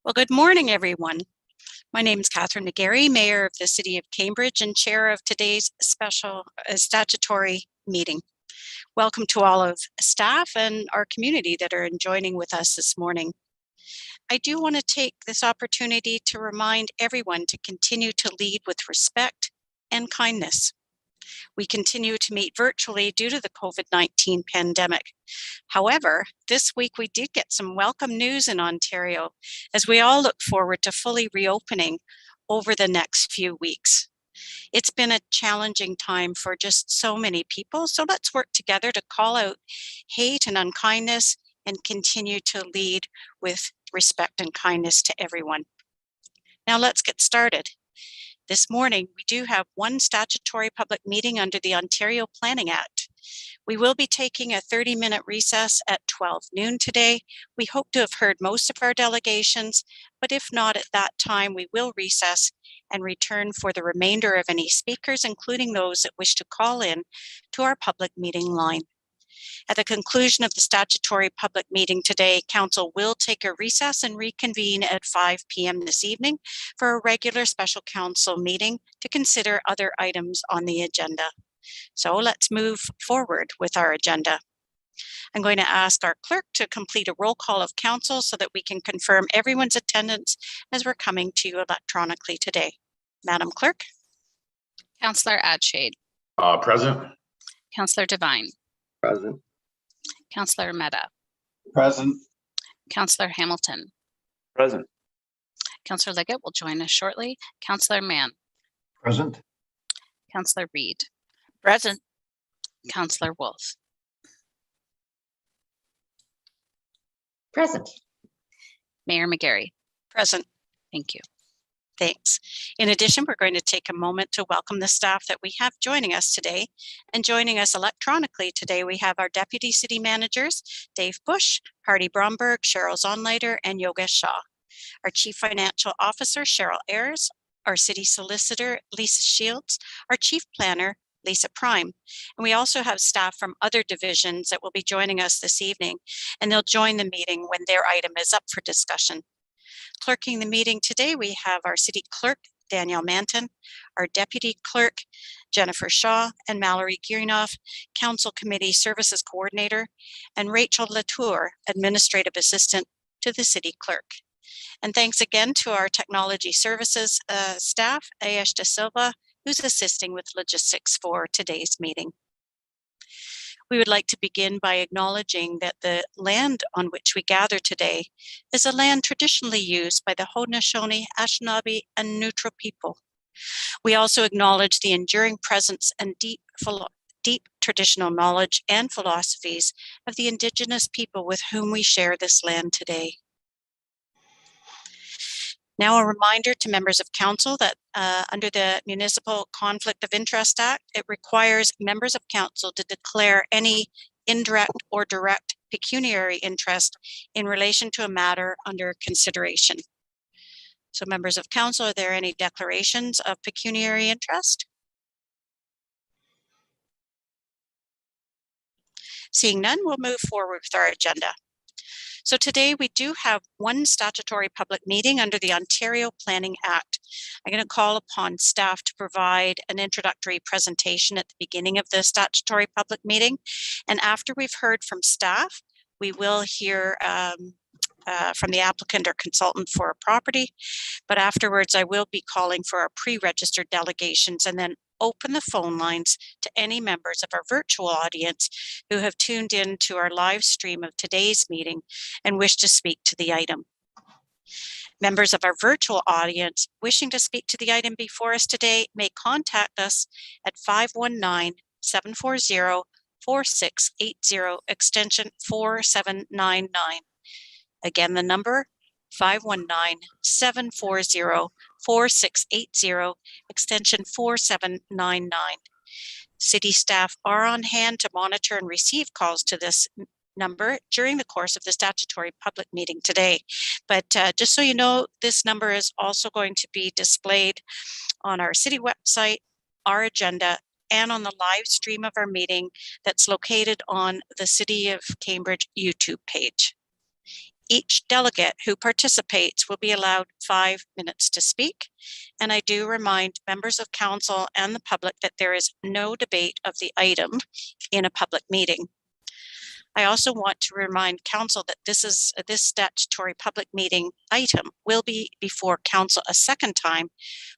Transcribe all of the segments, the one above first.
Well, good morning, everyone. My name is Catherine Mcgary, Mayor of the City of Cambridge and Chair of today's special statutory meeting. Welcome to all of staff and our community that are joining with us this morning. I do want to take this opportunity to remind everyone to continue to lead with respect and kindness. We continue to meet virtually due to the COVID-19 pandemic. However, this week we did get some welcome news in Ontario as we all look forward to fully reopening over the next few weeks. It's been a challenging time for just so many people, so let's work together to call out hate and unkindness and continue to lead with respect and kindness to everyone. Now let's get started. This morning, we do have one statutory public meeting under the Ontario Planning Act. We will be taking a 30-minute recess at 12 noon today. We hope to have heard most of our delegations, but if not at that time, we will recess and return for the remainder of any speakers, including those that wish to call in to our public meeting line. At the conclusion of the statutory public meeting today, Council will take a recess and reconvene at 5 p.m. this evening for a regular special Council meeting to consider other items on the agenda. So let's move forward with our agenda. I'm going to ask our clerk to complete a roll call of Council so that we can confirm everyone's attendance as we're coming to you electronically today. Madam Clerk. Councillor Adshade. Present. Councillor Devine. Present. Councillor Mehta. Present. Councillor Hamilton. Present. Councillor Liggett will join us shortly. Councillor Mann. Present. Councillor Reid. Present. Councillor Wolf. Present. Mayor Mcgary. Present. Thank you. Thanks. In addition, we're going to take a moment to welcome the staff that we have joining us today. And joining us electronically today, we have our Deputy City Managers, Dave Bush, Hardy Bromberg, Cheryl Zonleiter, and Yogesh Shah. Our Chief Financial Officer, Cheryl Ayers, our City Solicitor, Lisa Shields, our Chief Planner, Lisa Prime. And we also have staff from other divisions that will be joining us this evening, and they'll join the meeting when their item is up for discussion. Clerking the meeting today, we have our City Clerk, Danielle Manton, our Deputy Clerk, Jennifer Shaw, and Mallory Girinoff, Council Committee Services Coordinator, and Rachel Latour, Administrative Assistant to the City Clerk. And thanks again to our Technology Services staff, Ayesh De Silva, who's assisting with logistics for today's meeting. We would like to begin by acknowledging that the land on which we gather today is a land traditionally used by the Haudenosaunee, Anishinaabe, and Neutral people. We also acknowledge the enduring presence and deep traditional knowledge and philosophies of the Indigenous people with whom we share this land today. Now, a reminder to members of Council that under the Municipal Conflict of Interest Act, it requires members of Council to declare any indirect or direct pecuniary interest in relation to a matter under consideration. So members of Council, are there any declarations of pecuniary interest? Seeing none, we'll move forward with our agenda. So today we do have one statutory public meeting under the Ontario Planning Act. I'm going to call upon staff to provide an introductory presentation at the beginning of the statutory public meeting. And after we've heard from staff, we will hear from the applicant or consultant for a property. But afterwards, I will be calling for our pre-registered delegations and then open the phone lines to any members of our virtual audience who have tuned in to our live stream of today's meeting and wish to speak to the item. Members of our virtual audience wishing to speak to the item before us today may contact us at 519-740-4680, extension 4799. Again, the number 519-740-4680, extension 4799. City staff are on hand to monitor and receive calls to this number during the course of the statutory public meeting today. But just so you know, this number is also going to be displayed on our city website, our agenda, and on the live stream of our meeting that's located on the City of Cambridge YouTube page. Each delegate who participates will be allowed 5 minutes to speak. And I do remind members of council and the public that there is no debate of the item in a public meeting. I also want to remind council that this statutory public meeting item will be before council a second time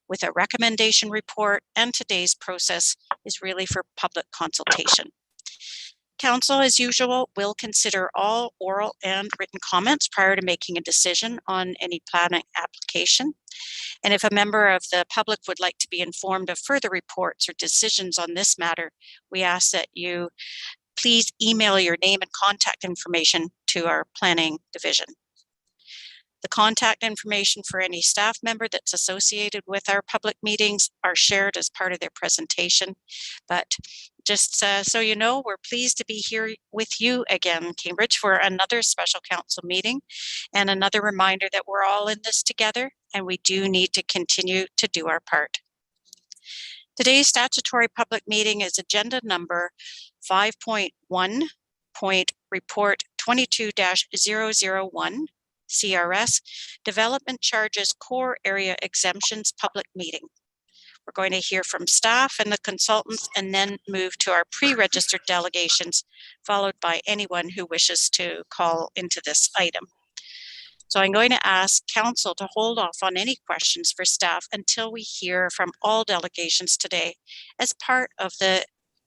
with a recommendation report, and today's process is really for public consultation. Council, as usual, will consider all oral and written comments prior to making a decision on any planning application. And if a member of the public would like to be informed of further reports or decisions on this matter, we ask that you please email your name and contact information to our planning division. The contact information for any staff member that's associated with our public meetings are shared as part of their presentation. But just so you know, we're pleased to be here with you again, Cambridge, for another special council meeting, and another reminder that we're all in this together and we do need to continue to do our part. Today's statutory public meeting is agenda number 5.1. Report 22-001. CRS, Development Charges Core Area Exemptions Public Meeting. We're going to hear from staff and the consultants and then move to our pre-registered delegations, followed by anyone who wishes to call into this item. So I'm going to ask council to hold off on any questions for staff until we hear from all delegations today as part of the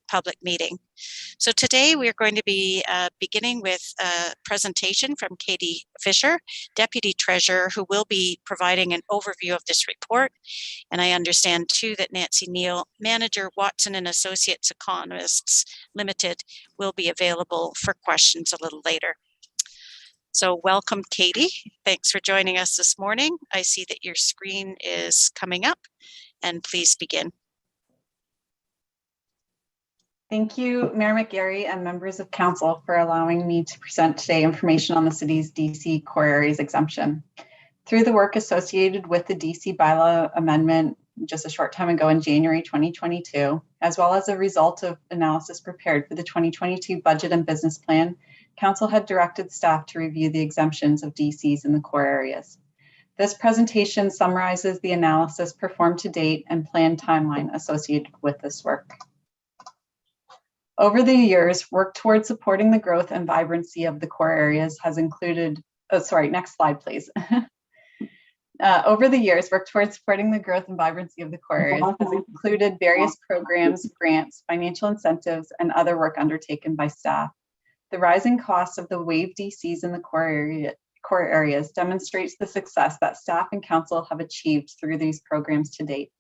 public meeting. So today we are going to be beginning with a presentation from Katie Fisher, Deputy Treasurer, who will be providing an overview of this report. And I understand too that Nancy Neal, Manager, Watson and Associates Economists Limited, will be available for questions a little later. So welcome, Katie. Thanks for joining us this morning. I see that your screen is coming up, and please begin. Thank you, Mayor Mcgary and members of council for allowing me to present today information on the city's DC core areas exemption. Through the work associated with the DC bylaw amendment just a short time ago in January 2022, as well as a result of analysis prepared for the 2022 budget and business plan, council had directed staff to review the exemptions of DCs in the core areas. This presentation summarizes the analysis performed to date and planned timeline associated with this work. Over the years, work towards supporting the growth and vibrancy of the core areas has included, next slide, please. Over the years, work towards supporting the growth and vibrancy of the core areas has included various programs, grants, financial incentives, and other work undertaken by staff. The rising costs of the waived DCs in the core areas demonstrates the success that staff and council have achieved through these programs to date.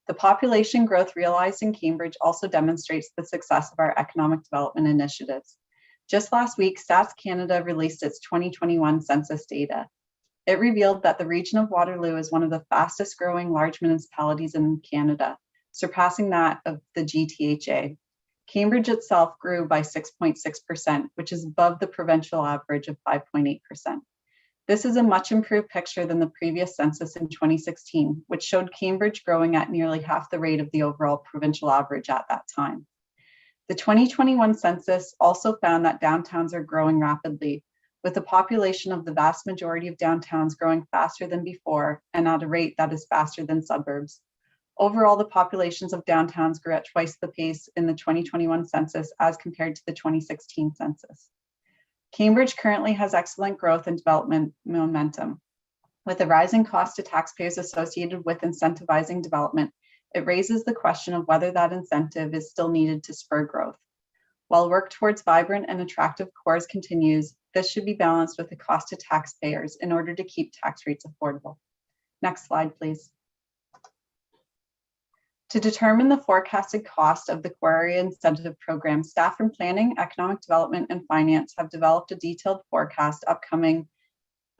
The population growth realized in Cambridge also demonstrates the success of our economic development initiatives. Just last week, Stats Canada released its 2021 census data. It revealed that the region of Waterloo is one of the fastest growing large municipalities in Canada, surpassing that of the GTHA. Cambridge itself grew by 6.6%, which is above the provincial average of 5.8%. This is a much improved picture than the previous census in 2016, which showed Cambridge growing at nearly half the rate of the overall provincial average at that time. The 2021 census also found that downtowns are growing rapidly, with the population of the vast majority of downtowns growing faster than before and at a rate that is faster than suburbs. Overall, the populations of downtowns grew at twice the pace in the 2021 census as compared to the 2016 census. Cambridge currently has excellent growth and development momentum. With the rising cost to taxpayers associated with incentivizing development, it raises the question of whether that incentive is still needed to spur growth. While work towards vibrant and attractive cores continues, this should be balanced with the cost to taxpayers in order to keep tax rates affordable. Next slide, please. To determine the forecasted cost of the core area incentive program, staff from planning, economic development, and finance have developed a detailed forecast of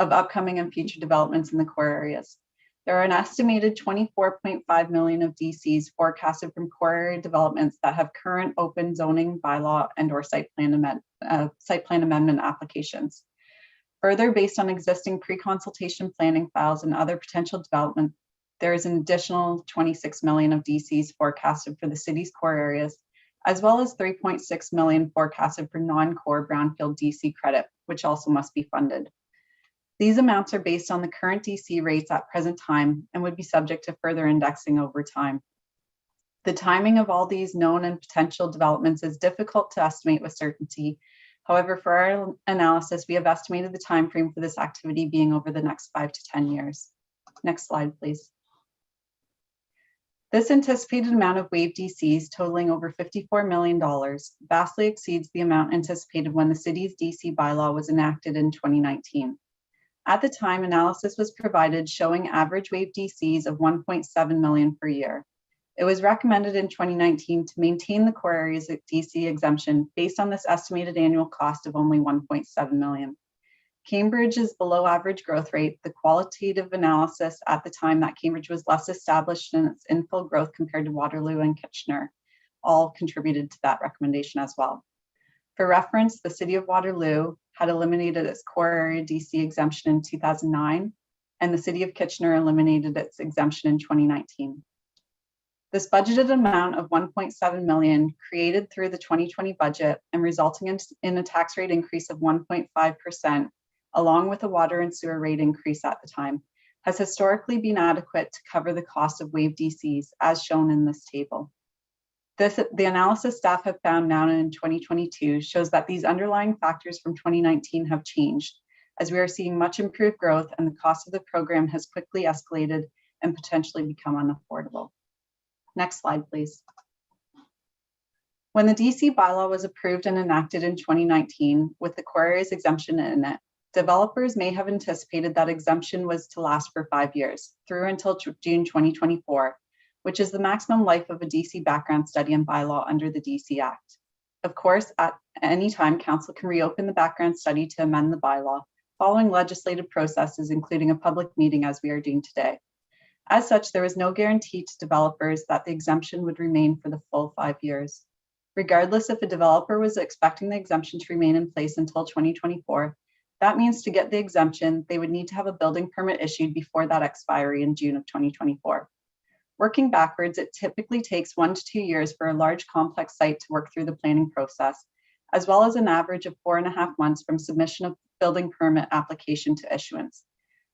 upcoming and future developments in the core areas. There are an estimated 24.5 million of DCs forecasted from core area developments that have current open zoning bylaw and or site plan amendment applications. Further, based on existing pre-consultation planning files and other potential development, there is an additional 26 million of DCs forecasted for the city's core areas, as well as 3.6 million forecasted for non-core brownfield DC credit, which also must be funded. These amounts are based on the current DC rates at present time and would be subject to further indexing over time. The timing of all these known and potential developments is difficult to estimate with certainty. However, for our analysis, we have estimated the time frame for this activity being over the next 5 to 10 years. Next slide, please. This anticipated amount of waived DCs totaling over $54 million vastly exceeds the amount anticipated when the city's DC bylaw was enacted in 2019. At the time, analysis was provided showing average waived DCs of 1.7 million per year. It was recommended in 2019 to maintain the core areas DC exemption based on this estimated annual cost of only 1.7 million. Cambridge's below average growth rate, the qualitative analysis at the time that Cambridge was less established in its infill growth compared to Waterloo and Kitchener, all contributed to that recommendation as well. For reference, the city of Waterloo had eliminated its core area DC exemption in 2009, and the city of Kitchener eliminated its exemption in 2019. This budgeted amount of 1.7 million created through the 2020 budget and resulting in a tax rate increase of 1.5%, along with a water and sewer rate increase at the time, has historically been adequate to cover the cost of waived DCs as shown in this table. The analysis staff have found now in 2022 shows that these underlying factors from 2019 have changed, as we are seeing much improved growth and the cost of the program has quickly escalated and potentially become unaffordable. Next slide, please. When the DC bylaw was approved and enacted in 2019 with the core areas exemption in it, developers may have anticipated that exemption was to last for 5 years, through until June 2024, which is the maximum life of a DC background study and bylaw under the DC Act. Of course, at any time, Council can reopen the background study to amend the bylaw, following legislative processes, including a public meeting as we are doing today. As such, there is no guarantee to developers that the exemption would remain for the full 5 years. Regardless, if a developer was expecting the exemption to remain in place until 2024, that means to get the exemption, they would need to have a building permit issued before that expiry in June of 2024. Working backwards, it typically takes 1 to 2 years for a large complex site to work through the planning process, as well as an average of 4.5 months from submission of building permit application to issuance,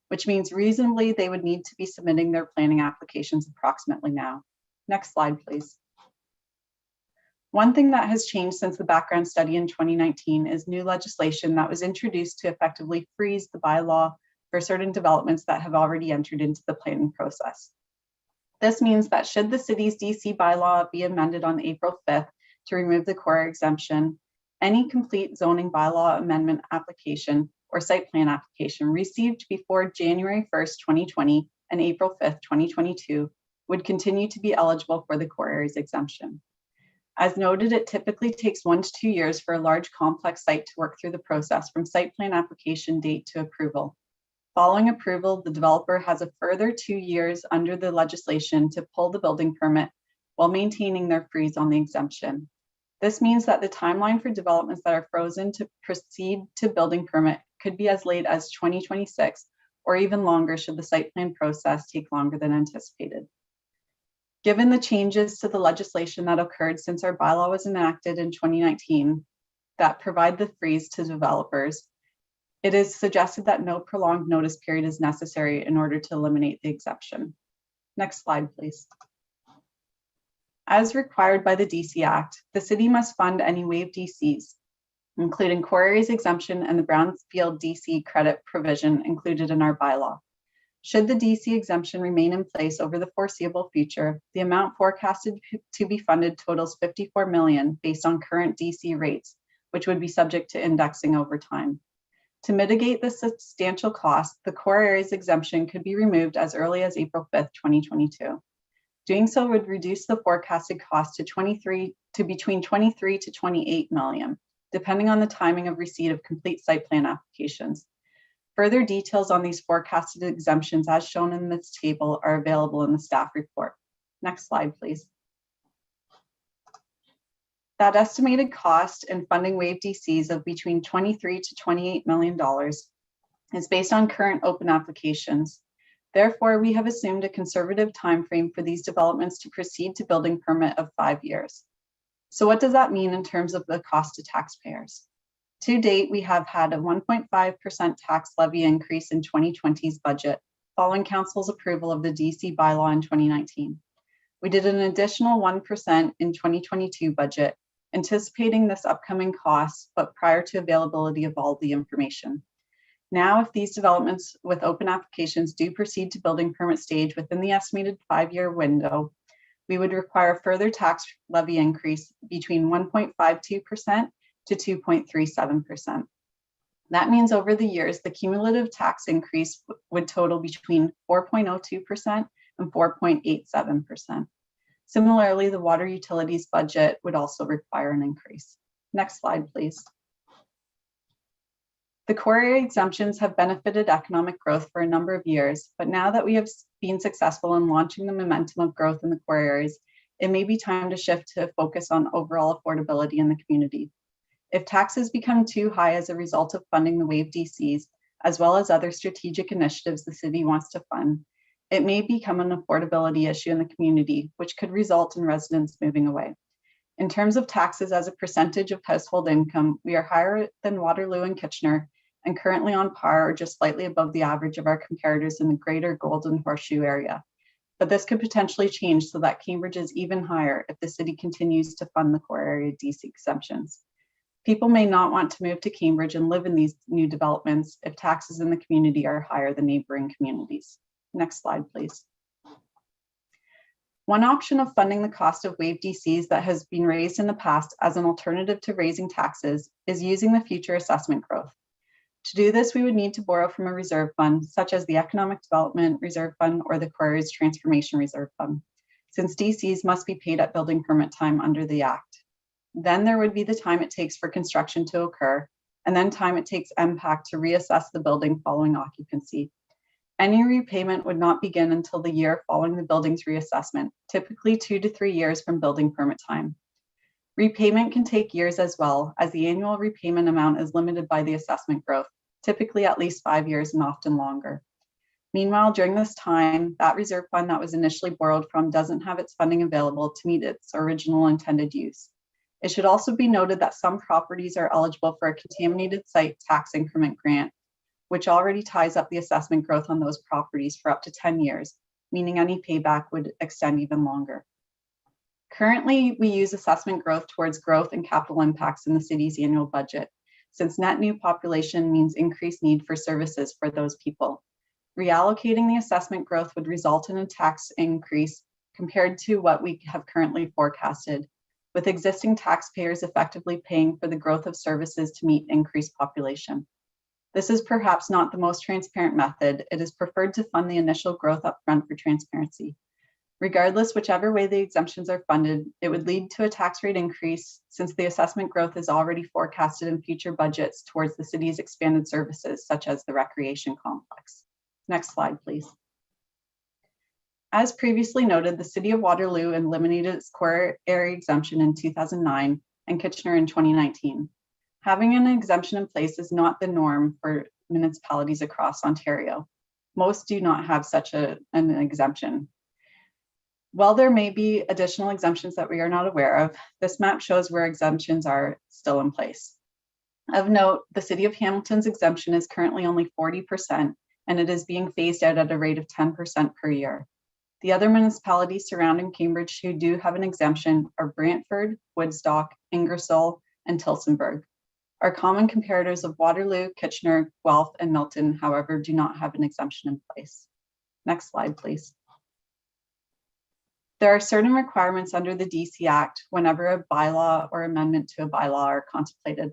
which means reasonably they would need to be submitting their planning applications approximately now. Next slide, please. One thing that has changed since the background study in 2019 is new legislation that was introduced to effectively freeze the bylaw for certain developments that have already entered into the planning process. This means that should the city's DC bylaw be amended on April 5th to remove the core exemption, any complete zoning bylaw amendment application or site plan application received before January 1st, 2020 and April 5th, 2022 would continue to be eligible for the core areas exemption. As noted, it typically takes 1 to 2 years for a large complex site to work through the process from site plan application date to approval. Following approval, the developer has a further 2 years under the legislation to pull the building permit while maintaining their freeze on the exemption. This means that the timeline for developments that are frozen to proceed to building permit could be as late as 2026 or even longer should the site plan process take longer than anticipated. Given the changes to the legislation that occurred since our bylaw was enacted in 2019 that provide the freeze to developers, it is suggested that no prolonged notice period is necessary in order to eliminate the exemption. Next slide, please. As required by the DC Act, the city must fund any waived DCs, including core areas exemption and the Brownfield DC credit provision included in our bylaw. Should the DC exemption remain in place over the foreseeable future, the amount forecasted to be funded totals $54 million based on current DC rates, which would be subject to indexing over time. To mitigate the substantial cost, the core areas exemption could be removed as early as April 5th, 2022. Doing so would reduce the forecasted cost to between 23 to 28 million, depending on the timing of receipt of complete site plan applications. Further details on these forecasted exemptions as shown in this table are available in the staff report. Next slide, please. That estimated cost in funding waived DCs of between $23 to $28 million is based on current open applications. Therefore, we have assumed a conservative timeframe for these developments to proceed to building permit of 5 years. So what does that mean in terms of the cost to taxpayers? To date, we have had a 1.5% tax levy increase in 2020's budget, following Council's approval of the DC bylaw in 2019. We did an additional 1% in 2022 budget, anticipating this upcoming cost, but prior to availability of all the information. Now, if these developments with open applications do proceed to building permit stage within the estimated 5-year window, we would require further tax levy increase between 1.52% to 2.37%. That means over the years, the cumulative tax increase would total between 4.02% and 4.87%. Similarly, the water utilities budget would also require an increase. Next slide, please. The core area exemptions have benefited economic growth for a number of years, but now that we have been successful in launching the momentum of growth in the core areas, it may be time to shift to focus on overall affordability in the community. If taxes become too high as a result of funding the WAVE DCs, as well as other strategic initiatives the city wants to fund, it may become an affordability issue in the community, which could result in residents moving away. In terms of taxes as a percentage of household income, we are higher than Waterloo and Kitchener, and currently on par or just slightly above the average of our comparators in the greater Golden Horseshoe area. But this could potentially change so that Cambridge is even higher if the city continues to fund the core area DC exemptions. People may not want to move to Cambridge and live in these new developments if taxes in the community are higher than neighboring communities. Next slide, please. One option of funding the cost of WAVE DCs that has been raised in the past as an alternative to raising taxes is using the future assessment growth. To do this, we would need to borrow from a reserve fund, such as the Economic Development Reserve Fund or the Core Areas Transformation Reserve Fund, since DCs must be paid at building permit time under the Act. Then there would be the time it takes for construction to occur, and then time it takes MPAC to reassess the building following occupancy. Any repayment would not begin until the year following the building's reassessment, typically 2 to 3 years from building permit time. Repayment can take years as well, as the annual repayment amount is limited by the assessment growth, typically at least 5 years and often longer. Meanwhile, during this time, that reserve fund that was initially borrowed from doesn't have its funding available to meet its original intended use. It should also be noted that some properties are eligible for a contaminated site tax increment grant, which already ties up the assessment growth on those properties for up to 10 years, meaning any payback would extend even longer. Currently, we use assessment growth towards growth and capital impacts in the city's annual budget, since net new population means increased need for services for those people. Reallocating the assessment growth would result in a tax increase compared to what we have currently forecasted, with existing taxpayers effectively paying for the growth of services to meet increased population. This is perhaps not the most transparent method. It is preferred to fund the initial growth upfront for transparency. Regardless, whichever way the exemptions are funded, it would lead to a tax rate increase since the assessment growth is already forecasted in future budgets towards the city's expanded services, such as the recreation complex. Next slide, please. As previously noted, the City of Waterloo eliminated its core area exemption in 2009 and Kitchener in 2019. Having an exemption in place is not the norm for municipalities across Ontario. Most do not have such an exemption. While there may be additional exemptions that we are not aware of, this map shows where exemptions are still in place. Of note, the City of Hamilton's exemption is currently only 40%, and it is being phased out at a rate of 10% per year. The other municipalities surrounding Cambridge who do have an exemption are Brantford, Woodstock, Ingersoll, and Tillsonburg. Our common comparators of Waterloo, Kitchener, Guelph, and Milton, however, do not have an exemption in place. Next slide, please. There are certain requirements under the DC Act whenever a bylaw or amendment to a bylaw are contemplated.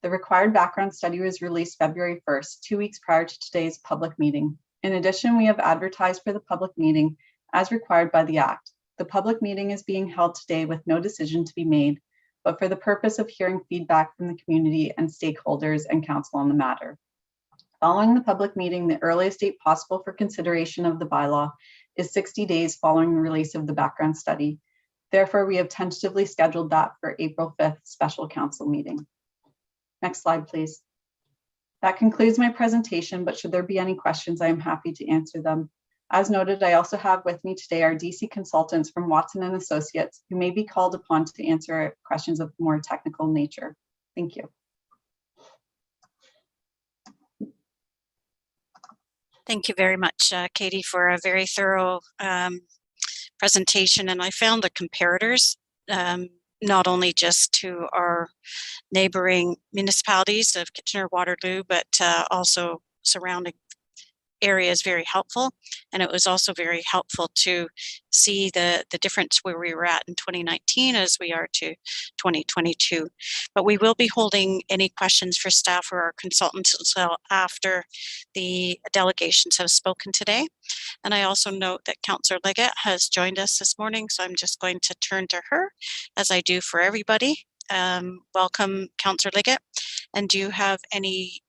The required background study was released February 1st, 2 weeks prior to today's public meeting. In addition, we have advertised for the public meeting as required by the Act. The public meeting is being held today with no decision to be made, but for the purpose of hearing feedback from the community and stakeholders and council on the matter. Following the public meeting, the earliest date possible for consideration of the bylaw is 60 days following the release of the background study. Therefore, we have tentatively scheduled that for April 5th special council meeting. Next slide, please. That concludes my presentation, but should there be any questions, I am happy to answer them. As noted, I also have with me today our DC consultants from Watson and Associates who may be called upon to answer questions of more technical nature. Thank you. Thank you very much, Katie, for a very thorough presentation. And I found the comparators, not only just to our neighboring municipalities of Kitchener, Waterloo, but also surrounding areas very helpful. And it was also very helpful to see the difference where we were at in 2019 as we are to 2022. But we will be holding any questions for staff or our consultants until after the delegations have spoken today. And I also note that Councillor Leggett has joined us this morning, so I'm just going to turn to her as I do for everybody. Welcome, Councillor Leggett. And do you have any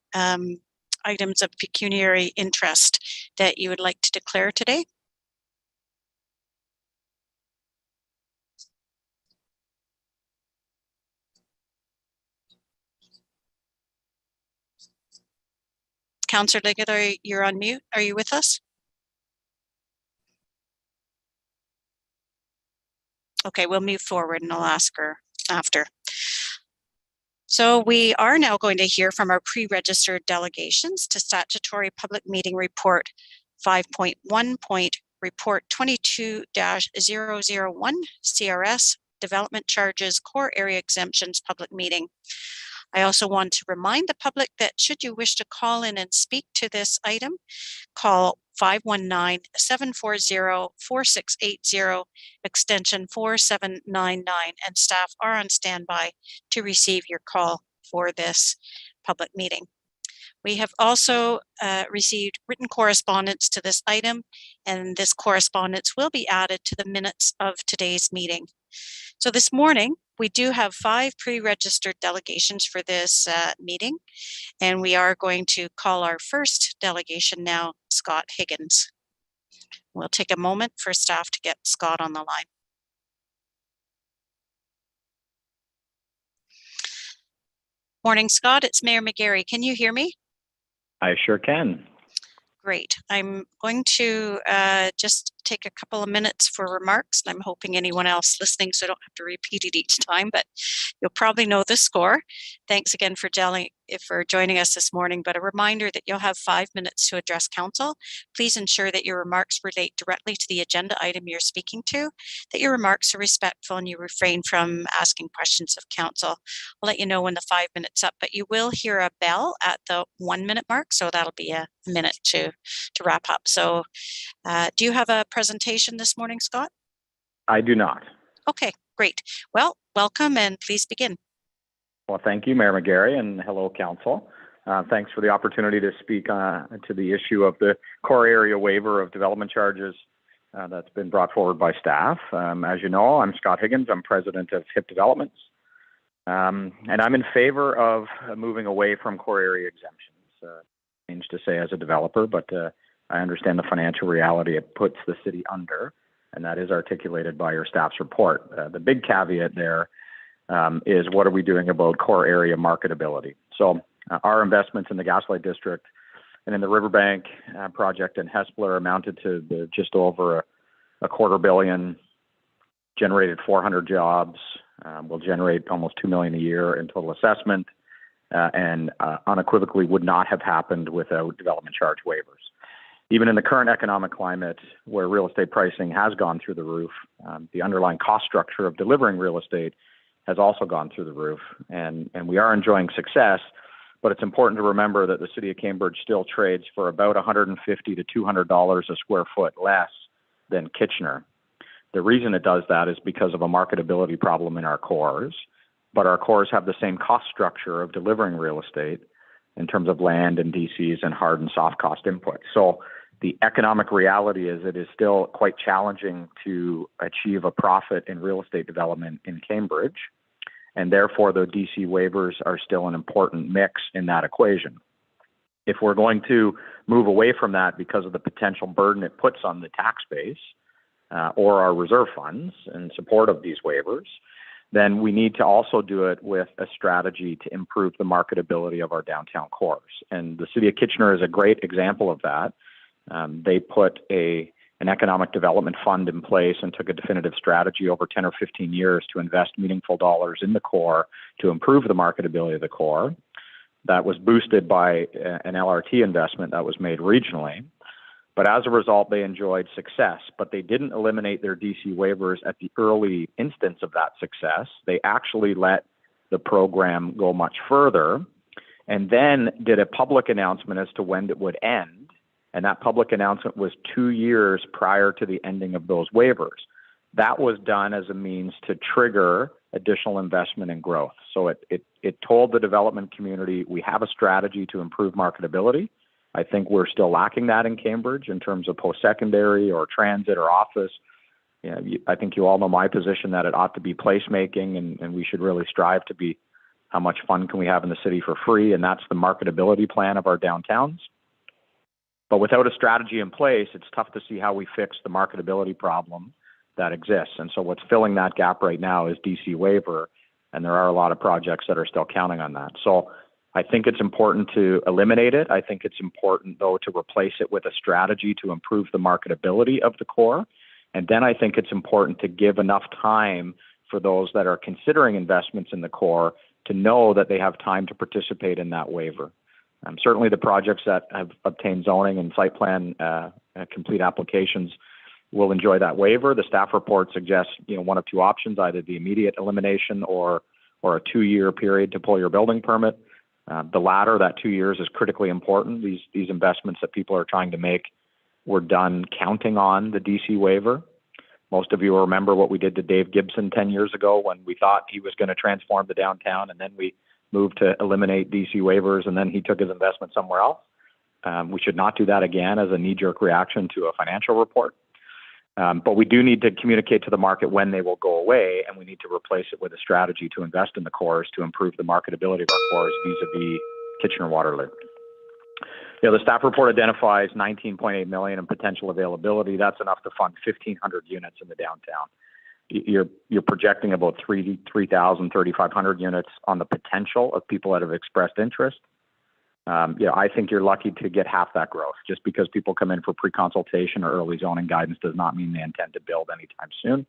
items of pecuniary interest that you would like to declare today? Councillor Leggett, you're on mute. Are you with us? Okay, we'll move forward and I'll ask her after. So we are now going to hear from our pre-registered delegations to Statutory Public Meeting Report 5.1. Report 22-001 CRS Development Charges Core Area Exemptions Public Meeting. I also want to remind the public that should you wish to call in and speak to this item, call 519-740-4680, extension 4799, and staff are on standby to receive your call for this public meeting. We have also received written correspondence to this item, and this correspondence will be added to the minutes of today's meeting. So this morning, we do have 5 pre-registered delegations for this meeting, and we are going to call our first delegation now, Scott Higgins. We'll take a moment for staff to get Scott on the line. Morning, Scott. It's Mayor Mcgary. Can you hear me? I sure can. Great. I'm going to just take a couple of minutes for remarks, and I'm hoping anyone else listening so I don't have to repeat it each time, but you'll probably know the score. Thanks again for joining us this morning, but a reminder that you'll have 5 minutes to address council. Please ensure that your remarks relate directly to the agenda item you're speaking to, that your remarks are respectful, and you refrain from asking questions of council. I'll let you know when the 5 minutes up, but you will hear a bell at the 1 minute mark, so that'll be a minute to wrap up. So do you have a presentation this morning, Scott? I do not. Okay, great. Well, welcome and please begin. Well, thank you, Mayor Mcgary, and hello, Council. Thanks for the opportunity to speak to the issue of the core area waiver of development charges that's been brought forward by staff. As you know, I'm Scott Higgins. I'm president of HIP Developments, and I'm in favor of moving away from core area exemptions. Strange to say as a developer, but I understand the financial reality it puts the city under, and that is articulated by your staff's report. The big caveat there is what are we doing about core area marketability? So our investments in the Gaslight District and in the Riverbank project in Hespeler amounted to just over a $250 million, generated 400 jobs, will generate almost $2 million a year in total assessment, and unequivocally would not have happened without development charge waivers. Even in the current economic climate where real estate pricing has gone through the roof, the underlying cost structure of delivering real estate has also gone through the roof, and we are enjoying success, but it's important to remember that the city of Cambridge still trades for about $150 to $200 a square foot less than Kitchener. The reason it does that is because of a marketability problem in our cores, but our cores have the same cost structure of delivering real estate in terms of land and DCs and hard and soft cost inputs. So the economic reality is it is still quite challenging to achieve a profit in real estate development in Cambridge, and therefore the DC waivers are still an important mix in that equation. If we're going to move away from that because of the potential burden it puts on the tax base or our reserve funds in support of these waivers, then we need to also do it with a strategy to improve the marketability of our downtown cores. And the city of Kitchener is a great example of that. They put an economic development fund in place and took a definitive strategy over 10 or 15 years to invest meaningful dollars in the core to improve the marketability of the core. That was boosted by an LRT investment that was made regionally. But as a result, they enjoyed success, but they didn't eliminate their DC waivers at the early instance of that success. They actually let the program go much further and then did a public announcement as to when it would end. And that public announcement was 2 years prior to the ending of those waivers. That was done as a means to trigger additional investment and growth. So it told the development community, we have a strategy to improve marketability. I think we're still lacking that in Cambridge in terms of post-secondary or transit or office. You know, I think you all know my position that it ought to be placemaking, and we should really strive to be how much fun can we have in the city for free, and that's the marketability plan of our downtowns. But without a strategy in place, it's tough to see how we fix the marketability problem that exists. And so what's filling that gap right now is DC waiver, and there are a lot of projects that are still counting on that. So I think it's important to eliminate it. I think it's important, though, to replace it with a strategy to improve the marketability of the core. And then I think it's important to give enough time for those that are considering investments in the core to know that they have time to participate in that waiver. Certainly the projects that have obtained zoning and site plan complete applications will enjoy that waiver. The staff report suggests, one of two options, either the immediate elimination or a 2-year period to pull your building permit. The latter, that 2 years, is critically important. These investments that people are trying to make were done counting on the DC waiver. Most of you will remember what we did to Dave Gibson 10 years ago when we thought he was going to transform the downtown, and then we moved to eliminate DC waivers, and then he took his investment somewhere else. We should not do that again as a knee-jerk reaction to a financial report. But we do need to communicate to the market when they will go away, and we need to replace it with a strategy to invest in the cores to improve the marketability of our cores vis-a-vis Kitchener-Waterloo. The staff report identifies $19.8 million in potential availability. That's enough to fund 1,500 units in the downtown. You're projecting about 3,500 units on the potential of people that have expressed interest. I think you're lucky to get half that growth. Just because people come in for pre-consultation or early zoning guidance does not mean they intend to build anytime soon.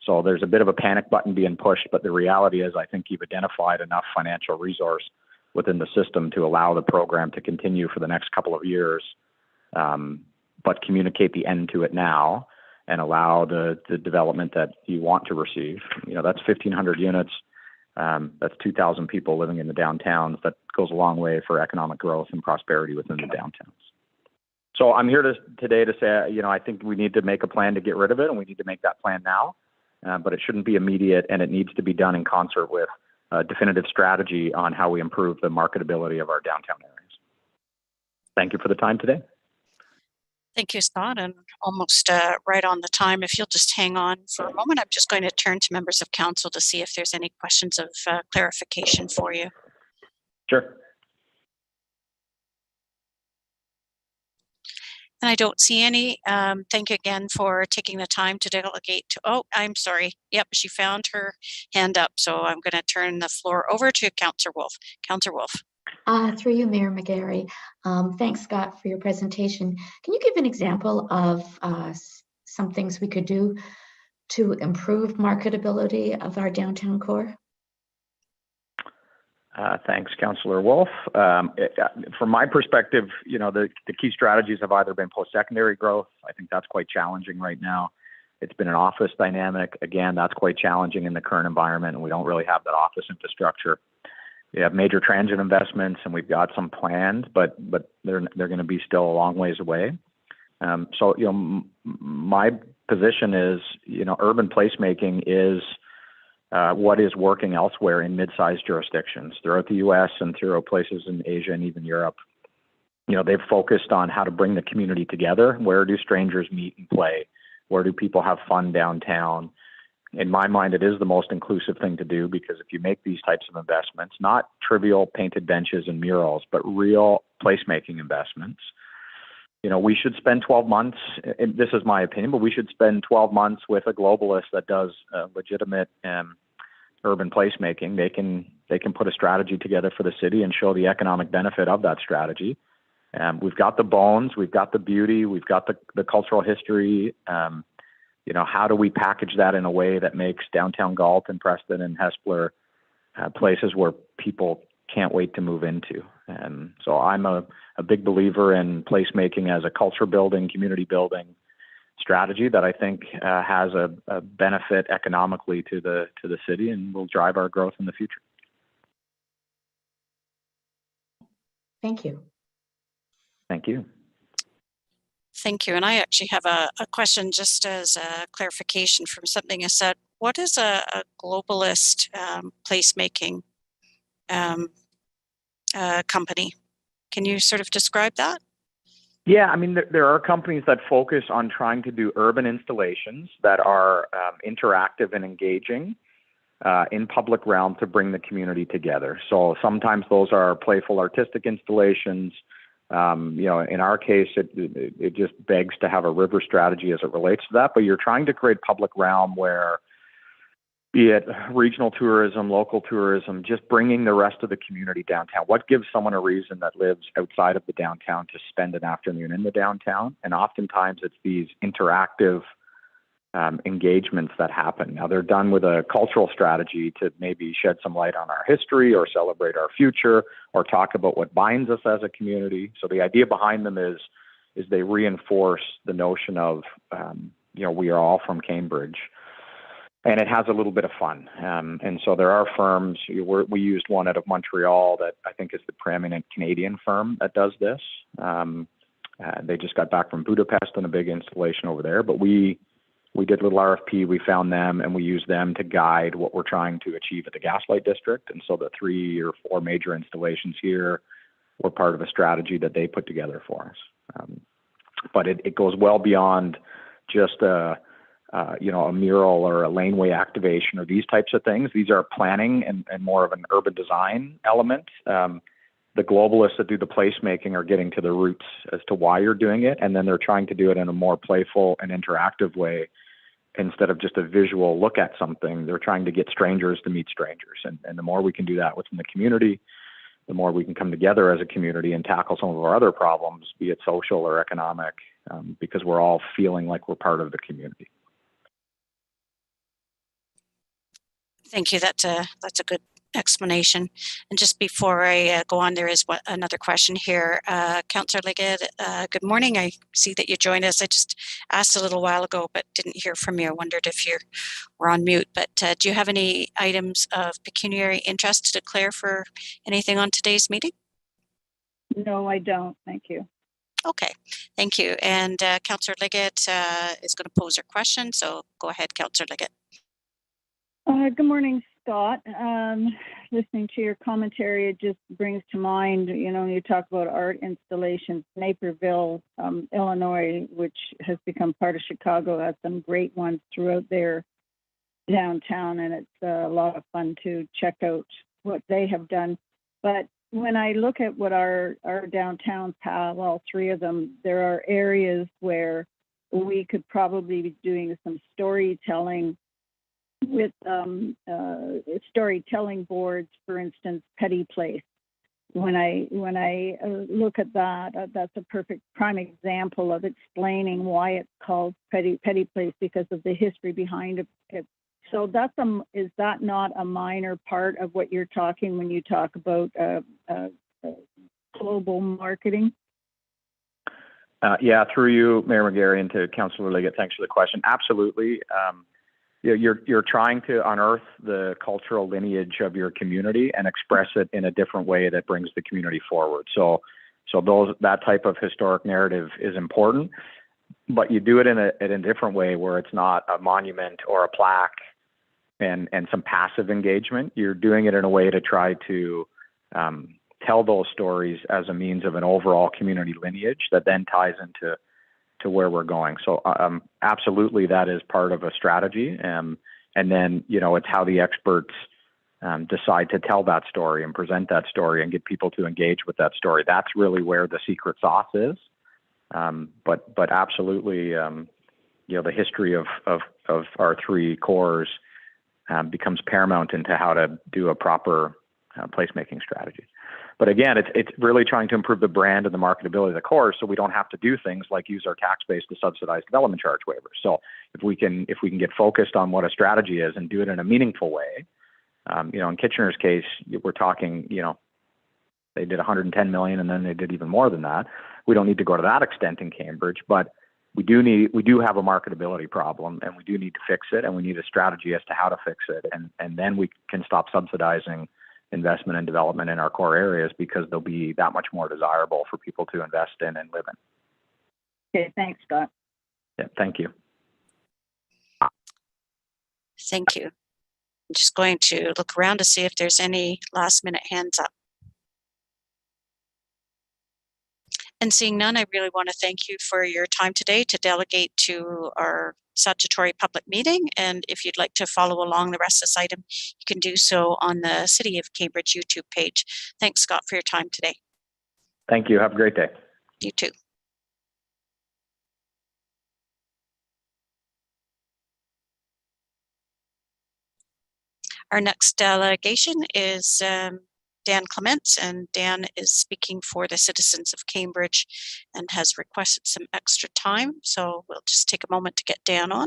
So there's a bit of a panic button being pushed, but the reality is I think you've identified enough financial resource within the system to allow the program to continue for the next couple of years, but communicate the end to it now and allow the development that you want to receive. That's 1,500 units. That's 2,000 people living in the downtowns. That goes a long way for economic growth and prosperity within the downtowns. So I'm here today to say, I think we need to make a plan to get rid of it, and we need to make that plan now. But it shouldn't be immediate, and it needs to be done in concert with a definitive strategy on how we improve the marketability of our downtown areas. Thank you for the time today. Thank you, Scott, and almost right on the time. If you'll just hang on for a moment, I'm just going to turn to members of council to see if there's any questions of clarification for you. Sure. And I don't see any. Thank you again for taking the time to delegate to, oh, I'm sorry. Yep, she found her hand up. So I'm going to turn the floor over to Councillor Wolf. Councillor Wolf. Through you, Mayor Mcgary. Thanks, Scott, for your presentation. Can you give an example of some things we could do to improve marketability of our downtown core? Thanks, Councillor Wolf. From my perspective, the key strategies have either been post-secondary growth. I think that's quite challenging right now. It's been an office dynamic. Again, that's quite challenging in the current environment, and we don't really have that office infrastructure. We have major transit investments, and we've got some planned, but they're going to be still a long ways away. So, my position is, urban placemaking is what is working elsewhere in mid-sized jurisdictions throughout the U.S. and throughout places in Asia and even Europe. They've focused on how to bring the community together. Where do strangers meet and play? Where do people have fun downtown? In my mind, it is the most inclusive thing to do, because if you make these types of investments, not trivial painted benches and murals, but real placemaking investments, we should spend 12 months, and this is my opinion, but we should spend 12 months with a globalist that does legitimate urban placemaking. They can put a strategy together for the city and show the economic benefit of that strategy. We've got the bones, we've got the beauty, we've got the cultural history. How do we package that in a way that makes downtown Galt and Preston and Hespeler places where people can't wait to move into. And so I'm a big believer in placemaking as a culture building, community building strategy that I think has a benefit economically to the city and will drive our growth in the future. Thank you. Thank you. Thank you. And I actually have a question just as a clarification from something I said. What is a globalist placemaking company? Can you sort of describe that? Yeah, I mean, there are companies that focus on trying to do urban installations that are interactive and engaging in public realm to bring the community together. So sometimes those are playful artistic installations. In our case, it just begs to have a river strategy as it relates to that. But you're trying to create public realm where, be it regional tourism, local tourism, just bringing the rest of the community downtown. What gives someone a reason that lives outside of the downtown to spend an afternoon in the downtown? And oftentimes it's these interactive engagements that happen. Now they're done with a cultural strategy to maybe shed some light on our history or celebrate our future or talk about what binds us as a community. So the idea behind them is they reinforce the notion of, we are all from Cambridge. And it has a little bit of fun. And so there are firms, we used one out of Montreal that I think is the preeminent Canadian firm that does this. They just got back from Budapest on a big installation over there. But we did a little RFP, we found them, and we used them to guide what we're trying to achieve at the Gaslight District. And so the 3 or 4 major installations here were part of a strategy that they put together for us. But it goes well beyond just a mural or a laneway activation or these types of things. These are planning and more of an urban design element. The globalists that do the placemaking are getting to the roots as to why you're doing it, and then they're trying to do it in a more playful and interactive way. Instead of just a visual look at something, they're trying to get strangers to meet strangers. And the more we can do that within the community, the more we can come together as a community and tackle some of our other problems, be it social or economic, because we're all feeling like we're part of the community. Thank you. That's a good explanation. And just before I go on, there is another question here. Councillor Liggett, good morning. I see that you joined us. I just asked a little while ago, but didn't hear from you. I wondered if you were on mute. But do you have any items of pecuniary interest to declare for anything on today's meeting? No, I don't. Thank you. Okay, thank you. And Councillor Liggett is going to pose her question. So go ahead, Councillor Liggett. Good morning, Scott. Listening to your commentary, it just brings to mind, you talk about art installations. Naperville, Illinois, which has become part of Chicago, has some great ones throughout their downtown, and it's a lot of fun to check out what they have done. But when I look at what our downtowns have, all 3 of them, there are areas where we could probably be doing some storytelling with storytelling boards, for instance, Petty Place. When I look at that, that's a perfect prime example of explaining why it's called Petty Place, because of the history behind it. So is that not a minor part of what you're talking when you talk about global marketing? Yeah, through you, Mayor Mcgary, and to Councillor Liggett, thanks for the question. Absolutely. You're trying to unearth the cultural lineage of your community and express it in a different way that brings the community forward. So that type of historic narrative is important, but you do it in a different way where it's not a monument or a plaque and some passive engagement. You're doing it in a way to try to tell those stories as a means of an overall community lineage that then ties into where we're going. So absolutely, that is part of a strategy. And then, it's how the experts decide to tell that story and present that story and get people to engage with that story. That's really where the secret sauce is. But absolutely, the history of our 3 cores becomes paramount into how to do a proper placemaking strategy. But again, it's really trying to improve the brand and the marketability of the cores, so we don't have to do things like use our tax base to subsidize development charge waivers. So if we can get focused on what a strategy is and do it in a meaningful way, in Kitchener's case, we're talking, They did 110 million, and then they did even more than that. We don't need to go to that extent in Cambridge, but we do have a marketability problem, and we do need to fix it, and we need a strategy as to how to fix it, and then we can stop subsidizing investment and development in our core areas, because they'll be that much more desirable for people to invest in and live in. Okay, thanks, Scott. Yeah, thank you. Thank you. I'm just going to look around to see if there's any last minute hands up. And seeing none, I really want to thank you for your time today to delegate to our statutory public meeting. And if you'd like to follow along the rest of this item, you can do so on the City of Cambridge YouTube page. Thanks, Scott, for your time today. Thank you. Have a great day. You too. Our next delegation is Dan Clements, and Dan is speaking for the citizens of Cambridge and has requested some extra time. So we'll just take a moment to get Dan on.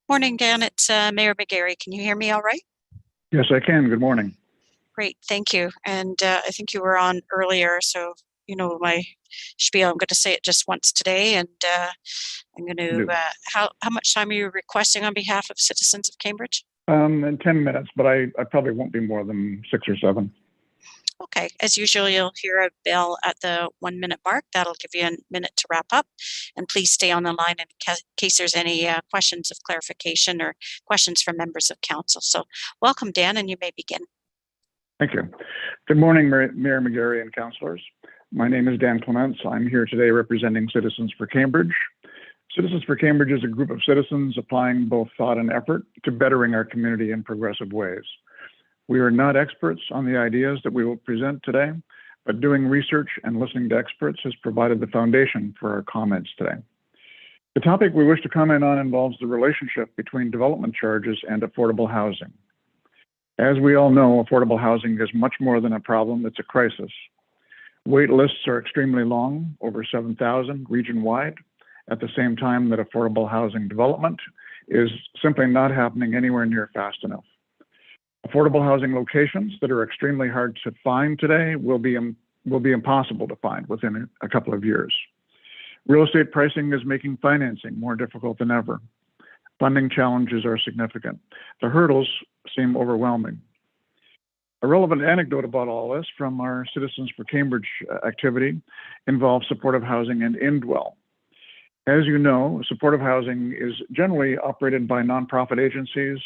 Morning, Dan. It's Mayor Mcgary. Can you hear me all right? Yes, I can. Good morning. Great, thank you. And I think you were on earlier, so you know my spiel. I'm going to say it just once today, and I'm going to. How much time are you requesting on behalf of citizens of Cambridge? In 10 minutes, but I probably won't be more than 6 or 7. Okay, as usual, you'll hear a bell at the 1 minute mark. That'll give you a minute to wrap up. And please stay on the line in case there's any questions of clarification or questions from members of council. So welcome, Dan, and you may begin. Thank you. Good morning, Mayor Mcgary and councillors. My name is Dan Clements. I'm here today representing Citizens for Cambridge. Citizens for Cambridge is a group of citizens applying both thought and effort to bettering our community in progressive ways. We are not experts on the ideas that we will present today, but doing research and listening to experts has provided the foundation for our comments today. The topic we wish to comment on involves the relationship between development charges and affordable housing. As we all know, affordable housing is much more than a problem, it's a crisis. Wait lists are extremely long, over 7,000 region-wide, at the same time that affordable housing development is simply not happening anywhere near fast enough. Affordable housing locations that are extremely hard to find today will be impossible to find within a couple of years. Real estate pricing is making financing more difficult than ever. Funding challenges are significant. The hurdles seem overwhelming. A relevant anecdote about all this from our Citizens for Cambridge activity involves supportive housing and indwell. As you know, supportive housing is generally operated by nonprofit agencies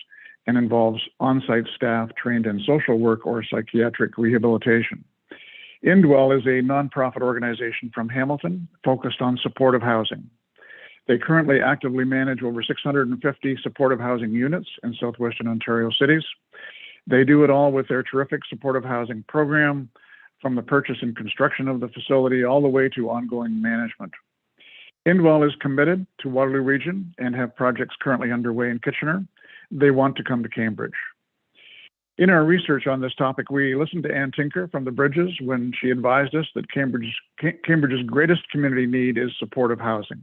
and involves on-site staff trained in social work or psychiatric rehabilitation. Indwell is a nonprofit organization from Hamilton focused on supportive housing. They currently actively manage over 650 supportive housing units in southwestern Ontario cities. They do it all with their terrific supportive housing program, from the purchase and construction of the facility all the way to ongoing management. Indwell is committed to Waterloo region and have projects currently underway in Kitchener. They want to come to Cambridge. In our research on this topic, we listened to Ann Tinker from the Bridges when she advised us that Cambridge's greatest community need is supportive housing.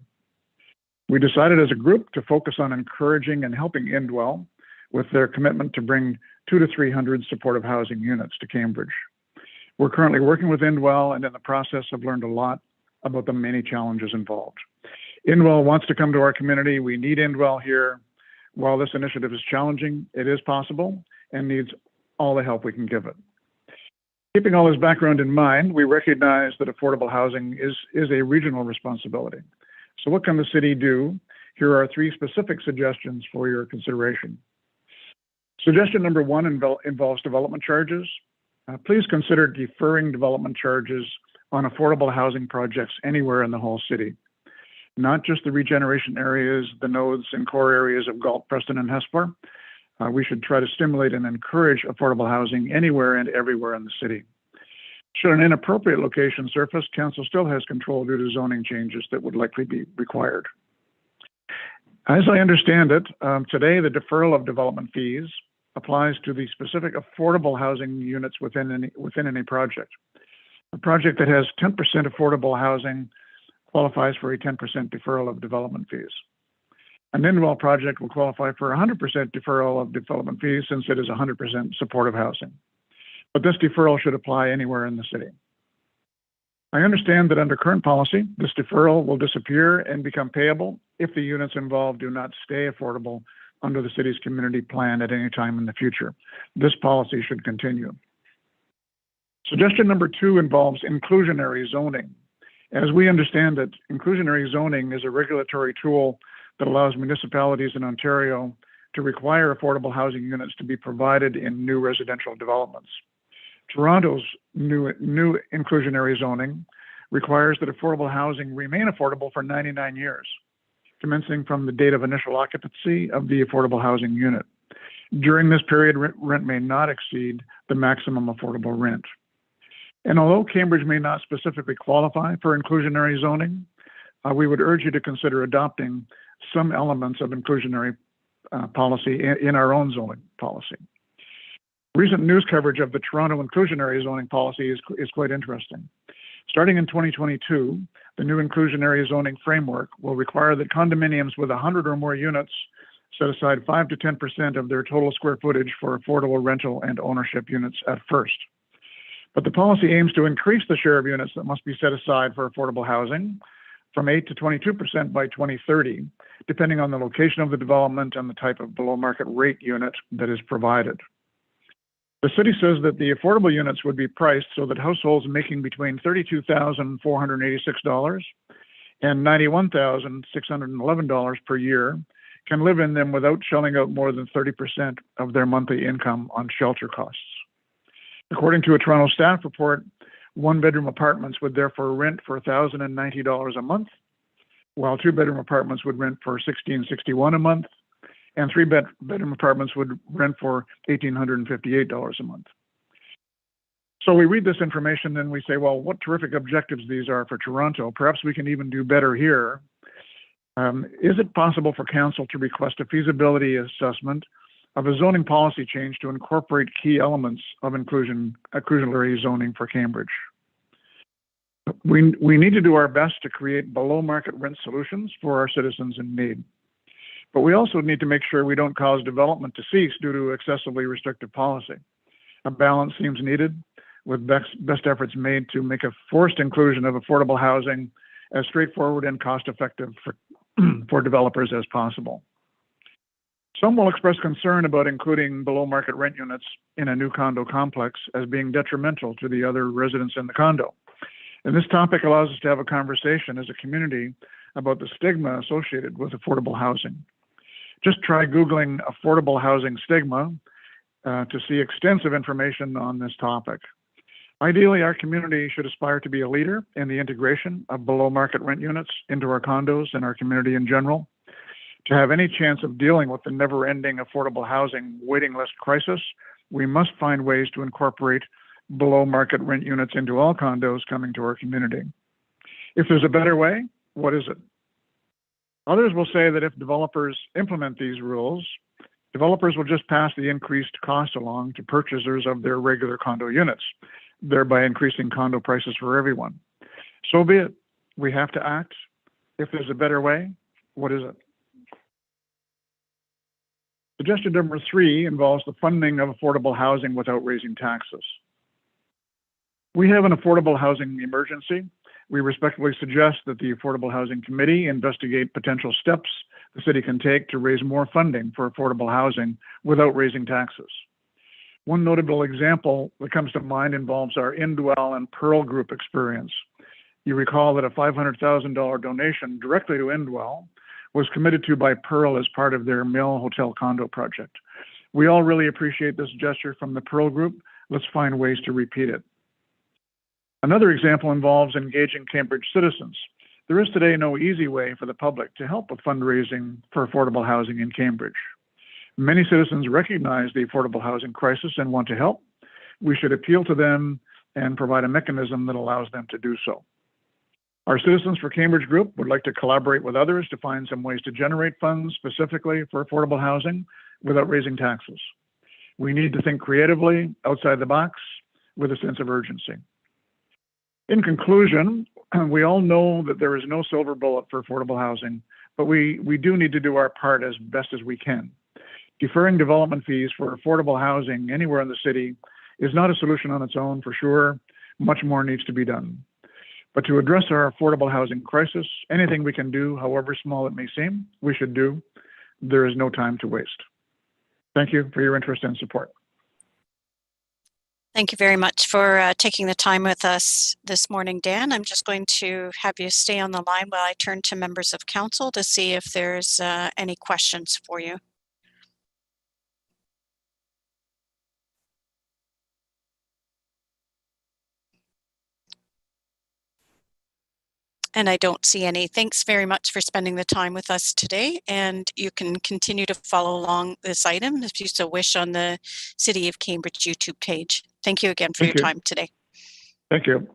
We decided as a group to focus on encouraging and helping Indwell with their commitment to bring 200 to 300 supportive housing units to Cambridge. We're currently working with Indwell and in the process have learned a lot about the many challenges involved. Indwell wants to come to our community. We need Indwell here. While this initiative is challenging, it is possible and needs all the help we can give it. Keeping all this background in mind, we recognize that affordable housing is a regional responsibility. So what can the city do? Here are 3 specific suggestions for your consideration. Suggestion number 1 involves development charges. Please consider deferring development charges on affordable housing projects anywhere in the whole city. Not just the regeneration areas, the nodes and core areas of Galt, Preston, and Hespeler. We should try to stimulate and encourage affordable housing anywhere and everywhere in the city. Should an inappropriate location surface, Council still has control due to zoning changes that would likely be required. As I understand it, today the deferral of development fees applies to the specific affordable housing units within any project. A project that has 10% affordable housing qualifies for a 10% deferral of development fees. An in-dwell project will qualify for 100% deferral of development fees since it is 100% supportive housing. But this deferral should apply anywhere in the city. I understand that under current policy, this deferral will disappear and become payable if the units involved do not stay affordable under the city's community plan at any time in the future. This policy should continue. Suggestion number 2 involves inclusionary zoning. As we understand it, inclusionary zoning is a regulatory tool that allows municipalities in Ontario to require affordable housing units to be provided in new residential developments. Toronto's new inclusionary zoning requires that affordable housing remain affordable for 99 years, commencing from the date of initial occupancy of the affordable housing unit. During this period, rent may not exceed the maximum affordable rent. And although Cambridge may not specifically qualify for inclusionary zoning, we would urge you to consider adopting some elements of inclusionary policy in our own zoning policy. Recent news coverage of the Toronto inclusionary zoning policy is quite interesting. Starting in 2022, the new inclusionary zoning framework will require that condominiums with 100 or more units set aside 5 to 10% of their total square footage for affordable rental and ownership units at first. But the policy aims to increase the share of units that must be set aside for affordable housing from 8 to 22% by 2030, depending on the location of the development and the type of below market rate unit that is provided. The city says that the affordable units would be priced so that households making between $32,486 and $91,611 per year can live in them without shelling out more than 30% of their monthly income on shelter costs. According to a Toronto staff report, one-bedroom apartments would therefore rent for $1,090 a month, while two-bedroom apartments would rent for $1,661 a month, and three-bedroom apartments would rent for $1,858 a month. So we read this information and we say, well, what terrific objectives these are for Toronto. Perhaps we can even do better here. Is it possible for Council to request a feasibility assessment of a zoning policy change to incorporate key elements of inclusionary zoning for Cambridge? We need to do our best to create below market rent solutions for our citizens in need. But we also need to make sure we don't cause development to cease due to excessively restrictive policy. A balance seems needed, with best efforts made to make a forced inclusion of affordable housing as straightforward and cost-effective for developers as possible. Some will express concern about including below market rent units in a new condo complex as being detrimental to the other residents in the condo. And this topic allows us to have a conversation as a community about the stigma associated with affordable housing. Just try Googling affordable housing stigma to see extensive information on this topic. Ideally, our community should aspire to be a leader in the integration of below market rent units into our condos and our community in general. To have any chance of dealing with the never-ending affordable housing waiting list crisis, we must find ways to incorporate below market rent units into all condos coming to our community. If there's a better way, what is it? Others will say that if developers implement these rules, developers will just pass the increased cost along to purchasers of their regular condo units, thereby increasing condo prices for everyone. So be it. We have to act. If there's a better way, what is it? Suggestion number 3 involves the funding of affordable housing without raising taxes. We have an affordable housing emergency. We respectfully suggest that the Affordable Housing Committee investigate potential steps the city can take to raise more funding for affordable housing without raising taxes. One notable example that comes to mind involves our Indwell and Pearl Group experience. You recall that a $500,000 donation directly to Indwell was committed to by Pearl as part of their Mill Hotel condo project. We all really appreciate this gesture from the Pearl Group. Let's find ways to repeat it. Another example involves engaging Cambridge citizens. There is today no easy way for the public to help with fundraising for affordable housing in Cambridge. Many citizens recognize the affordable housing crisis and want to help. We should appeal to them and provide a mechanism that allows them to do so. Our Citizens for Cambridge group would like to collaborate with others to find some ways to generate funds specifically for affordable housing without raising taxes. We need to think creatively, outside the box, with a sense of urgency. In conclusion, we all know that there is no silver bullet for affordable housing, but we do need to do our part as best as we can. Deferring development fees for affordable housing anywhere in the city is not a solution on its own, for sure. Much more needs to be done. But to address our affordable housing crisis, anything we can do, however small it may seem, we should do. There is no time to waste. Thank you for your interest and support. Thank you very much for taking the time with us this morning, Dan. I'm just going to have you stay on the line while I turn to members of council to see if there's any questions for you. And I don't see any. Thanks very much for spending the time with us today. And you can continue to follow along this item if you so wish on the City of Cambridge YouTube page. Thank you again for your time today. Thank you.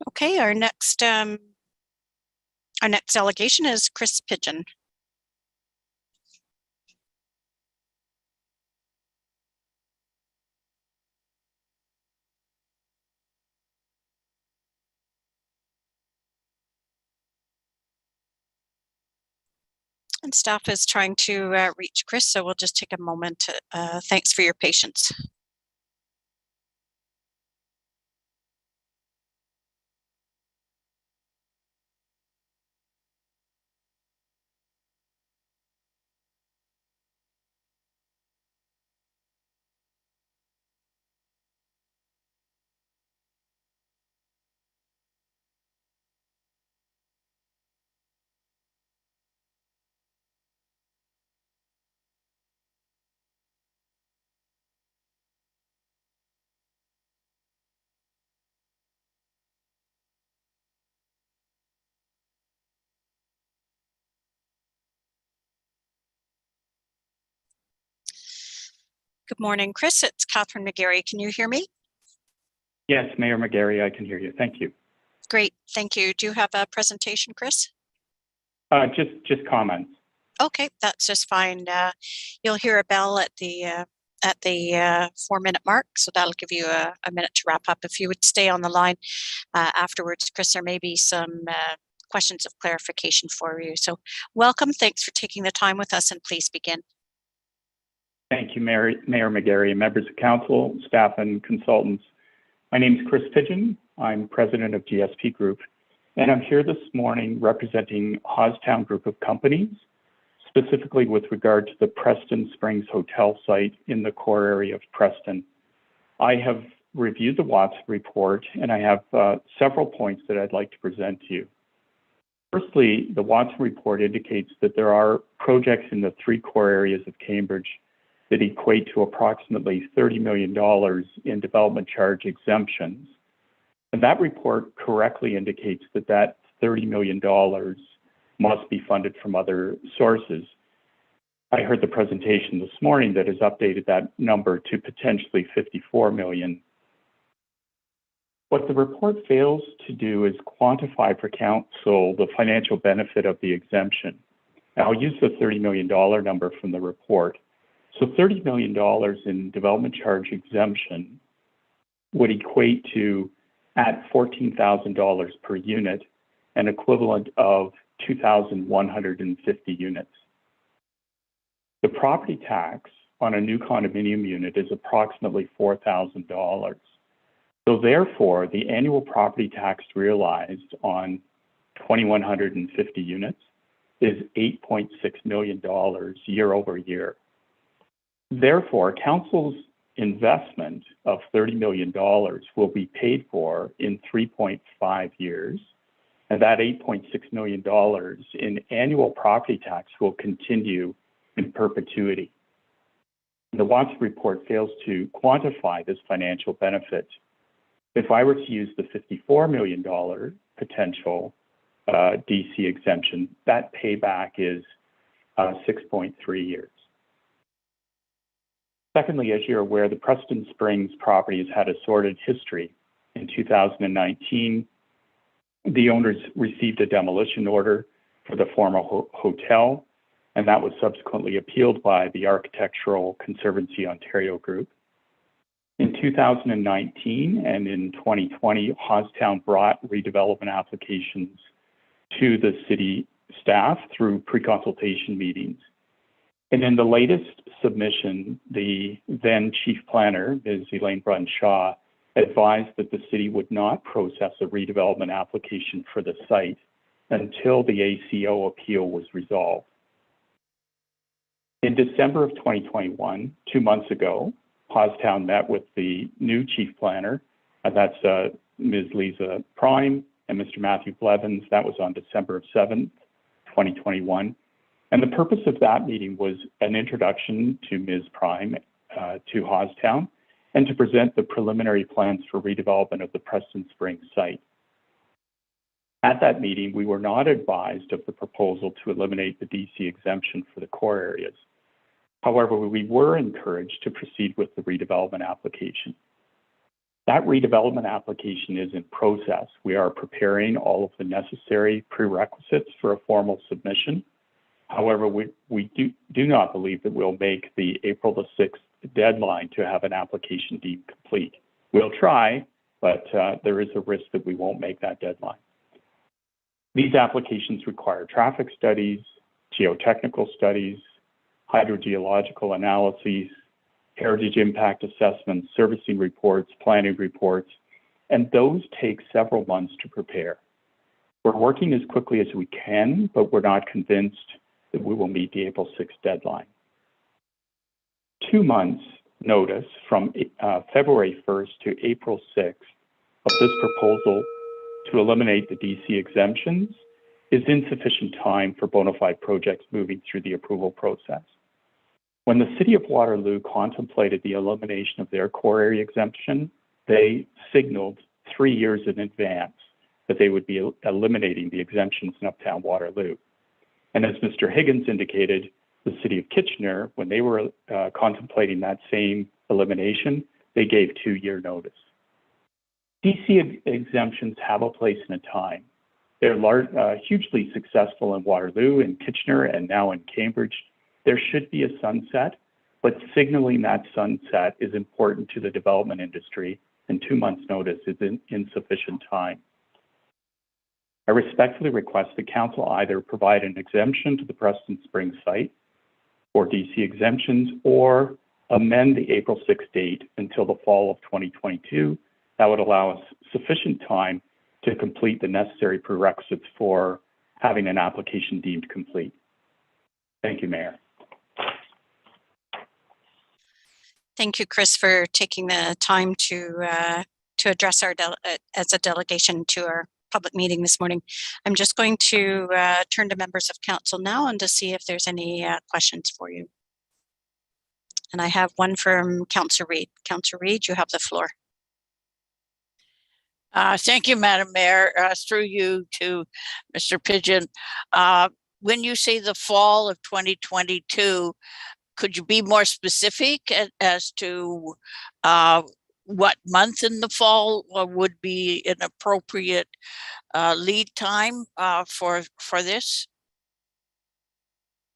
Okay, our next delegation is Chris Pigeon. And staff is trying to reach Chris, so we'll just take a moment. Thanks for your patience. Good morning, Chris. It's Catherine Mcgary. Can you hear me? Yes, Mayor Mcgary, I can hear you. Thank you. Great, thank you. Do you have a presentation, Chris? Just comments. Okay, that's just fine. You'll hear a bell at the 4-minute mark, so that'll give you a minute to wrap up. If you would stay on the line afterwards, Chris, there may be some questions of clarification for you. So welcome. Thanks for taking the time with us, and please begin. Thank you, Mayor Mcgary, members of council, staff, and consultants. My name is Chris Pigeon. I'm president of GSP Group, and I'm here this morning representing Hosstown Group of Companies, specifically with regard to the Preston Springs Hotel site in the core area of Preston. I have reviewed the Watson report, and I have several points that I'd like to present to you. Firstly, the Watson report indicates that there are projects in the 3 core areas of Cambridge that equate to approximately $30 million in development charge exemptions. And that report correctly indicates that that $30 million must be funded from other sources. I heard the presentation this morning that has updated that number to potentially $54 million. What the report fails to do is quantify for council the financial benefit of the exemption. Now, I'll use the $30 million number from the report. So $30 million in development charge exemption would equate to, at $14,000 per unit, an equivalent of 2,150 units. The property tax on a new condominium unit is approximately $4,000. So therefore, the annual property tax realized on 2,150 units is $8.6 million year over year. Therefore, council's investment of $30 million will be paid for in 3.5 years, and that $8.6 million in annual property tax will continue in perpetuity. The Watson report fails to quantify this financial benefit. If I were to use the $54 million potential DC exemption, that payback is 6.3 years. Secondly, as you're aware, the Preston Springs property has had a sordid history. In 2019, the owners received a demolition order for the former hotel, and that was subsequently appealed by the Architectural Conservancy Ontario Group. In 2019 and in 2020, Hosstown brought redevelopment applications to the city staff through pre-consultation meetings. And in the latest submission, the then chief planner, Ms. Elaine Brun-Shaw, advised that the city would not process a redevelopment application for the site until the ACO appeal was resolved. In December of 2021, 2 months ago, Hosstown met with the new chief planner, that's Ms. Lisa Prime and Mr. Matthew Blevins. That was on December 7th, 2021. And the purpose of that meeting was an introduction to Ms. Prime to Hosstown and to present the preliminary plans for redevelopment of the Preston Springs site. At that meeting, we were not advised of the proposal to eliminate the DC exemption for the core areas. However, we were encouraged to proceed with the redevelopment application. That redevelopment application is in process. We are preparing all of the necessary prerequisites for a formal submission. However, we do not believe that we'll make the April the 6th deadline to have an application deemed complete. We'll try, but there is a risk that we won't make that deadline. These applications require traffic studies, geotechnical studies, hydrogeological analyses, heritage impact assessments, servicing reports, planning reports, and those take several months to prepare. We're working as quickly as we can, but we're not convinced that we will meet the April 6th deadline. 2 months notice from February 1st to April 6th of this proposal to eliminate the DC exemptions is insufficient time for bona fide projects moving through the approval process. When the City of Waterloo contemplated the elimination of their core area exemption, they signaled 3 years in advance that they would be eliminating the exemptions in Uptown Waterloo. And as Mr. Higgins indicated, the City of Kitchener, when they were contemplating that same elimination, they gave 2-year notice. DC exemptions have a place and a time. They're hugely successful in Waterloo, in Kitchener, and now in Cambridge. There should be a sunset, but signaling that sunset is important to the development industry, and 2 months' notice is insufficient time. I respectfully request the Council either provide an exemption to the Preston Springs site for DC exemptions or amend the April 6th date until the fall of 2022. That would allow us sufficient time to complete the necessary prerequisites for having an application deemed complete. Thank you, Mayor. Thank you, Chris, for taking the time to address our as a delegation to our public meeting this morning. I'm just going to turn to members of council now and to see if there's any questions for you. And I have one from Councillor Reid. Councillor Reid, you have the floor. Thank you, Madam Mayor. Through you to Mr. Pigeon. When you say the fall of 2022, could you be more specific as to what month in the fall would be an appropriate lead time for this?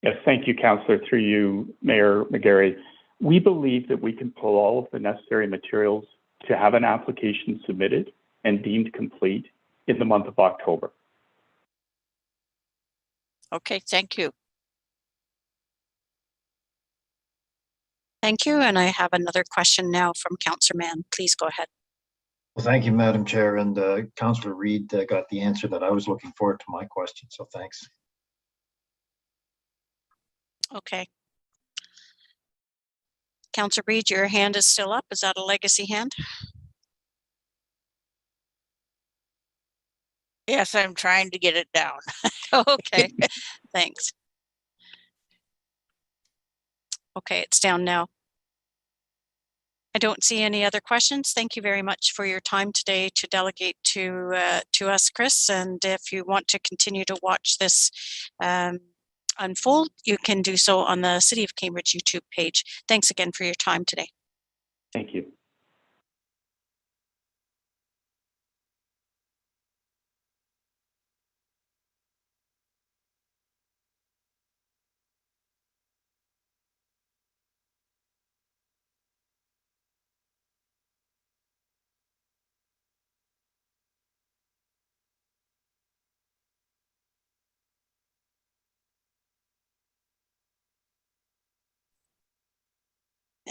Yes, thank you, Councillor. Through you, Mayor Mcgary. We believe that we can pull all of the necessary materials to have an application submitted and deemed complete in the month of October. Okay, thank you. Thank you. And I have another question now from Councillor Mann. Please go ahead. Well, thank you, Madam Chair. And Councillor Reid got the answer that I was looking for to my question. So thanks. Okay. Councillor Reid, your hand is still up. Is that a legacy hand? Yes, I'm trying to get it down. Okay, thanks. Okay, it's down now. I don't see any other questions. Thank you very much for your time today to delegate to us, Chris. And if you want to continue to watch this unfold, you can do so on the City of Cambridge YouTube page. Thanks again for your time today. Thank you.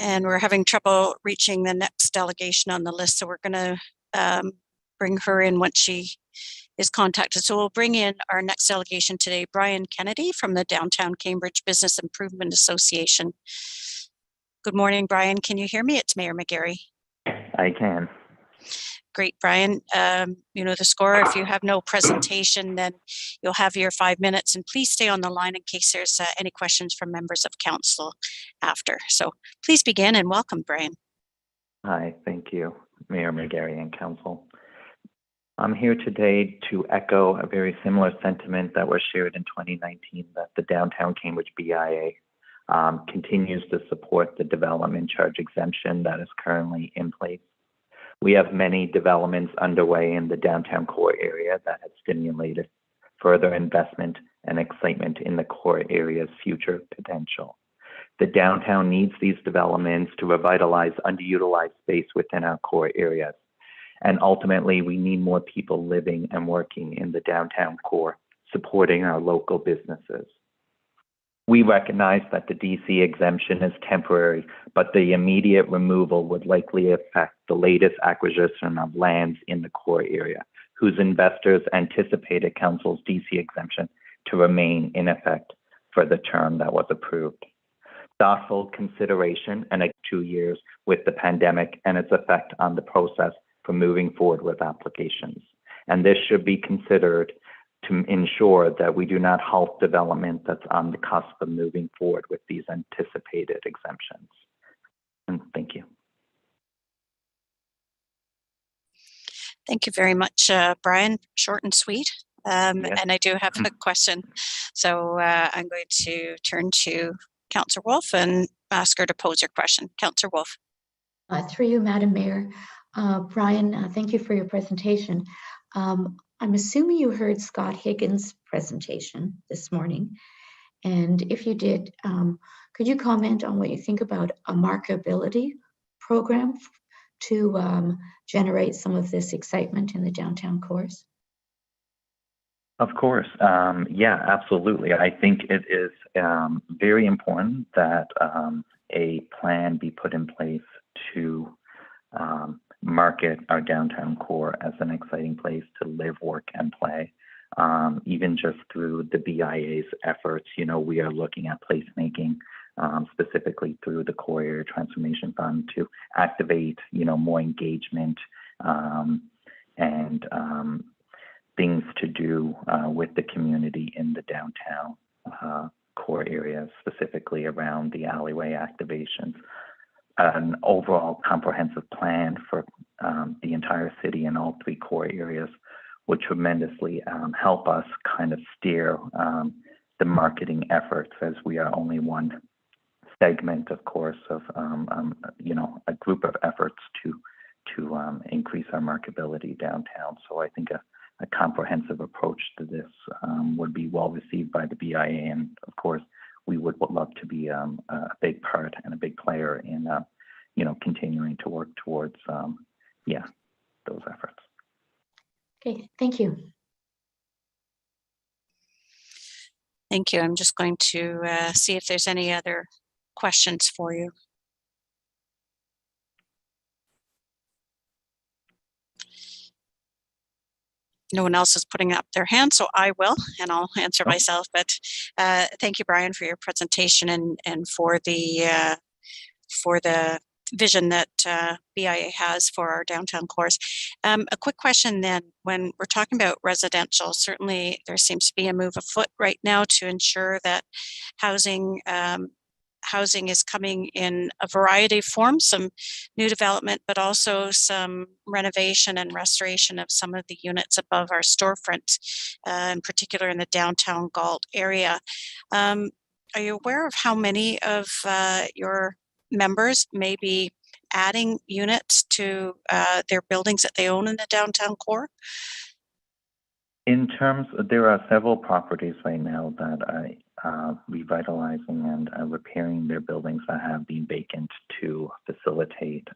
And we're having trouble reaching the next delegation on the list, so we're going to bring her in once she is contacted. So we'll bring in our next delegation today, Brian Kennedy from the Downtown Cambridge Business Improvement Association. Good morning, Brian. Can you hear me? It's Mayor Mcgary. I can. Great, Brian. You know the score. If you have no presentation, then you'll have your 5 minutes, and please stay on the line in case there's any questions from members of council after. So please begin, and welcome, Brian. Hi, thank you, Mayor Mcgary and Council. I'm here today to echo a very similar sentiment that was shared in 2019, that the Downtown Cambridge BIA continues to support the development charge exemption that is currently in place. We have many developments underway in the downtown core area that have stimulated further investment and excitement in the core area's future potential. The downtown needs these developments to revitalize underutilized space within our core areas. And ultimately, we need more people living and working in the downtown core, supporting our local businesses. We recognize that the DC exemption is temporary, but the immediate removal would likely affect the latest acquisition of lands in the core area, whose investors anticipated Council's DC exemption to remain in effect for the term that was approved. Thoughtful consideration and 2 years with the pandemic and its effect on the process for moving forward with applications. And this should be considered to ensure that we do not halt development that's on the cusp of moving forward with these anticipated exemptions. And thank you. Thank you very much, Brian. Short and sweet. Yes. And I do have a question. So I'm going to turn to Councillor Wolf and ask her to pose your question. Councillor Wolf. Through you, Madam Mayor. Brian, thank you for your presentation. I'm assuming you heard Scott Higgins' presentation this morning. And if you did, could you comment on what you think about a marketability program to generate some of this excitement in the downtown cores? Of course. Yeah, absolutely. I think it is very important that a plan be put in place to market our downtown core as an exciting place to live, work, and play. Even just through the BIA's efforts, you know, we are looking at placemaking, specifically through the Core Area Transformation Fund to activate, you know, more engagement and things to do with the community in the downtown core areas, specifically around the alleyway activations. An overall comprehensive plan for the entire city and all three core areas would tremendously help us kind of steer the marketing efforts, as we are only one segment, of course, of you know, a group of efforts to increase our marketability downtown. So I think a comprehensive approach to this would be well received by the BIA, and of course we would love to be a big part and a big player in you know, continuing to work towards yeah, those efforts. Okay, thank you. Thank you. I'm just going to see if there's any other questions for you. No one else is putting up their hand, so I will, and I'll answer myself. But thank you, Brian, for your presentation and for the vision that BIA has for our downtown cores. A quick question then, when we're talking about residential, certainly there seems to be a move afoot right now to ensure that housing housing is coming in a variety of forms, some new development, but also some renovation and restoration of some of the units above our storefront, in particular in the downtown Galt area. Are you aware of how many of your members may be adding units to their buildings that they own in the downtown core? In terms, there are several properties right now that are revitalizing and repairing their buildings that have been vacant to facilitate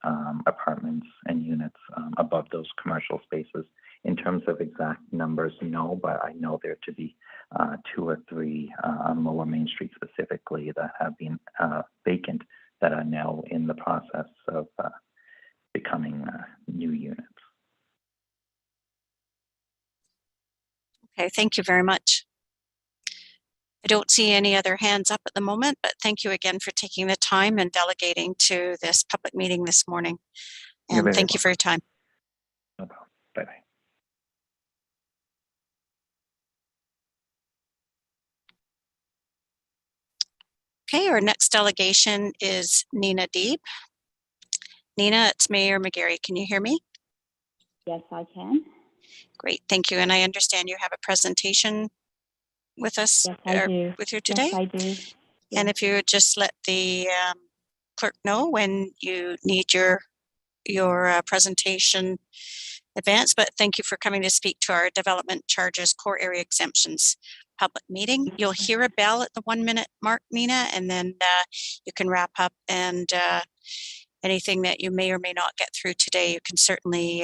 apartments and units above those commercial spaces. In terms of exact numbers, no, but I know there to be 2 or 3 on Lower Main Street specifically that have been vacant that are now in the process of becoming new units. Okay, thank you very much. I don't see any other hands up at the moment, but thank you again for taking the time and delegating to this public meeting this morning. And thank you for your time. No problem. Bye-bye. Okay, our next delegation is Nina Deeb. Nina, it's Mayor Mcgary. Can you hear me? Yes, I can. Great, thank you. And I understand you have a presentation with us, Yes, I do. with you today. Yes, I do. And if you would just let the clerk know when you need your presentation advanced. But thank you for coming to speak to our development charges core area exemptions public meeting. You'll hear a bell at the 1-minute mark, Nina, and then you can wrap up, and anything that you may or may not get through today, you can certainly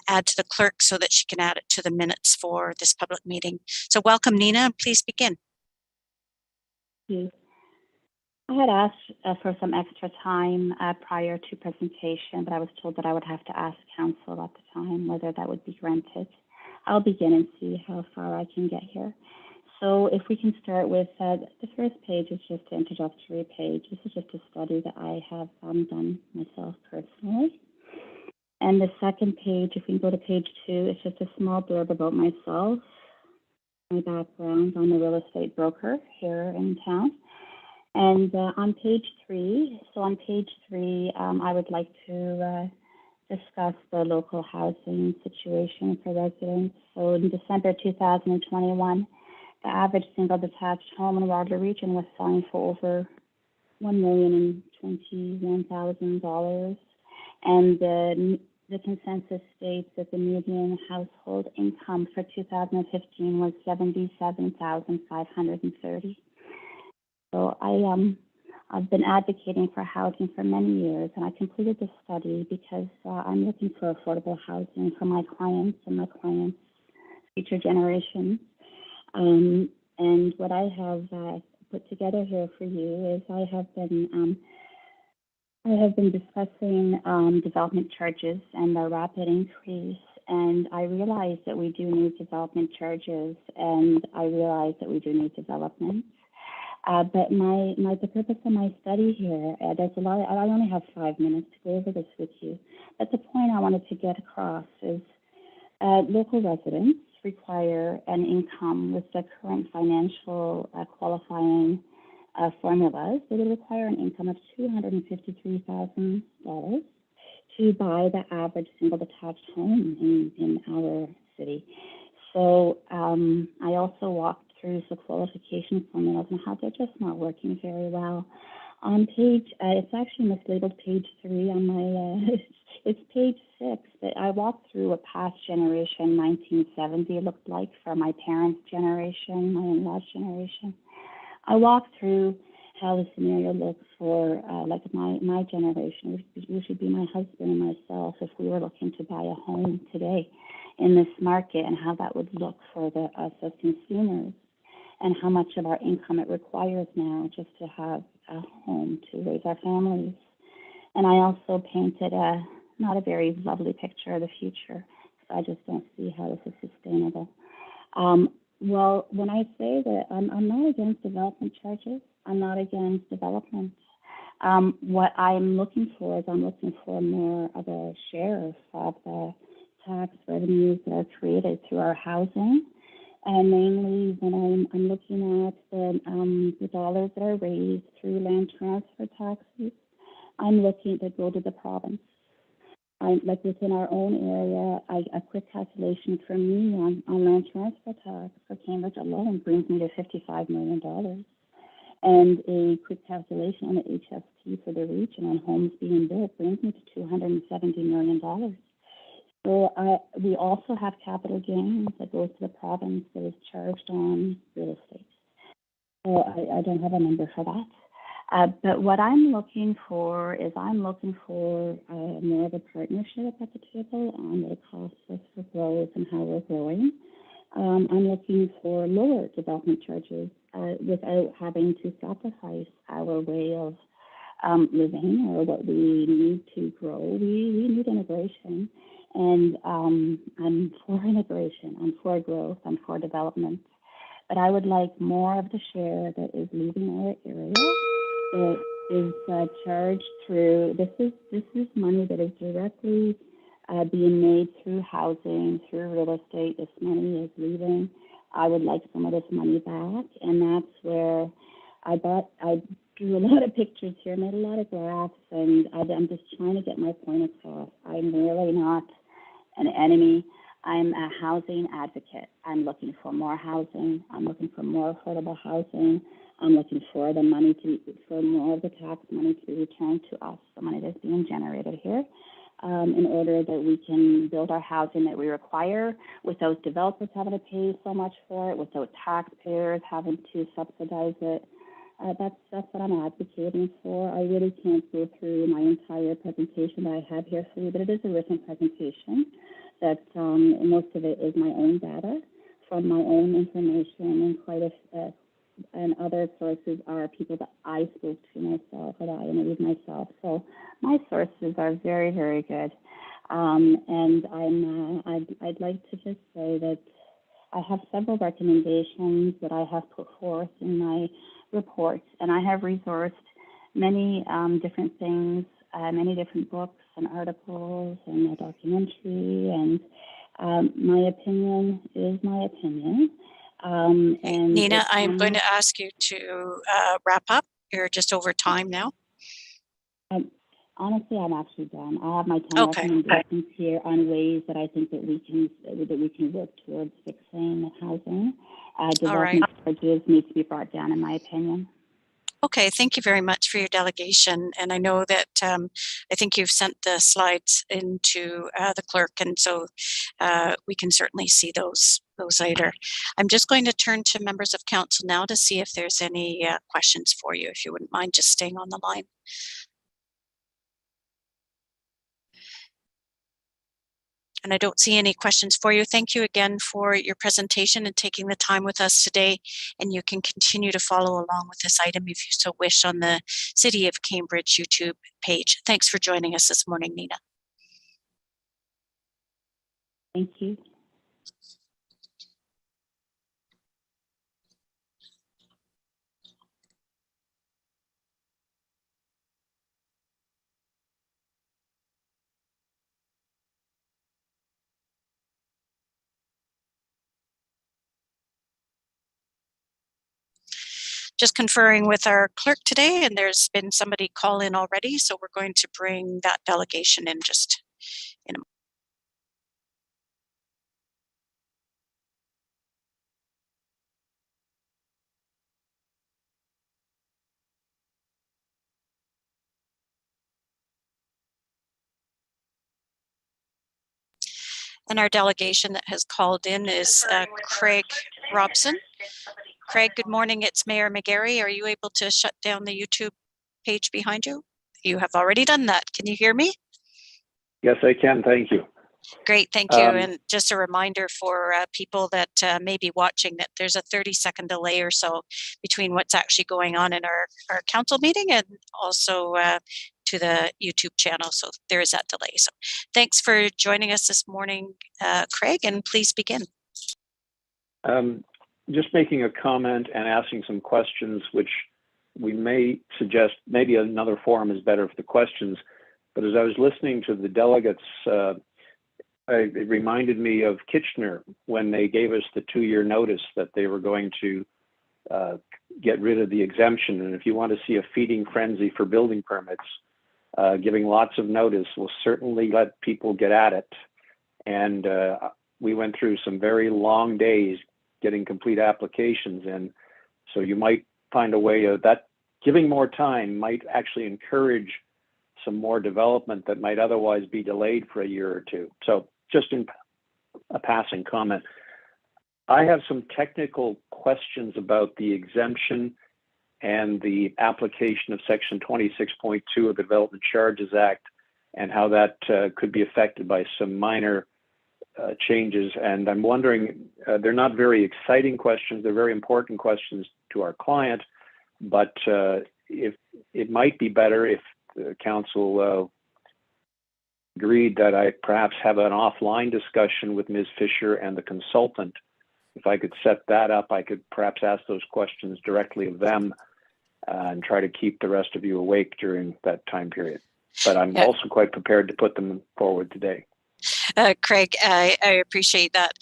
add to the clerk so that she can add it to the minutes for this public meeting. So welcome, Nina, and please begin. Thank you. I had asked for some extra time prior to presentation, but I was told that I would have to ask counsel at the time whether that would be granted. I'll begin and see how far I can get here. So if we can start with the first page is just an introductory page. This is just a study that I have done myself personally. And the second page, if we can go to page 2, it's just a small blurb about myself, my background. I'm a real estate broker here in town. And on page 3, I would like to discuss the local housing situation for residents. So in December 2021, the average single detached home in Waterloo region was selling for over $1,021,000. And the consensus states that the median household income for 2015 was $77,530. So I've been advocating for housing for many years, and I completed this study because I'm looking for affordable housing for my clients and my clients' future generations. And what I have put together here for you is I have been discussing development charges and their rapid increase, and I realize that we do need development charges, and I realize that we do need development. But the purpose of my study here, there's a lot. I only have 5 minutes to go over this with you. But the point I wanted to get across is local residents require an income with the current financial qualifying formulas. They would require an income of $253,000 to buy the average single detached home in our city. So I also walked through the qualification formulas and how they're just not working very well. On page, it's actually mislabeled page 3 on my, it's page 6, but I walked through what past generation 1970 looked like for my parents' generation, my in-laws' generation. I walked through how the scenario looks for like my generation, which would be my husband and myself if we were looking to buy a home today in this market, and how that would look for us as consumers, and how much of our income it requires now just to have a home to raise our families. And I also painted not a very lovely picture of the future, so I just don't see how this is sustainable. Well, when I say that I'm not against development charges, I'm not against development. What I'm looking for is more of a share of the tax revenues that are created through our housing And mainly when I'm looking at the dollars that are raised through land transfer taxes, I'm looking to go to the province. Like within our own area, a quick calculation for me on land transfer tax for Cambridge alone brings me to $55 million. And a quick calculation on the HST for the region on homes being built brings me to $270 million. So we also have capital gains that goes to the province that is charged on real estate. So I don't have a number for that. But what I'm looking for is more of a partnership at the table on what it costs us for growth and how we're growing. I'm looking for lower development charges without having to sacrifice our way of living or what we need to grow. We need integration, and I'm for integration, I'm for growth, I'm for development. But I would like more of the share that is leaving our area that is charged through, this is money that is directly being made through housing, through real estate. This money is leaving. I would like some of this money back, and that's where I drew a lot of pictures here, made a lot of graphs, and I'm just trying to get my point across. I'm really not an enemy. I'm a housing advocate. I'm looking for more housing. I'm looking for more affordable housing. I'm looking for the money for more of the tax money to be returned to us, the money that's being generated here, in order that we can build our housing that we require without developers having to pay so much for it, without taxpayers having to subsidize it. That's what I'm advocating for. I really can't go through my entire presentation that I have here for you, but it is a written presentation that most of it is my own data from my own information, and and other sources are people that I spoke to myself, that I interviewed myself. So my sources are very, very good. And I'd like to just say that I have several recommendations that I have put forth in my report, and I have resourced many different things, many different books and articles and a documentary, and my opinion is my opinion. And Nina, I'm going to ask you to wrap up. You're just over time now. Honestly, I'm actually done. I have my 10 recommendations here on ways that I think that we can work towards fixing housing. Development charges need to be brought down, in my opinion. Okay, thank you very much for your delegation. And I know that I think you've sent the slides into the clerk, and so we can certainly see those later. I'm just going to turn to members of council now to see if there's any questions for you, if you wouldn't mind just staying on the line. And I don't see any questions for you. Thank you again for your presentation and taking the time with us today. And you can continue to follow along with this item if you so wish on the City of Cambridge YouTube page. Thanks for joining us this morning, Nina. Thank you. Just conferring with our clerk today, and there's been somebody call in already, so we're going to bring that delegation in just in a moment. And our delegation that has called in is Craig Robson. Craig, good morning. It's Mayor Mcgary. Are you able to shut down the YouTube page behind you? You have already done that. Can you hear me? Yes, I can. Thank you. Great, thank you. And just a reminder for people that may be watching that there's a 30-second delay or so between what's actually going on in our council meeting and also to the YouTube channel. So there is that delay. So thanks for joining us this morning, Craig, and please begin. Just making a comment and asking some questions, which we may suggest maybe another forum is better for the questions. But as I was listening to the delegates It reminded me of Kitchener when they gave us the 2-year notice that they were going to get rid of the exemption. And if you want to see a feeding frenzy for building permits, giving lots of notice will certainly let people get at it. And we went through some very long days getting complete applications. And so you might find a way of that. Giving more time might actually encourage some more development that might otherwise be delayed for a year or two. So just in a passing comment, I have some technical questions about the exemption and the application of Section 26.2 of the Development Charges Act and how that could be affected by some minor changes. And I'm wondering, they're not very exciting questions. They're very important questions to our client, but if it might be better if the council agreed that I perhaps have an offline discussion with Ms. Fisher and the consultant. If I could set that up, I could perhaps ask those questions directly of them and try to keep the rest of you awake during that time period. But I'm also quite prepared to put them forward today. Craig, I appreciate that.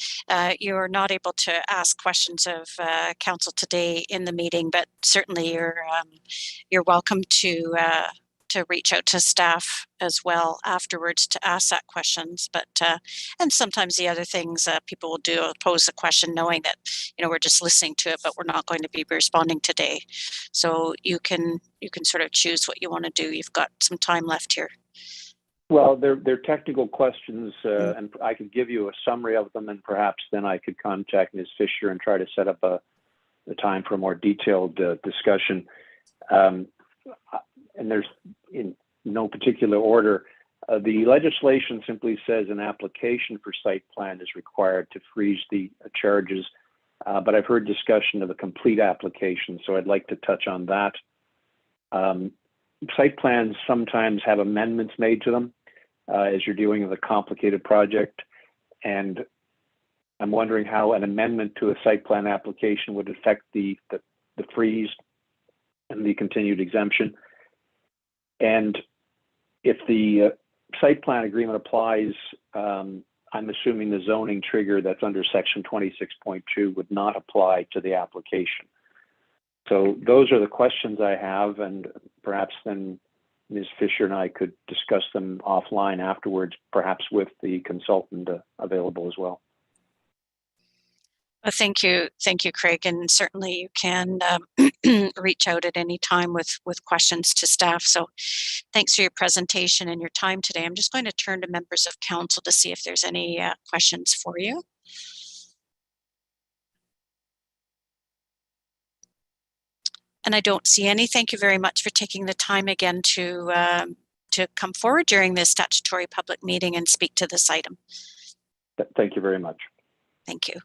You're not able to ask questions of council today in the meeting, but certainly you're welcome to reach out to staff as well afterwards to ask that questions. But and sometimes the other things people will do will pose a question knowing that we're just listening to it, but we're not going to be responding today. So you can sort of choose what you want to do. You've got some time left here. Well, they're technical questions, and I could give you a summary of them, and perhaps then I could contact Ms. Fisher and try to set up a time for a more detailed discussion. And there's in no particular order. The legislation simply says an application for site plan is required to freeze the charges, but I've heard discussion of a complete application, so I'd like to touch on that. Site plans sometimes have amendments made to them as you're dealing with a complicated project. And I'm wondering how an amendment to a site plan application would affect the freeze and the continued exemption. And if the site plan agreement applies, I'm assuming the zoning trigger that's under Section 26.2 would not apply to the application. So those are the questions I have, and perhaps then Ms. Fisher and I could discuss them offline afterwards, perhaps with the consultant available as well. Well, thank you, Craig, and certainly you can reach out at any time with questions to staff. So thanks for your presentation and your time today. I'm just going to turn to members of council to see if there's any questions for you. And I don't see any. Thank you very much for taking the time again to come forward during this statutory public meeting and speak to this item. Thank you very much. Thank you.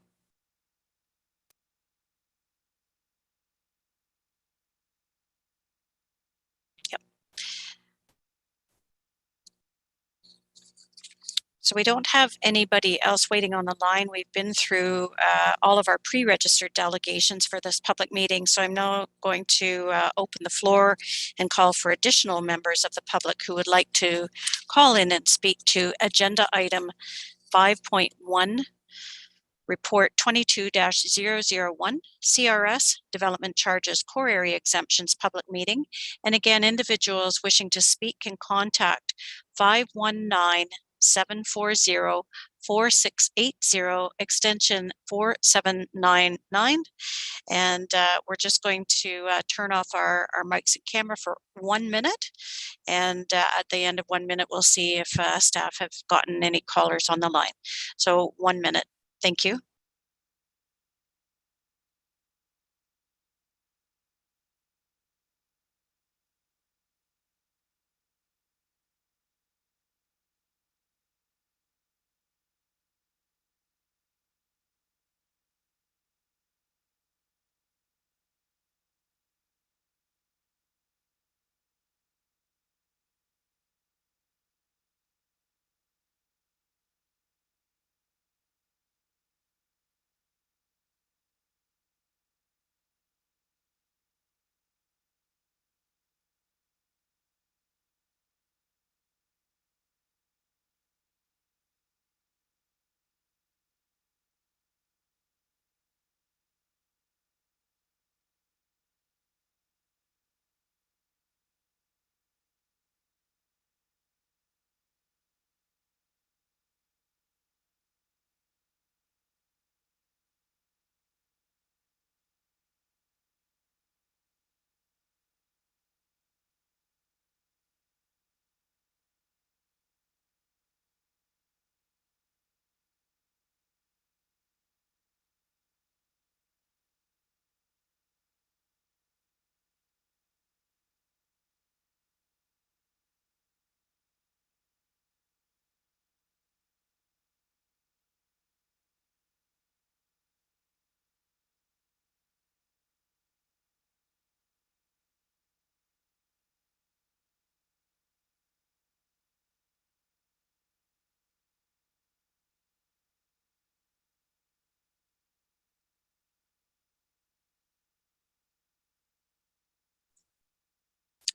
Yep. So we don't have anybody else waiting on the line. We've been through all of our pre-registered delegations for this public meeting. So I'm now going to open the floor and call for additional members of the public who would like to call in and speak to agenda item 5.1, Report 22-001, CRS, Development Charges Core Area Exemptions Public Meeting. And again, individuals wishing to speak can contact 519-740-4680, extension 4799. And we're just going to turn off our mics and camera for 1 minute. And at the end of 1 minute, we'll see if staff have gotten any callers on the line. So 1 minute. Thank you.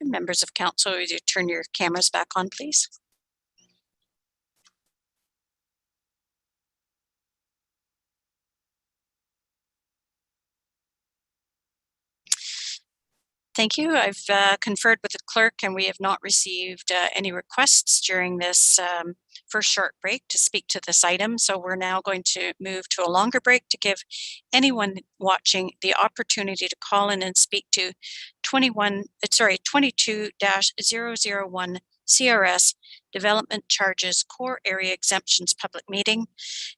And members of council, would you turn your cameras back on, please? Thank you. I've conferred with the clerk and we have not received any requests during this first short break to speak to this item. So we're now going to move to a longer break to give anyone watching the opportunity to call in and speak to 22-001 CRS Development Charges Core Area Exemptions Public Meeting.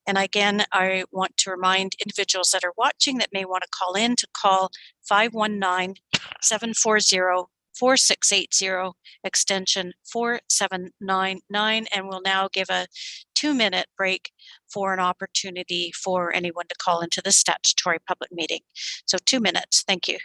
And again, I want to remind individuals that are watching that may want to call in to call 519-740-4680 extension 4799, and we'll now give a 2-minute break for an opportunity for anyone to call into the statutory public meeting. So 2 minutes. Thank you.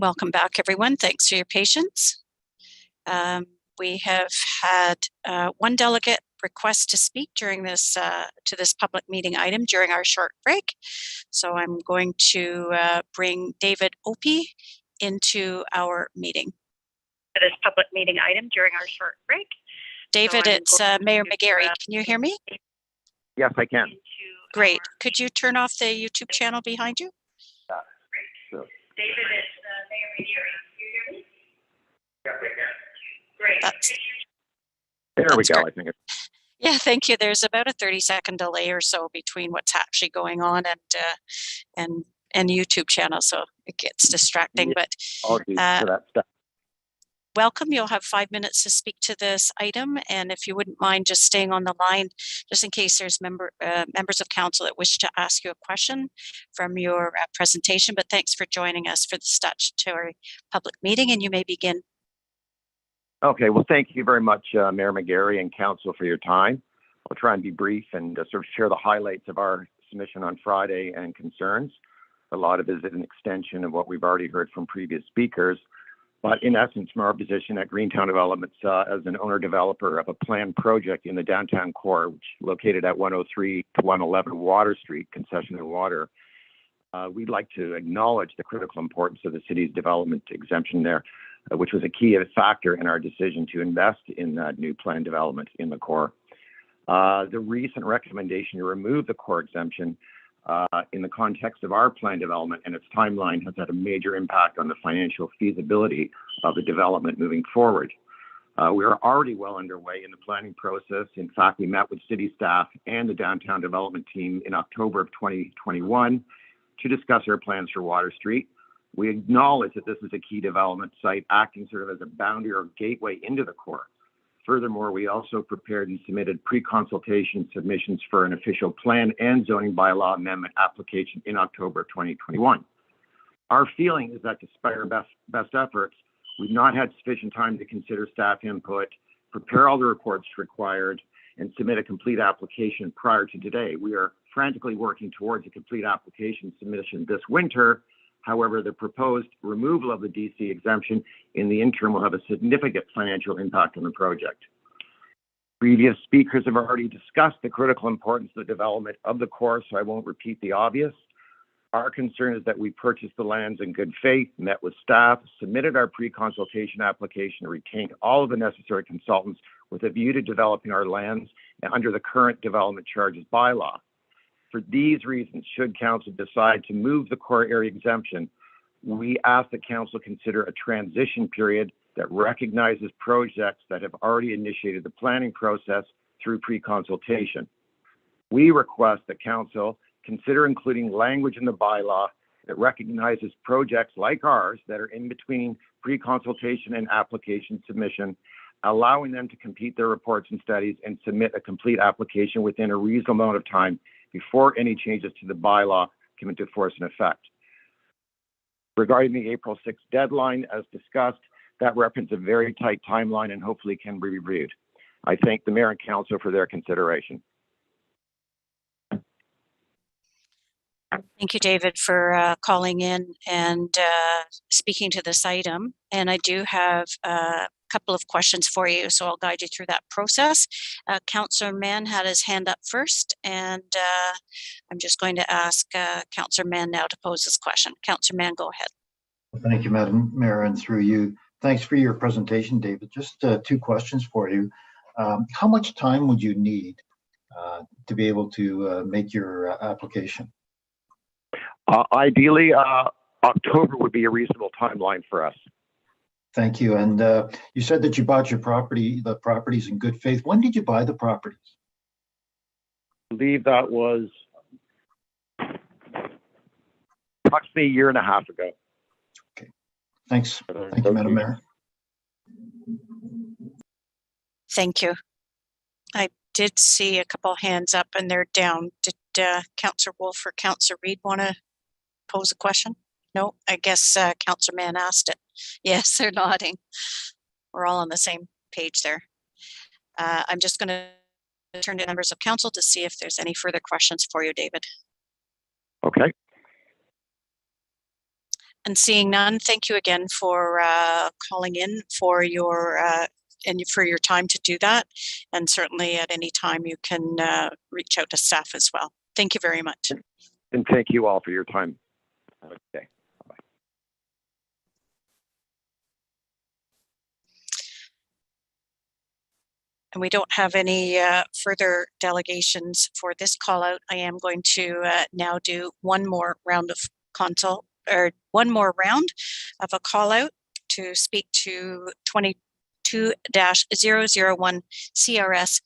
Welcome back, everyone. Thanks for your patience. We have had one delegate request to speak during this to this public meeting item during our short break. So I'm going to bring David Opie into our meeting. This public meeting item during our short break. David, it's Mayor Mcgary. Can you hear me? Yes, I can. Great. Could you turn off the YouTube channel behind you? Sure. David, it's Mayor Mcgary. Can you hear me? Yes, I can. Great. There we go. Great. I think Yeah, thank you. There's about a 30-second delay or so between what's actually going on and YouTube channel, so it gets distracting. Yeah. But for that stuff. welcome. You'll have 5 minutes to speak to this item, and if you wouldn't mind just staying on the line, just in case there's members of council that wish to ask you a question from your presentation. But thanks for joining us for the statutory public meeting, and you may begin. Okay, well, thank you very much, Mayor Mcgary and Council, for your time. I'll try and be brief and sort of share the highlights of our submission on Friday and concerns. A lot of it is an extension of what we've already heard from previous speakers. But in essence, from our position at Greentown Developments as an owner-developer of a planned project in the downtown core, which is located at 103 to 111 Water Street, concession and water, we'd like to acknowledge the critical importance of the city's development exemption there, which was a key factor in our decision to invest in that new planned development in the core. The recent recommendation to remove the core exemption in the context of our planned development and its timeline has had a major impact on the financial feasibility of the development moving forward. We are already well underway in the planning process. In fact, we met with city staff and the downtown development team in October of 2021 to discuss our plans for Water Street. We acknowledge that this is a key development site acting sort of as a boundary or gateway into the core. Furthermore, we also prepared and submitted pre-consultation submissions for an official plan and zoning bylaw amendment application in October of 2021. Our feeling is that despite our best efforts, we've not had sufficient time to consider staff input, prepare all the reports required, and submit a complete application prior to today. We are frantically working towards a complete application submission this winter. However, the proposed removal of the DC exemption in the interim will have a significant financial impact on the project. Previous speakers have already discussed the critical importance of the development of the core, so I won't repeat the obvious. Our concern is that we purchased the lands in good faith, met with staff, submitted our pre-consultation application, and retained all of the necessary consultants with a view to developing our lands under the current development charges bylaw. For these reasons, should council decide to move the core area exemption, we ask that council consider a transition period that recognizes projects that have already initiated the planning process through pre-consultation. We request that council consider including language in the bylaw that recognizes projects like ours that are in between pre-consultation and application submission, allowing them to complete their reports and studies and submit a complete application within a reasonable amount of time before any changes to the bylaw come into force and effect. Regarding the April 6th deadline, as discussed, that represents a very tight timeline and hopefully can be reviewed. I thank the Mayor and Council for their consideration. Thank you, David, for calling in and speaking to this item. And I do have a couple of questions for you, so I'll guide you through that process. Councillor Mann had his hand up first, and I'm just going to ask Councillor Mann now to pose this question. Councillor Mann, go ahead. Thank you, Madam Mayor, and through you. Thanks for your presentation, David. Just two questions for you. How much time would you need to be able to make your application? Ideally, October would be a reasonable timeline for us. Thank you. And you said that you bought the properties in good faith. When did you buy the properties? I believe that was approximately a year and a half ago. Okay. Thanks. Thank you, Madam Mayor. Thank you. I did see a couple hands up and they're down. Did Councillor Wolf or Councillor Reid want to pose a question? No, I guess Councillor Mann asked it. Yes, they're nodding. We're all on the same page there. I'm just going to turn to members of council to see if there's any further questions for you, David. Okay. And seeing none, thank you again for calling in for your and for your time to do that. And certainly at any time you can reach out to staff as well. Thank you very much. And thank you all for your time. Have a good day. Bye-bye. And we don't have any further delegations for this call out. I am going to now do one more round of consult, or one more round of a call out to speak to 22-001 CRS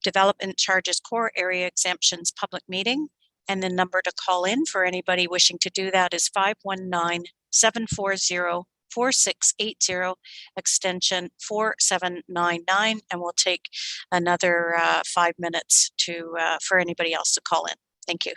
Development Charges Core Area Exemptions Public Meeting. And the number to call in for anybody wishing to do that is 519-740-4680, extension 4799. And we'll take another 5 minutes to for anybody else to call in. Thank you.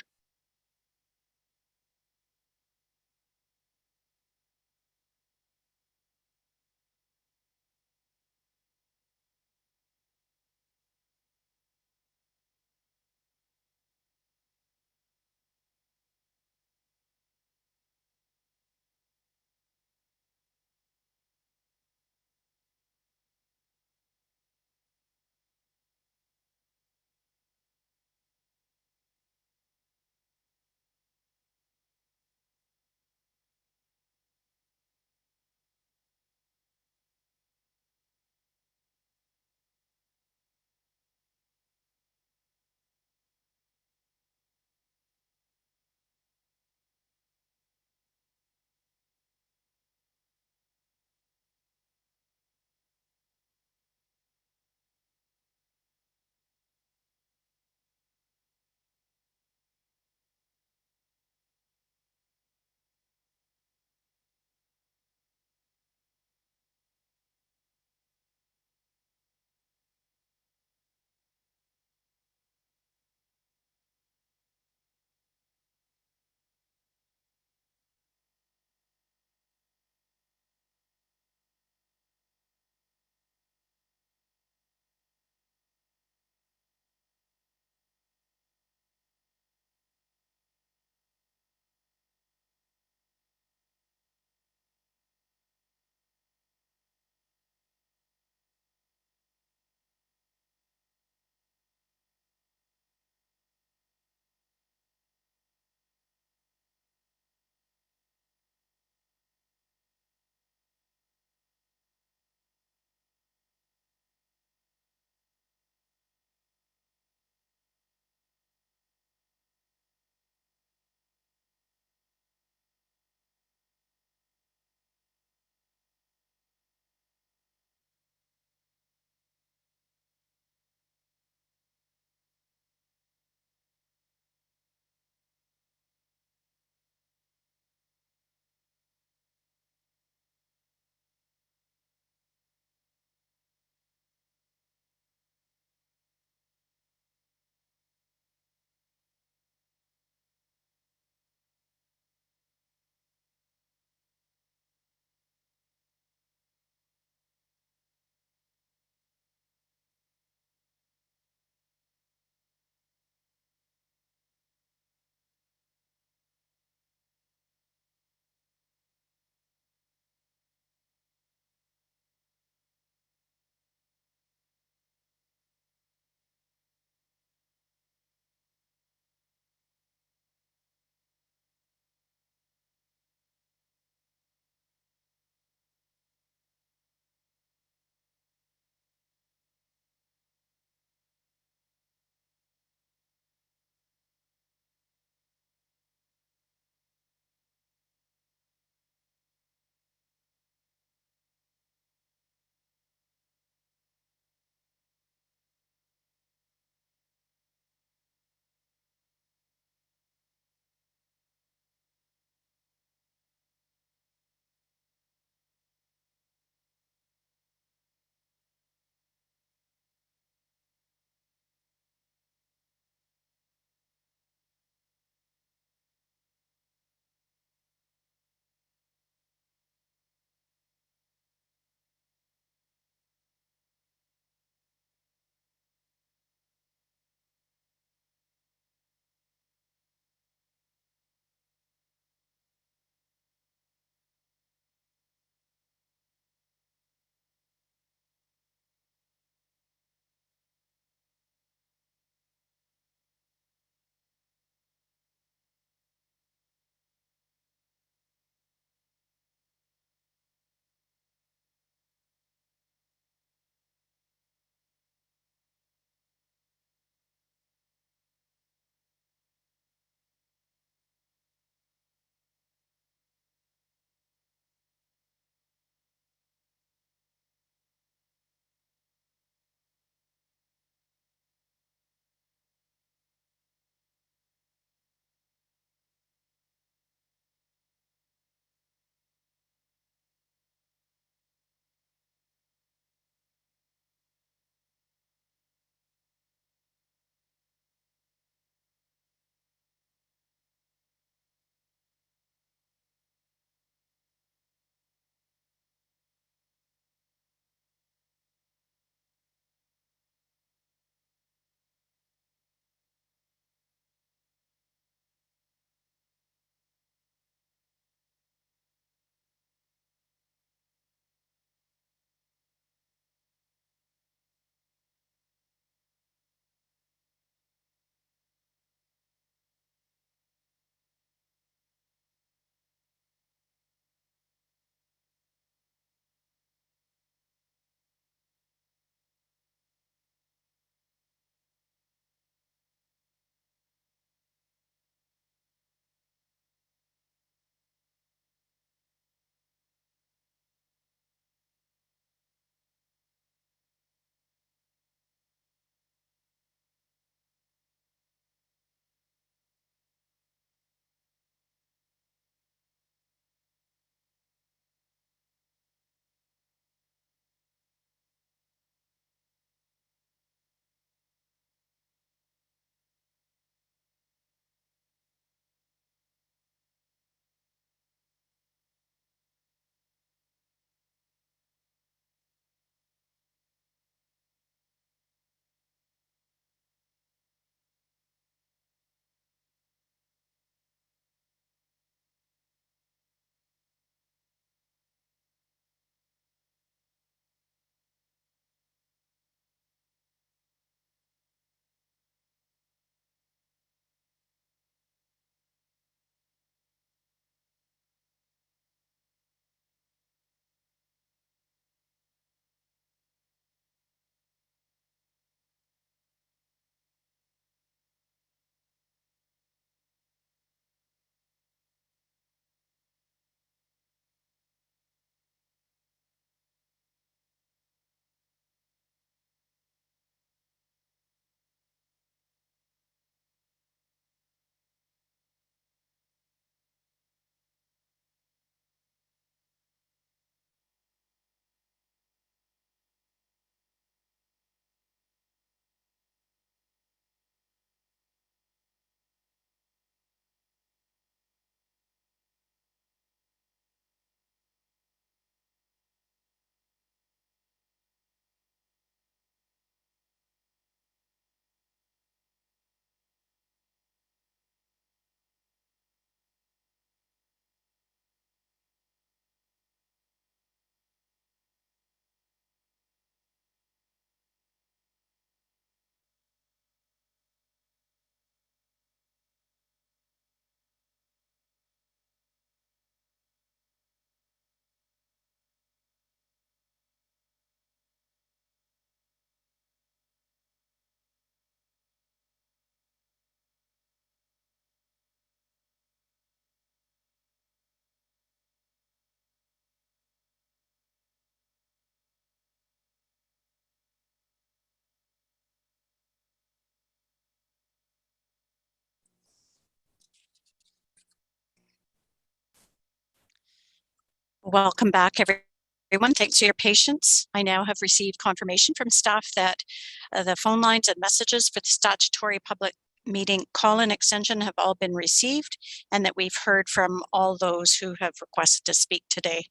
Welcome back, everyone. Thanks for your patience. I now have received confirmation from staff that the phone lines and messages for the statutory public meeting call-in extension have all been received, and that we've heard from all those who have requested to speak today.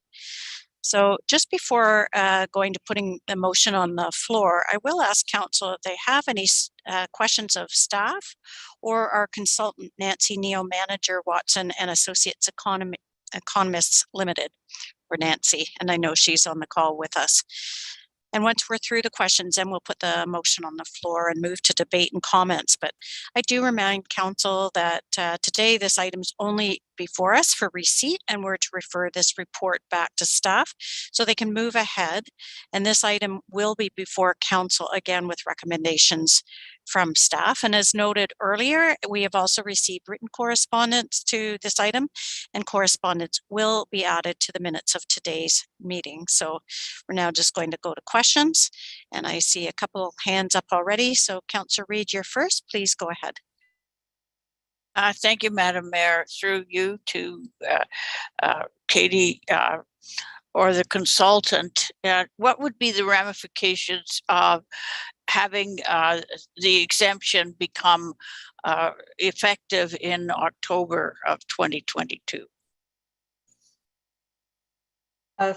So just before going to putting the motion on the floor, I will ask council if they have any questions of staff or our consultant, Nancy Neo, Manager Watson and Associates Economists Limited, or Nancy, and I know she's on the call with us. And once we're through the questions, then we'll put the motion on the floor and move to debate and comments. But I do remind council that today this item's only before us for receipt, and we're to refer this report back to staff so they can move ahead. And this item will be before council again with recommendations from staff. And as noted earlier, we have also received written correspondence to this item, and correspondence will be added to the minutes of today's meeting. So we're now just going to go to questions, and I see a couple of hands up already. So Councillor Reid, you're first. Please go ahead. Thank you, Madam Mayor. Through you to Katie or the consultant, what would be the ramifications of having the exemption become effective in October of 2022?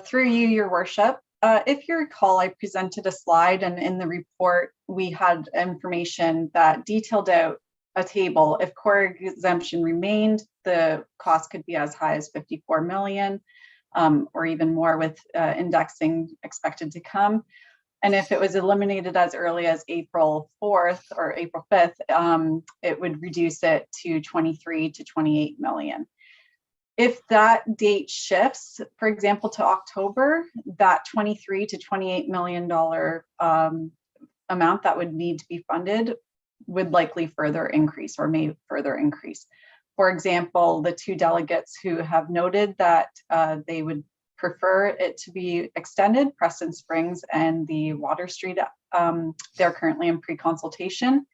Through you, Your Worship. If you recall, I presented a slide, and in the report, we had information that detailed out a table. If core exemption remained, the cost could be as high as 54 million, or even more with indexing expected to come. And if it was eliminated as early as April 4th or April 5th, it would reduce it to 23 to 28 million. If that date shifts, for example, to October, that 23 to 28 million dollar amount that would need to be funded would likely further increase or may further increase. For example, the two delegates who have noted that they would prefer it to be extended, Preston Springs and the Water Street, they're currently in pre-consultation.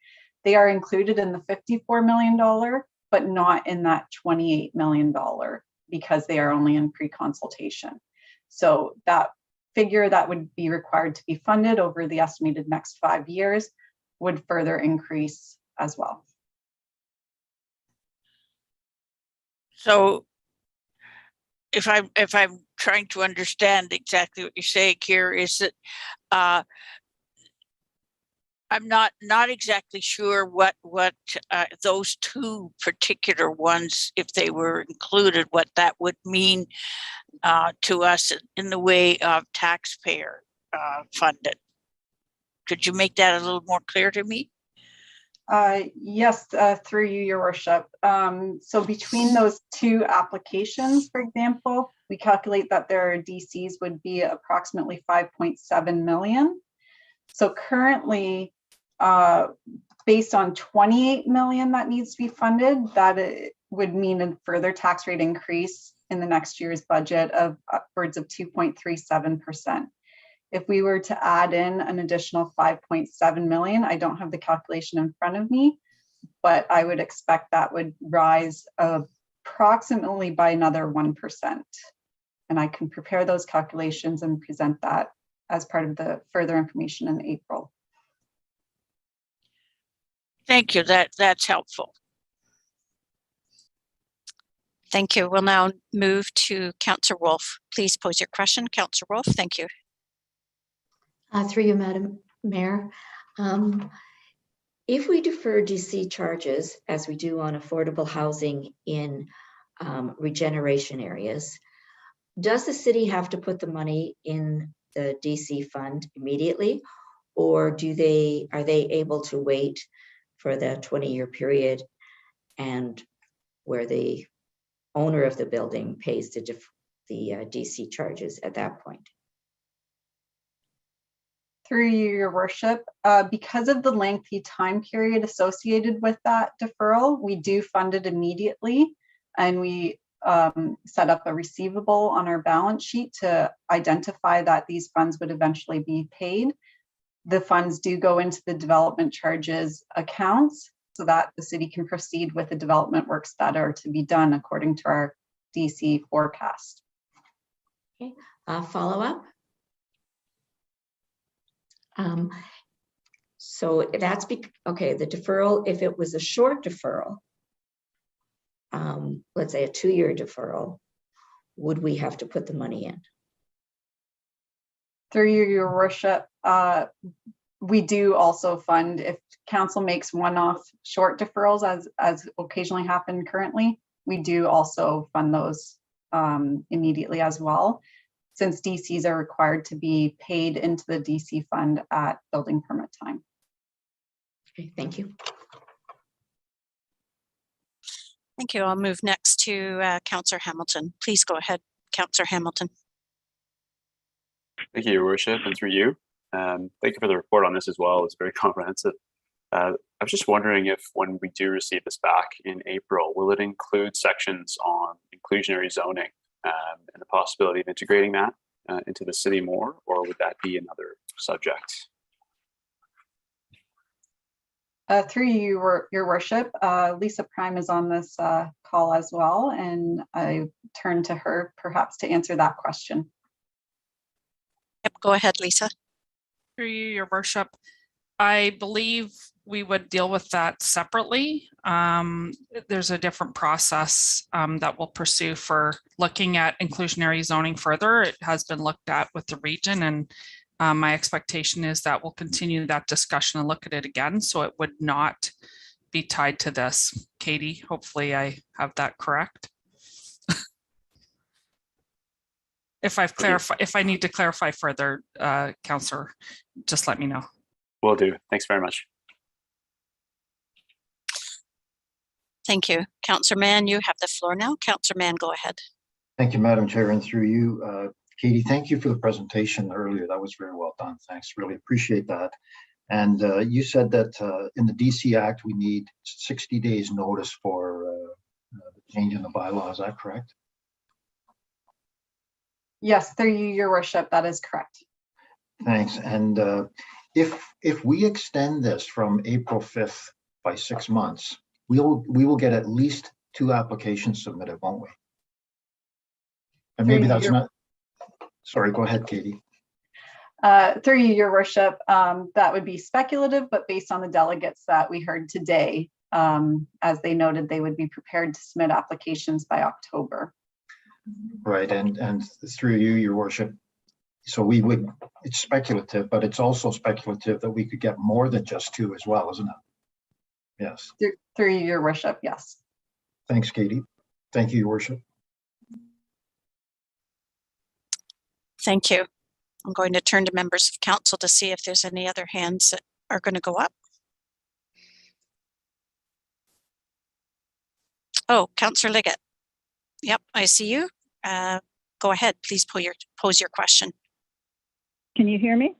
They are included in the $54 million, but not in that $28 million because they are only in pre-consultation. So that figure that would be required to be funded over the estimated next 5 years would further increase as well. So if I'm trying to understand exactly what you're saying here, is that I'm not exactly sure what those two particular ones, if they were included, what that would mean to us in the way of taxpayer funded. Could you make that a little more clear to me? Yes, through you, Your Worship. So between those two applications, for example, we calculate that their DCs would be approximately 5.7 million. So currently, based on 28 million that needs to be funded, that it would mean a further tax rate increase in the next year's budget of upwards of 2.37%. If we were to add in an additional 5.7 million, I don't have the calculation in front of me, but I would expect that would rise approximately by another 1%. And I can prepare those calculations and present that as part of the further information in April. Thank you. That's helpful. Thank you. We'll now move to Councillor Wolf. Please pose your question. Councillor Wolf, thank you. Through you, Madam Mayor. If we defer DC charges, as we do on affordable housing in regeneration areas, does the city have to put the money in the DC fund immediately, or are they able to wait for the 20-year period and where the owner of the building pays the DC charges at that point? Through you, Your Worship, because of the lengthy time period associated with that deferral, we do fund it immediately, and we set up a receivable on our balance sheet to identify that these funds would eventually be paid. The funds do go into the development charges accounts so that the city can proceed with the development works that are to be done according to our DC forecast. Okay, follow up. So that's okay, the deferral, if it was a short deferral, let's say a 2-year deferral, would we have to put the money in? Through you, your worship, we do also fund, if council makes one-off short deferrals as occasionally happen currently, we do also fund those immediately as well, since DCs are required to be paid into the DC fund at building permit time. Okay, thank you. Thank you. I'll move next to Councillor Hamilton. Please go ahead, Councillor Hamilton. Thank you, Your Worship, and through you. Thank you for the report on this as well. It's very comprehensive. I was just wondering if when we do receive this back in April, will it include sections on inclusionary zoning and the possibility of integrating that into the city more, or would that be another subject? Through you, your worship, Lisa Prime is on this call as well, and I turn to her perhaps to answer that question. Yep, go ahead, Lisa. Through you, your worship, I believe we would deal with that separately. There's a different process that we'll pursue for looking at inclusionary zoning further. It has been looked at with the region, and my expectation is that we'll continue that discussion and look at it again, so it would not be tied to this. Katie, hopefully I have that correct. If I need to clarify further, Councillor, just let me know. Will do. Thanks very much. Thank you. Councillor Mann, you have the floor now. Councillor Mann, go ahead. Thank you, Madam Chair, and through you, Katie, thank you for the presentation earlier. That was very well done. Thanks, really appreciate that. And you said that in the DC Act, we need 60 days notice for the change in the bylaw. Is that correct? Yes, through you, your worship, that is correct. Thanks. And if we extend this from April 5th by 6 months, we will get at least 2 applications submitted, won't we? And maybe that's not. Sorry, go ahead, Katie. Through you, your worship, that would be speculative, but based on the delegates that we heard today, as they noted, they would be prepared to submit applications by October. Right, and through you, your worship, so we would, it's speculative, but it's also speculative that we could get more than just 2 as well, isn't it? Yes. Through you, your worship, yes. Thanks, Katie. Thank you, your worship. Thank you. I'm going to turn to members of council to see if there's any other hands that are going to go up. Oh, Councillor Liggett. Yep, I see you. Go ahead, please pose your question. Can you hear me?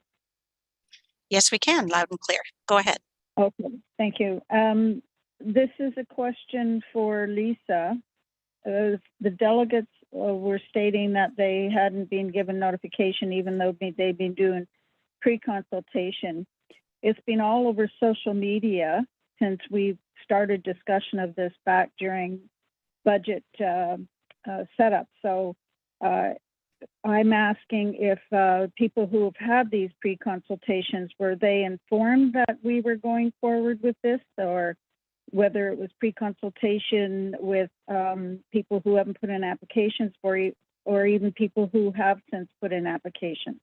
Yes, we can, loud and clear. Go ahead. Okay, thank you. This is a question for Lisa. The delegates were stating that they hadn't been given notification, even though they've been doing pre-consultation. It's been all over social media since we started discussion of this back during budget setup. So I'm asking if people who have had these pre-consultations, were they informed that we were going forward with this, or whether it was pre-consultation with people who haven't put in applications for you, or even people who have since put in applications?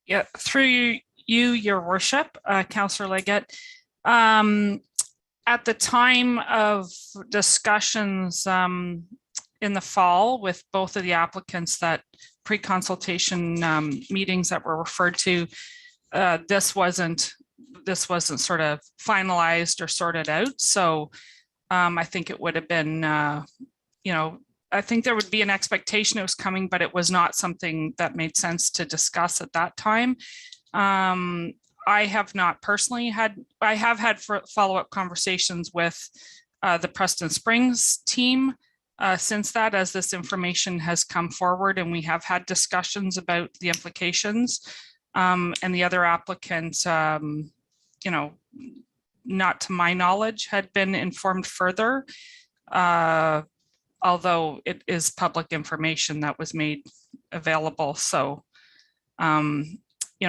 Yeah, through you, your worship, Councillor Liggett. At the time of discussions in the fall with both of the applicants, that pre-consultation meetings that were referred to, this wasn't sort of finalized or sorted out. So I think it would have been, I think there would be an expectation it was coming, but it was not something that made sense to discuss at that time. I have not personally I have had follow-up conversations with the Preston Springs team since that, as this information has come forward, and we have had discussions about the implications, and the other applicants, not to my knowledge, had been informed further. although it is public information that was made available. So,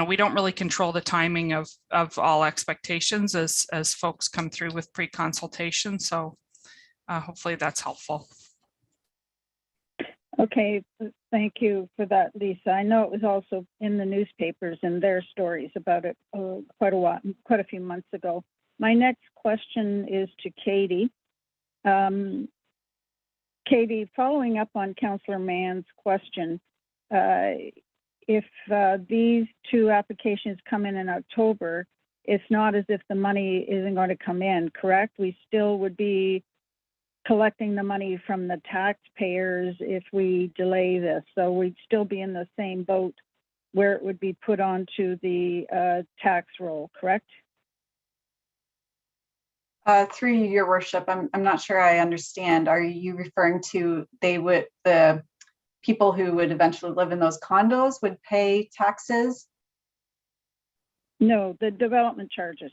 we don't really control the timing of all expectations as folks come through with pre-consultation. So hopefully that's helpful. Okay, thank you for that, Lisa. I know it was also in the newspapers and their stories about it quite a few months ago. My next question is to Katie. Katie, following up on Councillor Mann's question, if these two applications come in October, it's not as if the money isn't going to come in, correct? We still would be collecting the money from the taxpayers if we delay this. So we'd still be in the same boat where it would be put onto the tax roll, correct? Through you, Your Worship, I'm not sure I understand. Are you referring to the people who would eventually live in those condos would pay taxes? No, the development charges.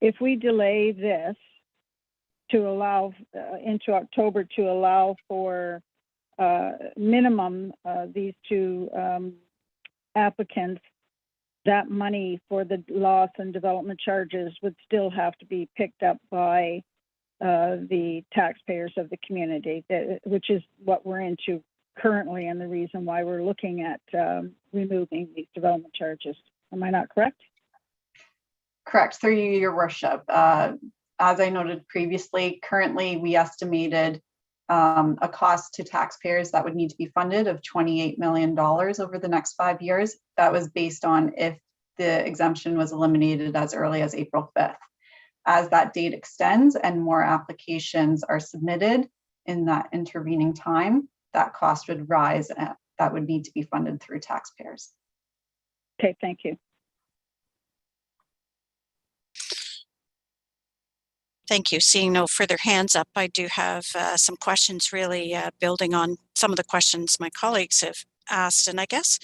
If we delay this to allow into October to allow for minimum these two applicants, that money for the loss and development charges would still have to be picked up by the taxpayers of the community, which is what we're into currently and the reason why we're looking at removing these development charges. Am I not correct? Correct, through you, Your Worship. As I noted previously, currently we estimated a cost to taxpayers that would need to be funded of $28 million over the next 5 years. That was based on if the exemption was eliminated as early as April 5th. As that date extends and more applications are submitted in that intervening time, that cost would rise and that would need to be funded through taxpayers. Okay, thank you. Thank you. Seeing no further hands up, I do have some questions really building on some of the questions my colleagues have asked. And I guess,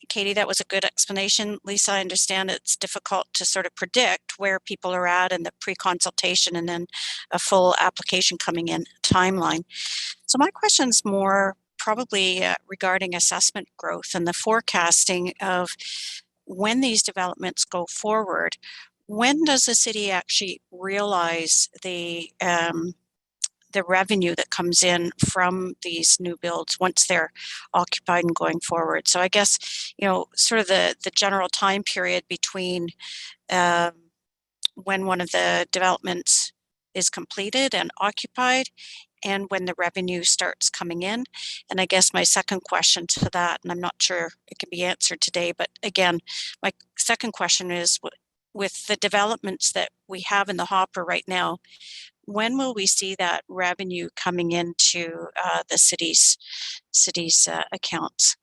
Katie, that was a good explanation. Lisa, I understand it's difficult to sort of predict where people are at in the pre-consultation and then a full application coming in timeline. So my question's more probably regarding assessment growth and the forecasting of when these developments go forward. When does the city actually realize the revenue that comes in from these new builds once they're occupied and going forward? So I guess, sort of the general time period between when one of the developments is completed and occupied and when the revenue starts coming in. And I guess my second question to that, and I'm not sure it can be answered today, but again, my second question is, with the developments that we have in the hopper right now, when will we see that revenue coming into the city's accounts?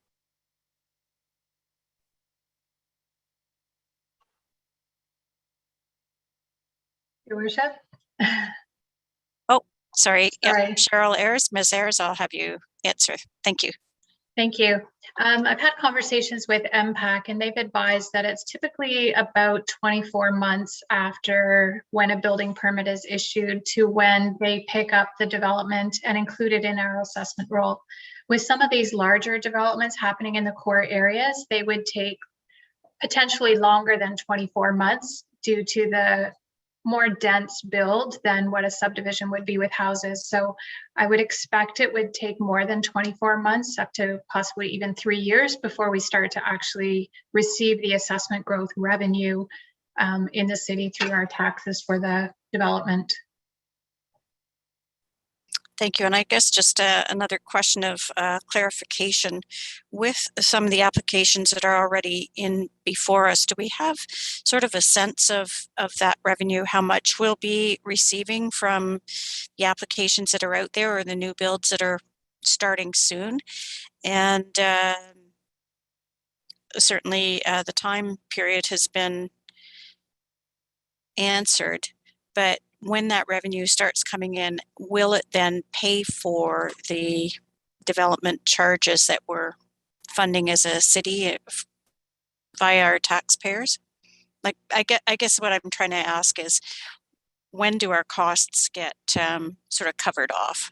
Your Worship? Oh, sorry. Sorry. Yeah, Cheryl Ayres, Ms. Ayres, I'll have you answer. Thank you. Thank you. I've had conversations with MPAC and they've advised that it's typically about 24 months after when a building permit is issued to when they pick up the development and include it in our assessment roll. With some of these larger developments happening in the core areas, they would take potentially longer than 24 months due to the more dense build than what a subdivision would be with houses. So I would expect it would take more than 24 months, up to possibly even 3 years before we start to actually receive the assessment growth revenue in the city through our taxes for the development. Thank you. And I guess just another question of clarification. With some of the applications that are already in before us, do we have sort of a sense of that revenue, how much we'll be receiving from the applications that are out there or the new builds that are starting soon? And certainly the time period has been answered, but when that revenue starts coming in, will it then pay for the development charges that we're funding as a city via our taxpayers? Like, I guess what I'm trying to ask is, when do our costs get sort of covered off?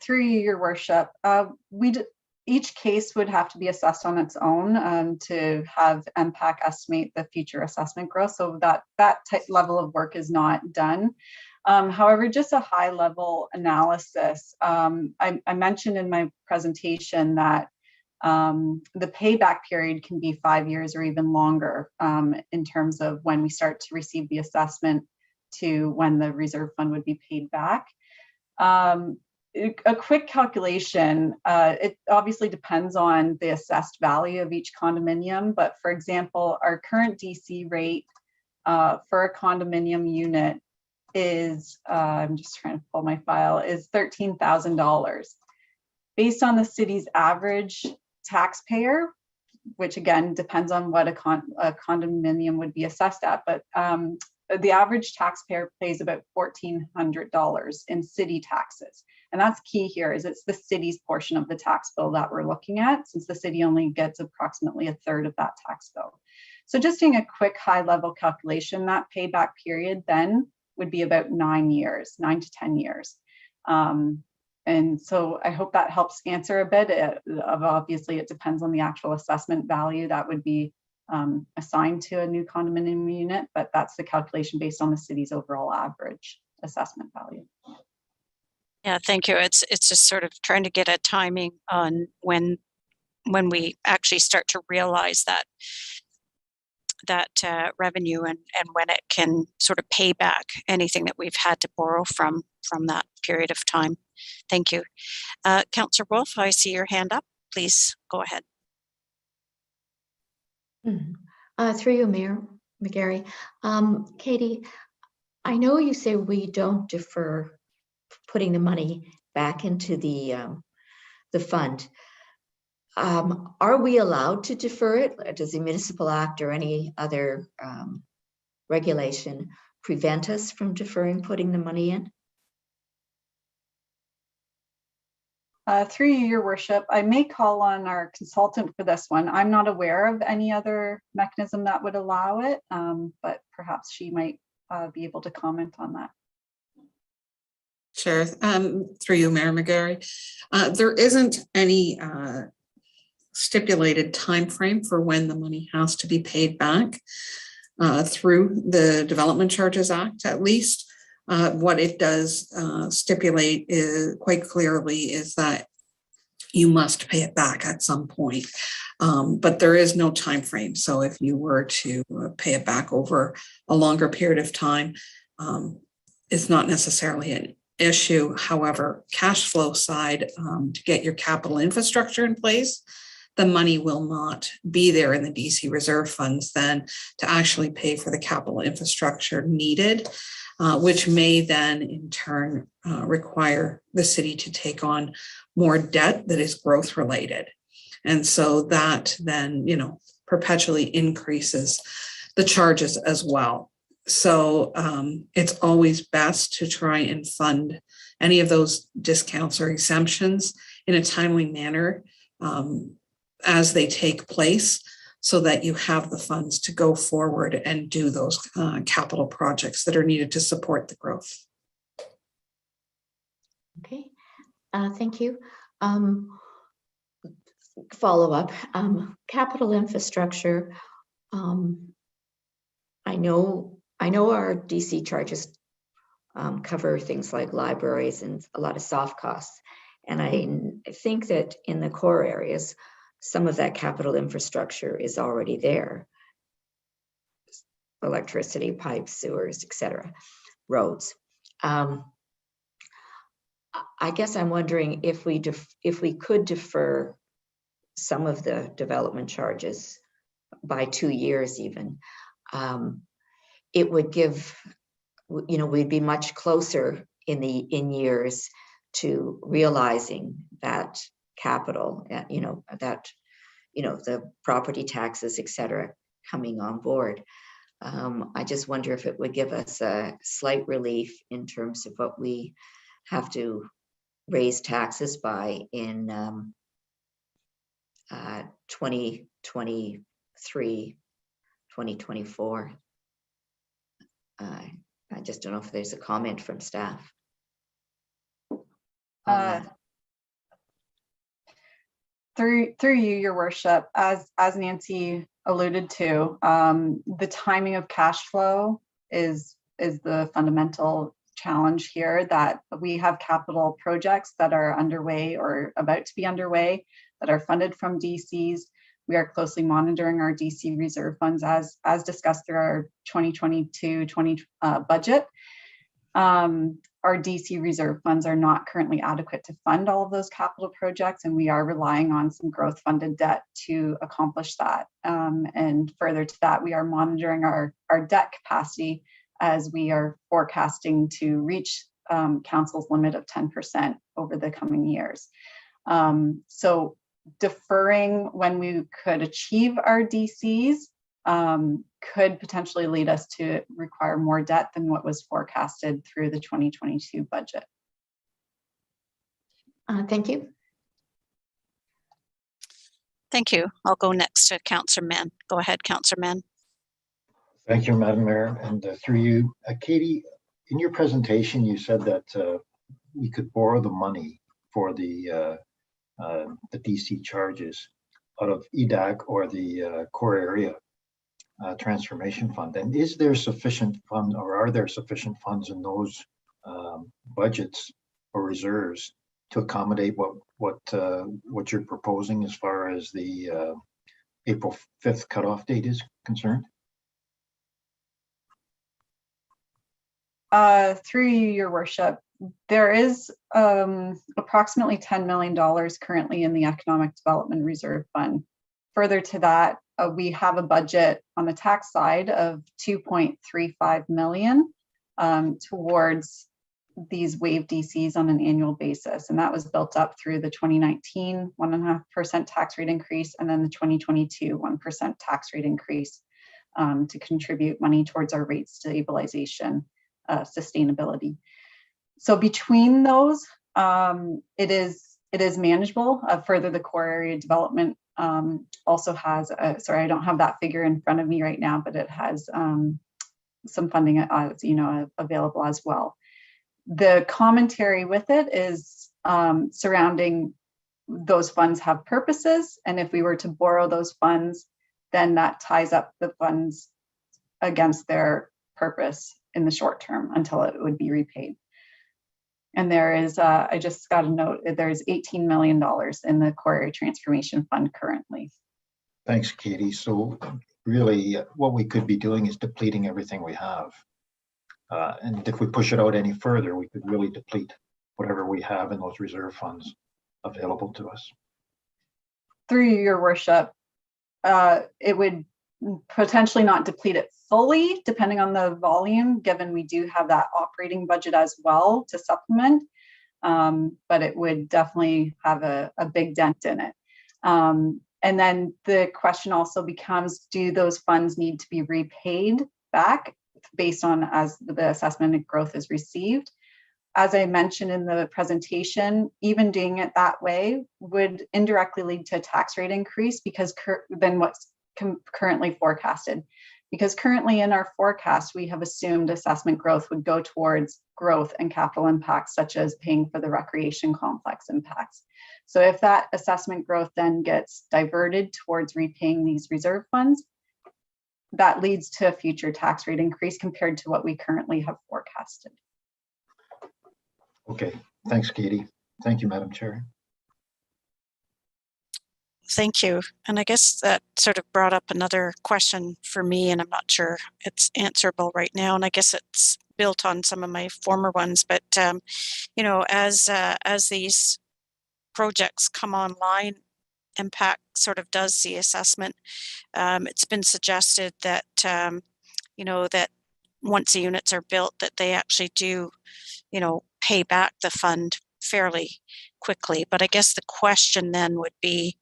Through you, Your Worship, each case would have to be assessed on its own to have MPAC estimate the future assessment growth. So that type level of work is not done. However, just a high level analysis. I mentioned in my presentation that the payback period can be 5 years or even longer in terms of when we start to receive the assessment to when the reserve fund would be paid back. A quick calculation, it obviously depends on the assessed value of each condominium, but for example, our current DC rate for a condominium unit is, I'm just trying to pull my file, is $13,000. Based on the city's average taxpayer, which again depends on what a condominium would be assessed at, but the average taxpayer pays about $1,400 in city taxes. And that's key here, is it's the city's portion of the tax bill that we're looking at, since the city only gets approximately a third of that tax bill. So just doing a quick high level calculation, that payback period then would be about 9 years, 9 to 10 years. And so I hope that helps answer a bit. Obviously, it depends on the actual assessment value that would be assigned to a new condominium unit, but that's the calculation based on the city's overall average assessment value. Yeah, thank you. It's just sort of trying to get a timing on when we actually start to realize that revenue and when it can sort of pay back anything that we've had to borrow from that period of time. Thank you. Councillor Wolf, I see your hand up. Please go ahead. Through you, Mayor Mcgary. Katie, I know you say we don't defer putting the money back into the fund. Are we allowed to defer it? Does the Municipal Act or any other regulation prevent us from deferring putting the money in? Through you, Your Worship, I may call on our consultant for this one. I'm not aware of any other mechanism that would allow it, but perhaps she might be able to comment on that. Sure. Through you, Mayor Mcgary. There isn't any stipulated time frame for when the money has to be paid back through the Development Charges Act, at least. What it does stipulate is quite clearly is that you must pay it back at some point, but there is no time frame. So if you were to pay it back over a longer period of time, it's not necessarily an issue. However, cash flow side, to get your capital infrastructure in place, the money will not be there in the DC reserve funds then to actually pay for the capital infrastructure needed, which may then in turn require the city to take on more debt that is growth related. And so that then, perpetually increases the charges as well. So it's always best to try and fund any of those discounts or exemptions in a timely manner as they take place, so that you have the funds to go forward and do those capital projects that are needed to support the growth. Okay, thank you. Follow up, capital infrastructure. I know our DC charges cover things like libraries and a lot of soft costs. And I think that in the core areas, some of that capital infrastructure is already there. Electricity, pipes, sewers, etc., roads. I guess I'm wondering if we could defer some of the development charges by 2 years even. It would give, we'd be much closer in years to realizing that capital, the property taxes, etc., coming on board. I just wonder if it would give us a slight relief in terms of what we have to raise taxes by in 2023, 2024. I just don't know if there's a comment from staff. Through you, Your Worship, as Nancy alluded to, the timing of cash flow is the fundamental challenge here, that we have capital projects that are underway or about to be underway that are funded from DCs. We are closely monitoring our DC reserve funds as discussed through our 2022-20 budget. Our DC reserve funds are not currently adequate to fund all of those capital projects, and we are relying on some growth funded debt to accomplish that. And further to that, we are monitoring our debt capacity as we are forecasting to reach Council's limit of 10% over the coming years. So deferring when we could achieve our DCs could potentially lead us to require more debt than what was forecasted through the 2022 budget. Thank you. Thank you. I'll go next to Councillor Mann. Go ahead, Councillor Mann. Thank you, Madam Mayor. And through you, Katie, in your presentation, you said that we could borrow the money for the DC charges out of EDAC or the core area transformation fund. And is there sufficient fund, or are there sufficient funds in those budgets or reserves to accommodate what you're proposing as far as the April 5th cutoff date is concerned? Through you, Your Worship, there is approximately $10 million currently in the Economic Development Reserve Fund. Further to that, we have a budget on the tax side of $2.35 million towards these waive DCs on an annual basis. And that was built up through the 2019 1.5% tax rate increase, and then the 2022 1% tax rate increase to contribute money towards our rate stabilization sustainability. So between those, it is manageable. Further, the core area development also has, sorry, I don't have that figure in front of me right now, but it has some funding, available as well. The commentary with it is surrounding those funds have purposes, and if we were to borrow those funds, then that ties up the funds against their purpose in the short term until it would be repaid. And there is, I just got a note, there's $18 million in the core area transformation fund currently. Thanks, Katie. So really what we could be doing is depleting everything we have. And if we push it out any further, we could really deplete whatever we have in those reserve funds available to us. Through Your Worship, it would potentially not deplete it fully, depending on the volume, given we do have that operating budget as well to supplement, but it would definitely have a big dent in it. And then the question also becomes, do those funds need to be repaid back based on as the assessment of growth is received? As I mentioned in the presentation, even doing it that way would indirectly lead to a tax rate increase because than what's currently forecasted. Because currently in our forecast, we have assumed assessment growth would go towards growth and capital impacts, such as paying for the recreation complex impacts. So if that assessment growth then gets diverted towards repaying these reserve funds, that leads to a future tax rate increase compared to what we currently have forecasted. Okay, thanks, Katie. Thank you, Madam Chair. Thank you. And I guess that sort of brought up another question for me, and I'm not sure it's answerable right now. And I guess it's built on some of my former ones. But, as these projects come online, impact sort of does the assessment. It's been suggested that, that once the units are built, that they actually do, pay back the fund fairly quickly. But I guess the question then would be,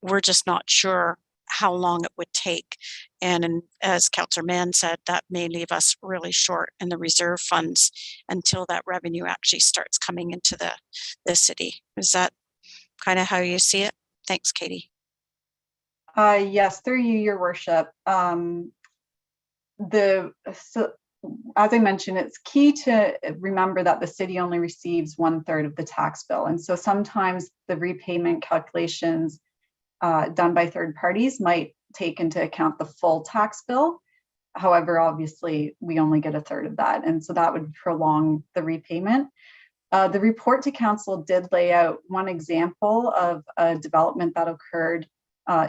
we're just not sure how long it would take. And as Councillor Mann said, that may leave us really short in the reserve funds until that revenue actually starts coming into the city. Is that kind of how you see it? Thanks, Katie. Yes, through you, Your Worship. as I mentioned, it's key to remember that the city only receives 1/3 of the tax bill. And so sometimes the repayment calculations done by third parties might take into account the full tax bill. However, obviously, we only get 1/3 of that. And so that would prolong the repayment. The report to council did lay out one example of a development that occurred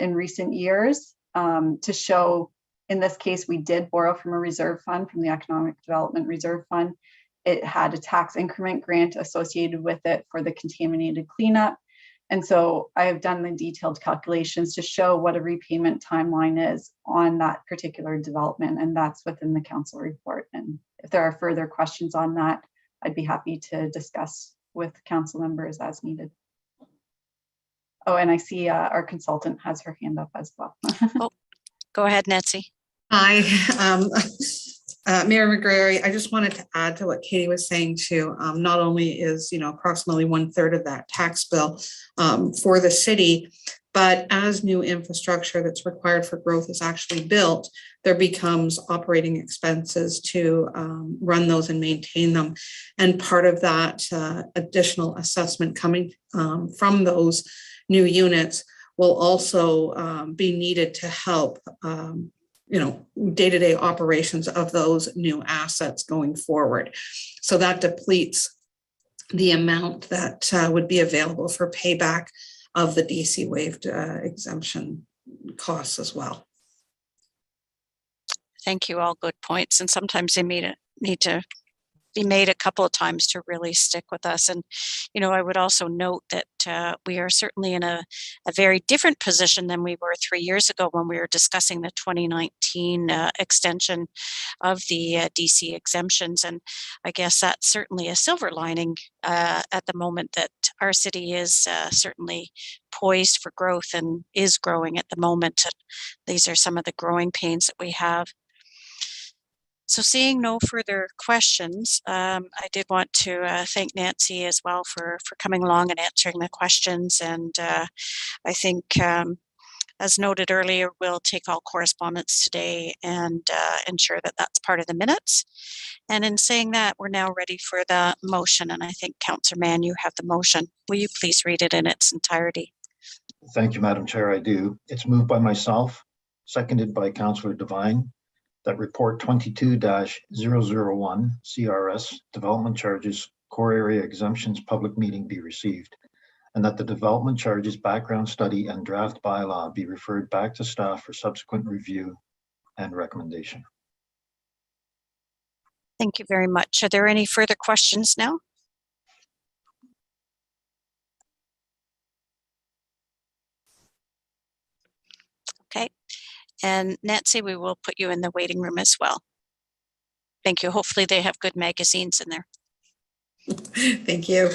in recent years to show, in this case, we did borrow from a reserve fund, from the Economic Development Reserve Fund. It had a tax increment grant associated with it for the contaminated cleanup. And so I have done the detailed calculations to show what a repayment timeline is on that particular development, and that's within the council report. And if there are further questions on that, I'd be happy to discuss with council members as needed. Oh, and I see our consultant has her hand up as well. Oh, go ahead, Nancy. Hi, Mayor Mcgary. I just wanted to add to what Katie was saying too. Not only is, approximately 1/3 of that tax bill for the city, but as new infrastructure that's required for growth is actually built, there becomes operating expenses to run those and maintain them. And part of that additional assessment coming from those new units will also be needed to help day-to-day operations of those new assets going forward. So that depletes the amount that would be available for payback of the DC waived exemption costs as well. Thank you. All good points. And sometimes they need to be made a couple of times to really stick with us. And, I would also note that we are certainly in a very different position than we were 3 years ago when we were discussing the 2019 extension of the DC exemptions. And I guess that's certainly a silver lining at the moment, that our city is certainly poised for growth and is growing at the moment. These are some of the growing pains that we have. So seeing no further questions, I did want to thank Nancy as well for coming along and answering the questions. And I think, as noted earlier, we'll take all correspondence today and ensure that that's part of the minutes. And in saying that, we're now ready for the motion. And I think, Councillor Mann, you have the motion. Will you please read it in its entirety? Thank you, Madam Chair. I do. It's moved by myself, seconded by Councillor Devine, that report 22-001 CRS development charges core area exemptions public meeting be received, and that the development charges background study and draft bylaw be referred back to staff for subsequent review and recommendation. Thank you very much. Are there any further questions now? Okay. And Nancy, we will put you in the waiting room as well. Thank you. Hopefully they have good magazines in there. Thank you.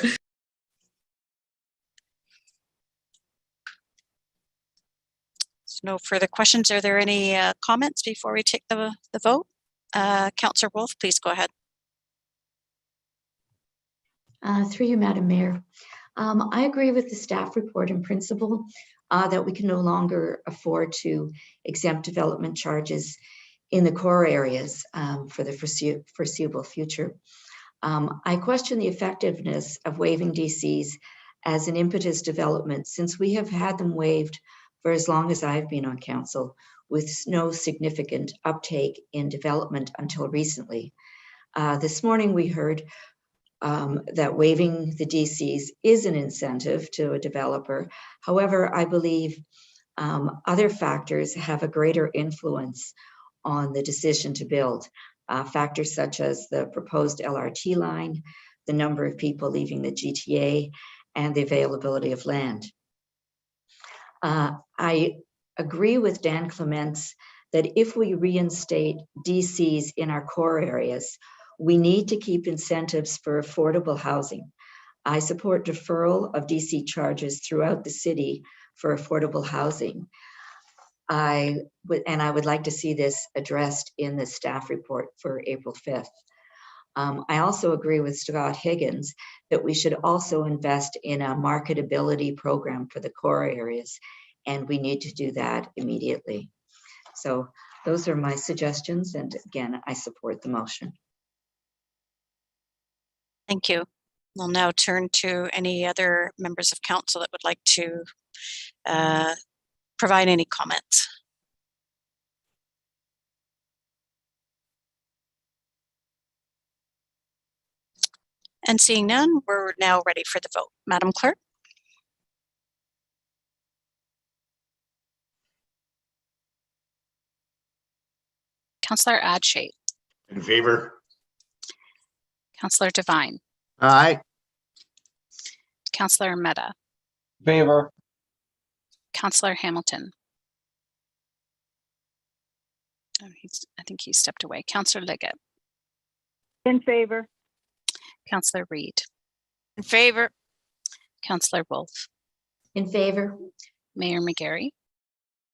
So no further questions. Are there any comments before we take the vote? Councillor Wolf, please go ahead. Through you, Madam Mayor. I agree with the staff report in principle that we can no longer afford to exempt development charges in the core areas for the foreseeable future. I question the effectiveness of waiving DCs as an impetus development, since we have had them waived for as long as I've been on council, with no significant uptake in development until recently. This morning we heard that waiving the DCs is an incentive to a developer. However, I believe other factors have a greater influence on the decision to build. Factors such as the proposed LRT line, the number of people leaving the GTA, and the availability of land. I agree with Dan Clements that if we reinstate DCs in our core areas, we need to keep incentives for affordable housing. I support deferral of DC charges throughout the city for affordable housing. I would like to see this addressed in the staff report for April 5th. I also agree with Scott Higgins that we should also invest in a marketability program for the core areas, and we need to do that immediately. So Those are my suggestions, and again, I support the motion. Thank you. We'll now turn to any other members of council that would like to provide any comments. And seeing none, we're now ready for the vote. Madam Clerk? Councillor Adshate, In favor? Councillor Devine, Aye. Councillor Mehta, Favor? Councillor Hamilton. Oh, I think he stepped away. Councillor Liggett, In favor? Councillor Reid, In favor? Councillor Wolf, In favor? Mayor Mcgary,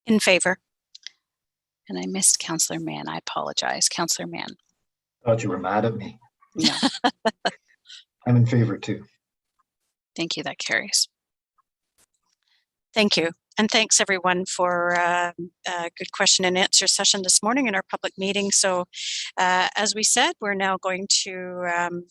In favor? and I missed Councillor Mann. I apologize. Councillor Mann. Thought you were mad at me. No, I'm in favor too. thank you. That carries. Thank you. And thanks everyone for a good question and answer session this morning in our public meeting. So as we said, we're now going to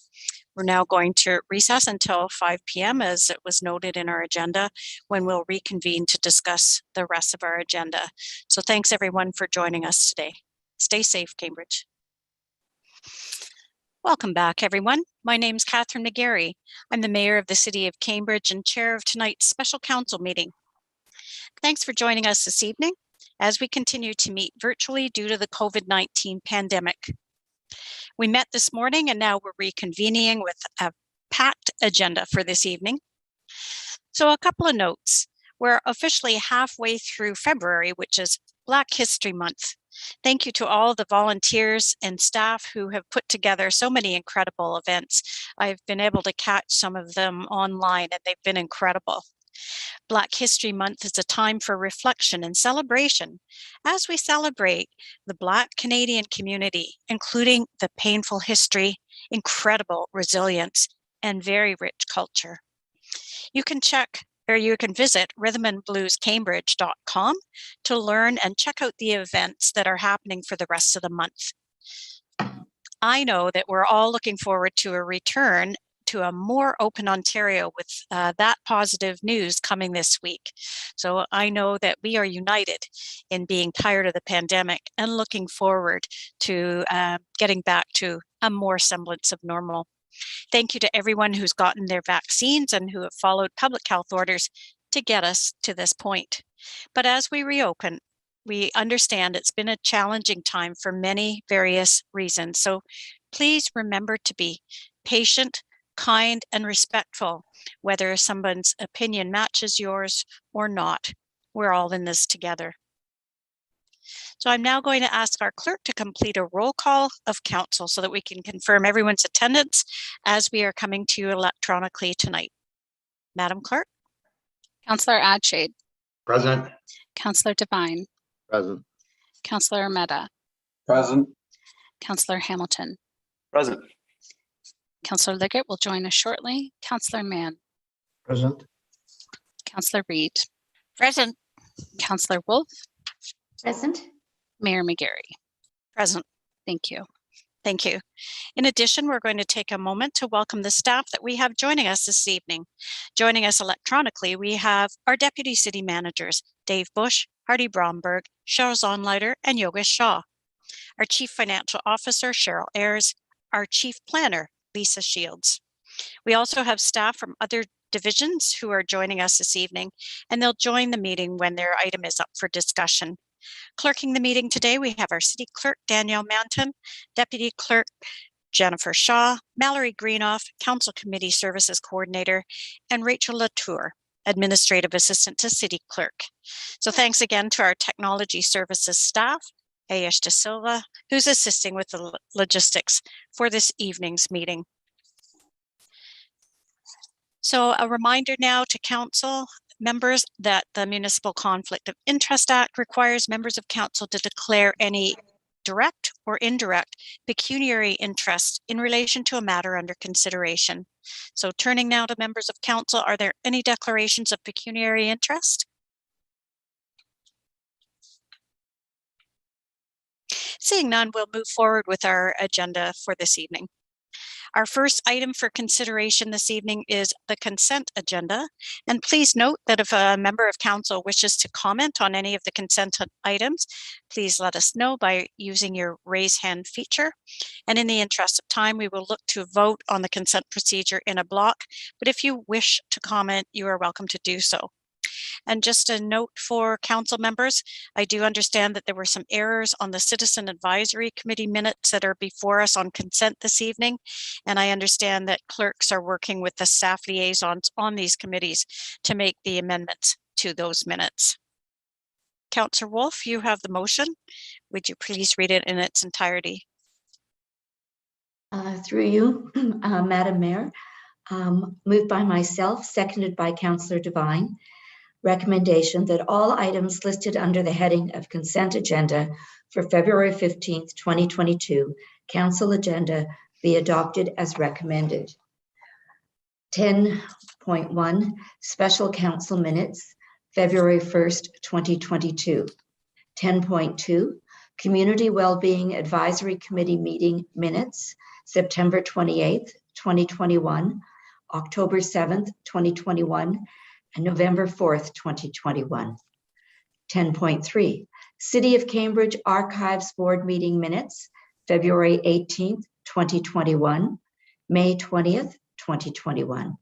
recess until 5 p.m. as it was noted in our agenda, when we'll reconvene to discuss the rest of our agenda. So thanks everyone for joining us today. Stay safe, Cambridge. Welcome back, everyone. My name's Catherine Mcgary. I'm the Mayor of the City of Cambridge and Chair of tonight's Special Council meeting. Thanks for joining us this evening as we continue to meet virtually due to the COVID-19 pandemic. We met this morning and now we're reconvening with a packed agenda for this evening. So a couple of notes. We're officially halfway through February, which is Black History Month. Thank you to all the volunteers and staff who have put together so many incredible events. I've been able to catch some of them online and they've been incredible. Black History Month is a time for reflection and celebration as we celebrate the Black Canadian community, including the painful history, incredible resilience, and very rich culture. You can visit rhythmandbluescambridge.com to learn and check out the events that are happening for the rest of the month. I know that we're all looking forward to a return to a more open Ontario with that positive news coming this week. So I know that we are united in being tired of the pandemic and looking forward to getting back to a more semblance of normal. Thank you to everyone who's gotten their vaccines and who have followed public health orders to get us to this point. But as we reopen, we understand it's been a challenging time for many various reasons. So please remember to be patient, kind, and respectful, whether someone's opinion matches yours or not. We're all in this together. So I'm now going to ask our clerk to complete a roll call of council so that we can confirm everyone's attendance as we are coming to you electronically tonight. Madam Clerk? Councillor Adshate, Present. Councillor Devine, Present. Councillor Mehta, Present. Councillor Hamilton. Present. Councillor Liggett will join us shortly. Councillor Mann, Present. Councillor Reid, Present. Councillor Wolf, Present? Mayor Mcgary. Present. Thank you. Thank you. In addition, we're going to take a moment to welcome the staff that we have joining us this evening. Joining us electronically, we have our Deputy City Managers, Dave Bush, Hardy Bromberg, Cheryl Zonleiter, and Yogesh Shah. Our Chief Financial Officer, Cheryl Ayers, our Chief Planner, Lisa Shields. We also have staff from other divisions who are joining us this evening, and they'll join the meeting when their item is up for discussion. Clerking the meeting today, we have our City Clerk, Danielle Mountain, Deputy Clerk, Jennifer Shaw, Mallory Greenoff, Council Committee Services Coordinator, and Rachel Latour, Administrative Assistant to City Clerk. So thanks again to our Technology Services staff, Ayesh De Silva, who's assisting with the logistics for this evening's meeting. So a reminder now to Council members that the Municipal Conflict of Interest Act requires members of Council to declare any direct or indirect pecuniary interest in relation to a matter under consideration. So turning now to members of Council, are there any declarations of pecuniary interest? Seeing none, we'll move forward with our agenda for this evening. Our first item for consideration this evening is the consent agenda. And please note that if a member of council wishes to comment on any of the consent items, please let us know by using your raise hand feature. And in the interest of time, we will look to vote on the consent procedure in a block. But if you wish to comment, you are welcome to do so. And just a note for council members, I do understand that there were some errors on the Citizen Advisory Committee minutes that are before us on consent this evening. And I understand that clerks are working with the staff liaisons on these committees to make the amendments to those minutes. Councillor Wolf, you have the motion. Would you please read it in its entirety? Through you, Madam Mayor, moved by myself, seconded by Councillor Devine. Recommendation that all items listed under the heading of consent agenda for February 15th, 2022, council agenda be adopted as recommended. 10.1, special council minutes, February 1st, 2022. 10.2, Community Wellbeing Advisory Committee meeting minutes, September 28th, 2021, October 7th, 2021, and November 4th, 2021. 10.3, City of Cambridge Archives Board meeting minutes, February 18th, 2021, May 20th, 2021.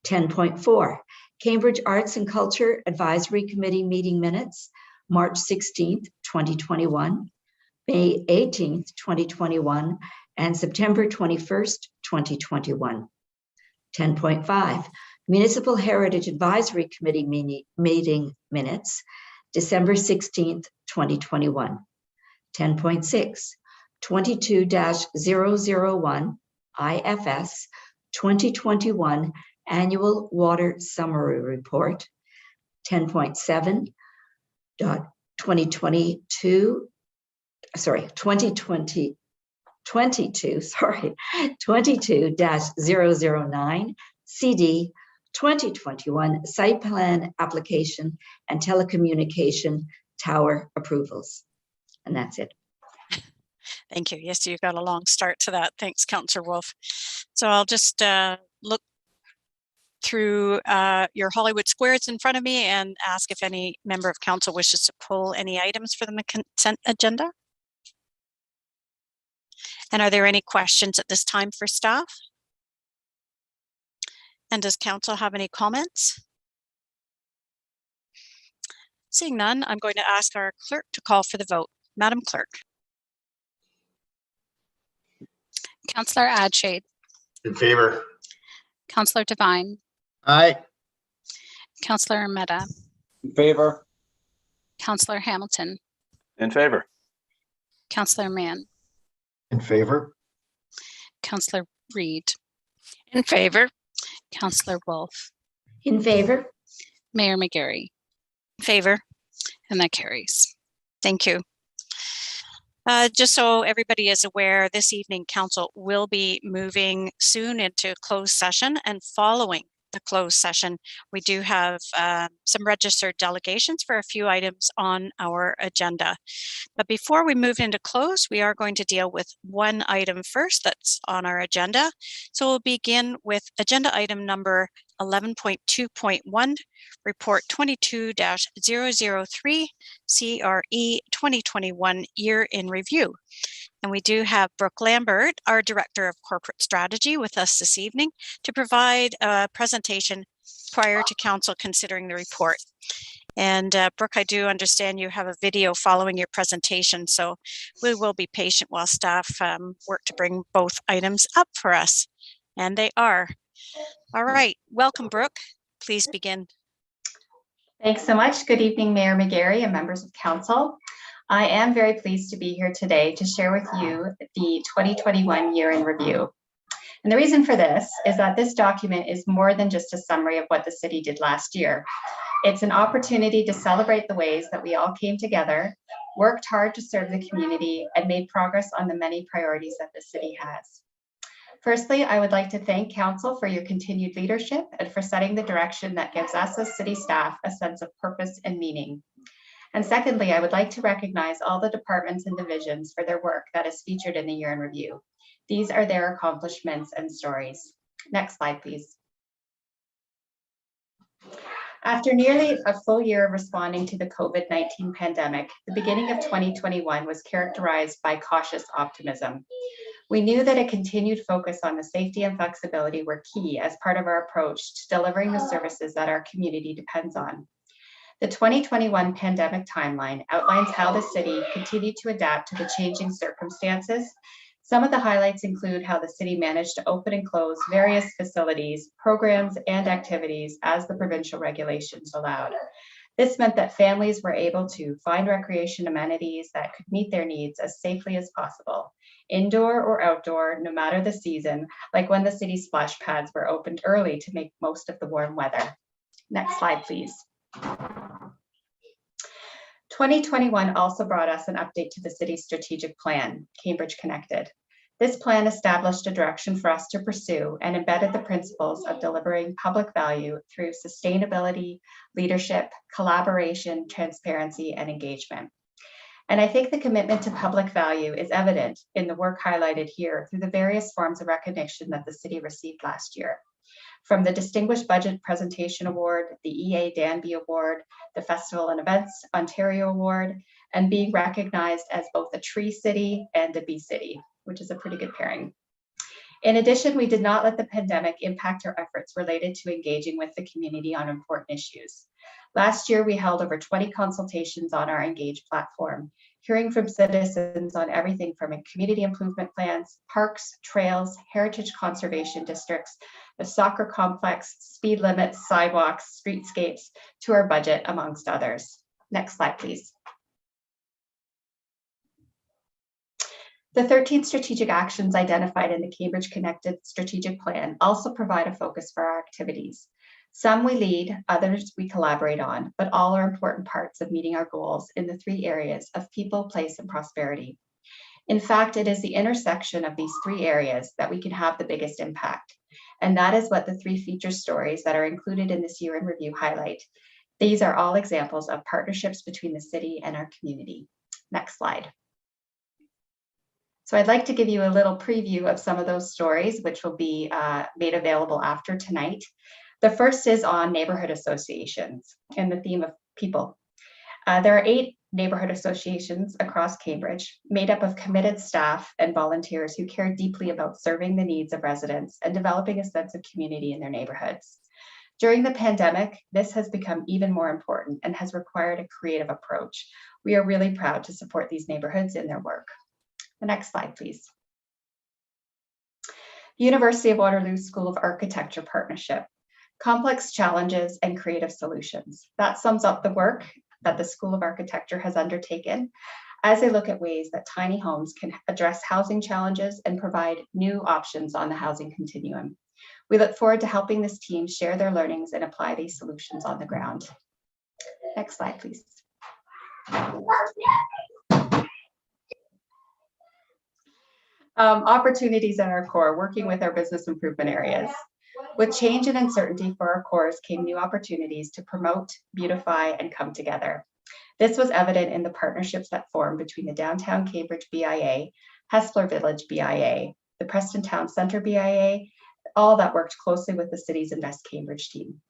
10.4, Cambridge Arts and Culture Advisory Committee meeting minutes, March 16th, 2021, May 18th, 2021, and September 21st, 2021. 10.5, Municipal Heritage Advisory Committee meeting minutes, December 16th, 2021. 10.6, 22-001 IFS 2021 Annual Water Summary Report. 10.7, 2022, 22-009 CD 2021 Site Plan Application and Telecommunication Tower Approvals. And that's it. Thank you. Yes, you got a long start to that. Thanks, Councillor Wolf. So I'll just look through your Hollywood squares in front of me and ask if any member of council wishes to pull any items for the consent agenda. And are there any questions at this time for staff? And does council have any comments? Seeing none, I'm going to ask our clerk to call for the vote. Madam Clerk. Councillor Adshade. In favor. Councillor Devine. Aye. Councillor Mehta. In favor. Councillor Hamilton. In favor. Councillor Mann. In favor. Councillor Reid. In favor. Councillor Wolf. In favor. Mayor Mcgary. In favor. And that carries. Thank you. Just so everybody is aware, this evening council will be moving soon into closed session, and following the closed session, we do have some registered delegations for a few items on our agenda. But before we move into close, we are going to deal with one item first that's on our agenda. So we'll begin with agenda item number 11.2.1, Report 22-003, CRE 2021 Year in Review. And we do have Brooke Lambert, our Director of Corporate Strategy, with us this evening to provide a presentation prior to council considering the report. And Brooke, I do understand you have a video following your presentation, so we will be patient while staff work to bring both items up for us. And they are. All right, welcome, Brooke. Please begin. Thanks so much. Good evening, Mayor Mcgary and members of council. I am very pleased to be here today to share with you the 2021 year in review. And the reason for this is that this document is more than just a summary of what the city did last year. It's an opportunity to celebrate the ways that we all came together, worked hard to serve the community, and made progress on the many priorities that the city has. Firstly, I would like to thank council for your continued leadership and for setting the direction that gives us as city staff a sense of purpose and meaning. And secondly, I would like to recognize all the departments and divisions for their work that is featured in the year in review. These are their accomplishments and stories. Next slide, please. After nearly a full year of responding to the COVID-19 pandemic, the beginning of 2021 was characterized by cautious optimism. We knew that a continued focus on the safety and flexibility were key as part of our approach to delivering the services that our community depends on. The 2021 pandemic timeline outlines how the city continued to adapt to the changing circumstances. Some of the highlights include how the city managed to open and close various facilities, programs, and activities as the provincial regulations allowed. This meant that families were able to find recreation amenities that could meet their needs as safely as possible, indoor or outdoor, no matter the season, like when the city splash pads were opened early to make most of the warm weather. Next slide, please. 2021 also brought us an update to the city's strategic plan, Cambridge Connected. This plan established a direction for us to pursue and embedded the principles of delivering public value through sustainability, leadership, collaboration, transparency, and engagement. And I think the commitment to public value is evident in the work highlighted here through the various forms of recognition that the city received last year. From the Distinguished Budget Presentation Award, the EA Danby Award, the Festival and Events Ontario Award, and being recognized as both a tree city and a bee city, which is a pretty good pairing. In addition, we did not let the pandemic impact our efforts related to engaging with the community on important issues. Last year, we held over 20 consultations on our Engage platform, hearing from citizens on everything from community improvement plans, parks, trails, heritage conservation districts, the soccer complex, speed limits, sidewalks, streetscapes, to our budget, amongst others. Next slide, please. The 13 strategic actions identified in the Cambridge Connected Strategic Plan also provide a focus for our activities. Some we lead, others we collaborate on, but all are important parts of meeting our goals in the three areas of people, place, and prosperity. In fact, it is the intersection of these three areas that we can have the biggest impact. And that is what the three feature stories that are included in this year in review highlight. These are all examples of partnerships between the city and our community. Next slide. So I'd like to give you a little preview of some of those stories, which will be made available after tonight. The first is on neighborhood associations and the theme of people. There are 8 neighborhood associations across Cambridge, made up of committed staff and volunteers who care deeply about serving the needs of residents and developing a sense of community in their neighborhoods. During the pandemic, this has become even more important and has required a creative approach. We are really proud to support these neighborhoods in their work. The next slide, please. University of Waterloo School of Architecture Partnership. Complex challenges and creative solutions. That sums up the work that the School of Architecture has undertaken as they look at ways that tiny homes can address housing challenges and provide new options on the housing continuum. We look forward to helping this team share their learnings and apply these solutions on the ground. Next slide, please. Opportunities at our core, working with our business improvement areas. With change and uncertainty for our cores came new opportunities to promote, beautify, and come together. This was evident in the partnerships that formed between the Downtown Cambridge BIA, Hespeler Village BIA, the Preston Town Centre BIA, all that worked closely with the city's Invest Cambridge team.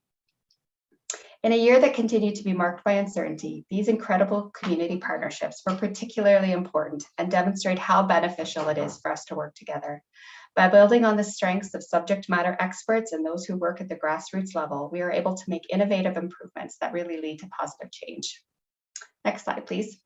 In a year that continued to be marked by uncertainty, these incredible community partnerships were particularly important and demonstrate how beneficial it is for us to work together. By building on the strengths of subject matter experts and those who work at the grassroots level, we are able to make innovative improvements that really lead to positive change. Next slide, please.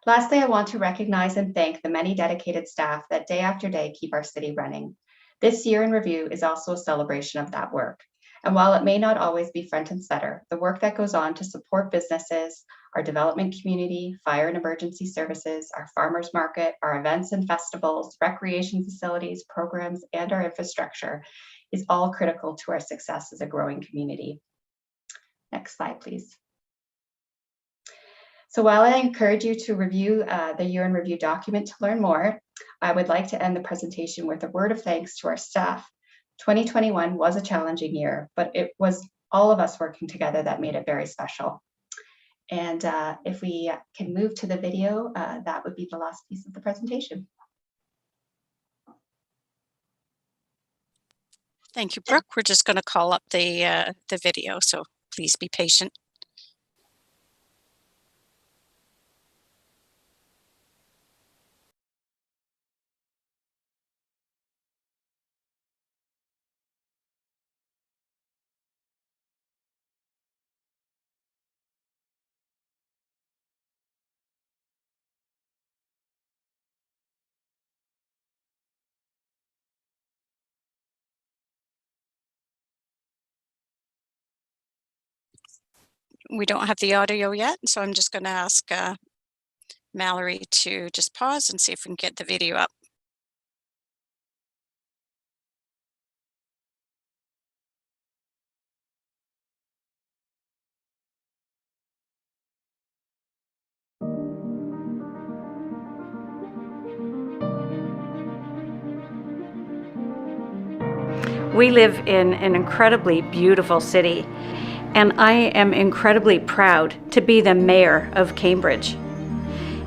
Lastly, I want to recognize and thank the many dedicated staff that day after day keep our city running. This year in review is also a celebration of that work. And while it may not always be front and center, the work that goes on to support businesses, our development community, fire and emergency services, our farmers market, our events and festivals, recreation facilities, programs, and our infrastructure is all critical to our success as a growing community. Next slide, please. So while I encourage you to review the year in review document to learn more, I would like to end the presentation with a word of thanks to our staff. 2021 was a challenging year, but it was all of us working together that made it very special. And if we can move to the video, that would be the last piece of the presentation. Thank you, Brooke. We're just going to call up the video, so please be patient. We don't have the audio yet, so I'm just going to ask Mallory to just pause and see if we can get the video up. We live in an incredibly beautiful city, and I am incredibly proud to be the mayor of Cambridge.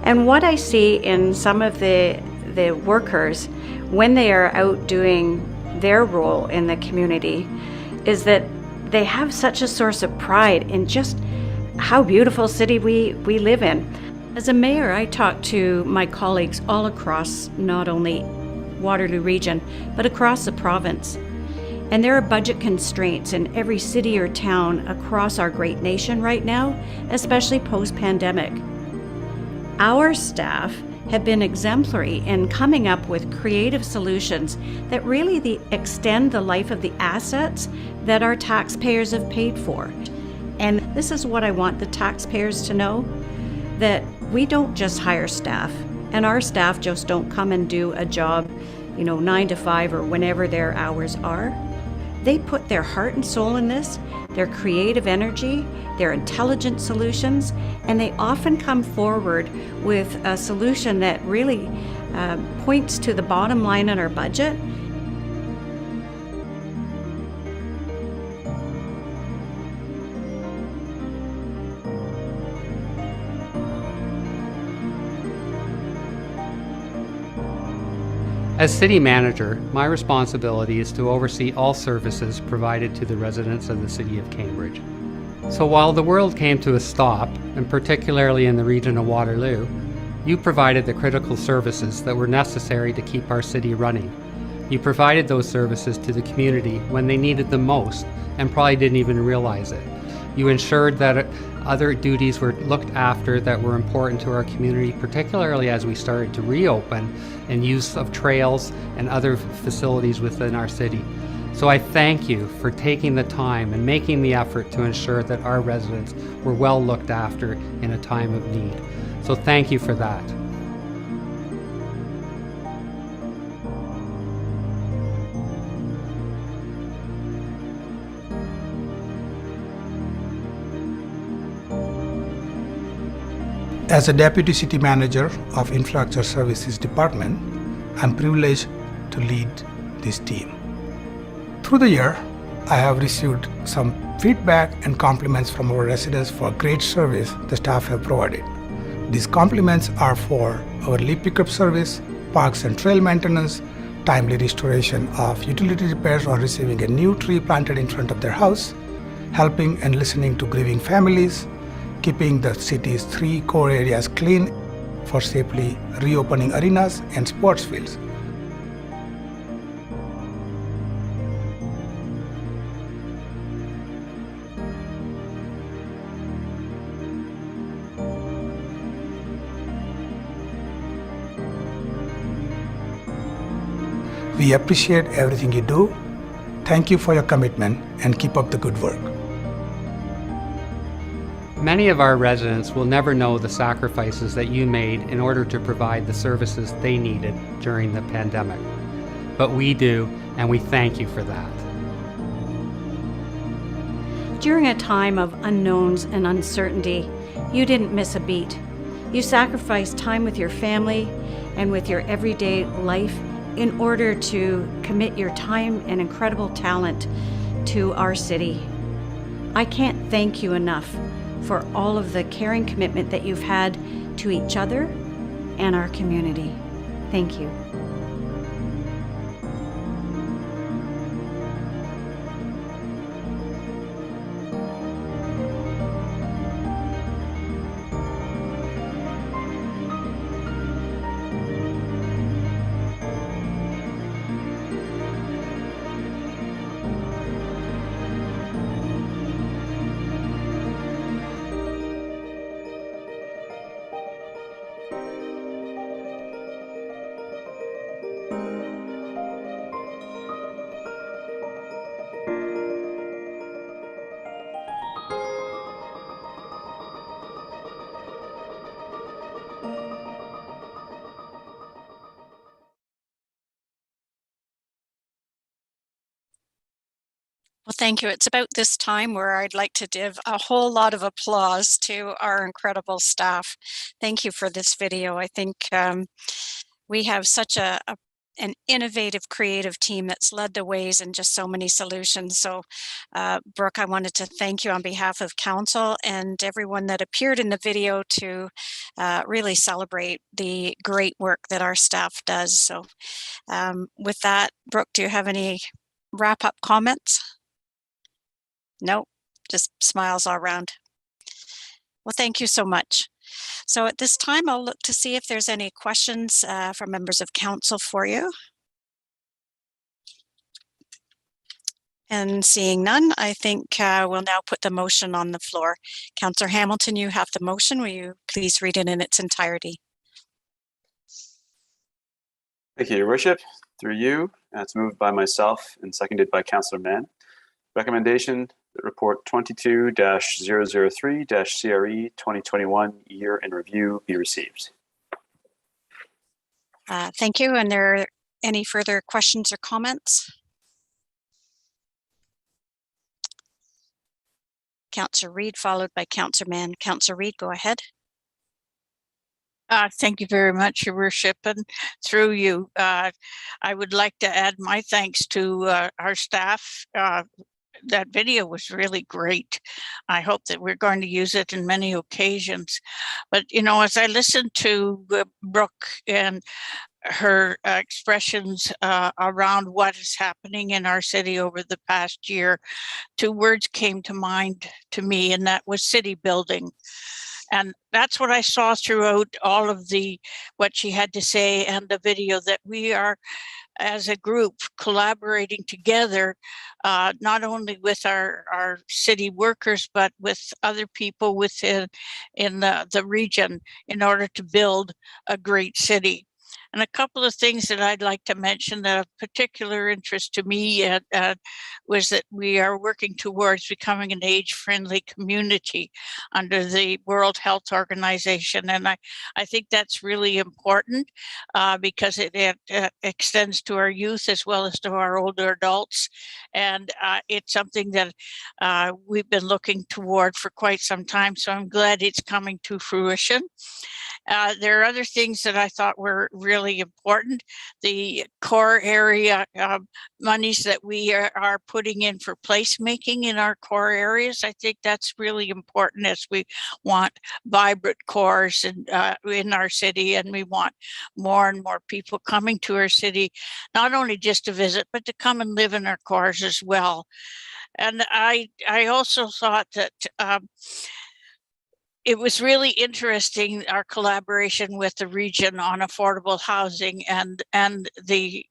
And what I see in some of the workers when they are out doing their role in the community is that they have such a source of pride in just how beautiful city we live in. As a mayor, I talk to my colleagues all across not only Waterloo region, but across the province. And there are budget constraints in every city or town across our great nation right now, especially post-pandemic. Our staff have been exemplary in coming up with creative solutions that really extend the life of the assets that our taxpayers have paid for. And this is what I want the taxpayers to know, that we don't just hire staff, and our staff just don't come and do a job, 9 to 5 or whenever their hours are. They put their heart and soul in this, their creative energy, their intelligent solutions, and they often come forward with a solution that really points to the bottom line on our budget. As city manager, my responsibility is to oversee all services provided to the residents of the city of Cambridge. So while the world came to a stop, and particularly in the region of Waterloo, you provided the critical services that were necessary to keep our city running. You provided those services to the community when they needed them most and probably didn't even realize it. You ensured that other duties were looked after that were important to our community, particularly as we started to reopen and use of trails and other facilities within our city. So I thank you for taking the time and making the effort to ensure that our residents were well looked after in a time of need. So thank you for that. As a Deputy City Manager of Infrastructure Services Department, I'm privileged to lead this team. Through the year, I have received some feedback and compliments from our residents for great service the staff have provided. These compliments are for our leaf pickup service, parks and trail maintenance, timely restoration of utility repairs or receiving a new tree planted in front of their house, helping and listening to grieving families, keeping the city's 3 core areas clean for safely reopening arenas and sports fields. We appreciate everything you do. Thank you for your commitment and keep up the good work. Many of our residents will never know the sacrifices that you made in order to provide the services they needed during the pandemic. But we do, and we thank you for that. During a time of unknowns and uncertainty, you didn't miss a beat. You sacrificed time with your family and with your everyday life in order to commit your time and incredible talent to our city. I can't thank you enough for all of the caring commitment that you've had to each other and our community. Thank you. Well, thank you. It's about this time where I'd like to give a whole lot of applause to our incredible staff. Thank you for this video. I think we have such an innovative, creative team that's led the ways in just so many solutions. So, Brooke, I wanted to thank you on behalf of Council and everyone that appeared in the video to really celebrate the great work that our staff does. So with that, Brooke, do you have any wrap-up comments? No, just smiles all around. Well, thank you so much. So at this time, I'll look to see if there's any questions from members of Council for you. And seeing none, I think we'll now put the motion on the floor. Councillor Hamilton, you have the motion. Will you please read it in its entirety? Thank you, Your Worship. Through you, it's moved by myself and seconded by Councillor Mann. Recommendation that report 22-003-CRE 2021 year in review be received. Thank you. And there are any further questions or comments? Councillor Reid, followed by Councillor Mann. Councillor Reid, go ahead. Thank you very much, Your Worship, and through you, I would like to add my thanks to our staff. That video was really great. I hope that we're going to use it in many occasions. But, you know, as I listened to Brooke and her expressions around what is happening in our city over the past year, two words came to mind to me, and that was city building. And that's what I saw throughout all of what she had to say and the video, that we are, as a group, collaborating together, not only with our city workers, but with other people within the region in order to build a great city. And a couple of things that I'd like to mention that of particular interest to me was that we are working towards becoming an age-friendly community under the World Health Organization. And I think that's really important because it extends to our youth as well as to our older adults. And it's something that we've been looking toward for quite some time. So I'm glad it's coming to fruition. There are other things that I thought were really important. The core area monies that we are putting in for placemaking in our core areas, I think that's really important as we want vibrant cores in our city, and we want more and more people coming to our city, not only just to visit, but to come and live in our cores as well. And I also thought that it was really interesting, our collaboration with the region on affordable housing and the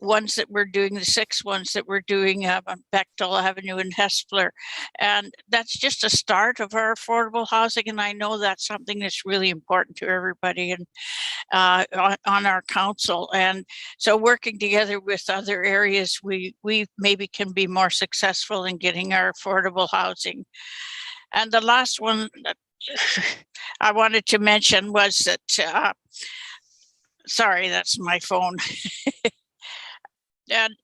ones that we're doing, the 6 ones that we're doing on Bechtel Avenue in Hespeler. And that's just a start of our affordable housing. And I know that's something that's really important to everybody and on our council. And so working together with other areas, we maybe can be more successful in getting our affordable housing. And the last one that I wanted to mention was that, sorry, that's my phone. And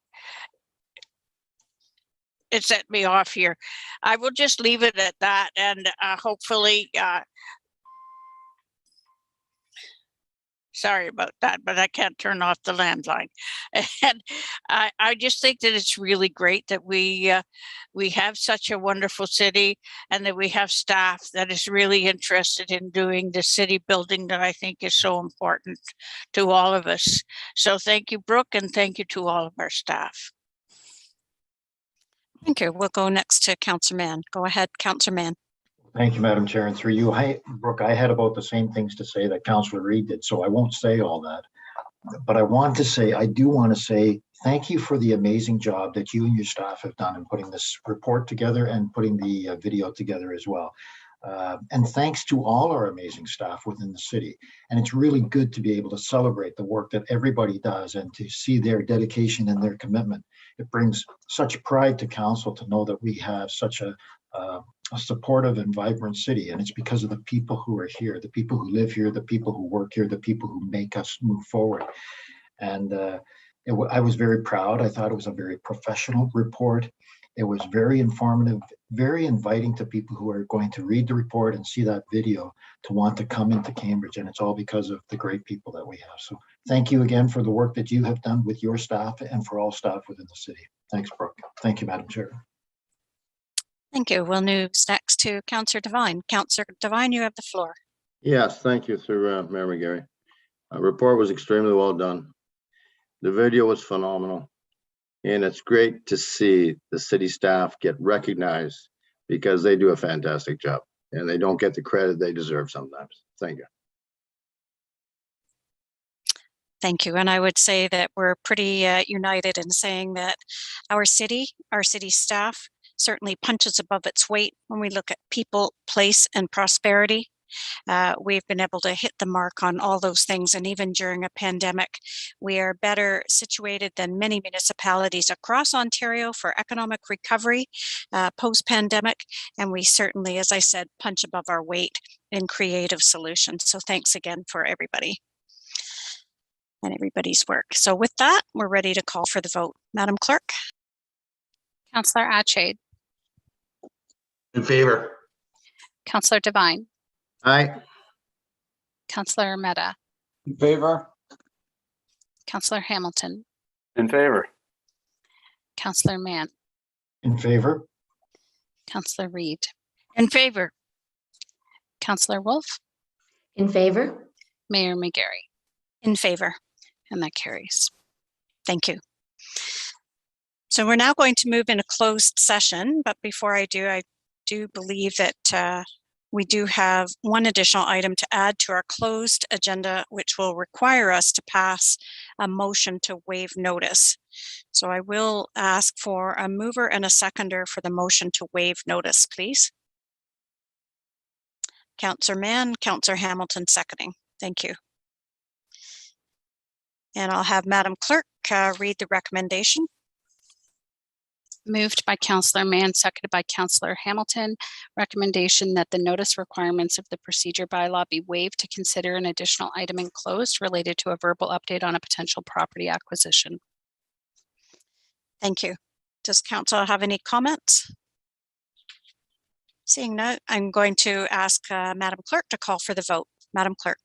it set me off here. I will just leave it at that, and hopefully Sorry about that, but I can't turn off the landline. And I just think that it's really great that we have such a wonderful city, and that we have staff that is really interested in doing the city building that I think is so important to all of us. So thank you, Brooke, and thank you to all of our staff. Thank you. We'll go next to Councillor Mann. Go ahead, Councillor Mann. Thank you, Madam Chair. And through you, Brooke, I had about the same things to say that Councillor Reid did, so I won't say all that. But I do want to say thank you for the amazing job that you and your staff have done in putting this report together and putting the video together as well. And thanks to all our amazing staff within the city. And it's really good to be able to celebrate the work that everybody does and to see their dedication and their commitment. It brings such pride to council to know that we have such a supportive and vibrant city. And it's because of the people who are here, the people who live here, the people who work here, the people who make us move forward. And I was very proud. I thought it was a very professional report. It was very informative, very inviting to people who are going to read the report and see that video to want to come into Cambridge. And it's all because of the great people that we have. So thank you again for the work that you have done with your staff and for all staff within the city. Thanks, Brooke. Thank you, Madam Chair. Thank you. We'll move next to Councillor Devine. Councillor Devine, you have the floor. Yes, thank you, through Mayor Mcgary. Report was extremely well done. The video was phenomenal. And it's great to see the city staff get recognized because they do a fantastic job and they don't get the credit they deserve sometimes. Thank you. Thank you. And I would say that we're pretty united in saying that our city staff certainly punches above its weight when we look at people, place, and prosperity. We've been able to hit the mark on all those things, and even during a pandemic, we are better situated than many municipalities across Ontario for economic recovery post-pandemic, and we certainly, as I said, punch above our weight in creative solutions. So thanks again for everybody and everybody's work. So with that, we're ready to call for the vote. Madam Clerk. Councillor Atchade. In favor. Councillor Devine. Aye. Councillor Mehta. In favor. Councillor Hamilton. In favor. Councillor Mann. In favor. Councillor Reid. In favor. Councillor Wolf. In favor. Mayor Mcgary. In favor. And that carries. Thank you. So we're now going to move in a closed session, but before I do believe that we do have one additional item to add to our closed agenda, which will require us to pass a motion to waive notice. So I will ask for a mover and a seconder for the motion to waive notice, please. Councillor Mann, Councillor Hamilton seconding. Thank you. And I'll have Madam Clerk read the recommendation. Moved by Councillor Mann, seconded by Councillor Hamilton. Recommendation that the notice requirements of the procedure bylaw be waived to consider an additional item enclosed related to a verbal update on a potential property acquisition. Thank you. Does Council have any comments? Seeing none, I'm going to ask Madam Clerk to call for the vote. Madam Clerk.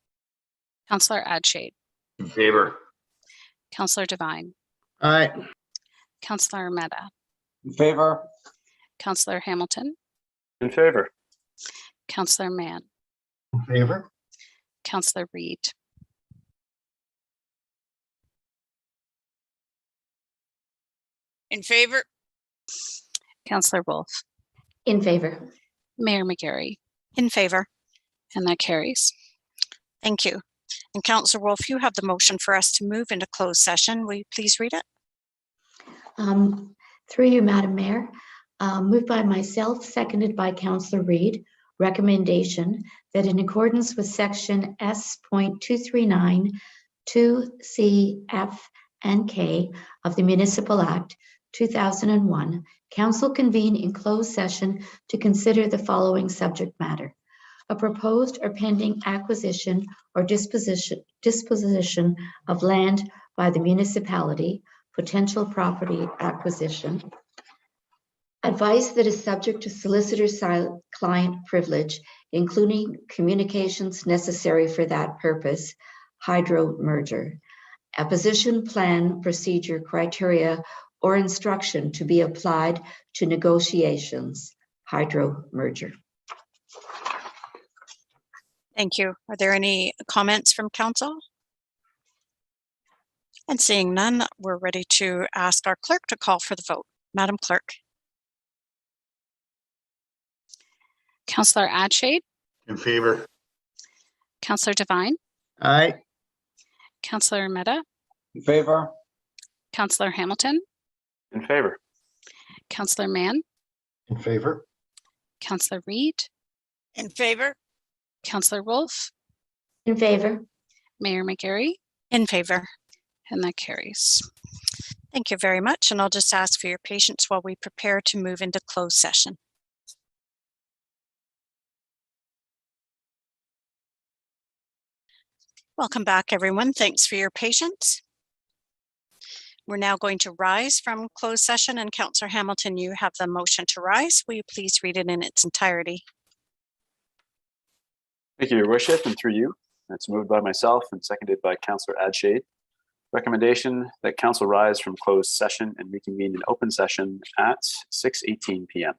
Councillor Atchade. In favor. Councillor Devine. Aye. Councillor Mehta. In favor. Councillor Hamilton. In favor. Councillor Mann. In favor. Councillor Reid. In favor. Councillor Wolf. In favor. Mayor Mcgary. In favor. And that carries. Thank you. And Councillor Wolf, you have the motion for us to move into closed session. Will you please read it? Through you, Madam Mayor, moved by myself, seconded by Councillor Reid, recommendation that in accordance with section S.239, 2C, F, and K of the Municipal Act 2001, Council convene in closed session to consider the following subject matter: a proposed or pending acquisition or disposition of land by the municipality, potential property acquisition, advice that is subject to solicitor-client privilege, including communications necessary for that purpose, hydro merger. Apposition plan, procedure, criteria, or instruction to be applied to negotiations, hydro merger. Thank you. Are there any comments from council? And seeing none, we're ready to ask our clerk to call for the vote. Madam Clerk. Councillor Adshade, In favor. Councillor Devine, Aye. Councillor Mehta, In favor. Councillor Hamilton, In favor. Councillor Mann, In favor. Councillor Reid, In favor? Councillor Wolf, In favor. Mayor Mcgary, In favor. and that carries. Thank you very much. And I'll just ask for your patience while we prepare to move into closed session. Welcome back, everyone. Thanks for your patience. We're now going to rise from closed session, and Councillor Hamilton, you have the motion to rise. Will you please read it in its entirety? Thank you, Your Worship, and through you. It's moved by myself and seconded by Councillor Adshade. Recommendation that Council rise from closed session and reconvene in open session at 6:18 p.m.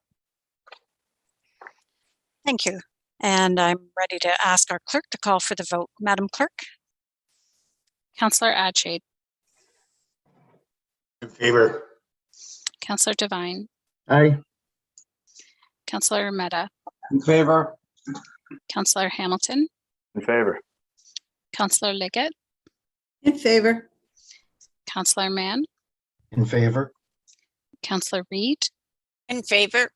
Thank you. And I'm ready to ask our clerk to call for the vote. Madam Clerk. Councillor Adshade, In favor. Councillor Devine, Aye. Councillor Mehta, In favor. Councillor Hamilton, In favor. Councillor Liggett, In favor. Councillor Mann, In favor. Councillor Reid, In favor?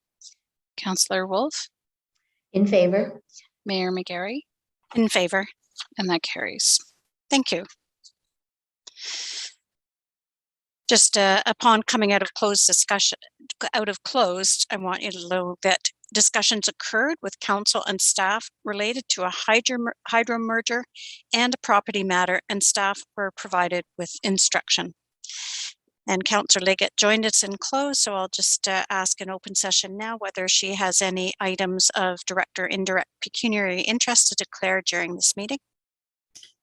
Councillor Wolf, In favor. Mayor Mcgary, In favor. and that carries. Thank you. Just upon coming out of closed, I want you to know that discussions occurred with council and staff related to a hydro merger and a property matter, and staff were provided with instruction. And Councillor Liggett joined us in close, so I'll just ask in open session now whether she has any items of direct or indirect pecuniary interest to declare during this meeting.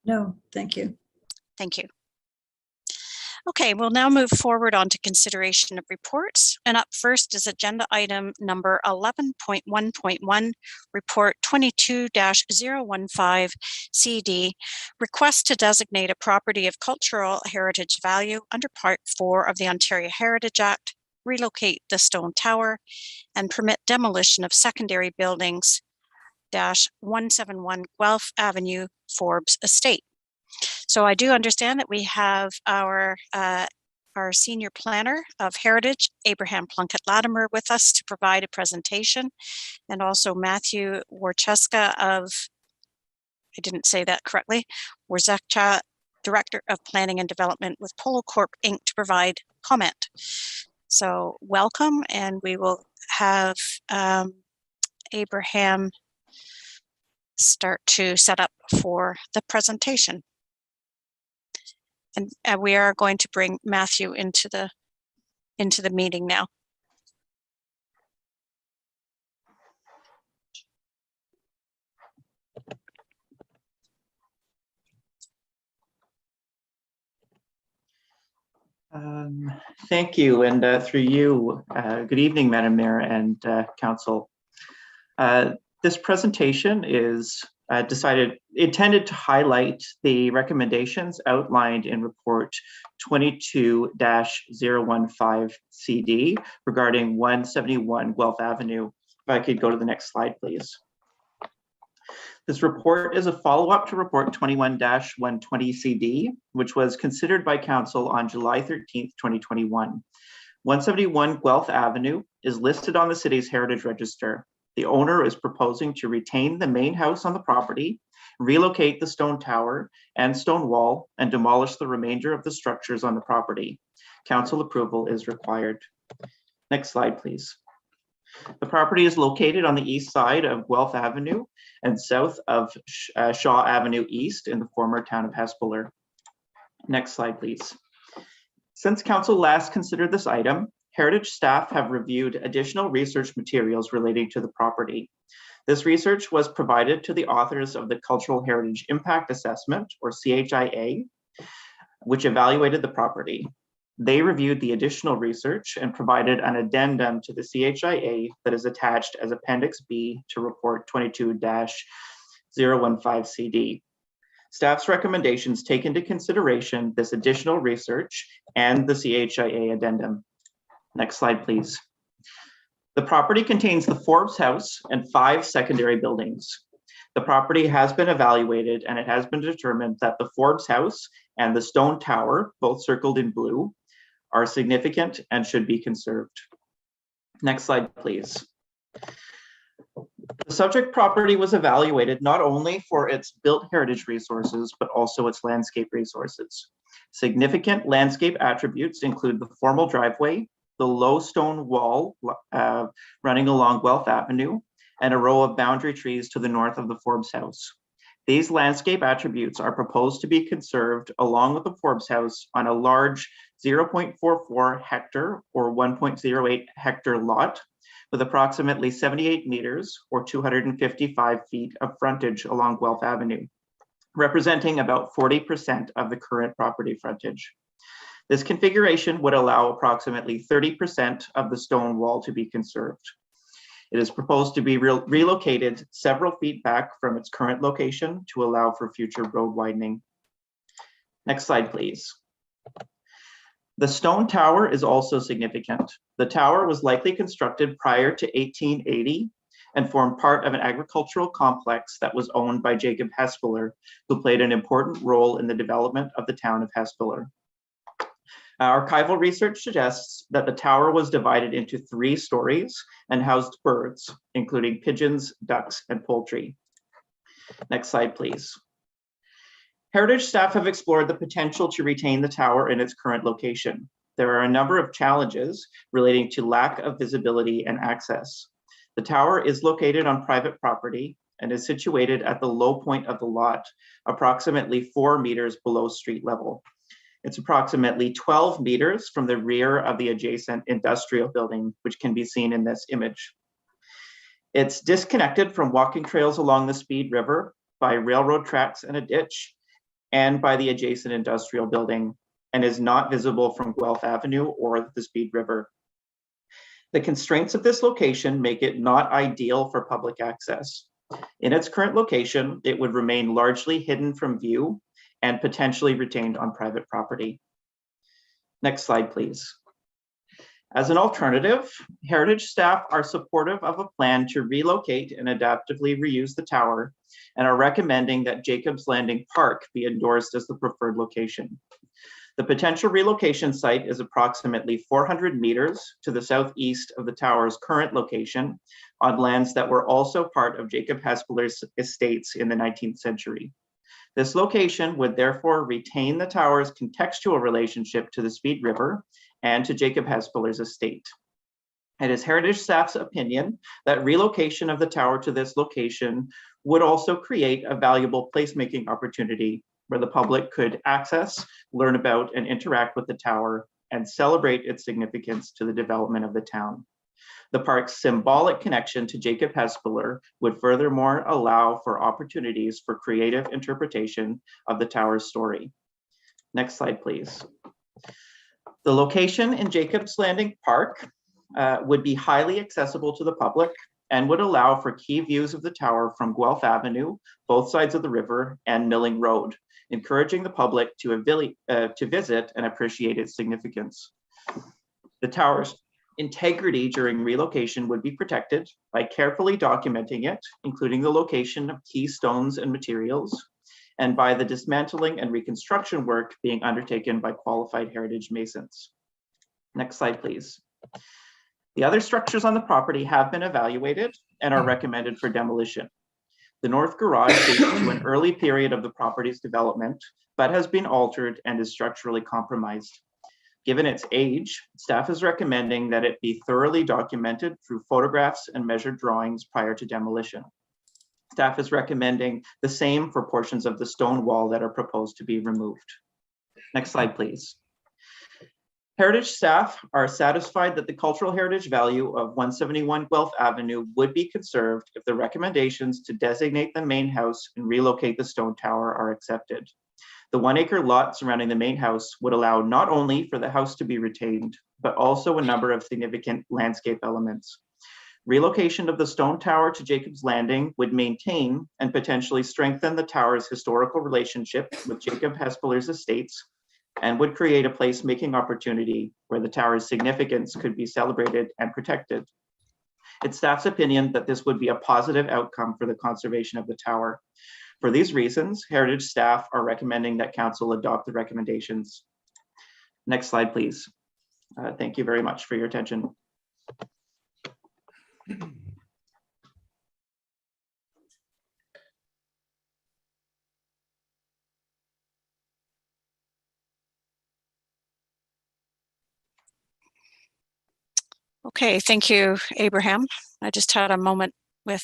No, thank you. Thank you. Okay, we'll now move forward on to consideration of reports. And up first is agenda item number 11.1.1, report 22-015 CD, request to designate a property of cultural heritage value under Part 4 of the Ontario Heritage Act, relocate the stone tower, and permit demolition of secondary buildings, 171 Guelph Avenue, Forbes Estate. So I do understand that we have our senior planner of Heritage, Abraham Plunkett-Latimer, with us to provide a presentation, and also Matthew Warcheska of, I didn't say that correctly, Warzecha, Director of Planning and Development with Polo Corp Inc. to provide comment. So welcome, and we will have Abraham start to set up for the presentation. And we are going to bring Matthew into the meeting now. Thank you, and through you, good evening, Madam Mayor and Council. This presentation is intended to highlight the recommendations outlined in report 22-015 CD regarding 171 Guelph Avenue. If I could go to the next slide, please. This report is a follow-up to report 21-120 CD, which was considered by Council on July 13th, 2021. 171 Guelph Avenue is listed on the city's Heritage Register. The owner is proposing to retain the main house on the property, relocate the stone tower and stone wall, and demolish the remainder of the structures on the property. Council approval is required. Next slide, please. The property is located on the east side of Guelph Avenue and south of Shaw Avenue East in the former town of Hespeler. Next slide, please. Since Council last considered this item, Heritage staff have reviewed additional research materials relating to the property. This research was provided to the authors of the Cultural Heritage Impact Assessment, or CHIA, which evaluated the property. They reviewed the additional research and provided an addendum to the CHIA that is attached as Appendix B to Report 22-015CD. Staff's recommendations take into consideration this additional research and the CHIA addendum. Next slide, please. The property contains the Forbes House and 5 secondary buildings. The property has been evaluated and it has been determined that the Forbes House and the Stone Tower, both circled in blue, are significant and should be conserved. Next slide, please. The subject property was evaluated not only for its built heritage resources, but also its landscape resources. Significant landscape attributes include the formal driveway, the low stone wall running along Guelph Avenue, and a row of boundary trees to the north of the Forbes House. These landscape attributes are proposed to be conserved along with the Forbes House on a large 0.44 hectare or 1.08 hectare lot with approximately 78 meters or 255 feet of frontage along Guelph Avenue, representing about 40% of the current property frontage. This configuration would allow approximately 30% of the stone wall to be conserved. It is proposed to be relocated several feet back from its current location to allow for future road widening. Next slide, please. The stone tower is also significant. The tower was likely constructed prior to 1880 and formed part of an agricultural complex that was owned by Jacob Hespeler, who played an important role in the development of the town of Hespeler. Archival research suggests that the tower was divided into 3 stories and housed birds, including pigeons, ducks, and poultry. Next slide, please. Heritage staff have explored the potential to retain the tower in its current location. There are a number of challenges relating to lack of visibility and access. The tower is located on private property and is situated at the low point of the lot, approximately 4 meters below street level. It's approximately 12 meters from the rear of the adjacent industrial building, which can be seen in this image. It's disconnected from walking trails along the Speed River by railroad tracks and a ditch, and by the adjacent industrial building, and is not visible from Guelph Avenue or the Speed River. The constraints of this location make it not ideal for public access. In its current location, it would remain largely hidden from view and potentially retained on private property. Next slide, please. As an alternative, Heritage staff are supportive of a plan to relocate and adaptively reuse the tower and are recommending that Jacob's Landing Park be endorsed as the preferred location. The potential relocation site is approximately 400 meters to the southeast of the tower's current location on lands that were also part of Jacob Hespeler's estates in the 19th century. This location would therefore retain the tower's contextual relationship to the Speed River and to Jacob Hespeler's estate. It is Heritage staff's opinion that relocation of the tower to this location would also create a valuable placemaking opportunity where the public could access, learn about, and interact with the tower and celebrate its significance to the development of the town. The park's symbolic connection to Jacob Hespeler would furthermore allow for opportunities for creative interpretation of the tower's story. Next slide, please. The location in Jacob's Landing Park would be highly accessible to the public and would allow for key views of the tower from Guelph Avenue, both sides of the river, and Milling Road, encouraging the public to visit and appreciate its significance. The tower's integrity during relocation would be protected by carefully documenting it, including the location of key stones and materials, and by the dismantling and reconstruction work being undertaken by qualified heritage masons. Next slide, please. The other structures on the property have been evaluated and are recommended for demolition. The north garage dates to an early period of the property's development, but has been altered and is structurally compromised. Given its age, staff is recommending that it be thoroughly documented through photographs and measured drawings prior to demolition. Staff is recommending the same for portions of the stone wall that are proposed to be removed. Next slide, please. Heritage staff are satisfied that the cultural heritage value of 171 Guelph Avenue would be conserved if the recommendations to designate the main house and relocate the stone tower are accepted. The 1 acre lot surrounding the main house would allow not only for the house to be retained, but also a number of significant landscape elements. Relocation of the stone tower to Jacob's Landing would maintain and potentially strengthen the tower's historical relationship with Jacob Hespeler's estates, and would create a placemaking opportunity where the tower's significance could be celebrated and protected. It's staff's opinion that this would be a positive outcome for the conservation of the tower. For these reasons, Heritage staff are recommending that Council adopt the recommendations. Next slide, please. Thank you very much for your attention. Okay, thank you, Abraham. I just had a moment with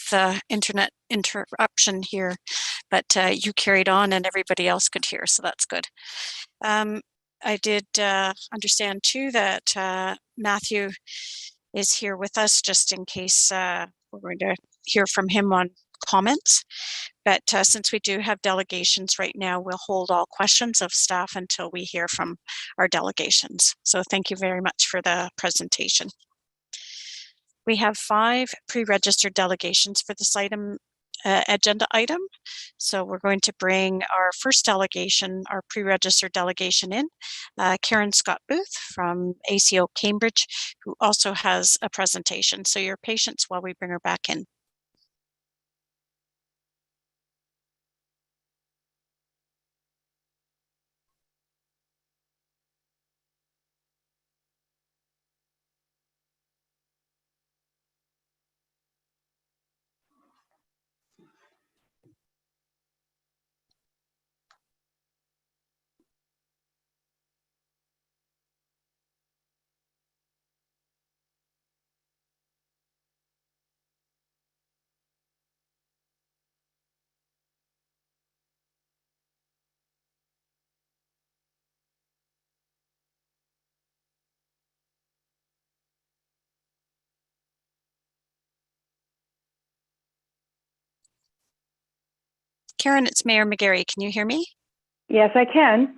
internet interruption here, but you carried on and everybody else could hear, so that's good. I did understand too that Matthew is here with us just in case we're going to hear from him on comments. But since we do have delegations right now, we'll hold all questions of staff until we hear from our delegations. So thank you very much for the presentation. We have 5 pre-registered delegations for this item, agenda item. So we're going to bring our first delegation, our pre-registered delegation in, Karen Scott Booth from ACO Cambridge, who also has a presentation. So your patience while we bring her back in. Karen, it's Mayor Mcgary. Can you hear me? Yes, I can.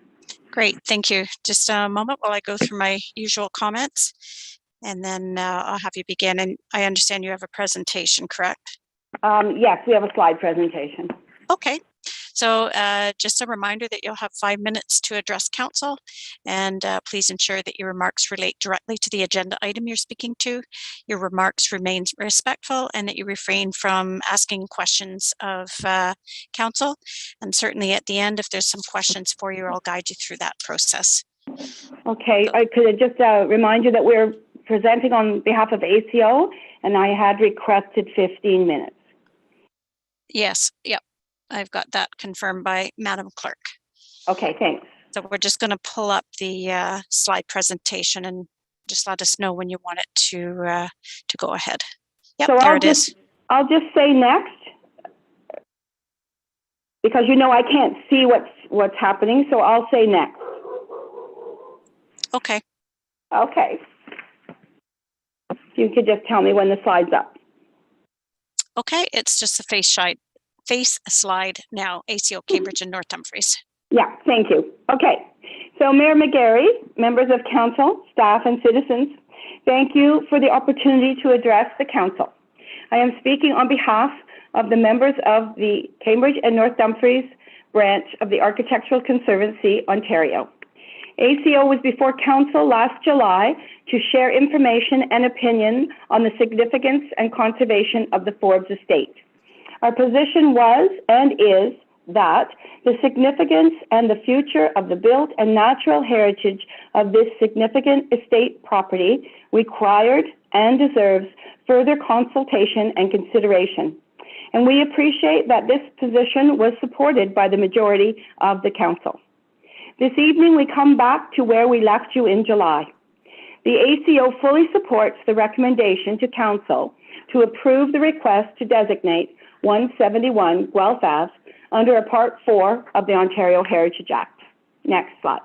Great, thank you. Just a moment while I go through my usual comments, and then I'll have you begin. And I understand you have a presentation, correct? Yes, we have a slide presentation. Okay. So just a reminder that you'll have 5 minutes to address council, and please ensure that your remarks relate directly to the agenda item you're speaking to. Your remarks remain respectful, and that you refrain from asking questions of council. And certainly at the end, if there's some questions for you, I'll guide you through that process. Okay, I could just remind you that we're presenting on behalf of ACO, and I had requested 15 minutes. Yes, yep. I've got that confirmed by Madam Clerk. Okay, thanks. So we're just going to pull up the slide presentation and just let us know when you want it to go ahead. Yep, so there it is. I'll just say next, because you know I can't see what's happening, so I'll say next. Okay. Okay. You could just tell me when the slide's up. Okay, it's just a face slide now, ACO Cambridge and North Dumfries. Yeah, thank you. Okay, so Mayor Mcgary, members of council, staff and citizens, thank you for the opportunity to address the council. I am speaking on behalf of the members of the Cambridge and North Dumfries branch of the Architectural Conservancy, Ontario. ACO was before council last July to share information and opinion on the significance and conservation of the Forbes estate. Our position was and is that the significance and the future of the built and natural heritage of this significant estate property required and deserves further consultation and consideration. And we appreciate that this position was supported by the majority of the council. This evening, we come back to where we left you in July. The ACO fully supports the recommendation to council to approve the request to designate 171 Guelph Ave under a Part 4 of the Ontario Heritage Act. Next slide.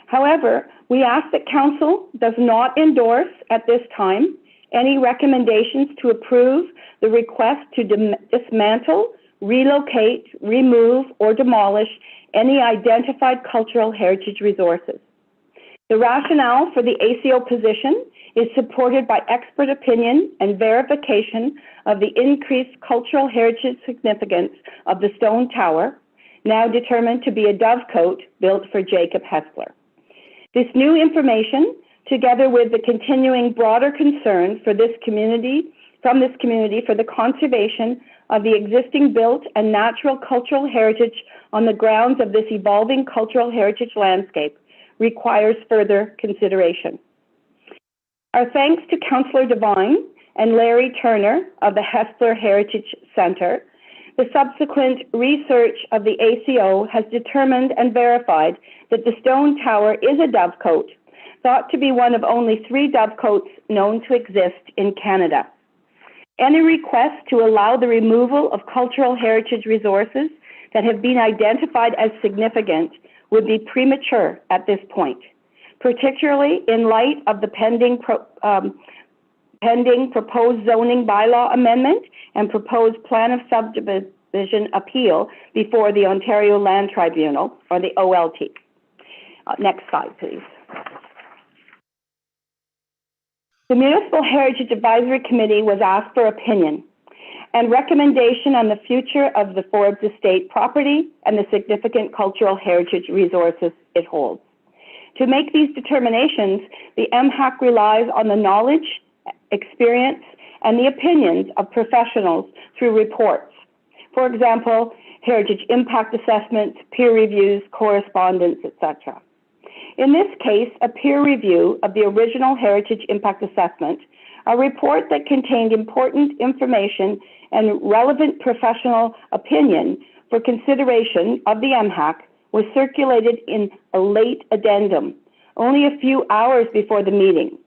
However, we ask that Council does not endorse at this time any recommendations to approve the request to dismantle, relocate, remove, or demolish any identified cultural heritage resources. The rationale for the ACO position is supported by expert opinion and verification of the increased cultural heritage significance of the stone tower, now determined to be a dovecote built for Jacob Hespeler. This new information, together with the continuing broader concern for this community, for the conservation of the existing built and natural cultural heritage on the grounds of this evolving cultural heritage landscape, requires further consideration. Our thanks to Councillor Devine and Larry Turner of the Hespeler Heritage Centre. The subsequent research of the ACO has determined and verified that the stone tower is a dovecote, thought to be one of only 3 dovecotes known to exist in Canada. Any request to allow the removal of cultural heritage resources that have been identified as significant would be premature at this point, particularly in light of the pending proposed zoning bylaw amendment and proposed plan of subdivision appeal before the Ontario Land Tribunal, or the OLT. Next slide, please. The Municipal Heritage Advisory Committee was asked for opinion and recommendation on the future of the Forbes Estate property and the significant cultural heritage resources it holds. To make these determinations, the MHAC relies on the knowledge, experience, and the opinions of professionals through reports. For example, heritage impact assessments, peer reviews, correspondence, etc. In this case, a peer review of the original heritage impact assessment, a report that contained important information and relevant professional opinion for consideration of the MHAC, was circulated in a late addendum, only a few hours before the meeting.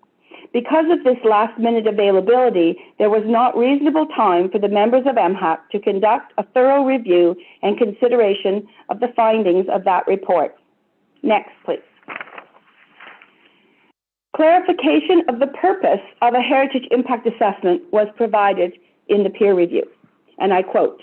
Because of this last-minute availability, there was not reasonable time for the members of MHAC to conduct a thorough review and consideration of the findings of that report. Next, please. Clarification of the purpose of a heritage impact assessment was provided in the peer review, and I quote,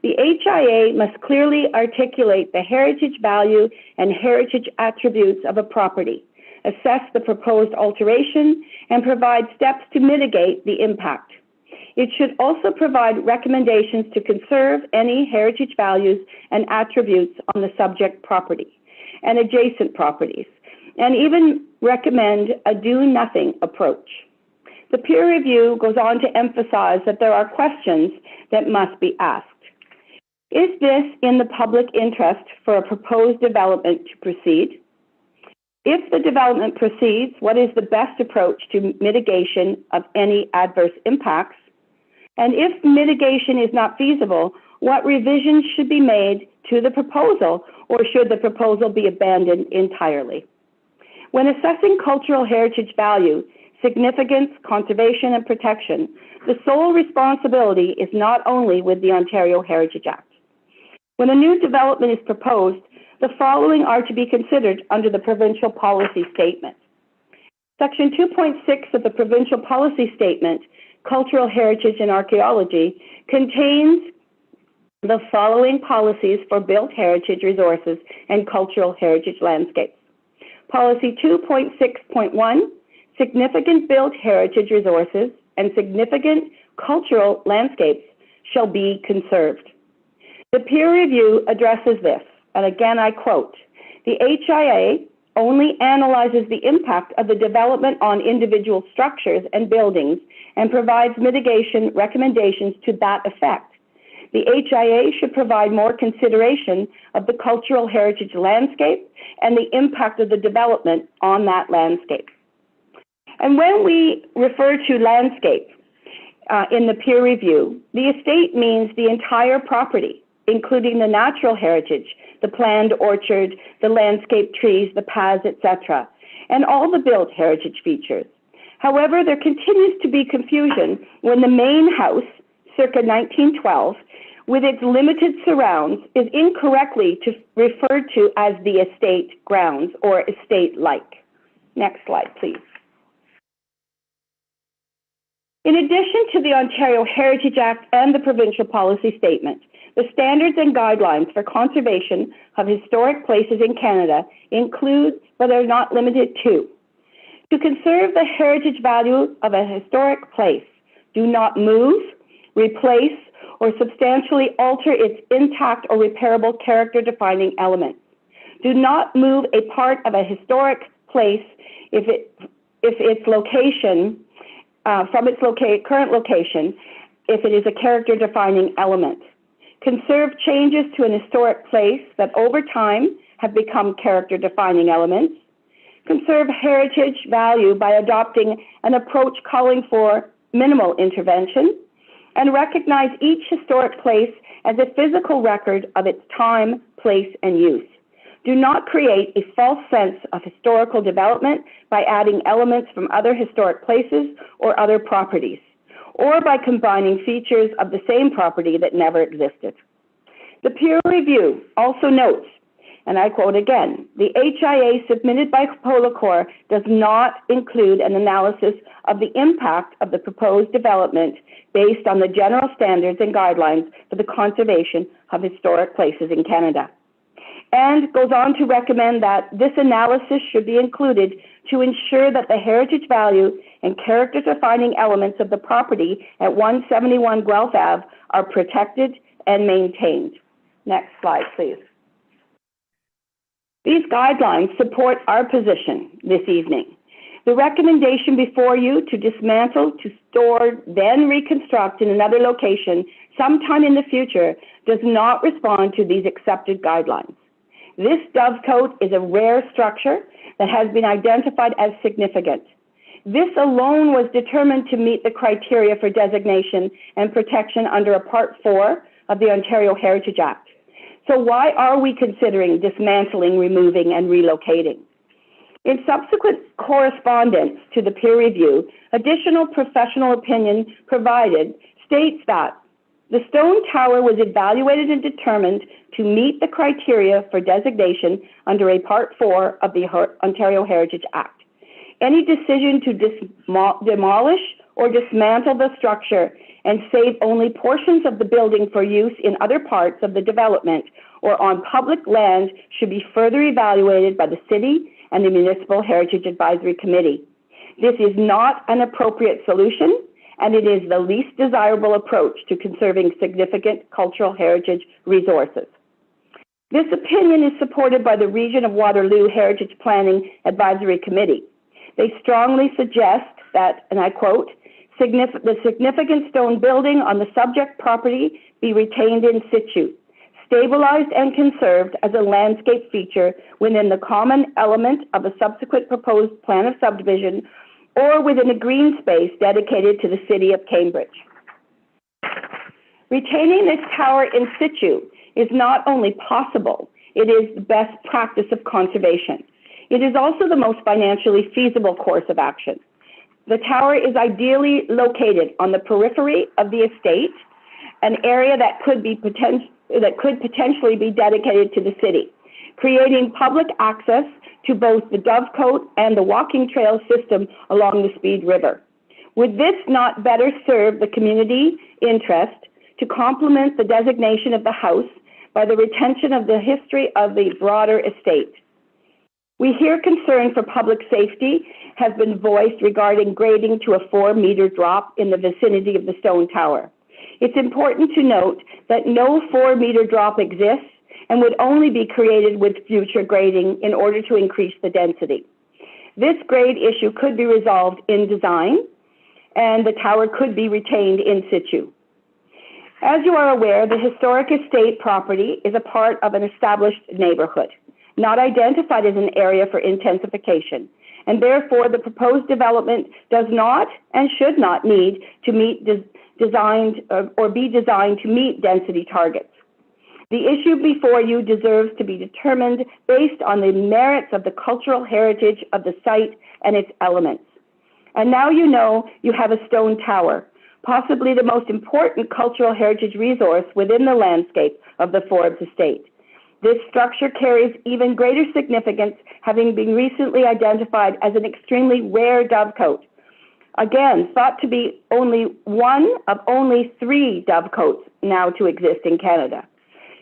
"The HIA must clearly articulate the heritage value and heritage attributes of a property, assess the proposed alteration, and provide steps to mitigate the impact. It should also provide recommendations to conserve any heritage values and attributes on the subject property and adjacent properties, and even recommend a do-nothing approach." The peer review goes on to emphasize that there are questions that must be asked. Is this in the public interest for a proposed development to proceed? If the development proceeds, what is the best approach to mitigation of any adverse impacts? And if mitigation is not feasible, what revisions should be made to the proposal, or should the proposal be abandoned entirely? When assessing cultural heritage value, significance, conservation, and protection, the sole responsibility is not only with the Ontario Heritage Act. When a new development is proposed, the following are to be considered under the provincial policy statement. Section 2.6 of the provincial policy statement, Cultural Heritage and Archaeology, contains the following policies for built heritage resources and cultural heritage landscapes. Policy 2.6.1, significant built heritage resources and significant cultural landscapes shall be conserved. The peer review addresses this, and again I quote, "The HIA only analyzes the impact of the development on individual structures and buildings and provides mitigation recommendations to that effect. The HIA should provide more consideration of the cultural heritage landscape and the impact of the development on that landscape." And when we refer to landscape in the peer review, the estate means the entire property, including the natural heritage, the planned orchard, the landscape trees, the paths, etc., and all the built heritage features. However, there continues to be confusion when the main house, circa 1912, with its limited surrounds is incorrectly referred to as the estate grounds or estate-like. Next slide, please. In addition to the Ontario Heritage Act and the Provincial Policy Statement, the standards and guidelines for conservation of historic places in Canada include, but are not limited to conserve the heritage value of a historic place, do not move, replace, or substantially alter its intact or repairable character-defining elements. Do not move a part of a historic place if its location, from its current location, if it is a character-defining element. Conserve changes to an historic place that over time have become character-defining elements. Conserve heritage value by adopting an approach calling for minimal intervention, and recognize each historic place as a physical record of its time, place, and use. Do not create a false sense of historical development by adding elements from other historic places or other properties, or by combining features of the same property that never existed. The peer review also notes, and I quote again, the HIA submitted by Polacor does not include an analysis of the impact of the proposed development based on the general standards and guidelines for the conservation of historic places in Canada. And goes on to recommend that this analysis should be included to ensure that the heritage value and character-defining elements of the property at 171 Guelph Ave are protected and maintained. Next slide, please. These guidelines support our position this evening. The recommendation before you to dismantle, to store, then reconstruct in another location sometime in the future does not respond to these accepted guidelines. This dovecote is a rare structure that has been identified as significant. This alone was determined to meet the criteria for designation and protection under a Part 4 of the Ontario Heritage Act. So why are we considering dismantling, removing, and relocating? In subsequent correspondence to the peer review, additional professional opinion provided states that the stone tower was evaluated and determined to meet the criteria for designation under a Part 4 of the Ontario Heritage Act. Any decision to demolish or dismantle the structure and save only portions of the building for use in other parts of the development or on public land should be further evaluated by the City and the Municipal Heritage Advisory Committee. This is not an appropriate solution, and it is the least desirable approach to conserving significant cultural heritage resources. This opinion is supported by the Region of Waterloo Heritage Planning Advisory Committee. They strongly suggest that, and I quote, the significant stone building on the subject property be retained in situ, stabilized and conserved as a landscape feature within the common element of a subsequent proposed plan of subdivision or within a green space dedicated to the City of Cambridge. Retaining this tower in situ is not only possible, it is the best practice of conservation. It is also the most financially feasible course of action. The tower is ideally located on the periphery of the estate, an area that could potentially be dedicated to the city, creating public access to both the Dovecote and the walking trail system along the Speed River. Would this not better serve the community interest to complement the designation of the house by the retention of the history of the broader estate? We hear concern for public safety has been voiced regarding grading to a 4-meter drop in the vicinity of the stone tower. It's important to note that no 4-meter drop exists and would only be created with future grading in order to increase the density. This grade issue could be resolved in design, and the tower could be retained in situ. As you are aware, the historic estate property is a part of an established neighborhood, not identified as an area for intensification, and therefore the proposed development does not and should not need to be designed to meet density targets. The issue before you deserves to be determined based on the merits of the cultural heritage of the site and its elements. And now you know you have a stone tower, possibly the most important cultural heritage resource within the landscape of the Forbes estate. This structure carries even greater significance, having been recently identified as an extremely rare dovecote. Again, thought to be only one of only 3 dovecotes now to exist in Canada.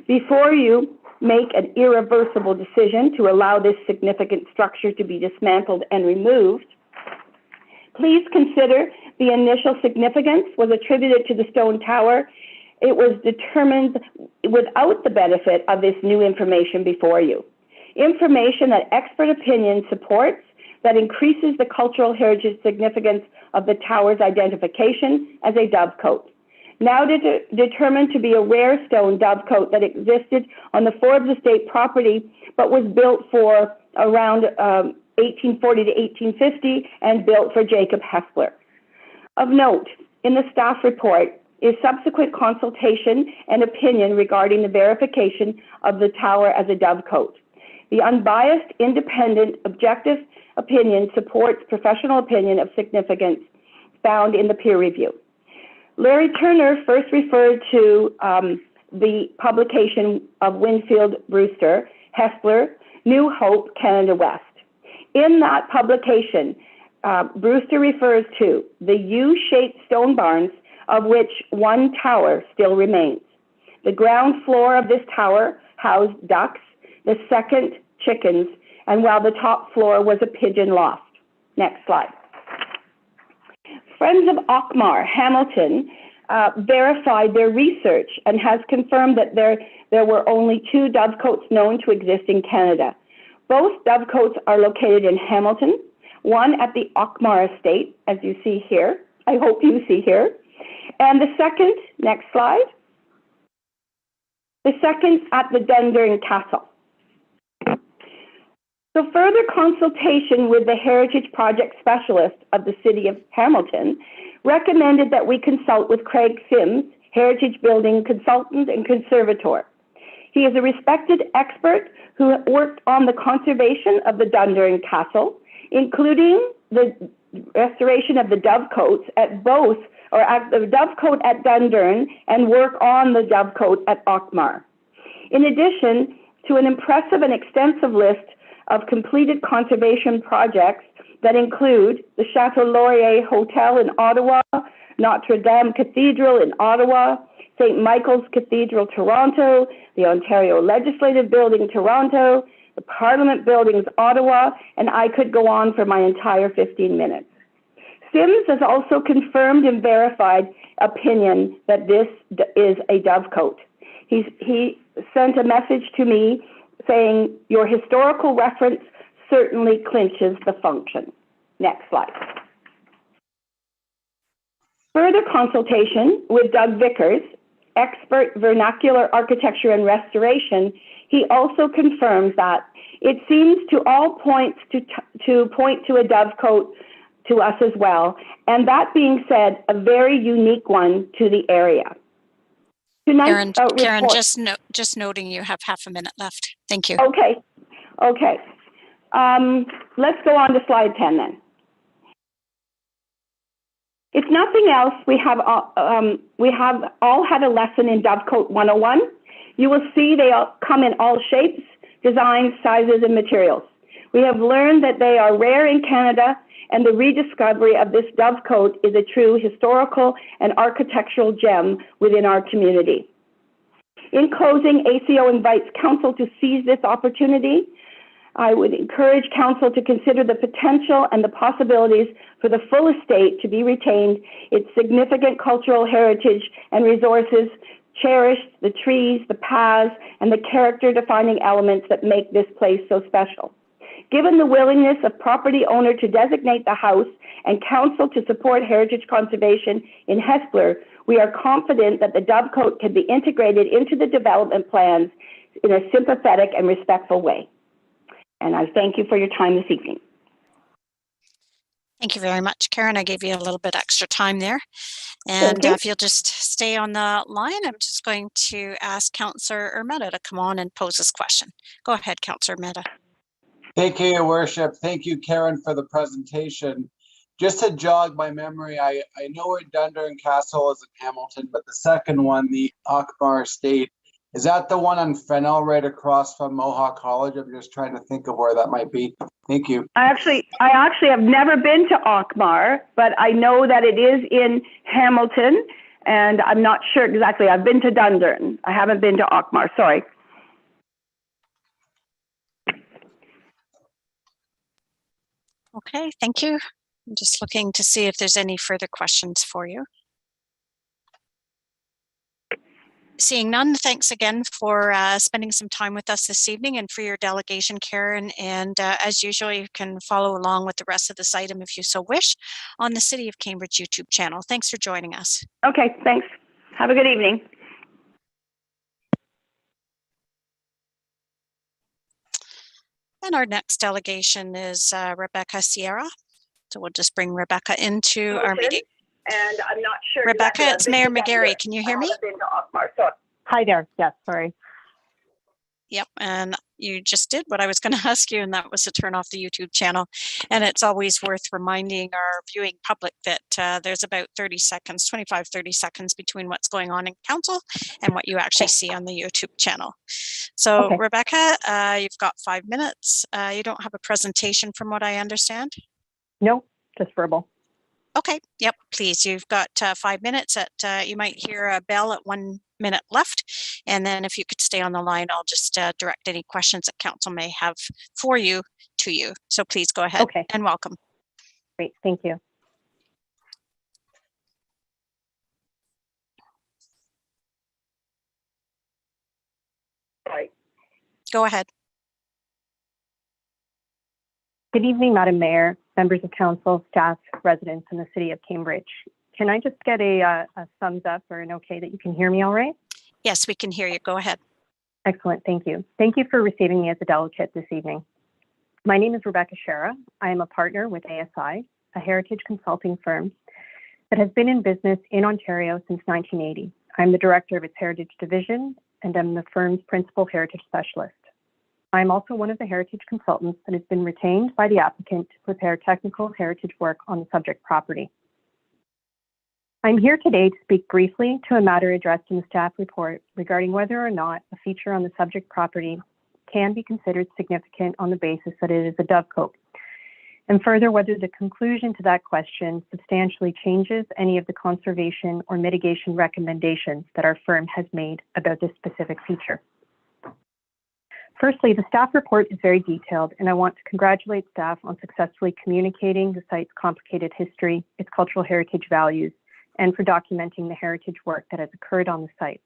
Before you make an irreversible decision to allow this significant structure to be dismantled and removed, please consider the initial significance was attributed to the stone tower. It was determined without the benefit of this new information before you. Information that expert opinion supports that increases the cultural heritage significance of the tower's identification as a dovecote. Now determined to be a rare stone dovecote that existed on the Forbes estate property, but was built for around 1840 to 1850 and built for Jacob Hessler. Of note, in the staff report is subsequent consultation and opinion regarding the verification of the tower as a dovecote. The unbiased, independent, objective opinion supports professional opinion of significance found in the peer review. Larry Turner first referred to the publication of Winfield Brewster, Hessler, New Hope, Canada West. In that publication, Brewster refers to the U-shaped stone barns of which one tower still remains. The ground floor of this tower housed ducks, the second chickens, and while the top floor was a pigeon loft. Next slide. Friends of Ockmar, Hamilton, verified their research and has confirmed that there were only 2 dovecotes known to exist in Canada. Both dovecotes are located in Hamilton, one at the Ockmar estate, as you see here. I hope you see here. And the second, next slide, the second at the Dundurn Castle. So further consultation with the Heritage Project Specialist of the City of Hamilton recommended that we consult with Craig Sims, Heritage Building Consultant and Conservator. He is a respected expert who worked on the conservation of the Dundurn Castle, including the restoration of the dovecotes at both, or at the dovecote at Dundurn and work on the dovecote at Ockmar. In addition to an impressive and extensive list of completed conservation projects that include the Chateau Laurier Hotel in Ottawa, Notre Dame Cathedral in Ottawa, St. Michael's Cathedral, Toronto, the Ontario Legislative Building, Toronto, the Parliament Buildings, Ottawa, and I could go on for my entire 15 minutes. Sims has also confirmed and verified opinion that this is a dovecote. He sent a message to me saying, your historical reference certainly clinches the function. Next slide. Further consultation with Doug Vickers, expert vernacular architecture and restoration, he also confirms that it seems to all points to point to a dovecote to us as well. And that being said, a very unique one to the area. Karen, just noting you have half a minute left. Thank you. Okay. Let's go on to slide 10 then. If nothing else, we have all had a lesson in Dovecote 101. You will see they all come in all shapes, designs, sizes, and materials. We have learned that they are rare in Canada, and the rediscovery of this dovecote is a true historical and architectural gem within our community. In closing, ACO invites Council to seize this opportunity. I would encourage Council to consider the potential and the possibilities for the full estate to be retained, its significant cultural heritage and resources cherished, the trees, the paths, and the character-defining elements that make this place so special. Given the willingness of property owner to designate the house and Council to support heritage conservation in Hessler, we are confident that the dovecote can be integrated into the development plans in a sympathetic and respectful way. And I thank you for your time this evening. Thank you very much, Karen. I gave you a little bit extra time there. And if you'll just stay on the line, I'm just going to ask Councillor Ermetta to come on and pose this question. Go ahead, Councillor Ermetta. Thank you, Your Worship. Thank you, Karen, for the presentation. just to jog my memory, I know where Dunder and Castle is in Hamilton, but the second one, the Akbar Estate, is that the one on Fennell right across from Mohawk College? I'm just trying to think of where that might be. Thank you. I actually have never been to Akbar, but I know that it is in Hamilton, and I'm not sure exactly. I've been to Dundurn. I haven't been to Akbar, sorry. Okay, thank you. I'm just looking to see if there's any further questions for you. Seeing none, thanks again for spending some time with us this evening and for your delegation, Karen. And as usual, you can follow along with the rest of this item if you so wish on the City of Cambridge YouTube channel. Thanks for joining us. Okay, thanks. Have a good evening. And our next delegation is Rebecca Sierra. So we'll just bring Rebecca into our meeting. And I'm not sure. Rebecca, it's Mayor Mcgary. Can you hear me? Hi there. Yes, sorry. Yep, and you just did what I was going to ask you, and that was to turn off the YouTube channel. And it's always worth reminding our viewing public that there's about 30 seconds, 25, 30 seconds between what's going on in council and what you actually see on the YouTube channel. So Okay. Rebecca, you've got 5 minutes. You don't have a presentation from what I understand? No, just verbal. Okay, yep, please. You've got 5 minutes. You might hear a bell at 1 minute left. And then if you could stay on the line, I'll just direct any questions that council may have for you to you. So please go ahead and welcome. Great, thank you. Right. Go ahead. Good evening, Madam Mayor, members of council, staff, residents in the City of Cambridge. Can I just get a thumbs up or an okay that you can hear me all right? Yes, we can hear you. Go ahead. Excellent, thank you. Thank you for receiving me as a delegate this evening. My name is Rebecca Shera. I am a partner with ASI, a heritage consulting firm that has been in business in Ontario since 1980. I'm the director of its heritage division and I'm the firm's principal heritage specialist. I'm also one of the heritage consultants that has been retained by the applicant to prepare technical heritage work on the subject property. I'm here today to speak briefly to a matter addressed in the staff report regarding whether or not a feature on the subject property can be considered significant on the basis that it is a dovecote, and further whether the conclusion to that question substantially changes any of the conservation or mitigation recommendations that our firm has made about this specific feature. Firstly, the staff report is very detailed, and I want to congratulate staff on successfully communicating the site's complicated history, its cultural heritage values, and for documenting the heritage work that has occurred on the site,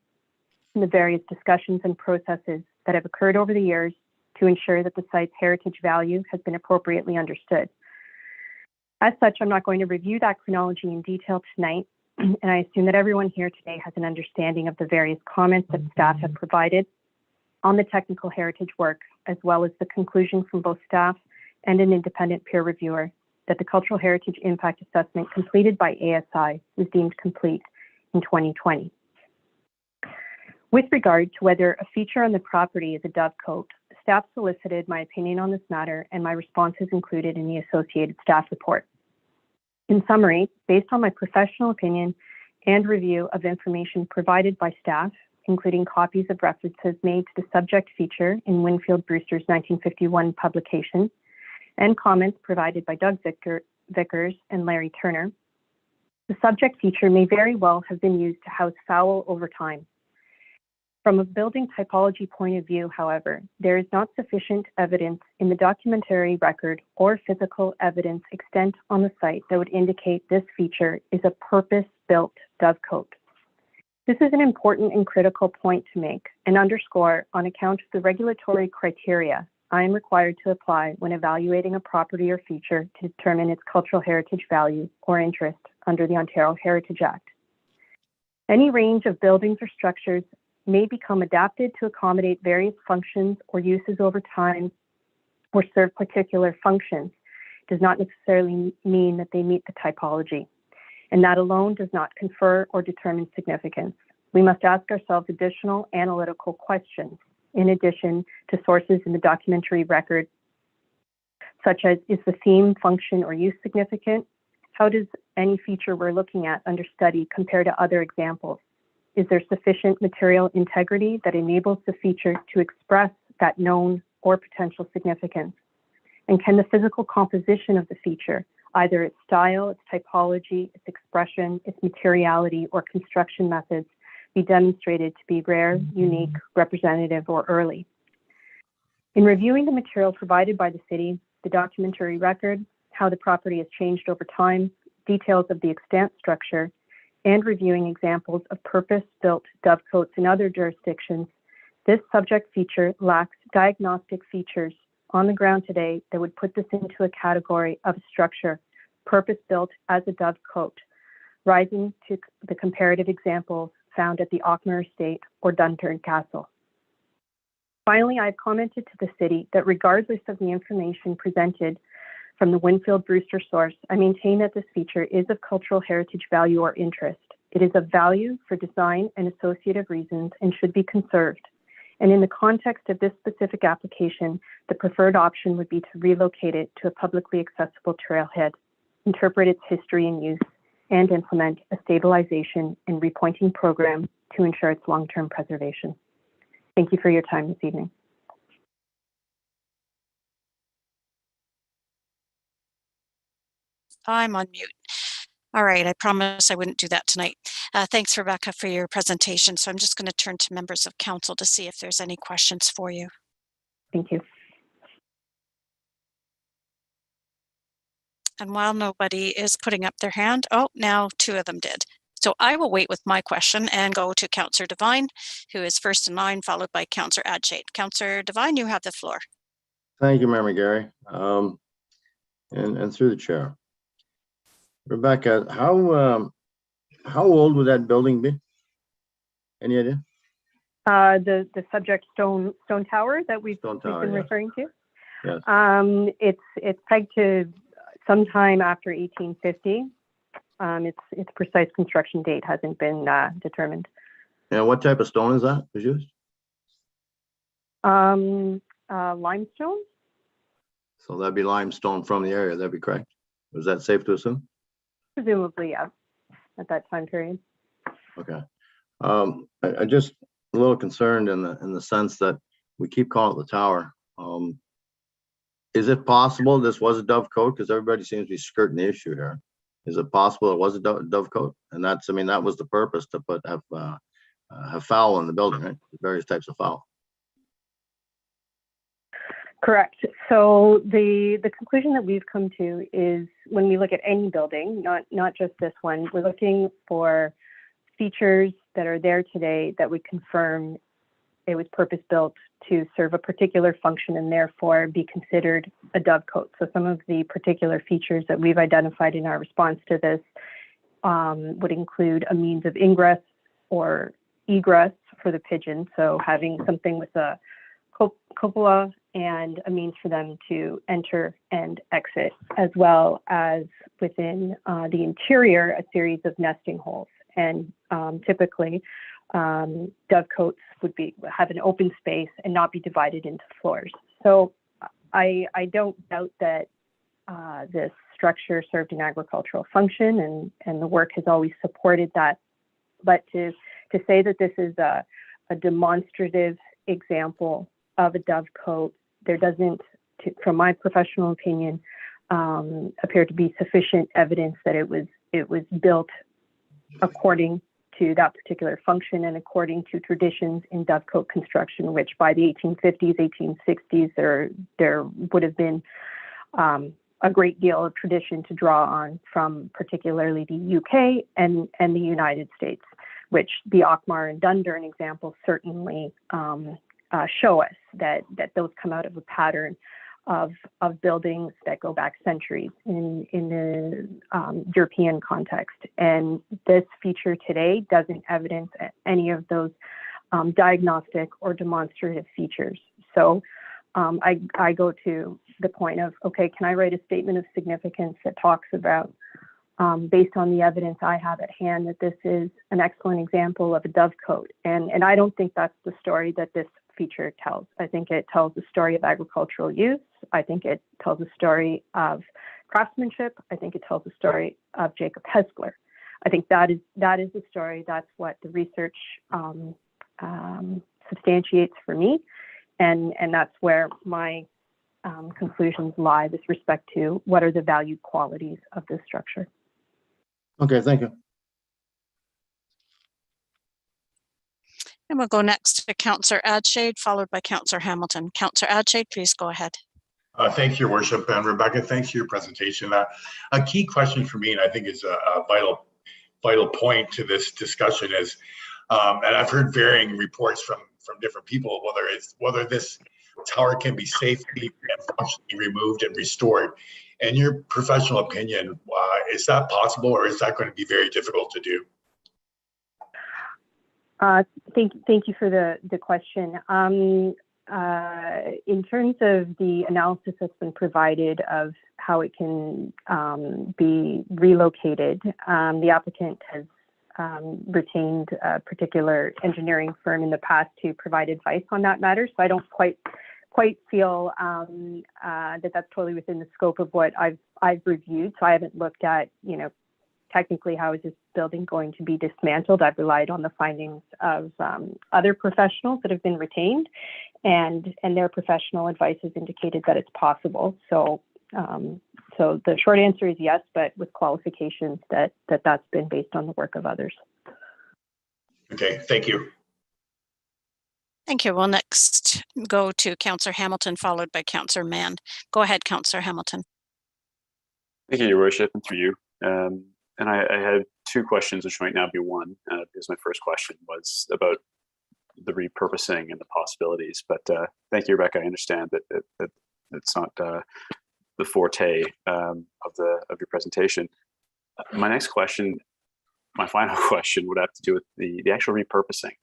and the various discussions and processes that have occurred over the years to ensure that the site's heritage value has been appropriately understood. As such, I'm not going to review that chronology in detail tonight, and I assume that everyone here today has an understanding of the various comments that staff have provided on the technical heritage work, as well as the conclusion from both staff and an independent peer reviewer that the cultural heritage impact assessment completed by ASI was deemed complete in 2020. With regard to whether a feature on the property is a dovecote, staff solicited my opinion on this matter, and my response is included in the associated staff report. In summary, based on my professional opinion and review of information provided by staff, including copies of references made to the subject feature in Winfield Brewster's 1951 publication, and comments provided by Doug Vickers and Larry Turner, the subject feature may very well have been used to house fowl over time. From a building typology point of view, however, there is not sufficient evidence in the documentary record or physical evidence extant on the site that would indicate this feature is a purpose-built dovecote. This is an important and critical point to make and underscore on account of the regulatory criteria I am required to apply when evaluating a property or feature to determine its cultural heritage value or interest under the Ontario Heritage Act. Any range of buildings or structures may become adapted to accommodate various functions or uses over time or serve particular functions. It does not necessarily mean that they meet the typology, and that alone does not confer or determine significance. We must ask ourselves additional analytical questions in addition to sources in the documentary record, such as, is the theme, function, or use significant? How does any feature we're looking at under study compare to other examples? Is there sufficient material integrity that enables the feature to express that known or potential significance? And can the physical composition of the feature, either its style, its typology, its expression, its materiality, or construction methods, be demonstrated to be rare, unique, representative, or early? In reviewing the material provided by the city, the documentary record, how the property has changed over time, details of the extant structure, and reviewing examples of purpose-built dovecotes in other jurisdictions, this subject feature lacks diagnostic features on the ground today that would put this into a category of structure purpose-built as a dovecote, rising to the comparative examples found at the Auchmar Estate or Dundurn Castle. Finally, I've commented to the city that regardless of the information presented from the Winfield Brewster source, I maintain that this feature is of cultural heritage value or interest. It is of value for design and associative reasons and should be conserved. And in the context of this specific application, the preferred option would be to relocate it to a publicly accessible trailhead, interpret its history and use, and implement a stabilization and repointing program to ensure its long-term preservation. Thank you for your time this evening. I'm on mute. All right, I promise I wouldn't do that tonight. Thanks, Rebecca, for your presentation. So I'm just going to turn to members of council to see if there's any questions for you. Thank you. And while nobody is putting up their hand, oh, now two of them did. So I will wait with my question and go to Councillor Devine, who is first in line, followed by Councillor Adshade. Councillor Devine, you have the floor. Thank you, Mayor Mcgary, and through the chair. Rebecca, how old would that building be? Any idea? The subject stone tower that we've been referring to. Yes. It's pegged to sometime after 1850. Its precise construction date hasn't been determined. And what type of stone is that was used? Limestone. So that'd be limestone from the area. That'd be correct. Was that safe to assume? Presumably, yeah, at that time period. Okay. I just a little concerned in the sense that we keep calling it the tower. Is it possible this was a dovecote? Because everybody seems to be skirting the issue here. Is it possible it was a dovecote? And that's, I mean, that was the purpose, to have fowl in the building, right? Various types of fowl. Correct. So the conclusion that we've come to is when we look at any building, not just this one, we're looking for features that are there today that would confirm it was purpose-built to serve a particular function and therefore be considered a dovecote. So some of the particular features that we've identified in our response to this would include a means of ingress or egress for the pigeon. So having something with a cupola and a means for them to enter and exit, as well as within the interior, a series of nesting holes. And typically, dovecotes would have an open space and not be divided into floors. So I don't doubt that this structure served an agricultural function, and the work has always supported that. But to say that this is a demonstrative example of a dovecote, there doesn't, from my professional opinion, appear to be sufficient evidence that it was built according to that particular function and according to traditions in dovecote construction, which by the 1850s, 1860s, there would have been a great deal of tradition to draw on from particularly the UK and the United States, which the Auchmar and Dundurn examples certainly show us that those come out of a pattern of buildings that go back centuries in the European context. And this feature today doesn't evidence any of those diagnostic or demonstrative features. So I go to the point of, okay, can I write a statement of significance that talks about, based on the evidence I have at hand, that this is an excellent example of a dovecote? And I don't think that's the story that this feature tells. I think it tells the story of agricultural use. I think it tells a story of craftsmanship. I think it tells the story of Jacob Hesler. I think that is the story. That's what the research substantiates for me, and that's where my conclusions lie with respect to what are the valued qualities of this structure. Okay, thank you. And we'll go next to Councillor Adshade, followed by Councillor Hamilton. Councillor Adshade, please go ahead. Thank you, Your Worship. And Rebecca, thanks for your presentation. A key question for me, and I think is a vital point to this discussion is, and I've heard varying reports from different people, whether this tower can be safely and functionally removed and restored. In your professional opinion, is that possible, or is that going to be very difficult to do? Thank you for the question. In terms of the analysis that's been provided of how it can be relocated, the applicant has retained a particular engineering firm in the past to provide advice on that matter. So I don't quite feel that that's totally within the scope of what I've reviewed. So I haven't looked at, technically how is this building going to be dismantled. I've relied on the findings of other professionals that have been retained, and their professional advice has indicated that it's possible. So the short answer is yes, but with qualifications that's been based on the work of others. Okay, thank you. Thank you. We'll next go to Councillor Hamilton, followed by Councillor Mann. Go ahead, Councillor Hamilton. Thank you, Your Worship, and through you. And I had two questions, which might now be one, because my first question was about the repurposing and the possibilities. But thank you, Rebecca. I understand that it's not the forte of your presentation. My next question, my final question, would have to do with the actual repurposing.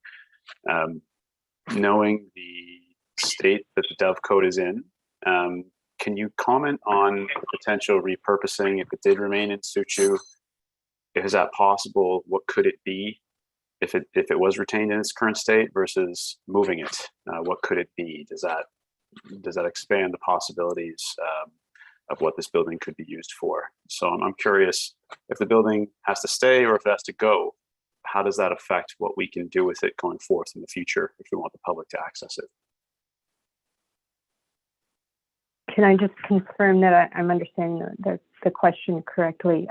Knowing the state that the Dove Code is in, can you comment on potential repurposing if it did remain in situ? Is that possible? What could it be if it was retained in its current state versus moving it? What could it be? Does that expand the possibilities of what this building could be used for? So I'm curious, if the building has to stay or if it has to go, how does that affect what we can do with it going forth in the future if we want the public to access it? Can I just confirm that I'm understanding the question correctly?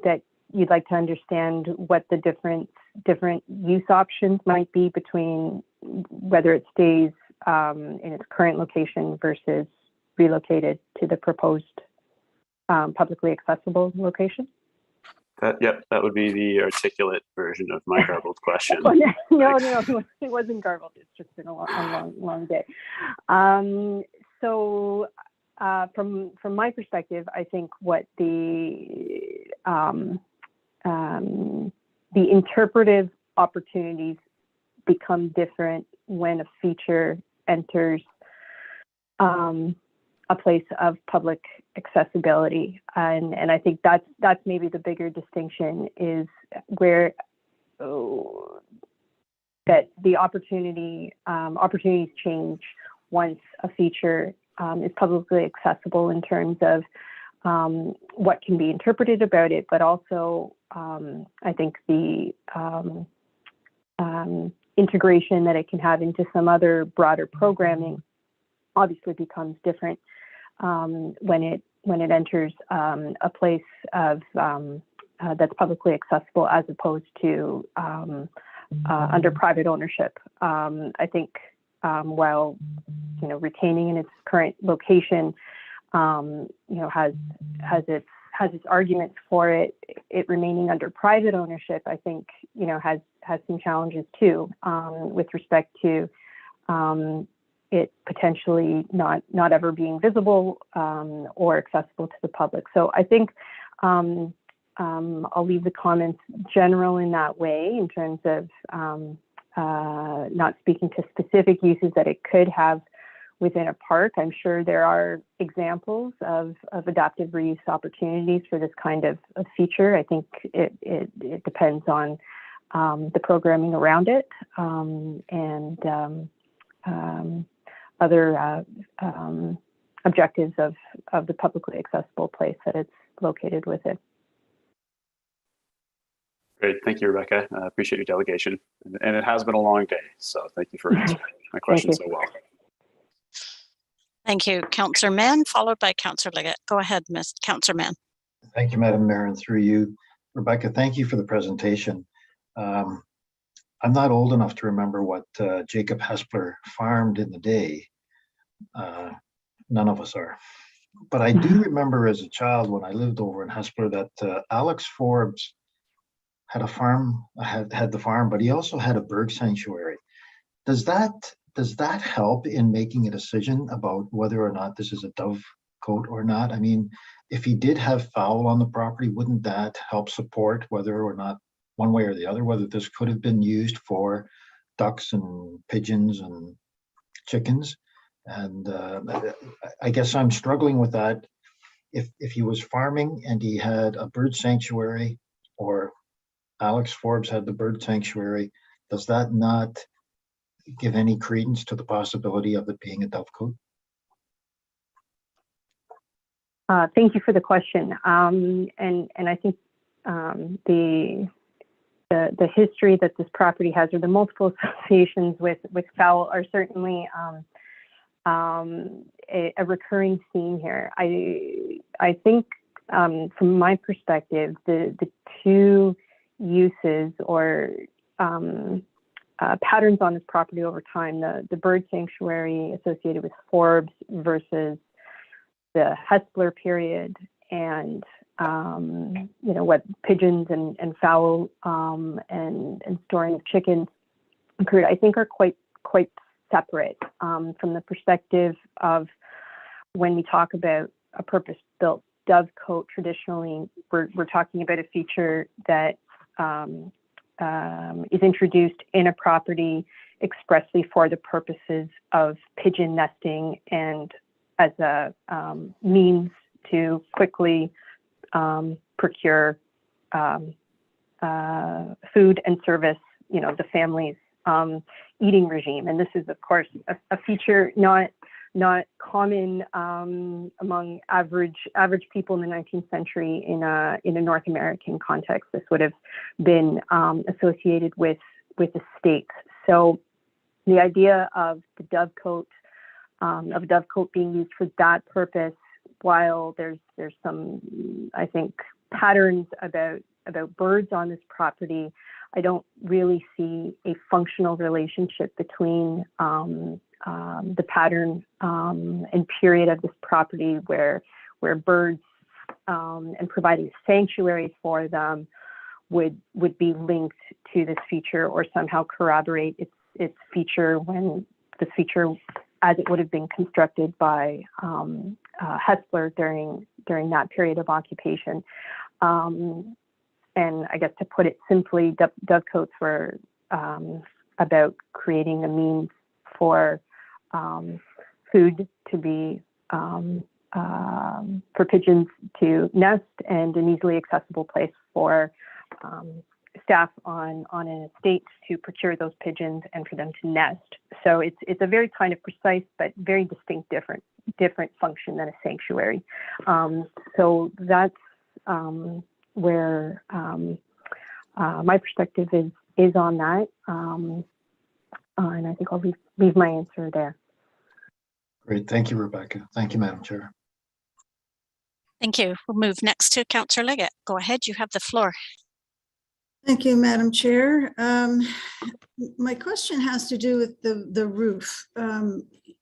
That you'd like to understand what the different use options might be between whether it stays in its current location versus relocated to the proposed publicly accessible location? That would be the articulate version of my garbled question. No, it wasn't garbled. It's just been a long day. So from my perspective, I think what the interpretive opportunities become different when a feature enters a place of public accessibility, and I think that's maybe the bigger distinction, is where that the opportunities change once a feature is publicly accessible in terms of what can be interpreted about it, but also I think the integration that it can have into some other broader programming obviously becomes different when it enters a place of that's publicly accessible as opposed to under private ownership. I think while retaining in its current location has its arguments for it remaining under private ownership, I think has some challenges too, with respect to it potentially not ever being visible or accessible to the public. So I think I'll leave the comments general in that way, in terms of not speaking to specific uses that it could have within a park. I'm sure there are examples of adaptive reuse opportunities for this kind of feature. I think it depends on the programming around it and other objectives of the publicly accessible place that it's located within. Great, thank you, Rebecca. I appreciate your delegation. And it has been a long day, so thank you for answering my question so well. Thank you, Councillor Mann, followed by Councillor Liggett. Go ahead, Councillor Mann. Thank you, Madam Mayor, and through you, Rebecca, thank you for the presentation. I'm not old enough to remember what Jacob Hespler farmed in the day. None of us are. But I do remember as a child when I lived over in Hespler that Alex Forbes had a farm, had the farm, but he also had a bird sanctuary. Does that help in making a decision about whether or not this is a dovecote or not? I mean, if he did have fowl on the property, wouldn't that help support whether or not, one way or the other, whether this could have been used for ducks and pigeons and chickens? And I guess I'm struggling with that. If he was farming and he had a bird sanctuary, or Alex Forbes had the bird sanctuary, does that not give any credence to the possibility of it being a dovecote? Thank you for the question. And I think the history that this property has, or the multiple associations with fowl, are certainly a recurring theme here. I think from my perspective, the two uses or patterns on this property over time, the bird sanctuary associated with Forbes versus the Hespler period, and what pigeons and fowl and storing of chickens occurred, I think are quite separate from the perspective of when we talk about a purpose-built dovecote. Traditionally, we're talking about a feature that is introduced in a property expressly for the purposes of pigeon nesting and as a means to quickly procure food and service, the family's eating regime. And this is, of course, a feature not common among average people in the 19th century in a North American context. This would have been associated with estates. So the idea of the dovecote, of a dovecote being used for that purpose, while there's some, I think, patterns about birds on this property, I don't really see a functional relationship between the pattern and period of this property where birds and providing sanctuary for them would be linked to this feature or somehow corroborate its feature when this feature, as it would have been constructed by Hespler during that period of occupation. And I guess to put it simply, dovecotes were about creating a means for food to be, for pigeons to nest, and an easily accessible place for staff on an estate to procure those pigeons and for them to nest. So it's a very kind of precise but very distinct different function than a sanctuary. So that's where my perspective is on that. And I think I'll leave my answer there. Great, thank you, Rebecca. Thank you, Madam Chair. Thank you. We'll move next to Councillor Liggett. Go ahead, you have the floor. Thank you, Madam Chair. My question has to do with the roof.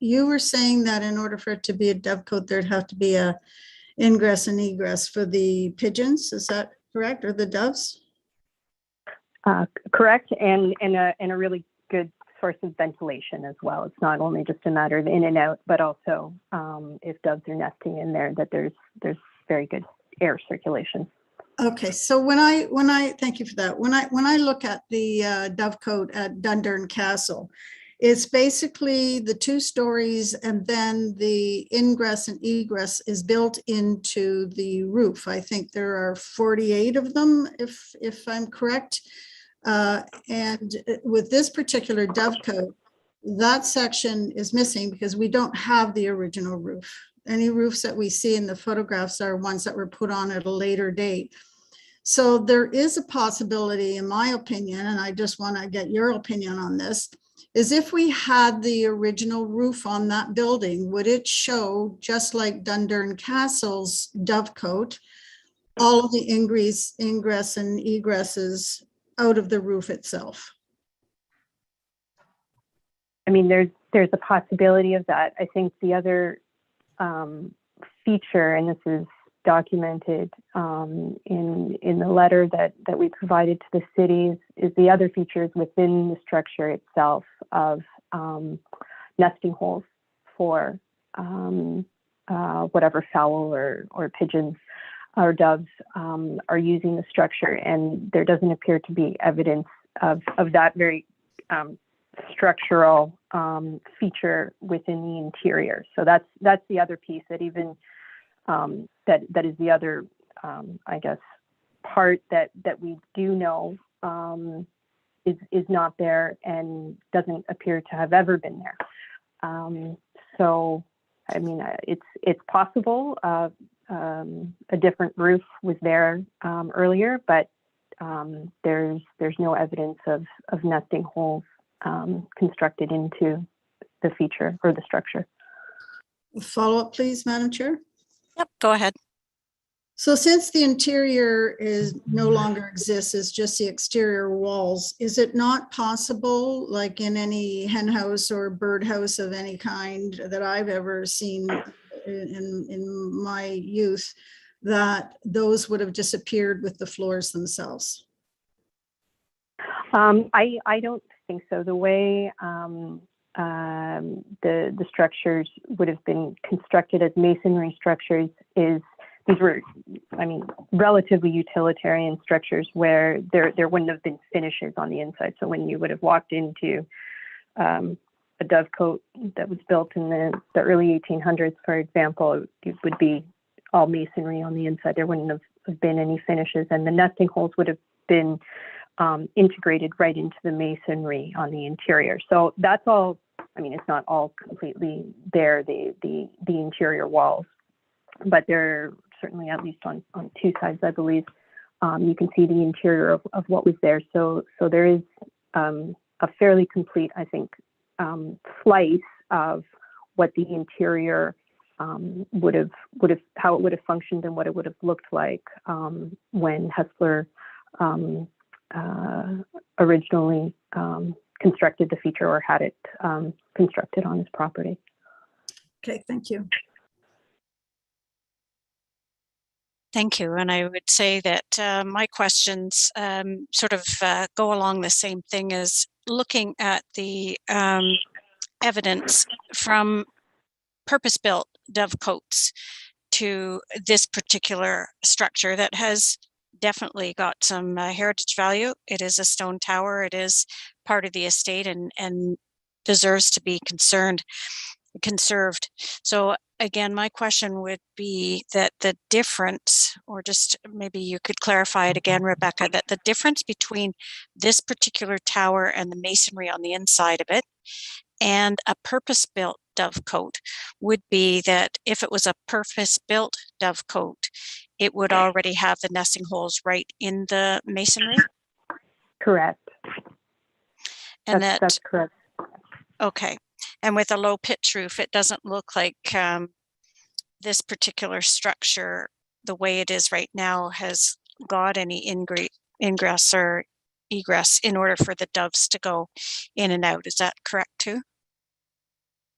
You were saying that in order for it to be a dovecote, there'd have to be a ingress and egress for the pigeons. Is that correct, or the doves? Correct, and a really good source of ventilation as well. It's not only just a matter of in and out, but also if doves are nesting in there, that there's very good air circulation. Okay, so when I thank you for that. When I look at the dovecote at Dundurn Castle, it's basically the 2 stories, and then the ingress and egress is built into the roof. I think there are 48 of them, if I'm correct. And with this particular dovecote, that section is missing because we don't have the original roof. any roofs that we see in the photographs are ones that were put on at a later date. So there is a possibility, in my opinion, and I just want to get your opinion on this, is if we had the original roof on that building, would it show, just like Dundurn Castle's dovecote, all of the ingress and egresses out of the roof itself? I mean, there's a possibility of that. I think the other feature, and this is documented in the letter that we provided to the cities, is the other features within the structure itself of nesting holes for whatever fowl or pigeons or doves are using the structure, and there doesn't appear to be evidence of that very structural feature within the interior. So that's the other piece that even that is the other I guess part that we do know is not there and doesn't appear to have ever been there. So I mean, it's possible a different roof was there earlier, but there's no evidence of nesting holes constructed into the feature or the structure. Follow up, please, Madam Chair. Yep, go ahead. So since the interior is no longer exists, it's just the exterior walls, is it not possible, like in any hen house or bird house of any kind that I've ever seen in my youth, that those would have disappeared with the floors themselves? I don't think so. The way the structures would have been constructed as masonry structures is, these were, I mean, relatively utilitarian structures where there wouldn't have been finishes on the inside. So when you would have walked into a dovecote that was built in the early 1800s, for example, it would be all masonry on the inside. There wouldn't have been any finishes, and the nesting holes would have been integrated right into the masonry on the interior. So that's all. I mean, it's not all completely there, the interior walls, but they're certainly, at least on two sides, I believe, you can see the interior of what was there. So there is a fairly complete, I think, slice of what the interior would have how it would have functioned and what it would have looked like when Hessler originally constructed the feature or had it constructed on his property. Okay, thank you. Thank you. And I would say that my questions sort of go along the same thing as looking at the evidence from purpose-built dovecotes to this particular structure that has definitely got some heritage value. It is a stone tower. It is part of the estate and deserves to be conserved. So again, my question would be that the difference, or just maybe you could clarify it again, Rebecca, that the difference between this particular tower and the masonry on the inside of it and a purpose-built dovecote would be that if it was a purpose-built dovecote, it would already have the nesting holes right in the masonry? Correct. And that's correct. Okay. And with a low pitch roof, it doesn't look like this particular structure, the way it is right now, has got any ingress or egress in order for the doves to go in and out. Is that correct too?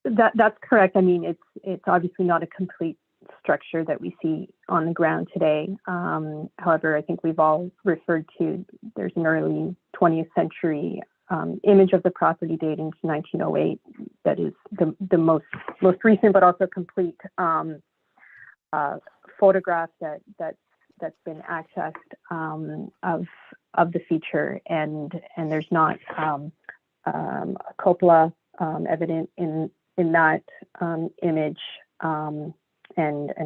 That's correct. I mean, it's obviously not a complete structure that we see on the ground today. However, I think we've all referred to, there's an early 20th century image of the property dating to 1908 that is the most recent but also complete photograph that's been accessed of the feature, and there's not a cupola evident in that image, and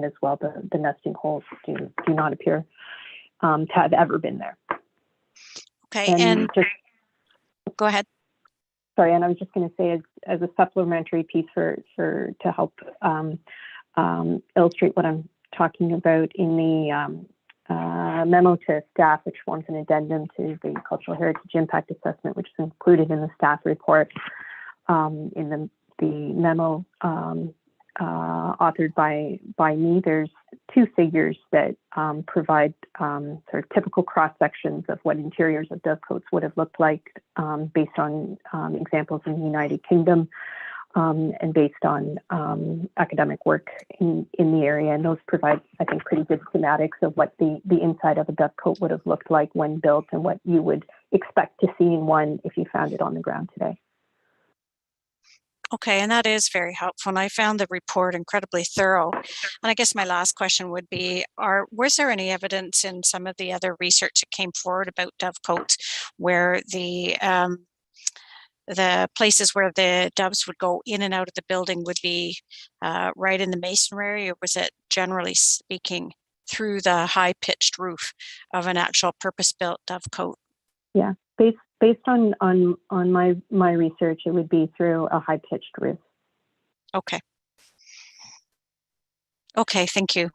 as well the nesting holes do not appear to have ever been there. Okay, and just, go ahead. Sorry, and I was just going to say, as a supplementary piece to help illustrate what I'm talking about in the memo to staff, which forms an addendum to the Cultural Heritage Impact Assessment, which is included in the staff report. In the memo authored by me, there's two figures that provide sort of typical cross sections of what interiors of dovecotes would have looked like based on examples in the United Kingdom and based on academic work in the area. And those provide, I think, pretty good schematics of what the inside of a dovecote would have looked like when built and what you would expect to see in one if you found it on the ground today. Okay, and that is very helpful. And I found the report incredibly thorough. And I guess my last question would be, was there any evidence in some of the other research that came forward about dovecotes where the places where the doves would go in and out of the building would be right in the masonry, or was it generally speaking through the high-pitched roof of an actual purpose-built dovecote? Yeah, based on my research, it would be through a high-pitched roof. Okay. Okay, thank you.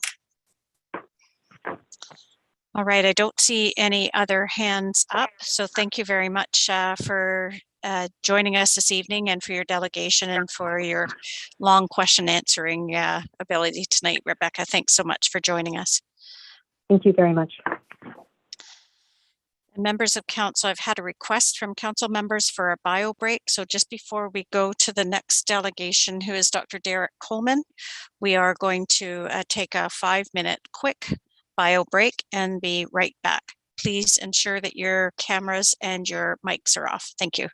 All right, I don't see any other hands up, so thank you very much for joining us this evening and for your delegation and for your long question answering ability tonight, Rebecca. Thanks so much for joining us. Thank you very much. Members of council, I've had a request from council members for a bio break. So just before we go to the next delegation, who is Dr. Derek Coleman, we are going to take a 5-minute quick bio break and be right back. Please ensure that your cameras and your mics are off. Thank you.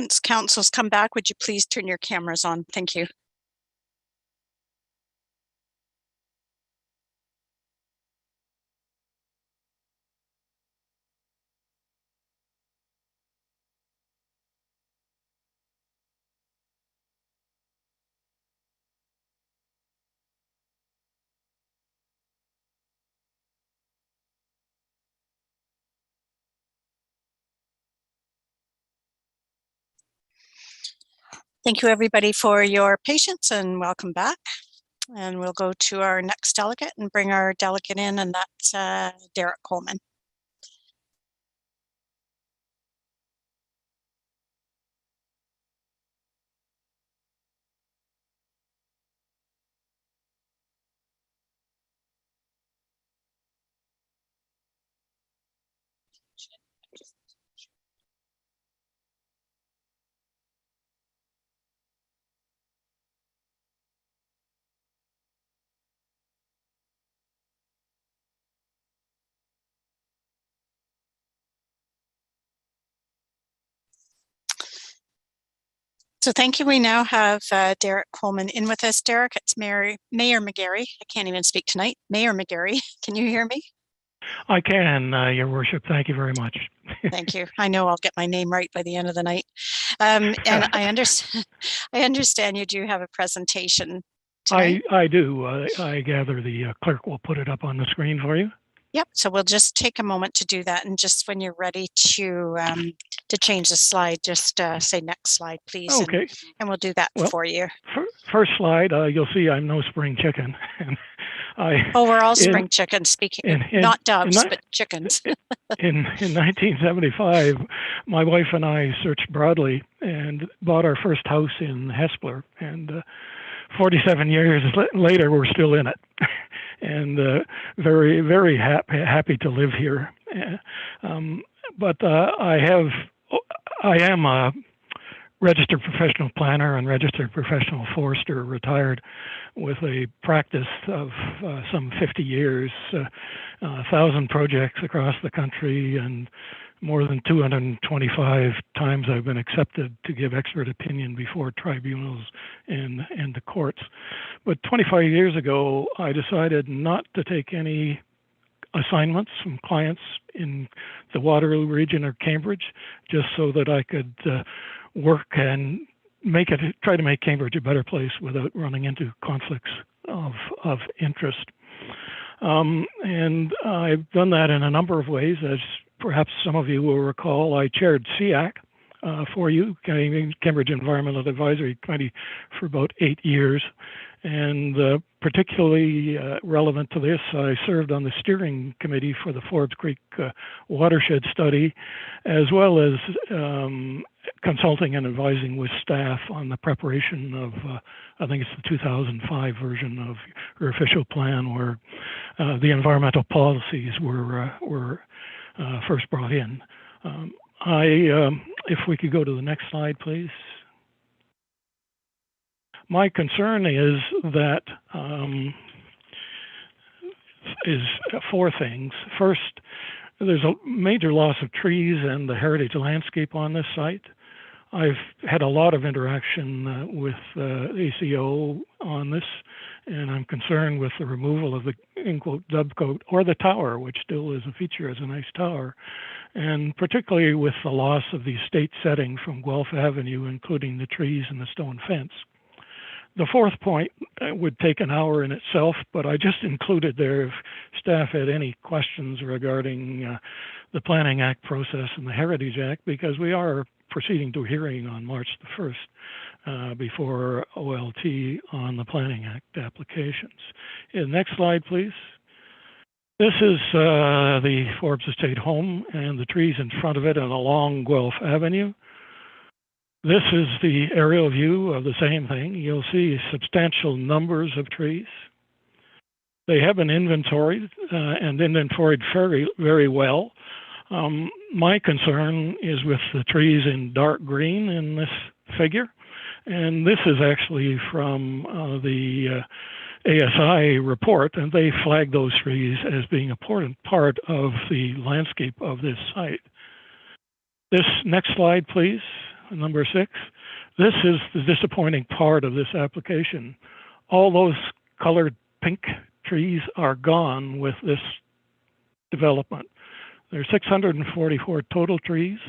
Once council's come back, would you please turn your cameras on? Thank you. Thank you, everybody, for your patience, and welcome back. And we'll go to our next delegate and bring our delegate in, and that's Derek Coleman. So thank you. We now have Derek Coleman in with us. Derek, it's Mayor Mcgary. I can't even speak tonight. Mayor Mcgary, can you hear me? I can, Your Worship. Thank you very much. Thank you. I know I'll get my name right by the end of the night. And I understand you do have a presentation tonight. I do. I gather the clerk will put it up on the screen for you. Yep. So we'll just take a moment to do that, and just when you're ready to change the slide, just say next slide, please. Okay. And we'll do that for you. First slide, you'll see I'm no spring chicken. We're all spring chickens. Speaking, not doves, but chickens. in 1975, my wife and I searched broadly and bought our first house in Hespeler, and 47 years later, we're still in it. And very, very happy to live here. But I am a registered professional planner and registered professional forester, retired with a practice of some 50 years, 1,000 projects across the country, and more than 225 times I've been accepted to give expert opinion before tribunals and the courts. But 25 years ago, I decided not to take any assignments from clients in the Waterloo region or Cambridge, just so that I could work and try to make Cambridge a better place without running into conflicts of interest. And I've done that in a number of ways. As perhaps some of you will recall, I chaired CEAC for you, Cambridge Environmental Advisory Committee, for about 8 years. And particularly relevant to this, I served on the steering committee for the Forbes Creek watershed study, as well as consulting and advising with staff on the preparation of, I think it's the 2005 version of your official plan, where the environmental policies were first brought in. If we could go to the next slide, please. My concern is that is four things. First, there's a major loss of trees and the heritage landscape on this site. I've had a lot of interaction with ACO on this, and I'm concerned with the removal of the, in quote, dovecot, or the tower, which still is a feature as a nice tower, and particularly with the loss of the estate setting from Guelph Avenue, including the trees and the stone fence. The fourth point would take an hour in itself, but I just included there if staff had any questions regarding the Planning Act process and the Heritage Act, because we are proceeding to hearing on March the 1st before OLT on the Planning Act applications. Next slide, please. This is the Forbes Estate home and the trees in front of it and along Guelph Avenue. This is the aerial view of the same thing. You'll see substantial numbers of trees. They have been inventoried and inventoried very, very well. My concern is with the trees in dark green in this figure. And this is actually from the ASI report, and they flagged those trees as being an important part of the landscape of this site. This next slide, please. number 6. This is the disappointing part of this application. All those colored pink trees are gone with this development. There's 644 total trees.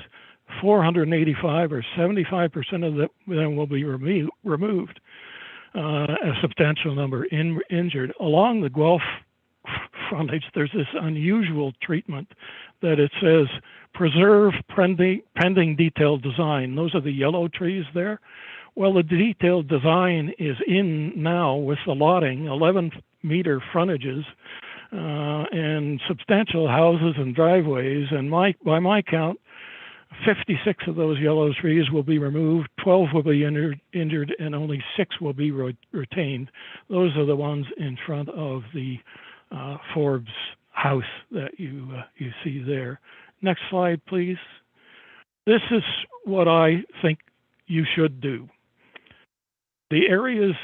485 or 75% of them will be removed. A substantial number injured. Along the Guelph frontage, there's this unusual treatment that it says preserve pending detailed design. Those are the yellow trees there. Well, the detailed design is in now with the lotting, 11-meter frontages, and substantial houses and driveways. And by my count, 56 of those yellow trees will be removed, 12 will be injured, and only 6 will be retained. Those are the ones in front of the Forbes house that you see there. Next slide, please. This is what I think you should do. The areas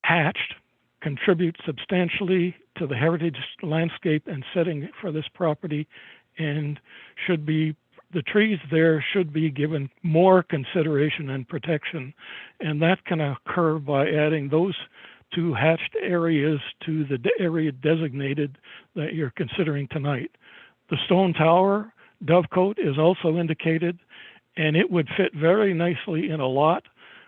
hatched contribute substantially to the heritage landscape and setting for this property, and the trees there should be given more consideration and protection, and that can occur by adding those 2 hatched areas to the area designated that you're considering tonight. The stone tower dovecote is also indicated, and it would fit very nicely in a lot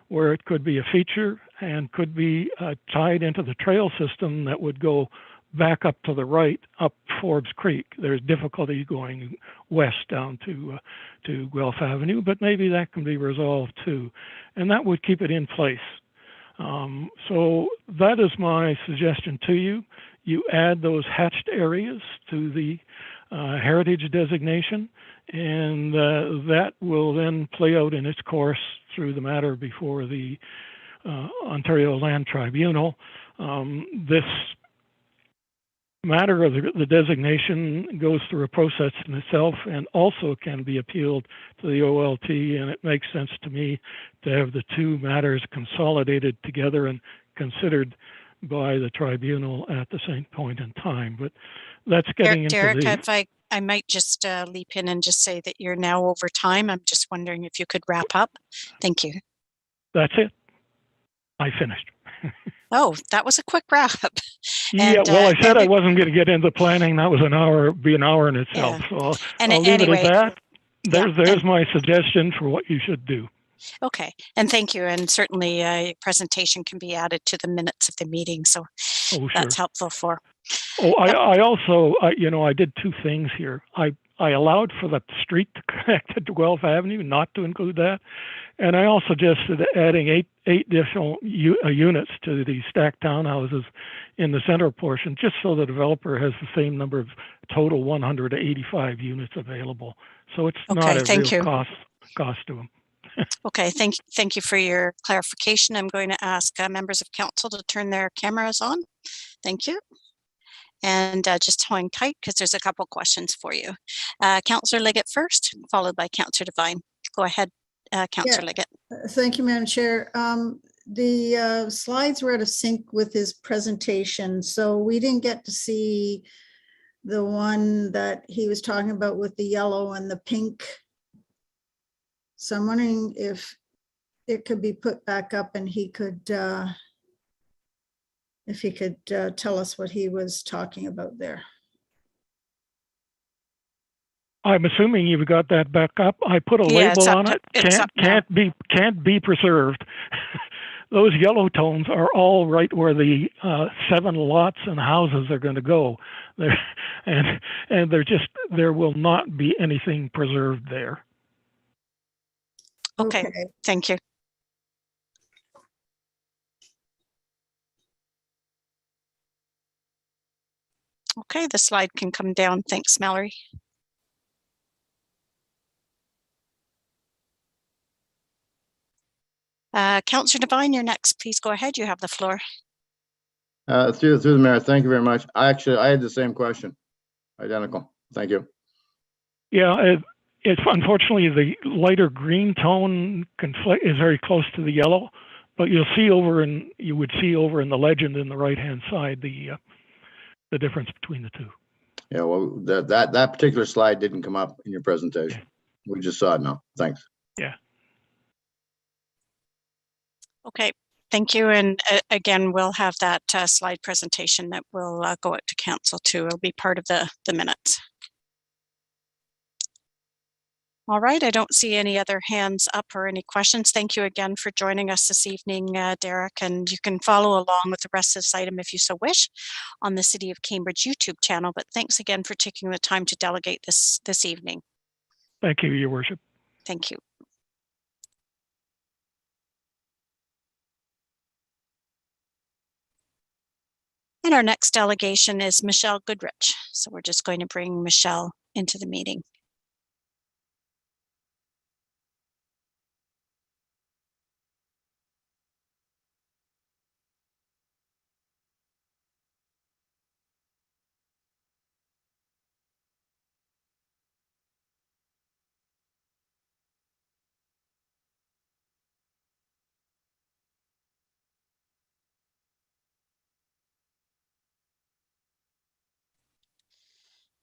where it could be a feature and could be tied into the trail system that would go back up to the right, up Forbes Creek. There's difficulty going west down to Guelph Avenue, but maybe that can be resolved too. And that would keep it in place. So that is my suggestion to you. You add those hatched areas to the heritage designation, and that will then play out in its course through the matter before the Ontario Land Tribunal. This matter of the designation goes through a process in itself and also can be appealed to the OLT, and it makes sense to me to have the 2 matters consolidated together and considered by the tribunal at the same point in time. But that's getting Derek, into if I might just leap in and just say that you're now over time. I'm just wondering if you could wrap up. Thank you. That's it. I finished. Oh, that was a quick wrap up. Yeah, well, I said I wasn't going to get into planning. That was an hour in itself. Yeah. So And I'll leave anyway, it at that. There's my suggestion for what you should do. Okay, and thank you. And certainly a presentation can be added to the minutes of the meeting. So that's helpful for. Oh, I also, I did 2 things here. I allowed for the street to connect to Guelph Avenue, not to include that. And I also suggested adding eight additional units to the stacked townhouses in the center portion, just so the developer has the same number of total 185 units available. So it's not a real cost to them. Okay, thank you for your clarification. I'm going to ask members of council to turn their cameras on. Thank you. And just hang tight because there's a couple questions for you. Councillor Liggett first, followed by Councillor Devine. Go ahead, Councillor Liggett. Thank you, Madam Chair. The slides were out of sync with his presentation, so we didn't get to see the one that he was talking about with the yellow and the pink. So I'm wondering if it could be put back up and he could, if he could tell us what he was talking about there. I'm assuming you've got that back up. I put a label on it. Can't be preserved. Those yellow tones are all right where the 7 lots and houses are going to go. And there will not be anything preserved there. Okay. Thank you. Okay, the slide can come down. Thanks, Mallory. Councillor Devine, you're next. Please go ahead. You have the floor. Through the mayor, thank you very much. I had the same question. Identical. Thank you. Yeah, it's unfortunately the lighter green tone is very close to the yellow, but you would see over in the legend in the right-hand side the difference between the two. Yeah, well, that particular slide didn't come up in your presentation. We just saw it now. Thanks. Yeah. Okay, thank you. And again, we'll have that slide presentation that will go out to council too. It'll be part of the minutes. All right, I don't see any other hands up or any questions. Thank you again for joining us this evening, Derek, and you can follow along with the rest of this item if you so wish on the City of Cambridge YouTube channel, but thanks again for taking the time to delegate this evening. Thank you, Your Worship. Thank you. And our next delegation is Michelle Goodrich. So we're just going to bring Michelle into the meeting.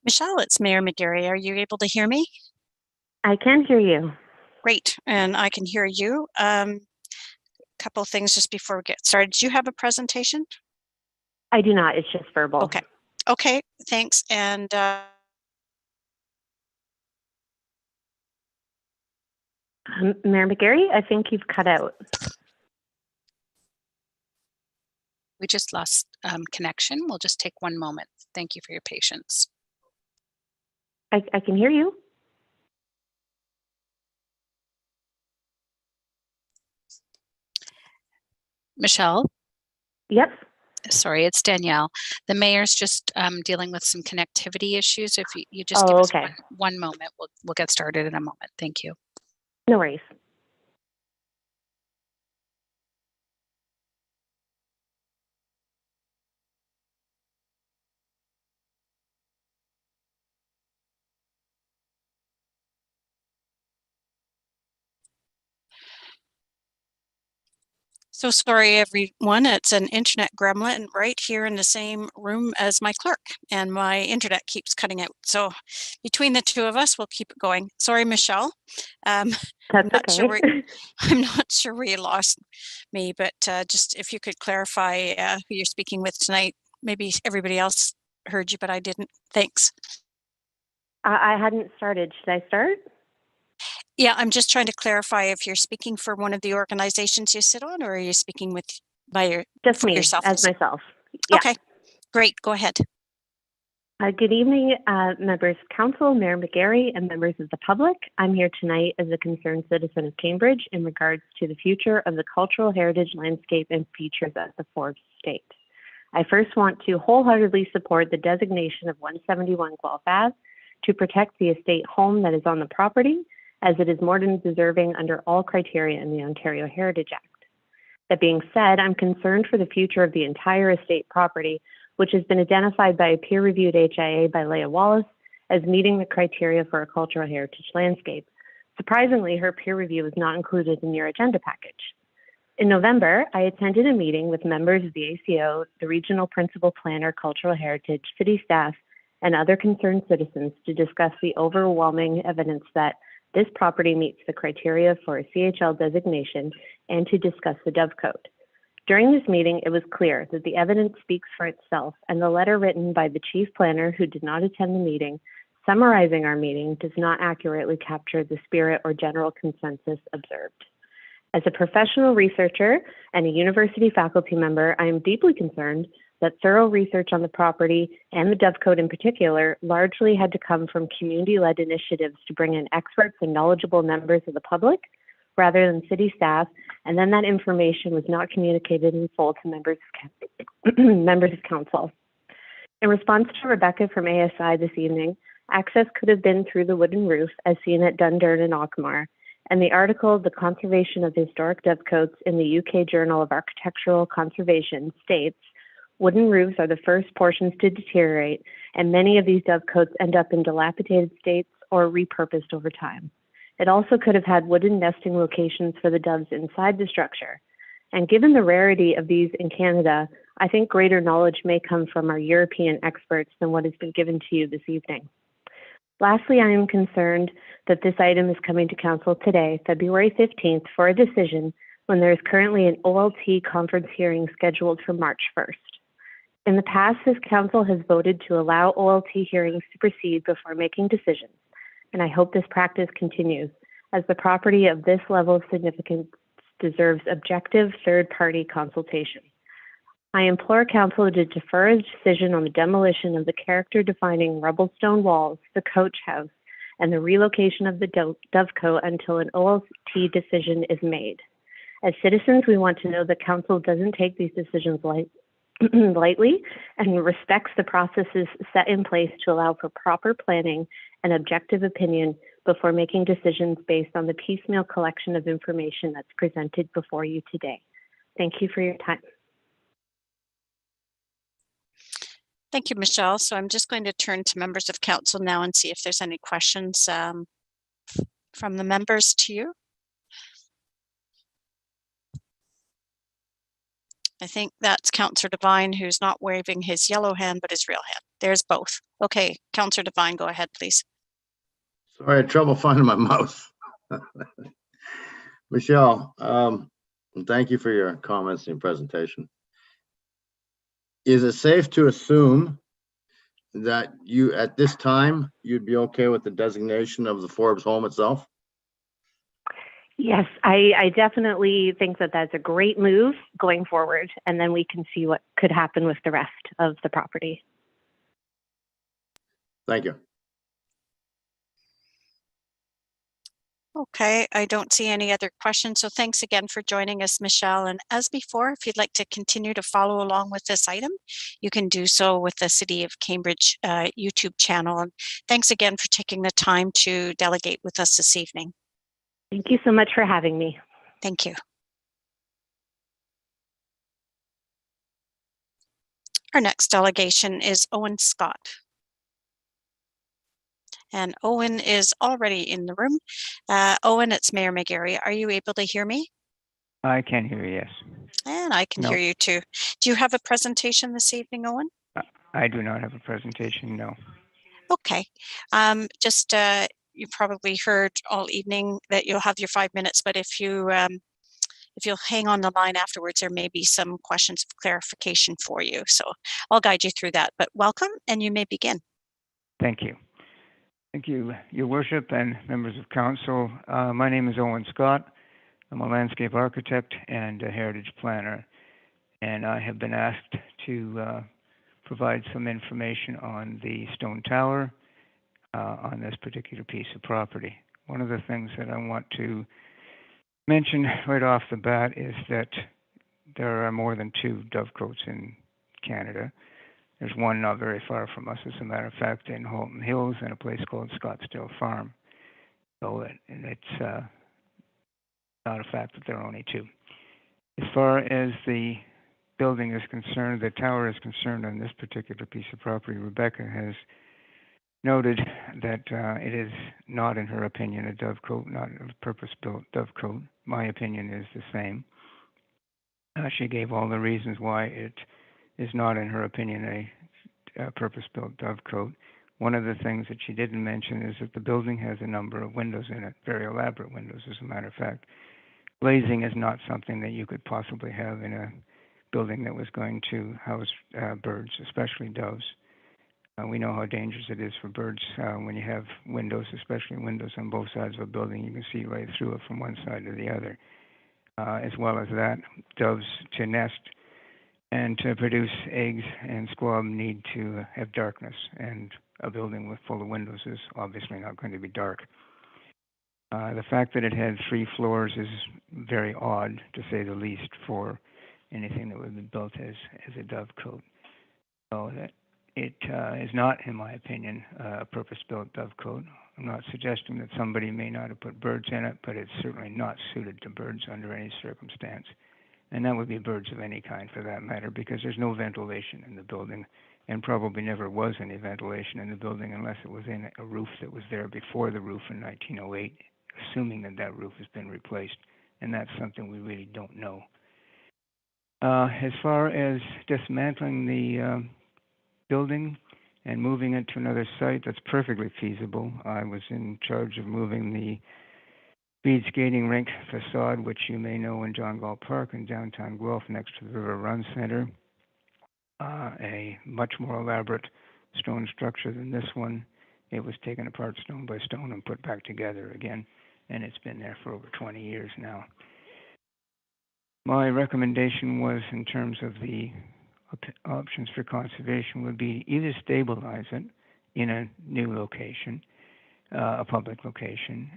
Michelle, it's Mayor Mcgary. Are you able to hear me? I can hear you. Great, and I can hear you. Couple of things just before we get started. Do you have a presentation? I do not. It's just verbal. Okay. Okay, thanks. And Mayor Mcgary, I think you've cut out. We just lost connection. We'll just take one moment. Thank you for your patience. I can hear you. Michelle? Yep. Sorry, it's Danielle. The mayor's just dealing with some connectivity issues. If you just give us one moment, we'll get started in a moment. Thank you. No worries. so sorry, everyone. It's an internet gremlin right here in the same room as my clerk, and my internet keeps cutting out. So between the two of us, we'll keep it going. Sorry, Michelle. That's I'm not okay. I'm not sure where you lost me, but just if you could clarify who you're speaking with tonight. Maybe everybody else heard you, but I didn't. Thanks. I hadn't started. Should I start? Yeah, I'm just trying to clarify if you're speaking for one of the organizations you sit on, or are you speaking Just me, yourself? as myself. Yeah. Okay, great. Go ahead. Good evening, members of council, Mayor Mcgary, and members of the public. I'm here tonight as a concerned citizen of Cambridge in regards to the future of the cultural heritage landscape and features at the Forbes estate. I first want to wholeheartedly support the designation of 171 Guelph Ave to protect the estate home that is on the property, as it is more than deserving under all criteria in the Ontario Heritage Act. That being said, I'm concerned for the future of the entire estate property, which has been identified by a peer-reviewed HIA by Leah Wallace as meeting the criteria for a cultural heritage landscape. Surprisingly, her peer review is not included in your agenda package. In November, I attended a meeting with members of the ACO, the Regional Principal Planner, Cultural Heritage, city staff, and other concerned citizens to discuss the overwhelming evidence that this property meets the criteria for a CHL designation and to discuss the Dove Code. During this meeting, it was clear that the evidence speaks for itself, and the letter written by the chief planner who did not attend the meeting, summarizing our meeting, does not accurately capture the spirit or general consensus observed. As a professional researcher and a university faculty member, I am deeply concerned that thorough research on the property and the Dove Code in particular largely had to come from community-led initiatives to bring in experts and knowledgeable members of the public rather than city staff, and then that information was not communicated in full to members of council. In response to Rebecca from ASI this evening, access could have been through the wooden roof as seen at Dundurn and Auchmar, and the article, The Conservation of Historic Dove Cotes in the UK Journal of Architectural Conservation states, wooden roofs are the first portions to deteriorate, and many of these dove cotes end up in dilapidated states or repurposed over time. It also could have had wooden nesting locations for the doves inside the structure. And given the rarity of these in Canada, I think greater knowledge may come from our European experts than what has been given to you this evening. Lastly, I am concerned that this item is coming to Council today, February 15th, for a decision when there is currently an OLT conference hearing scheduled for March 1st. In the past, this council has voted to allow OLT hearings to proceed before making decisions, and I hope this practice continues, as the property of this level of significance deserves objective third-party consultation. I implore council to defer a decision on the demolition of the character-defining rubble stone walls, the coach house, and the relocation of the Dovecote until an OLT decision is made. As citizens, we want to know that council doesn't take these decisions lightly and respects the processes set in place to allow for proper planning and objective opinion before making decisions based on the piecemeal collection of information that's presented before you today. Thank you for your time. Thank you, Michelle. So I'm just going to turn to members of council now and see if there's any questions from the members to you. I think that's Councillor Devine, who's not waving his yellow hand, but his real hand. There's both. Okay, Councillor Devine, go ahead, please. Sorry, I had trouble finding my mouse. Michelle, thank you for your comments and presentation. Is it safe to assume that you, at this time, you'd be okay with the designation of the Forbes home itself? Yes, I definitely think that that's a great move going forward, and then we can see what could happen with the rest of the property. Thank you. Okay, I don't see any other questions. So thanks again for joining us, Michelle. And as before, if you'd like to continue to follow along with this item, you can do so with the City of Cambridge YouTube channel. And thanks again for taking the time to delegate with us this evening. Thank you so much for having me. Thank you. Our next delegation is Owen Scott. And Owen is already in the room. Owen, it's Mayor Mcgary. Are you able to hear me? I can hear you, yes. And I can No. hear you too. Do you have a presentation this evening, Owen? I do not have a presentation, no. Okay. You probably heard all evening that you'll have your 5 minutes, but if you'll hang on the line afterwards, there may be some questions of clarification for you. So I'll guide you through that, but welcome and you may begin. Thank you. Thank you, Your Worship and members of council. My name is Owen Scott. I'm a landscape architect and a heritage planner, and I have been asked to provide some information on the stone tower on this particular piece of property. One of the things that I want to mention right off the bat is that there are more than 2 dovecotes in Canada. There's one not very far from us, as a matter of fact, in Halton Hills, and a place called Scottsdale Farm. So it's not a fact that there are only 2. As far as the building is concerned, the tower is concerned on this particular piece of property, Rebecca has noted that it is not, in her opinion, a dovecote, not a purpose-built dovecote. My opinion is the same. She gave all the reasons why it is not, in her opinion, a purpose-built dovecote. One of the things that she didn't mention is that the building has a number of windows in it, very elaborate windows, as a matter of fact. Glazing is not something that you could possibly have in a building that was going to house birds, especially doves. We know how dangerous it is for birds when you have windows, especially windows on both sides of a building. You can see right through it from one side to the other. As well as that, doves to nest and to produce eggs and squab need to have darkness, and a building full of windows is obviously not going to be dark. The fact that it had 3 floors is very odd, to say the least, for anything that would be built as a dovecote. So that it is not, in my opinion, a purpose-built dovecote. I'm not suggesting that somebody may not have put birds in it, but it's certainly not suited to birds under any circumstance. And that would be birds of any kind, for that matter, because there's no ventilation in the building, and probably never was any ventilation in the building unless it was in a roof that was there before the roof in 1908, assuming that that roof has been replaced. And that's something we really don't know. As far as dismantling the building and moving it to another site, that's perfectly feasible. I was in charge of moving the speed skating rink facade, which you may know in John Galt Park in downtown Guelph next to the River Run Center. A much more elaborate stone structure than this one. It was taken apart stone by stone and put back together again, and it's been there for over 20 years now. My recommendation was, in terms of the options for conservation, would be either stabilize it in a new location, a public location,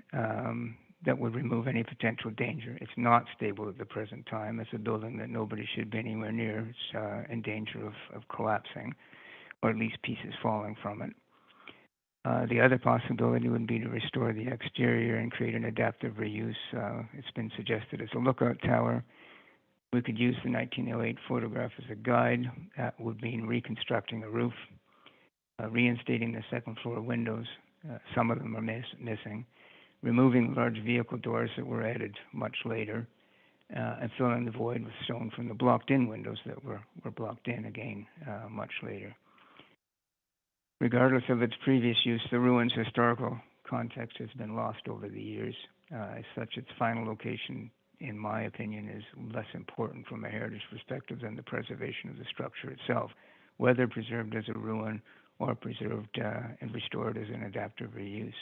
that would remove any potential danger. It's not stable at the present time. It's a building that nobody should be anywhere near. It's in danger of collapsing, or at least pieces falling from it. The other possibility would be to restore the exterior and create an adaptive reuse. It's been suggested as a lookout tower. We could use the 1908 photograph as a guide. That would mean reconstructing a roof, reinstating the second floor windows. Some of them are missing. Removing large vehicle doors that were added much later, and filling the void with stone from the blocked-in windows that were blocked in again much later. Regardless of its previous use, the ruin's historical context has been lost over the years. As such, its final location, in my opinion, is less important from a heritage perspective than the preservation of the structure itself, whether preserved as a ruin or preserved and restored as an adaptive reuse.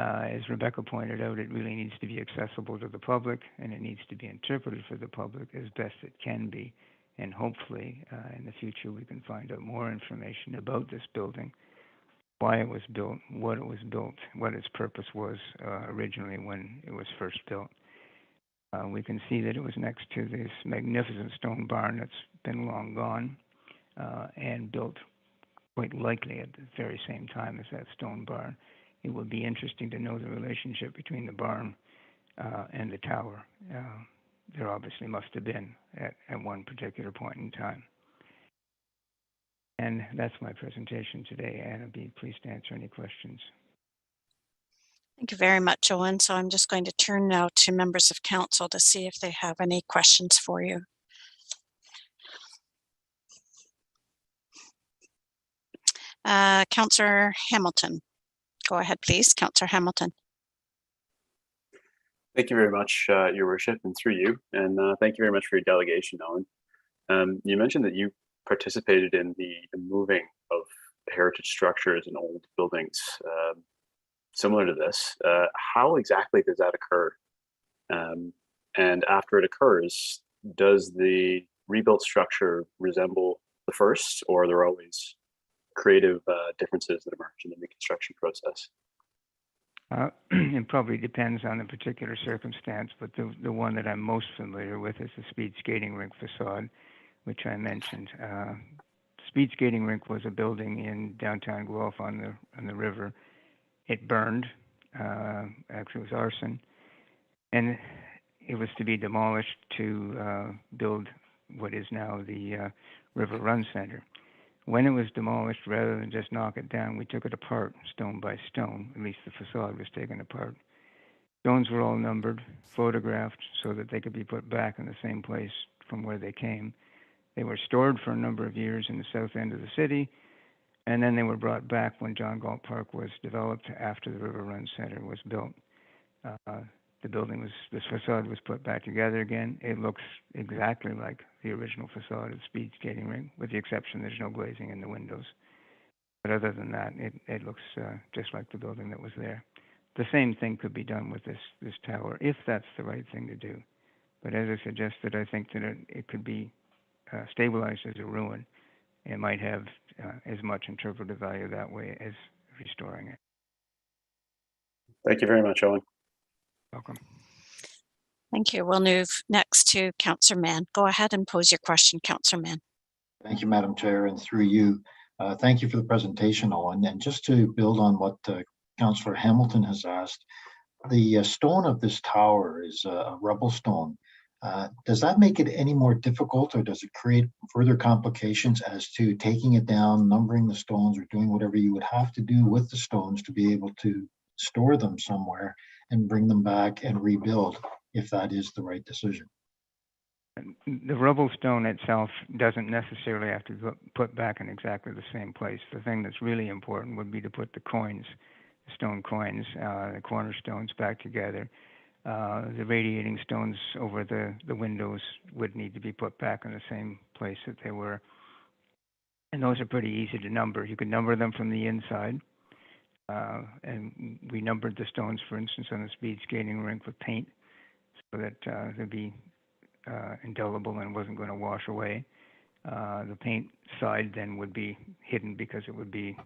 As Rebecca pointed out, it really needs to be accessible to the public, and it needs to be interpreted for the public as best it can be. And hopefully, in the future, we can find out more information about this building, why it was built, what it was built, what its purpose was originally when it was first built. We can see that it was next to this magnificent stone barn that's been long gone, and built quite likely at the very same time as that stone barn. It would be interesting to know the relationship between the barn and the tower. There obviously must have been at one particular point in time. And that's my presentation today, and I'd be pleased to answer any questions. Thank you very much, Owen. So I'm just going to turn now to members of council to see if they have any questions for you. Councillor Hamilton. Go ahead, please, Councillor Hamilton. Thank you very much, Your Worship, and through you. And thank you very much for your delegation, Owen. You mentioned that you participated in the moving of heritage structures and old buildings similar to this. How exactly does that occur? And after it occurs, does the rebuilt structure resemble the first, or are there always creative differences that emerge in the reconstruction process? It probably depends on the particular circumstance, but the one that I'm most familiar with is the speed skating rink facade, which I mentioned. Speed skating rink was a building in downtown Guelph on the river. It burned. Actually, it was arson, and it was to be demolished to build what is now the River Run Center. When it was demolished, rather than just knock it down, we took it apart stone by stone. At least the facade was taken apart. Stones were all numbered, photographed, so that they could be put back in the same place from where they came. They were stored for a number of years in the south end of the city, and then they were brought back when John Galt Park was developed after the River Run Center was built. The facade was put back together again. It looks exactly like the original facade of the speed skating rink, with the exception there's no glazing in the windows. But other than that, it looks just like the building that was there. The same thing could be done with this tower, if that's the right thing to do. But as I suggested, I think that it could be stabilized as a ruin. It might have as much interpretive value that way as restoring it. Thank you very much, Owen. Welcome. Thank you. We'll move next to Councillor Mann. Go ahead and pose your question, Councillor Mann. Thank you, Madam Chair, and through you, thank you for the presentation, Owen. And just to build on what Councillor Hamilton has asked, the stone of this tower is a rubble stone. Does that make it any more difficult, or does it create further complications as to taking it down, numbering the stones, or doing whatever you would have to do with the stones to be able to store them somewhere and bring them back and rebuild, if that is the right decision? The rubble stone itself doesn't necessarily have to be put back in exactly the same place. The thing that's really important would be to put the coins stone coins, the cornerstones back together. The radiating stones over the windows would need to be put back in the same place that they were. And those are pretty easy to number. You can number them from the inside. And we numbered the stones, for instance, on the speed skating rink with paint so that they'd be indelible and wasn't going to wash away. The paint side then would be hidden because it would be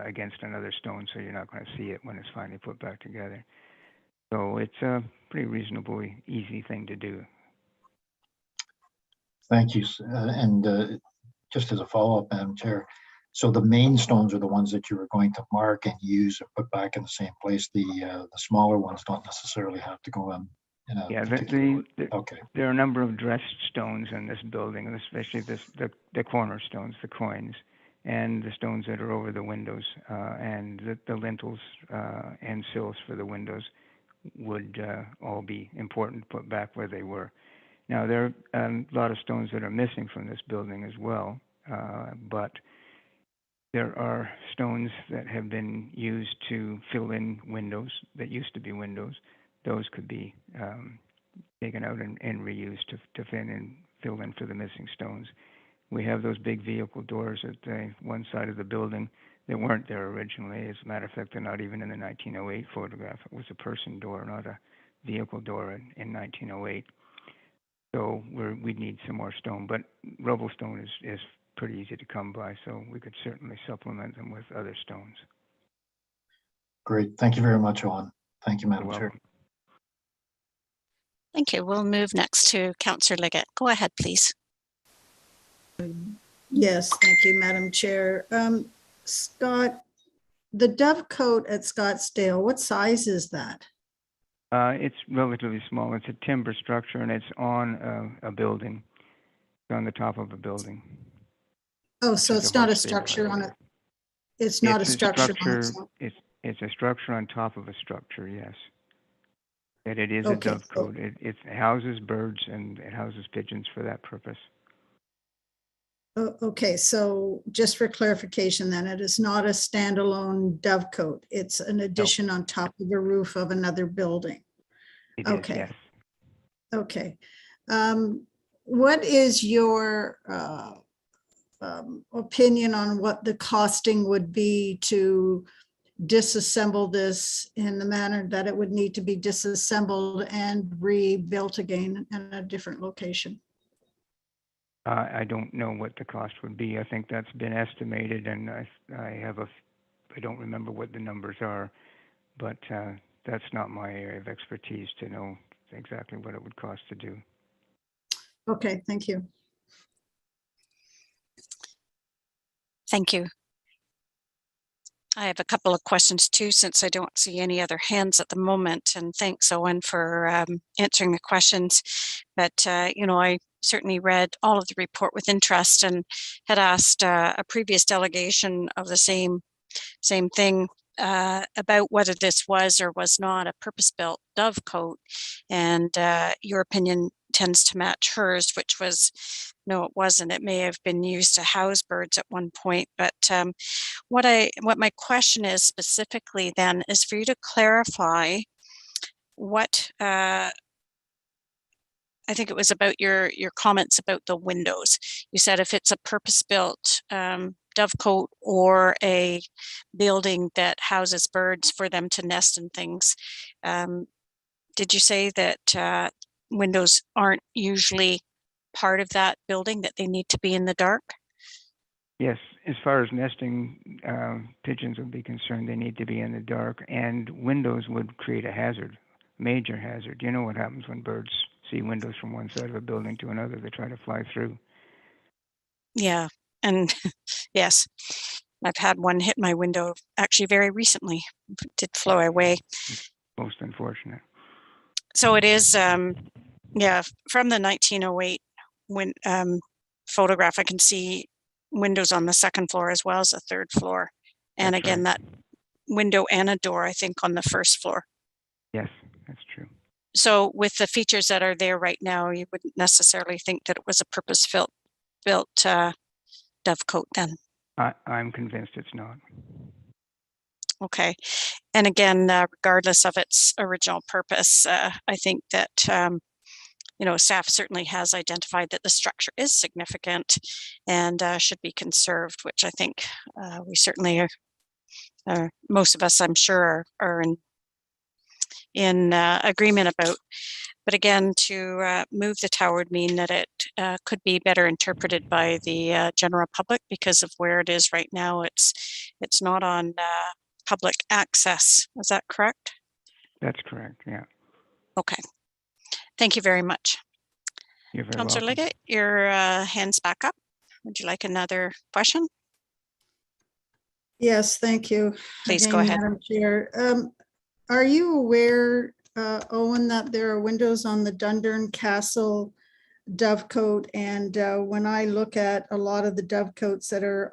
against another stone, so you're not going to see it when it's finally put back together. So it's a pretty reasonably easy thing to do. Thank you. And just as a follow-up, Madam Chair, so the main stones are the ones that you were going to mark and use and put back in the same place. The smaller ones don't necessarily have to go in. Yeah, Okay. There are a number of dressed stones in this building, and especially the cornerstones, the coins, and the stones that are over the windows, and the lintels and sills for the windows would all be important to put back where they were. Now, there are a lot of stones that are missing from this building as well, but there are stones that have been used to fill in windows that used to be windows. Those could be taken out and reused to fill in for the missing stones. We have those big vehicle doors at one side of the building that weren't there originally. As a matter of fact, they're not even in the 1908 photograph. It was a person door, not a vehicle door in 1908. So we'd need some more stone, but rubble stone is pretty easy to come by, so we could certainly supplement them with other stones. Great. Thank you very much, Owen. Thank you, Madam You're Chair. welcome. Thank you. We'll move next to Councillor Liggett. Go ahead, please. Yes, thank you, Madam Chair. Scott, the Dovecote at Scottsdale, what size is that? It's relatively small. It's a timber structure, and it's on a building. It's on the top of a building. Oh, so It's it's a not a horse structure stable. on it. It's not a It's a structure on structure. itself. It's a structure on top of a structure. Yes. And it is Okay, a dovecote. It houses birds and it houses pigeons for that purpose. Okay, so just for clarification then, it is not a standalone dovecote. It's an addition on top of a roof of another building. It is, Okay. yes. Okay. What is your opinion on what the costing would be to disassemble this in the manner that it would need to be disassembled and rebuilt again in a different location? I don't know what the cost would be. I think that's been estimated, and I don't remember what the numbers are, but that's not my area of expertise to know exactly what it would cost to do. Okay, thank you. Thank you. I have a couple of questions too, since I don't see any other hands at the moment. And thanks, Owen, for answering the questions. But, you know, I certainly read all of the report with interest and had asked a previous delegation of the same thing about whether this was or was not a purpose-built dovecote. And your opinion tends to match hers, which was, no, it wasn't. It may have been used to house birds at one point. But what my question is specifically then is for you to clarify what I think it was about your comments about the windows. You said if it's a purpose-built dovecote or a building that houses birds for them to nest and things, did you say that windows aren't usually part of that building, that they need to be in the dark? Yes, as far as nesting pigeons would be concerned, they need to be in the dark, and windows would create a hazard, major hazard. You know what happens when birds see windows from one side of a building to another? They try to fly through. Yeah, and yes, I've had one hit my window actually very recently. It did fly away. Most unfortunate. So it is, yeah, from the 1908 photograph, I can see windows on the second floor as well as the third floor. And That's again, right. that window and a door, I think, on the first floor. Yes, that's true. So with the features that are there right now, you wouldn't necessarily think that it was a purpose-built dovecote then? I'm convinced it's not. Okay. And again, regardless of its original purpose, I think that, staff certainly has identified that the structure is significant and should be conserved, which I think we certainly are, most of us, I'm sure, are in agreement about. But again, to move the tower would mean that it could be better interpreted by the general public because of where it is right now. It's not on public access. Is that correct? That's correct, yeah. Okay. Thank you very much. You're very Councillor welcome. Liggett, your hand's back up. Would you like another question? Yes, thank you. Please Again, go ahead. Madam Chair. Are you aware, Owen, that there are windows on the Dundurn Castle dovecote? And when I look at a lot of the dovecotes that are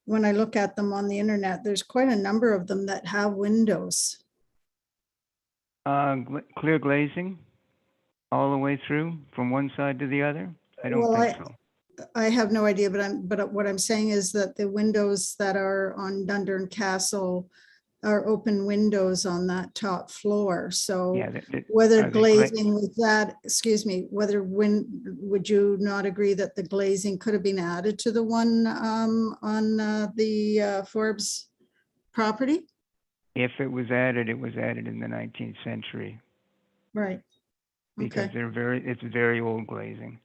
when I look at them on the internet, there's quite a number of them that have windows. Clear glazing all the way through from one side to the other? I don't think so. I have no idea, but what I'm saying is that the windows that are on Dundurn Castle are open windows on that top floor. So Yeah, whether glazing was that, excuse me, would you not agree that the glazing could have been added to the one on the Forbes property? If it was added in the 19th century. Right. Because Okay. it's very old glazing.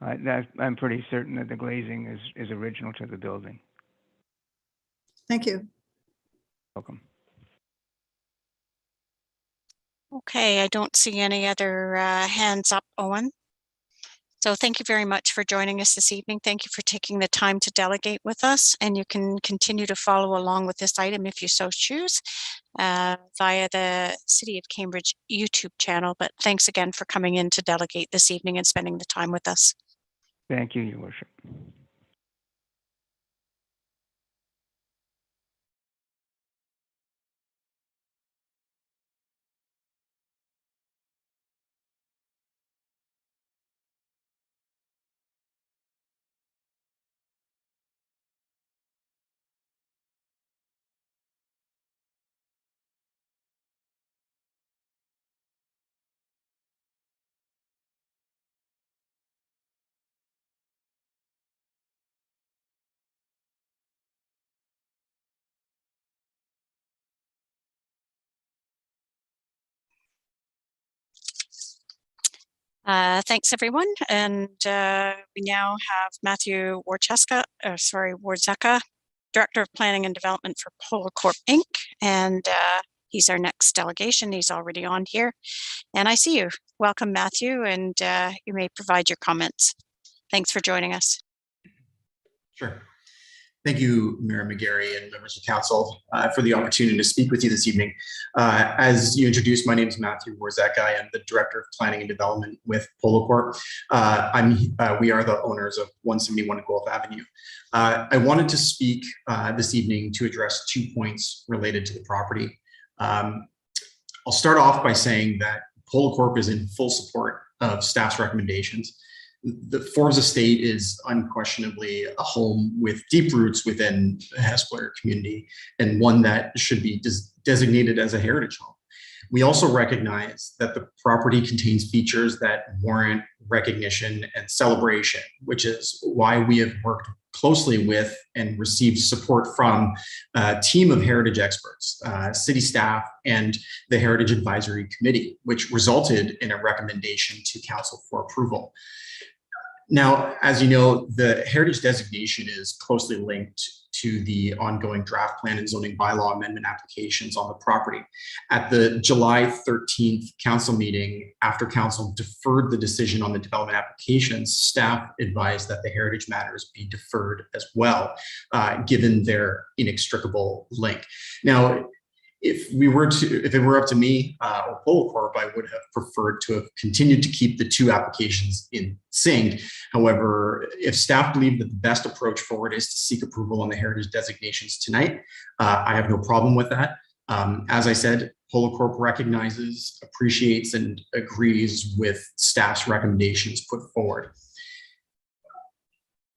I'm pretty certain that the glazing is original to the building. Thank you. Welcome. Okay, I don't see any other hands up, Owen. So thank you very much for joining us this evening. Thank you for taking the time to delegate with us, and you can continue to follow along with this item if you so choose via the City of Cambridge YouTube channel. But thanks again for coming in to delegate this evening and spending the time with us. Thank you, Your Worship. Thanks, everyone. And we now have Matthew Warczeka, Director of Planning and Development for Polar Corp Inc. And he's our next delegation. He's already on here. And I see you. Welcome, Matthew, and you may provide your comments. Thanks for joining us. Sure. Thank you, Mayor Mcgary and members of council for the opportunity to speak with you this evening. As you introduced, my name is Matthew Warczeka. I am the Director of Planning and Development with Polo Corp. We are the owners of 171 Guelph Avenue. I wanted to speak this evening to address 2 points related to the property. I'll start off by saying that Polo Corp is in full support of staff's recommendations. The Forbes estate is unquestionably a home with deep roots within the Hespeler community and one that should be designated as a heritage home. We also recognize that the property contains features that warrant recognition and celebration, which is why we have worked closely with and received support from a team of heritage experts, city staff, and the Heritage Advisory Committee, which resulted in a recommendation to council for approval. Now, as you know, the heritage designation is closely linked to the ongoing draft plan and zoning bylaw amendment applications on the property. At the July 13th council meeting, after council deferred the decision on the development applications, staff advised that the heritage matters be deferred as well, given their inextricable link. Now, if it were up to me or Polo Corp, I would have preferred to have continued to keep the two applications in sync. However, if staff believe that the best approach forward is to seek approval on the heritage designations tonight, I have no problem with that. As I said, Polo Corp recognizes, appreciates, and agrees with staff's recommendations put forward.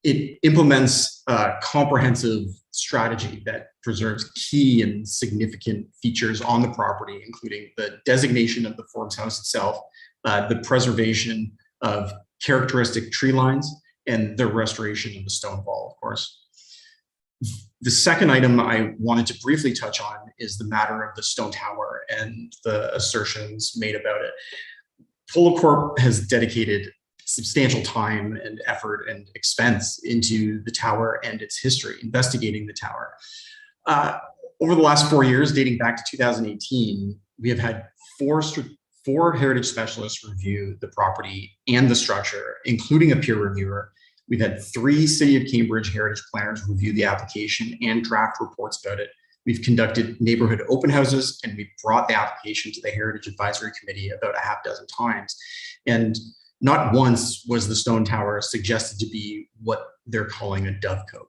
It implements a comprehensive strategy that preserves key and significant features on the property, including the designation of the Forbes House itself, the preservation of characteristic tree lines, and the restoration of the stone wall, of course. The second item I wanted to briefly touch on is the matter of the stone tower and the assertions made about it. Polo Corp has dedicated substantial time and effort and expense into the tower and its history, investigating the tower. Over the last 4 years, dating back to 2018, we have had four heritage specialists review the property and the structure, including a peer reviewer. We've had 3 City of Cambridge heritage planners review the application and draft reports about it. We've conducted neighborhood open houses, and we've brought the application to the Heritage Advisory Committee about a half dozen times. And not once was the stone tower suggested to be what they're calling a dovecote.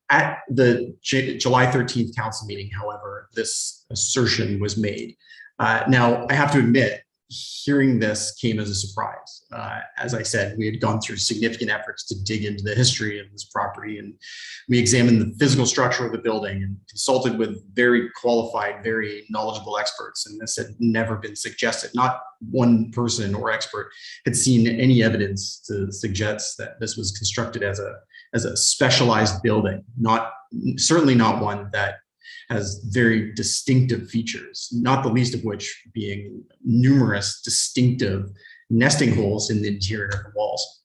At the July 13th council meeting, however, this assertion was made. Now, I have to admit, hearing this came as a surprise. As I said, we had gone through significant efforts to dig into the history of this property, and we examined the physical structure of the building and consulted with very qualified, very knowledgeable experts, and this had never been suggested. Not one person or expert had seen any evidence to suggest that this was constructed as a specialized building, certainly not one that has very distinctive features, not the least of which being numerous distinctive nesting holes in the interior of the walls.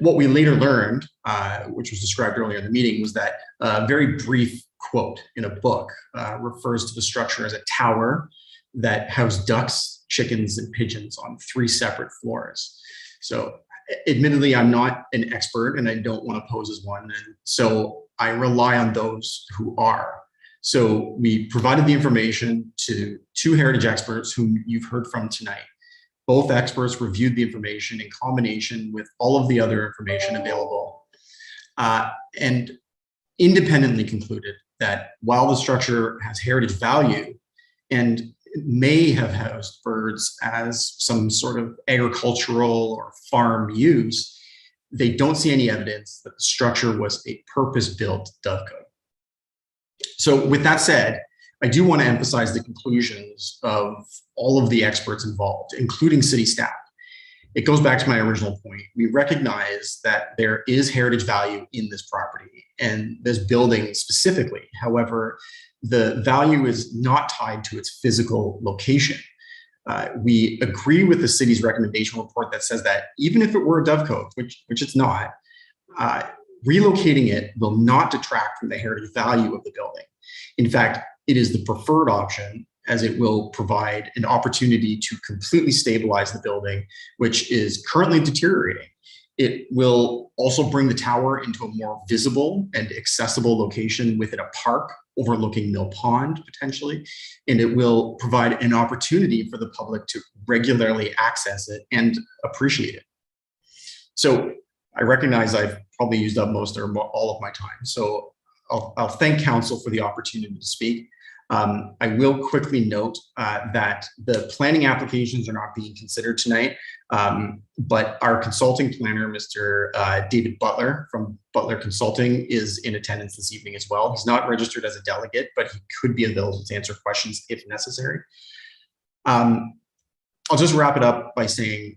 What we later learned, which was described earlier in the meeting, was that a very brief quote in a book refers to the structure as a tower that housed ducks, chickens, and pigeons on 3 separate floors. So admittedly, I'm not an expert and I don't want to pose as one. And so I rely on those who are. So we provided the information to 2 heritage experts whom you've heard from tonight. Both experts reviewed the information in combination with all of the other information available and independently concluded that while the structure has heritage value and may have housed birds as some sort of agricultural or farm use, they don't see any evidence that the structure was a purpose-built dovecote. So with that said, I do want to emphasize the conclusions of all of the experts involved, including city staff. It goes back to my original point. We recognize that there is heritage value in this property and this building specifically. However, the value is not tied to its physical location. We agree with the city's recommendation report that says that even if it were a dovecote, which it's not, relocating it will not detract from the heritage value of the building. In fact, it is the preferred option, as it will provide an opportunity to completely stabilize the building, which is currently deteriorating. It will also bring the tower into a more visible and accessible location within a park overlooking Mill Pond, potentially, and it will provide an opportunity for the public to regularly access it and appreciate it. So I recognize I've probably used up most or all of my time, so I'll thank council for the opportunity to speak. I will quickly note that the planning applications are not being considered tonight, but our consulting planner, Mr. David Butler from Butler Consulting, is in attendance this evening as well. He's not registered as a delegate, but he could be available to answer questions if necessary. I'll just wrap it up by saying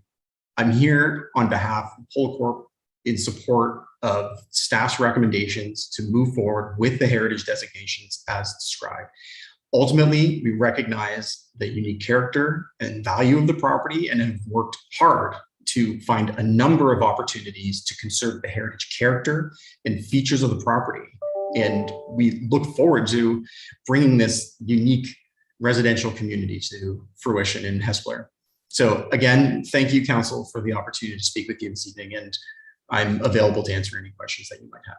I'm here on behalf of Polo Corp in support of staff's recommendations to move forward with the heritage designations as described. Ultimately, we recognize the unique character and value of the property and have worked hard to find a number of opportunities to conserve the heritage character and features of the property. And we look forward to bringing this unique residential community to fruition in Hespeler. So again, thank you, council, for the opportunity to speak with you this evening, and I'm available to answer any questions that you might have.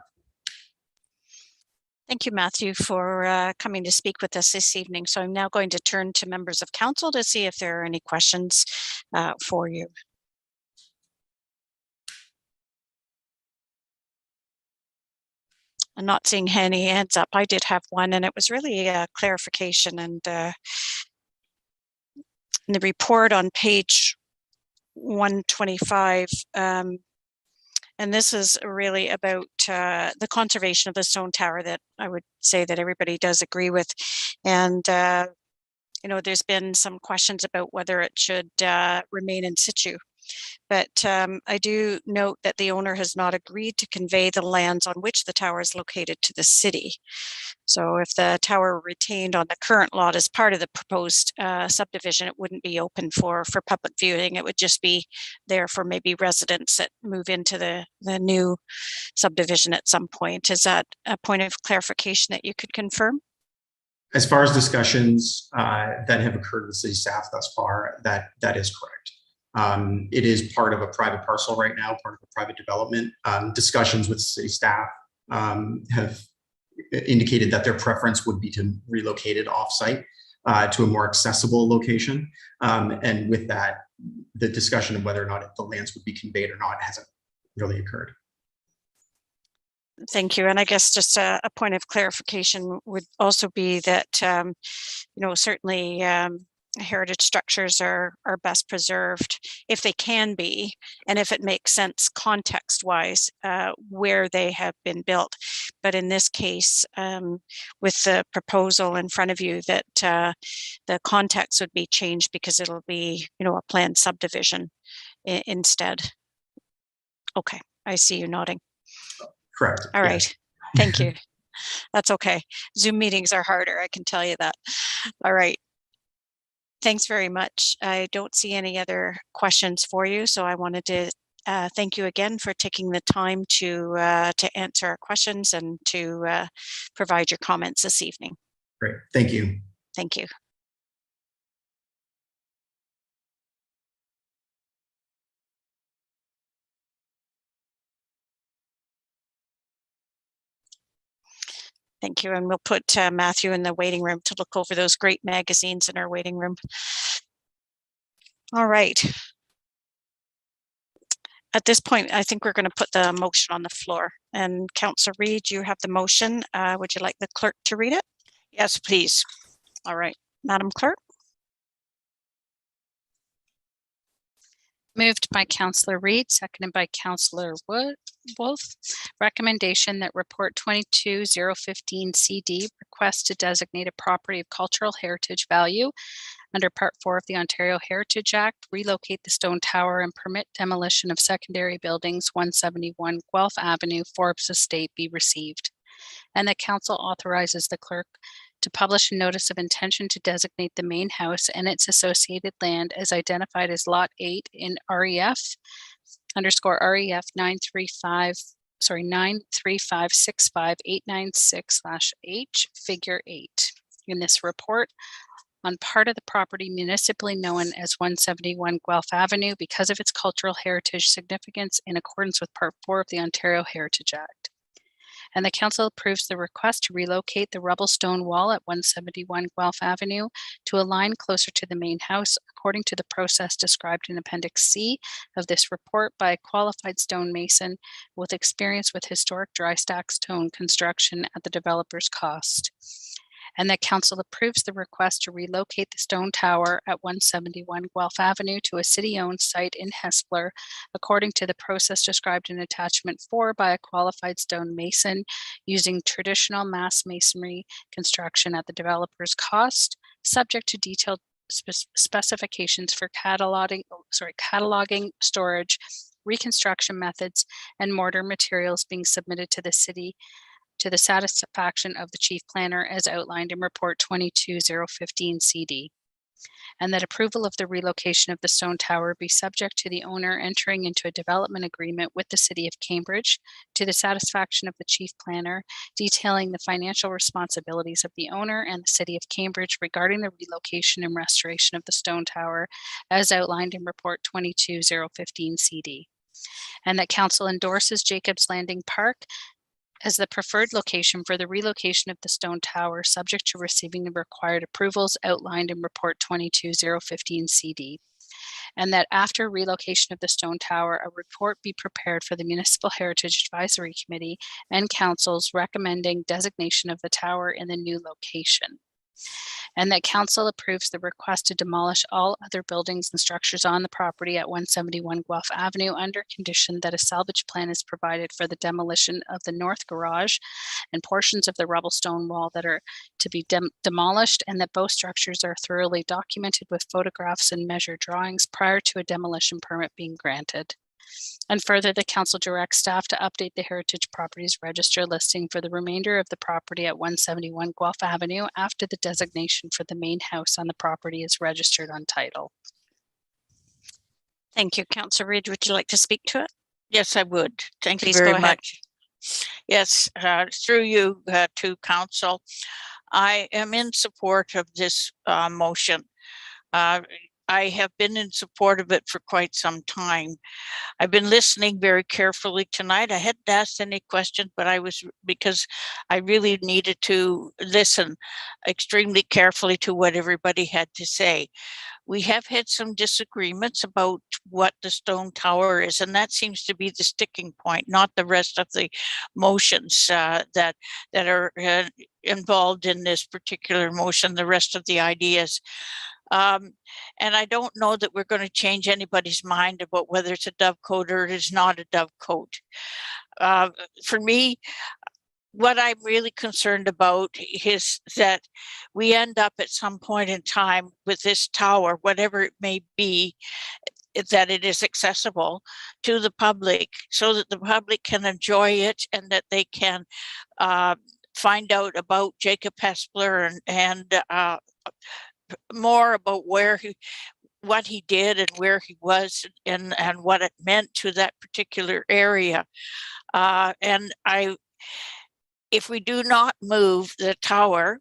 Thank you, Matthew, for coming to speak with us this evening. So I'm now going to turn to members of council to see if there are any questions for you. I'm not seeing any hands up. I did have one, and it was really a clarification. And in the report on page 125, And this is really about the conservation of the stone tower that I would say that everybody does agree with. And, you know, there's been some questions about whether it should remain in situ. But I do note that the owner has not agreed to convey the lands on which the tower is located to the city. So if the tower retained on the current lot as part of the proposed subdivision, it wouldn't be open for public viewing. It would just be there for maybe residents that move into the new subdivision at some point. Is that a point of clarification that you could confirm? As far as discussions that have occurred with city staff thus far, that is correct. It is part of a private parcel right now, part of a private development. Discussions with city staff have indicated that their preference would be to relocate it off-site to a more accessible location. And with that, the discussion of whether or not the lands would be conveyed or not hasn't really occurred. Thank you. And I guess just a point of clarification would also be that, you know, certainly heritage structures are best preserved if they can be, and if it makes sense context-wise where they have been built. But in this case, with the proposal in front of you, that the context would be changed because it'll be, you know, a planned subdivision instead. Okay, I see you nodding. Correct. All right. Thank you. That's okay. Zoom meetings are harder, I can tell you that. All right. Thanks very much. I don't see any other questions for you, so I wanted to thank you again for taking the time to answer our questions and to provide your comments this evening. Great. Thank you. Thank you. Thank you. And we'll put Matthew in the waiting room to look over those great magazines in our waiting room. All right. At this point, I think we're going to put the motion on the floor. And Councillor Reid, you have the motion. Would you like the clerk to read it? Yes, please. All right. Madam Clerk. Moved by Councillor Reid, seconded by Councillor Wolf. Recommendation that report 22015 CD request to designate a property of cultural heritage value under Part 4 of the Ontario Heritage Act, relocate the stone tower and permit demolition of secondary buildings 171 Guelph Avenue, Forbes Estate be received. And the council authorizes the clerk to publish a notice of intention to designate the main house and its associated land as identified as Lot 8 in REF _REF 935658996/H figure 8. In this report, on part of the property municipally known as 171 Guelph Avenue because of its cultural heritage significance in accordance with Part 4 of the Ontario Heritage Act. And the council approves the request to relocate the rubble stone wall at 171 Guelph Avenue to align closer to the main house according to the process described in Appendix C of this report by a qualified stonemason with experience with historic dry stack stone construction at the developer's cost. And that council approves the request to relocate the stone tower at 171 Guelph Avenue to a city-owned site in Hespeler, according to the process described in Attachment 4 by a qualified stone mason using traditional mass masonry construction at the developer's cost, subject to detailed specifications for cataloging, storage, reconstruction methods, and mortar materials being submitted to the city to the satisfaction of the chief planner as outlined in report 22015 CD. And that approval of the relocation of the stone tower be subject to the owner entering into a development agreement with the city of Cambridge to the satisfaction of the chief planner, detailing the financial responsibilities of the owner and the city of Cambridge regarding the relocation and restoration of the stone tower as outlined in report 22015 CD. And that council endorses Jacobs Landing Park as the preferred location for the relocation of the stone tower, subject to receiving the required approvals outlined in report 22015 CD. And that after relocation of the stone tower, a report be prepared for the Municipal Heritage Advisory Committee and councils recommending designation of the tower in the new location. and that council approves the request to demolish all other buildings and structures on the property at 171 Guelph Avenue under condition that a salvage plan is provided for the demolition of the north garage and portions of the rubble stone wall that are to be demolished, and that both structures are thoroughly documented with photographs and measure drawings prior to a demolition permit being granted. And further, the council directs staff to update the Heritage Properties Register listing for the remainder of the property at 171 Guelph Avenue after the designation for the main house on the property is registered on title. Thank you. Councillor Reid, would you like to speak to it? Yes, I would. Thank you Please very go ahead. much. Yes, through you to council, I am in support of this motion. I have been in support of it for quite some time. I've been listening very carefully tonight. I hadn't asked any questions, but because I really needed to listen extremely carefully to what everybody had to say. We have had some disagreements about what the stone tower is, and that seems to be the sticking point, not the rest of the motions that are involved in this particular motion, the rest of the ideas. And I don't know that we're going to change anybody's mind about whether it's a dovecote or it is not a dovecote. For me, what I'm really concerned about is that we end up at some point in time with this tower, whatever it may be, that it is accessible to the public so that the public can enjoy it and that they can find out about Jacob Hespler and more about what he did and where he was and what it meant to that particular area. And if we do not move the tower,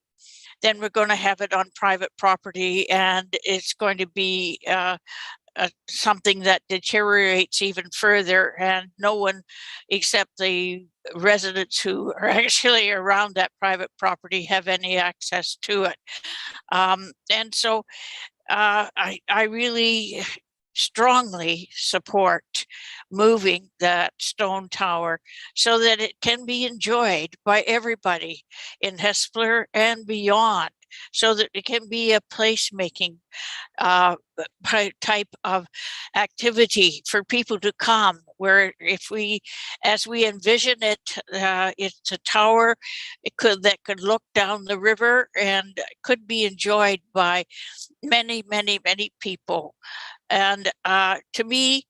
then we're going to have it on private property, and it's going to be something that deteriorates even further, and no one except the residents who are actually around that private property have any access to it. And so I really strongly support moving that stone tower so that it can be enjoyed by everybody in Hespler and beyond, so that it can be a placemaking type of activity for people to come, where as we envision it, it's a tower that could look down the river and could be enjoyed by many, many, many people. And to me,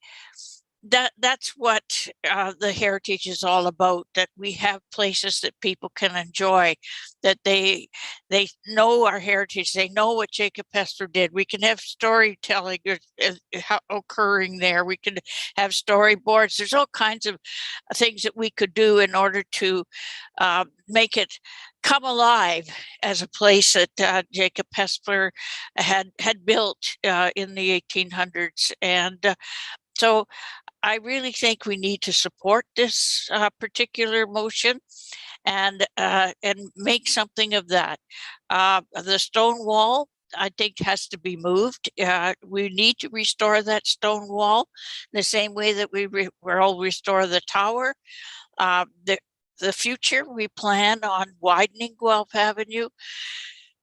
that's what the heritage is all about, that we have places that people can enjoy, that they know our heritage, they know what Jacob Hespler did. We can have storytelling occurring there. We can have storyboards. There's all kinds of things that we could do in order to make it come alive as a place that Jacob Hespler had built in the 1800s. And so I really think we need to support this particular motion and make something of that. The stone wall, I think, has to be moved. We need to restore that stone wall the same way that we will restore the tower. The future, we plan on widening Guelph Avenue.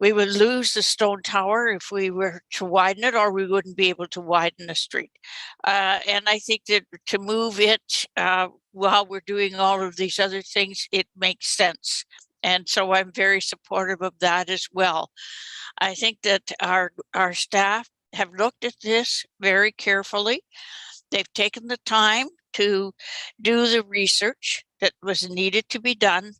We would lose the stone tower if we were to widen it, or we wouldn't be able to widen the street. And I think that to move it while we're doing all of these other things, it makes sense. And so I'm very supportive of that as well. I think that our staff have looked at this very carefully. They've taken the time to do the research that was needed to be done.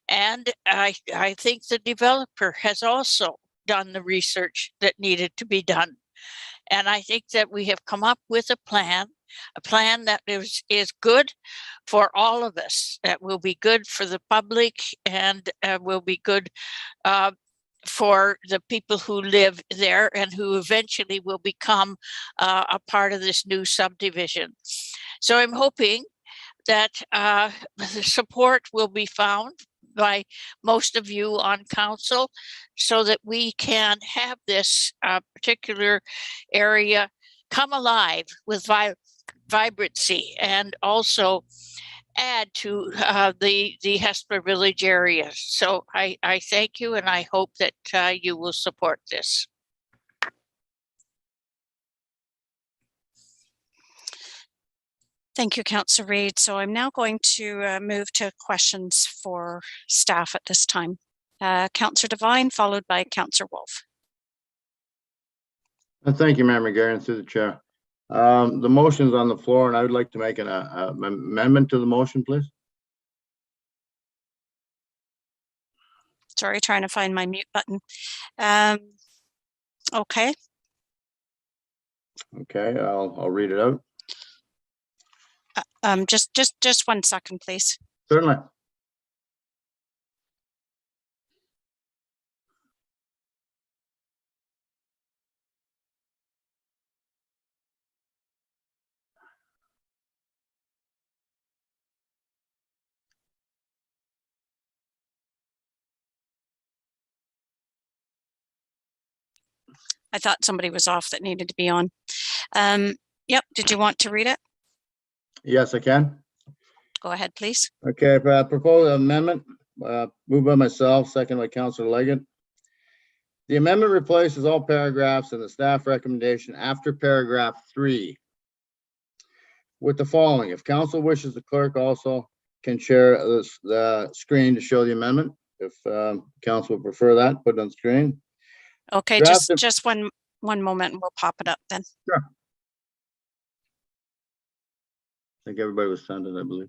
And I think the developer has also done the research that needed to be done. And I think that we have come up with a plan that is good for all of us, that will be good for the public and will be good for the people who live there and who eventually will become a part of this new subdivision. So I'm hoping that the support will be found by most of you on council so that we can have this particular area come alive with vibrancy and also add to the Hesper Village area. So I thank you, and I hope that you will support this. Thank you, Councillor Reid. So I'm now going to move to questions for staff at this time. Councillor Devine, followed by Councillor Wolf. Thank you, Mayor McGarry, through the chair. The motion's on the floor, and I would like to make an amendment to the motion, please. Sorry, trying to find my mute button. Okay. Okay, I'll read it out. Just 1 second, please. Certainly. I thought somebody was off that needed to be on. Yep, did you want to read it? Yes, I can. Go ahead, please. Okay, proposed amendment, moved by myself, second by Councillor Leggett. The amendment replaces all paragraphs in the staff recommendation after paragraph 3 with the following. If council wishes, the clerk also can share the screen to show the amendment. If council would prefer that, put it on screen. Okay, just one moment and we'll pop it up then. Sure. I think everybody was sent it, I believe.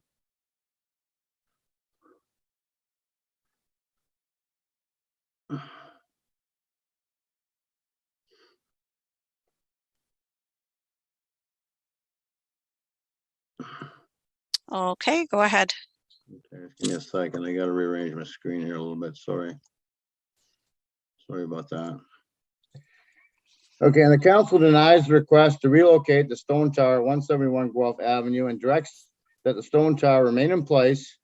Okay, go ahead. Okay, give me a second. I got to rearrange my screen here a little bit. Sorry about that. Okay, and the council denies the request to relocate the stone tower 171 Guelph Avenue and directs that the stone tower remain in place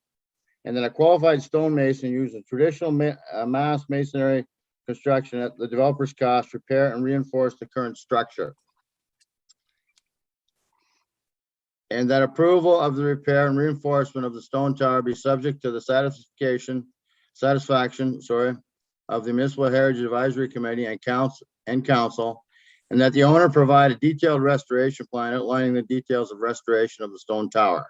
and that a qualified stonemason use a traditional mass masonry construction at the developer's cost, repair and reinforce the current structure. And that approval of the repair and reinforcement of the stone tower be subject to the satisfaction of the Municipal Heritage Advisory Committee and council, and that the owner provide a detailed restoration plan outlining the details of restoration of the stone tower.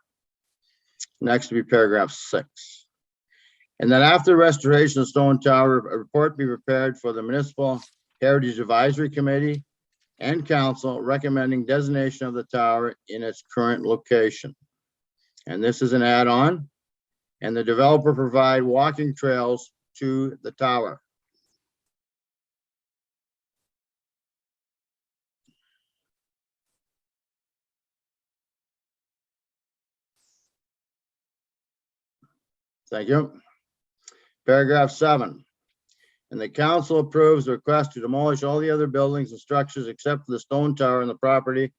Next to be paragraph 6. And that after restoration of the stone tower, a report be prepared for the Municipal Heritage Advisory Committee and council recommending designation of the tower in its current location. And this is an add-on, and the developer provide walking trails to the tower. Thank you. Paragraph 7. And the council approves the request to demolish all the other buildings and structures except for the stone tower on the property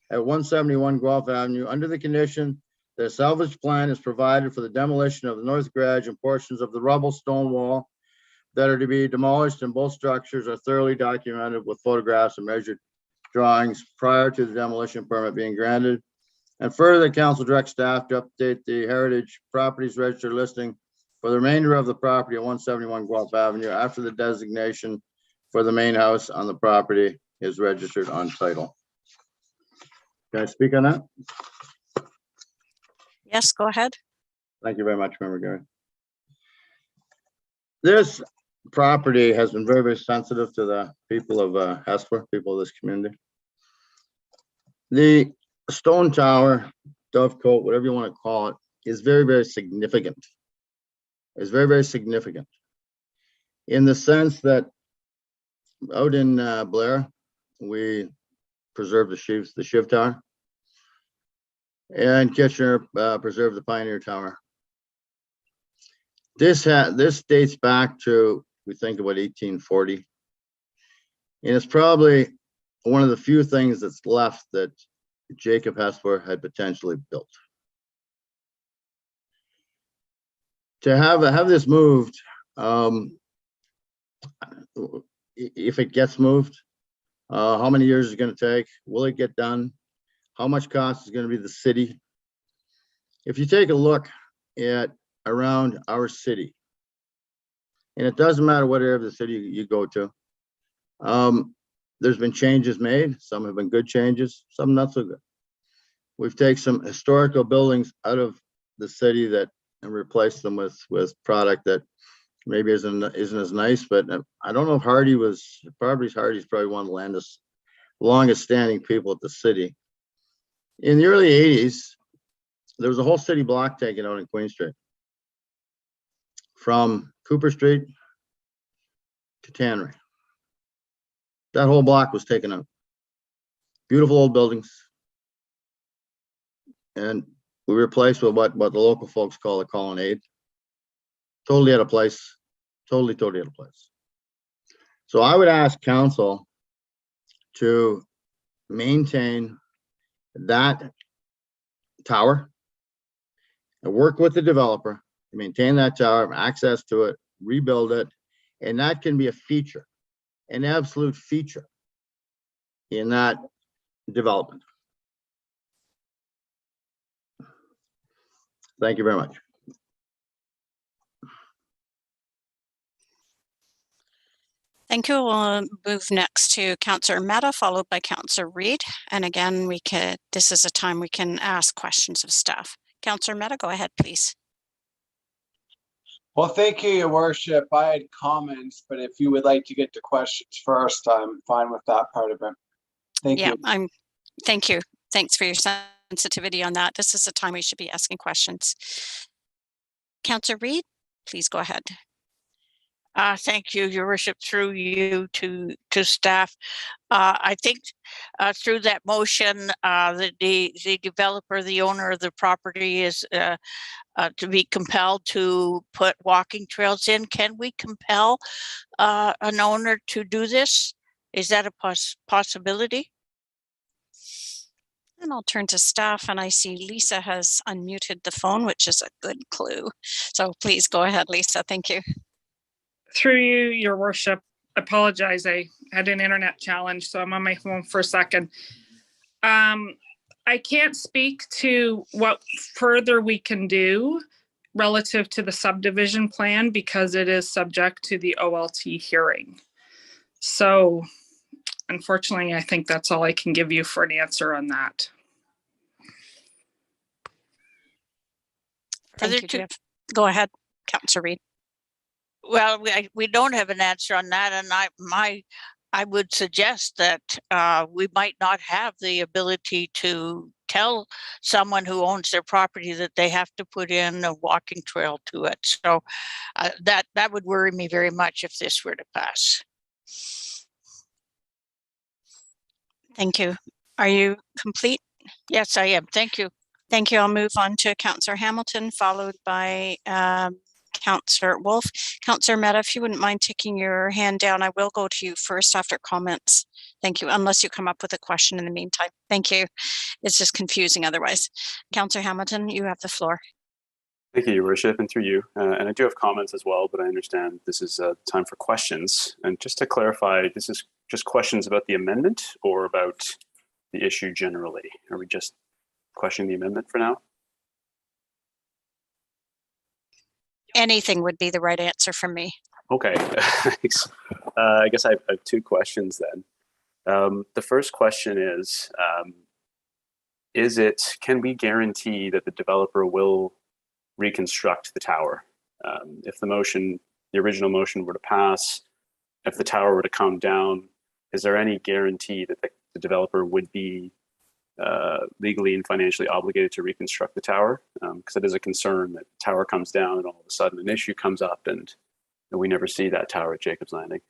at 171 Guelph Avenue under the condition that a salvage plan is provided for the demolition of the north garage and portions of the rubble stone wall that are to be demolished, and both structures are thoroughly documented with photographs and measured drawings prior to the demolition permit being granted. And further, the council directs staff to update the Heritage Properties Register listing for the remainder of the property at 171 Guelph Avenue after the designation for the main house on the property is registered on title. Can I speak on that? Yes, go ahead. Thank you very much, Member Gary. This property has been very, very sensitive to the people of Hesper, people of this community. The stone tower, dovecote, whatever you want to call it, is very, very significant. Is very, very significant in the sense that out in Blair, we preserve the Shiv Tower, and Kitchener preserved the Pioneer Tower. This dates back to, we think, about 1840, and it's probably one of the few things that's left that Jacob Hesper had potentially built. To have this moved, if it gets moved, how many years is it going to take? Will it get done? How much cost is going to be the city? If you take a look at around our city, and it doesn't matter what area of the city you go to, there's been changes made. Some have been good changes, some not so good. We've taken some historical buildings out of the city and replaced them with product that maybe isn't as nice. But I don't know if Hardy's probably one of the longest standing people at the city. In the early 80s, there was a whole city block taken out in Queen Street, from Cooper Street to Tannery. That whole block was taken out. Beautiful old buildings. And we replaced with what the local folks call a colonnade. Totally out of place. Totally out of place. So I would ask council to maintain that tower and work with the developer to maintain that tower, access to it, rebuild it, and that can be a feature, an absolute feature in that development. Thank you very much. Thank you. We'll move next to Councillor Mehta, followed by Councillor Reid. And again, this is a time we can ask questions of staff. Councillor Mehta, go ahead, please. Well, thank you, Your Worship. I had comments, but if you would like to get to questions first, I'm fine with that part of it. Thank you. Thank you. Thanks for your sensitivity on that. This is the time we should be asking questions. Councillor Reid, please go ahead. Thank you, Your Worship, through you to staff. I think through that motion, the developer, the owner of the property is to be compelled to put walking trails in. Can we compel an owner to do this? Is that a possibility? And I'll turn to staff, and I see Lisa has unmuted the phone, which is a good clue. So please go ahead, Lisa. Thank you. Through you, Your Worship, apologize. I had an internet challenge, so I'm on my phone for a second. I can't speak to what further we can do relative to the subdivision plan because it is subject to the OLT hearing. So unfortunately, I think that's all I can give you for an answer on that. Thank you. Go ahead, Councillor Reid. Well, we don't have an answer on that, and I would suggest that we might not have the ability to tell someone who owns their property that they have to put in a walking trail to it. So that would worry me very much if this were to pass. Thank you. Are you complete? Yes, I am. Thank you. Thank you. I'll move on to Councillor Hamilton, followed by Councillor Wolf. Councillor Mehta, if you wouldn't mind taking your hand down, I will go to you first after comments. Thank you, unless you come up with a question in the meantime. Thank you. It's just confusing otherwise. Councillor Hamilton, you have the floor. Thank you, Your Worship, and through you. And I do have comments as well, but I understand this is time for questions. And just to clarify, this is just questions about the amendment or about the issue generally? Are we just questioning the amendment for now? Anything would be the right answer from me. Okay, thanks. I guess I have two questions then. The first question is can we guarantee that the developer will reconstruct the tower? If the original motion were to pass, if the tower were to come down, is there any guarantee that the developer would be legally and financially obligated to reconstruct the tower? Because it is a concern that the tower comes down and all of a sudden an issue comes up and we never see that tower at Jacob's Landing.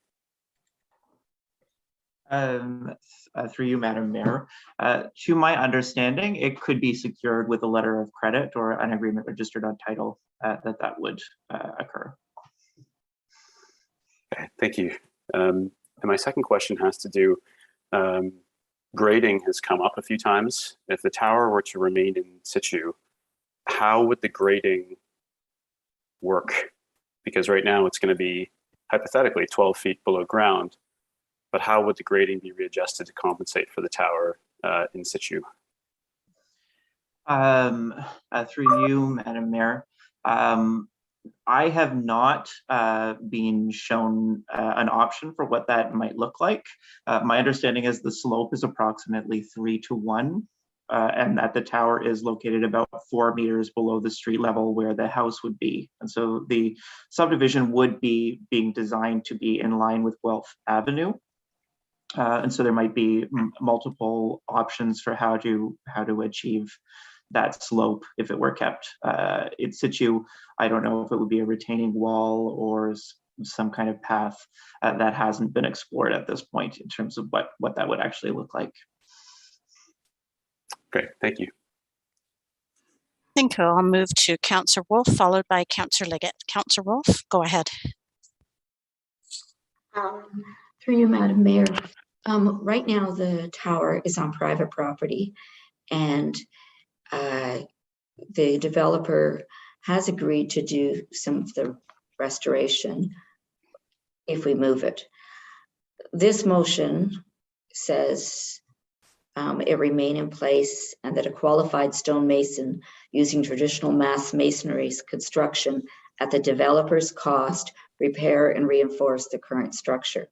Through you, Madam Mayor, to my understanding, it could be secured with a letter of credit or an agreement registered on title that would occur. Okay, thank you. And my second question has to do, grading has come up a few times. If the tower were to remain in situ, how would the grading work? Because right now it's going to be hypothetically 12 feet below ground, but how would the grading be readjusted to compensate for the tower in situ? Through you, Madam Mayor. I have not been shown an option for what that might look like. My understanding is the slope is approximately 3:1, and that the tower is located about 4 meters below the street level where the house would be. And so the subdivision would be being designed to be in line with Guelph Avenue. And so there might be multiple options for how to achieve that slope if it were kept in situ. I don't know if it would be a retaining wall or some kind of path that hasn't been explored at this point in terms of what that would actually look like. Great, thank you. Thank you. I'll move to Councillor Wolf, followed by Councillor Liggett. Councillor Wolf, go ahead. Through you, Madam Mayor. Right now, the tower is on private property, and the developer has agreed to do some of the restoration if we move it. This motion says it remain in place and that a qualified stonemason using traditional mass masonry's construction at the developer's cost repair and reinforce the current structure.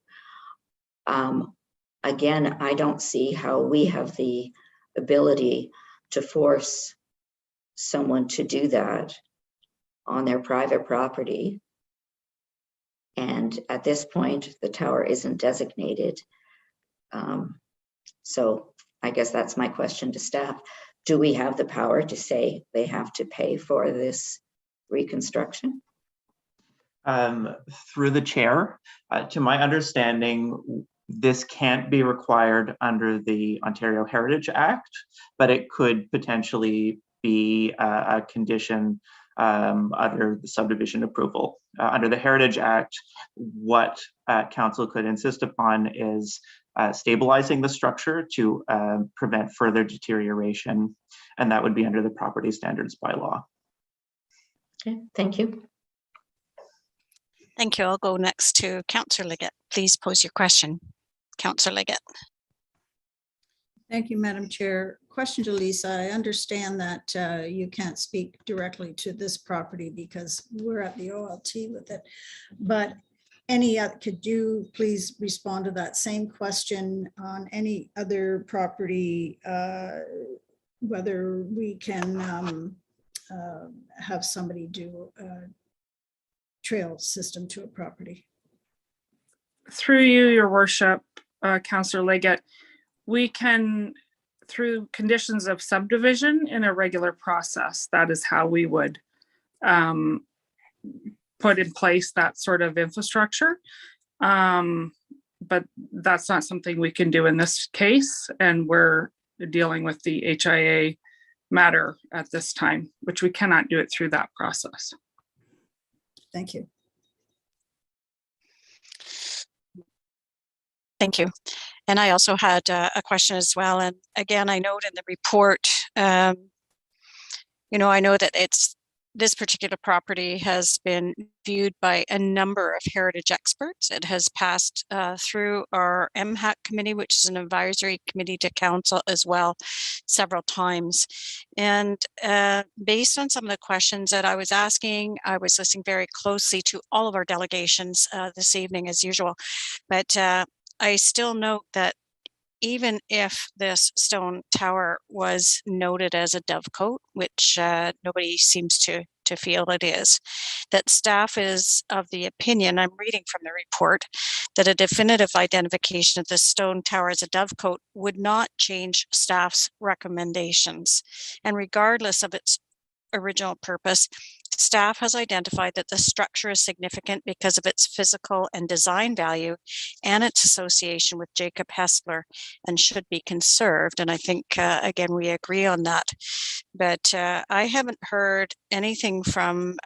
Again, I don't see how we have the ability to force someone to do that on their private property. And at this point, the tower isn't designated. So I guess that's my question to staff. Do we have the power to say they have to pay for this reconstruction? Through the chair, to my understanding, this can't be required under the Ontario Heritage Act, but it could potentially be a condition under the subdivision approval. Under the Heritage Act, what council could insist upon is stabilizing the structure to prevent further deterioration, and that would be under the property standards bylaw. Okay, thank you. Thank you. I'll go next to Councillor Liggett. Please pose your question. Councillor Liggett. Thank you, Madam Chair. Question to Lisa. I understand that you can't speak directly to this property because we're at the OLT with it, but could you please respond to that same question on any other property, whether we can have somebody do a trail system to a property? Through you, your worship, Councillor Liggett, we can, through conditions of subdivision in a regular process, that is how we would put in place that sort of infrastructure. But that's not something we can do in this case. And we're dealing with the HIA matter at this time, which we cannot do it through that process. Thank you. Thank you. And I also had a question as well. And again, I note in the report, I know that this particular property has been viewed by a number of heritage experts. It has passed through our MHAC committee, which is an advisory committee to council as well, several times. And based on some of the questions that I was asking, I was listening very closely to all of our delegations this evening as usual. But I still note that even if this stone tower was noted as a dovecote, which nobody seems to feel it is, that staff is of the opinion, I'm reading from the report, that a definitive identification of the stone tower as a dovecote would not change staff's recommendations. And regardless of its original purpose, staff has identified that the structure is significant because of its physical and design value and its association with Jacob Hessler and should be conserved. And I think, again, we agree on that. But I haven't heard anything from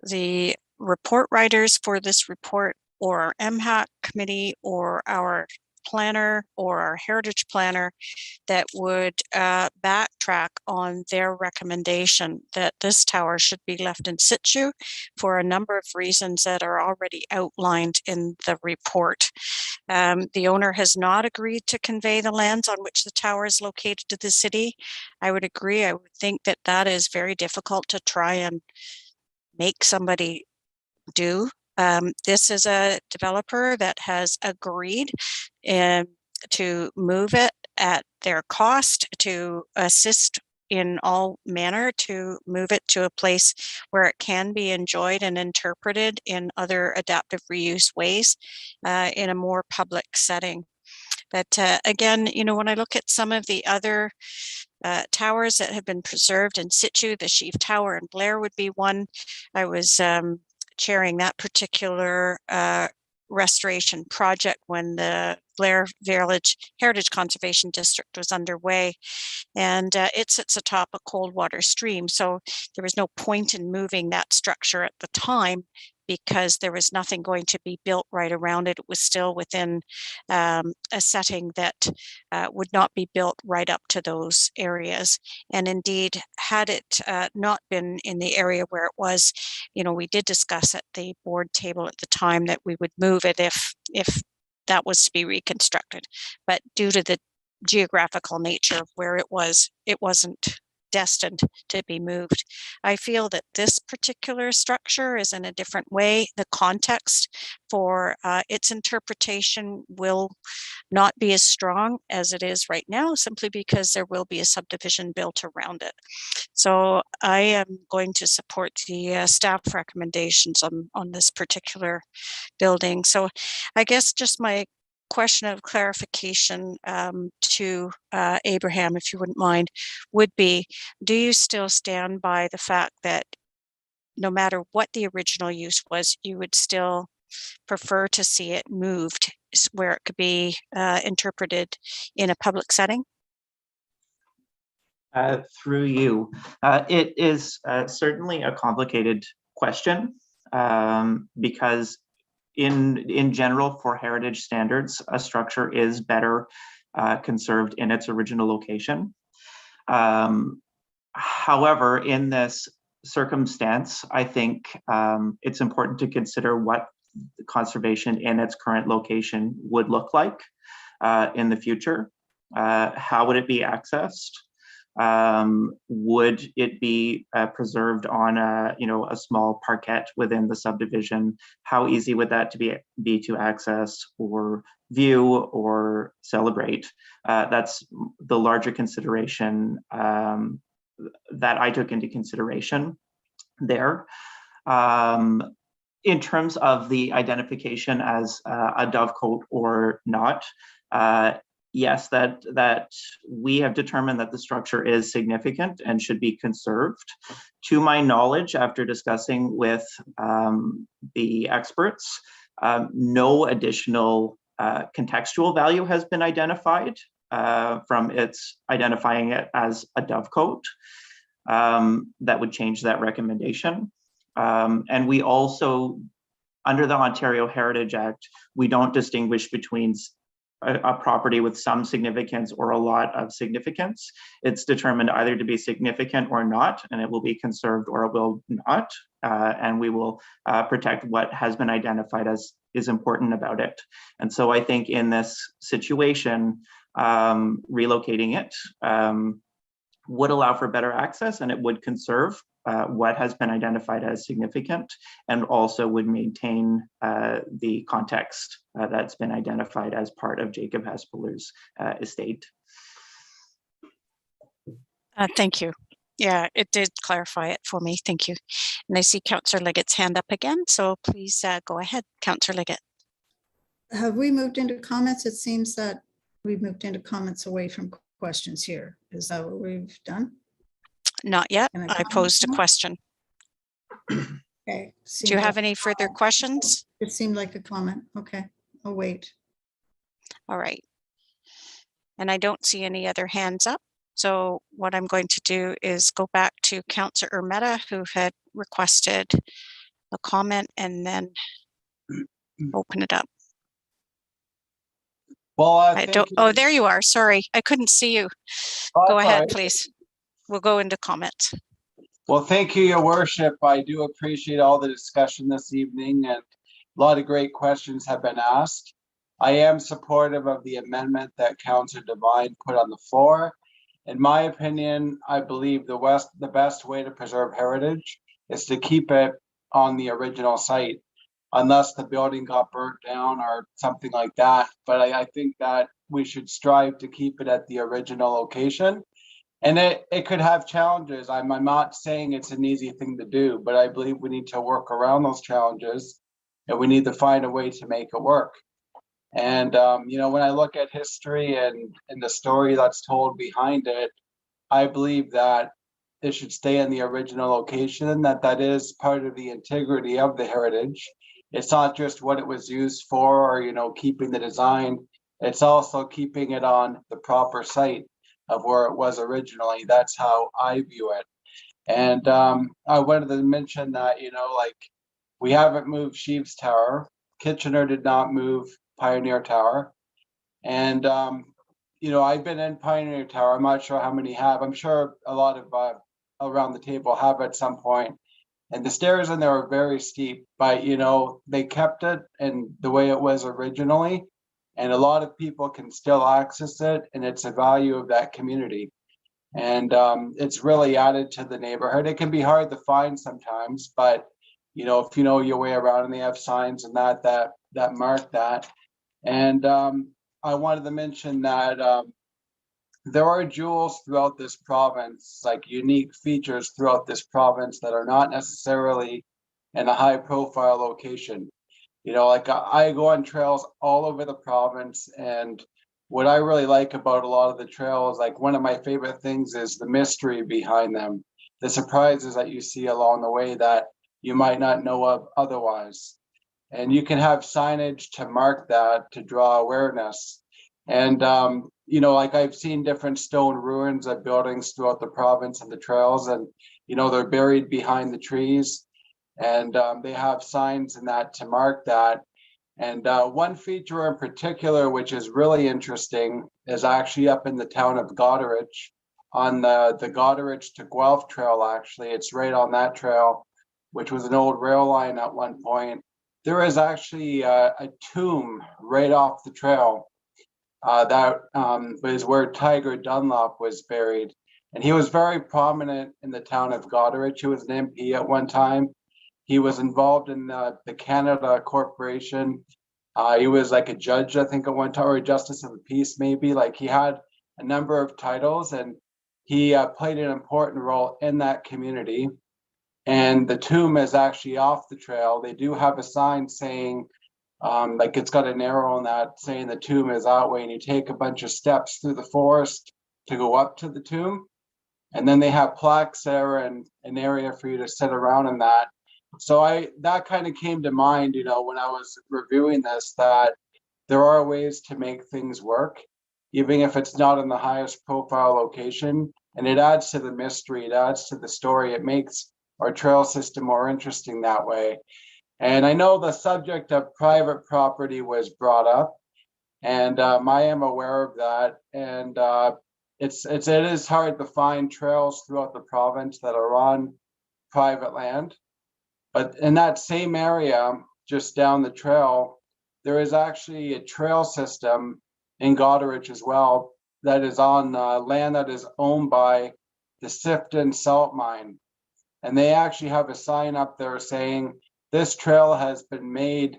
the report writers for this report or our MHAC committee or our planner or our heritage planner that would backtrack on their recommendation that this tower should be left in situ for a number of reasons that are already outlined in the report. The owner has not agreed to convey the lands on which the tower is located to the city. I would agree. I would think that that is very difficult to try and make somebody do. This is a developer that has agreed to move it at their cost, to assist in all manner to move it to a place where it can be enjoyed and interpreted in other adaptive reuse ways in a more public setting. But again, you know, when I look at some of the other towers that have been preserved in situ, the Sheaf Tower in Blair would be one. I was chairing that particular restoration project when the Blair Village Heritage Conservation District was underway, and it sits atop a cold water stream, so there was no point in moving that structure at the time because there was nothing going to be built right around it. It was still within a setting that would not be built right up to those areas. And indeed, had it not been in the area where it was, you know, we did discuss at the board table at the time that we would move it if that was to be reconstructed. But due to the geographical nature of where it wasn't destined to be moved. I feel that this particular structure is in a different way. The context for its interpretation will not be as strong as it is right now, simply because there will be a subdivision built around it. So I am going to support the staff recommendations on this particular building. So I guess just my question of clarification to Abraham, if you wouldn't mind, would be, do you still stand by the fact that no matter what the original use was, you would still prefer to see it moved where it could be interpreted in a public setting? Through you. It is certainly a complicated question because in general, for heritage standards, a structure is better conserved in its original location. However, in this circumstance, I think it's important to consider what conservation in its current location would look like in the future. How would it be accessed? Would it be preserved on a small parquet within the subdivision? How easy would that be to access or view or celebrate? That's the larger consideration that I took into consideration there. In terms of the identification as a dovecote or not, yes, that we have determined that the structure is significant and should be conserved. To my knowledge, after discussing with the experts, no additional contextual value has been identified from its identifying it as a dovecote that would change that recommendation. And we also, under the Ontario Heritage Act, we don't distinguish between a property with some significance or a lot of significance. It's determined either to be significant or not, and it will be conserved or it will not. And we will protect what has been identified as is important about it. And so I think in this situation, relocating it would allow for better access, and it would conserve what has been identified as significant, and also would maintain the context that's been identified as part of Jacob Hespeler's estate. Thank you. Yeah, it did clarify it for me. Thank you. And I see Councillor Liggett's hand up again, so please go ahead, Councillor Liggett. Have we moved into comments? It seems that we've moved into comments away from questions here. Is that what we've done? Not yet. I posed a question. Okay. Do you have any further questions? It seemed like a comment. Okay, I'll wait. All right. And I don't see any other hands up. So what I'm going to do is go back to Councillor Urmeta, who had requested a comment, and then open it up. Well, I don't, oh, there you are. Sorry, I couldn't see you. Go that's all ahead, right. please. We'll go into comments. Well, thank you, Your Worship. I do appreciate all the discussion this evening, and a lot of great questions have been asked. I am supportive of the amendment that Councillor Devine put on the floor. In my opinion, I believe the best way to preserve heritage is to keep it on the original site, unless the building got burnt down or something like that. But I think that we should strive to keep it at the original location. And it could have challenges. I'm not saying it's an easy thing to do, but I believe we need to work around those challenges, and we need to find a way to make it work. And, you know, when I look at history and the story that's told behind it, I believe that it should stay in the original location, and that is part of the integrity of the heritage. It's not just what it was used for, or, you know, keeping the design. It's also keeping it on the proper site of where it was originally. That's how I view it. And I wanted to mention that, you know, like, we haven't moved Sheaves Tower. Kitchener did not move Pioneer Tower. And, you know, I've been in Pioneer Tower. I'm not sure how many have. I'm sure a lot of around the table have at some point. And the stairs in there are very steep, but, you know, they kept it and the way it was originally. And a lot of people can still access it, and it's a value of that community. And it's really added to the neighborhood. It can be hard to find sometimes, but, you know, if you know your way around, and they have signs and that mark that. And I wanted to mention that there are jewels throughout this province, like unique features throughout this province that are not necessarily in a high profile location. You know, like, I go on trails all over the province, and what I really like about a lot of the trails, like, one of my favorite things is the mystery behind them, the surprises that you see along the way that you might not know of otherwise. And you can have signage to mark that, to draw awareness. And, you know, like, I've seen different stone ruins of buildings throughout the province and the trails, and, you know, they're buried behind the trees. And they have signs in that to mark that. And one feature in particular, which is really interesting, is actually up in the town of Goderich, on the Goderich to Guelph Trail. Actually, it's right on that trail, which was an old rail line at one point. There is actually a tomb right off the trail that was where Tiger Dunlop was buried. And he was very prominent in the town of Goderich. He was an MP at one time. He was involved in the Canada Corporation. He was like a judge, I think, at one time, or a justice of the peace, maybe. Like, he had a number of titles, and he played an important role in that community. And the tomb is actually off the trail. They do have a sign saying, like, it's got an arrow on that saying the tomb is that way, and you take a bunch of steps through the forest to go up to the tomb. And then they have plaques there and an area for you to sit around in that. So that kind of came to mind, you know, when I was reviewing this, that there are ways to make things work, even if it's not in the highest profile location. And it adds to the mystery, it adds to the story. It makes our trail system more interesting that way. And I know the subject of private property was brought up, and I am aware of that. And it is hard to find trails throughout the province that are on private land. But in that same area, just down the trail, there is actually a trail system in Goderich as well that is on land that is owned by the Sifton Salt Mine. And they actually have a sign up there saying, this trail has been made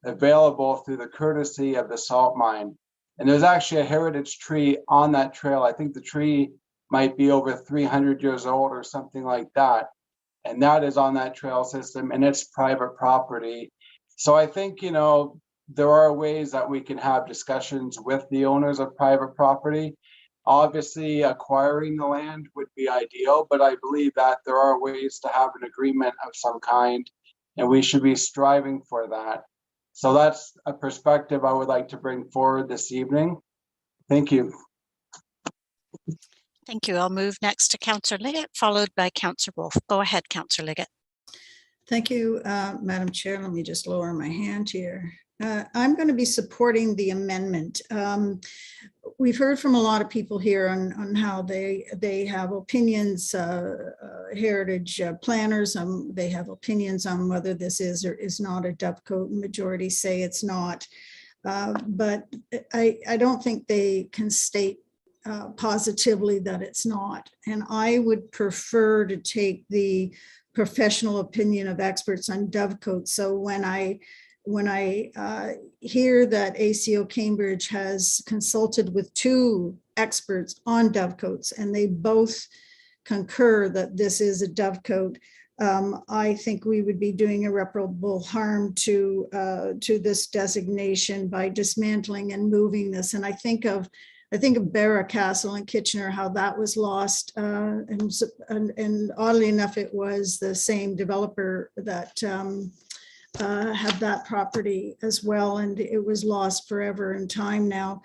available through the courtesy of the salt mine. And there's actually a heritage tree on that trail. I think the tree might be over 300 years old or something like that. And that is on that trail system, and it's private property. So I think, you know, there are ways that we can have discussions with the owners of private property. Obviously, acquiring the land would be ideal, but I believe that there are ways to have an agreement of some kind, and we should be striving for that. So that's a perspective I would like to bring forward this evening. Thank you. Thank you. I'll move next to Councillor Liggett, followed by Councillor Wolf. Go ahead, Councillor Liggett. Thank you, Madam Chair. Let me just lower my hand here. I'm going to be supporting the amendment. We've heard from a lot of people here on how they have opinions, heritage planners, they have opinions on whether this is or is not a dovecote. Majority say it's not. But I don't think they can state positively that it's not. And I would prefer to take the professional opinion of experts on dovecotes. So when I hear that ACO Cambridge has consulted with 2 experts on dovecotes and they both concur that this is a dovecote, I think we would be doing irreparable harm to this designation by dismantling and moving this. And I think of Barra Castle in Kitchener, how that was lost, and oddly enough, it was the same developer that had that property as well, and it was lost forever in time now.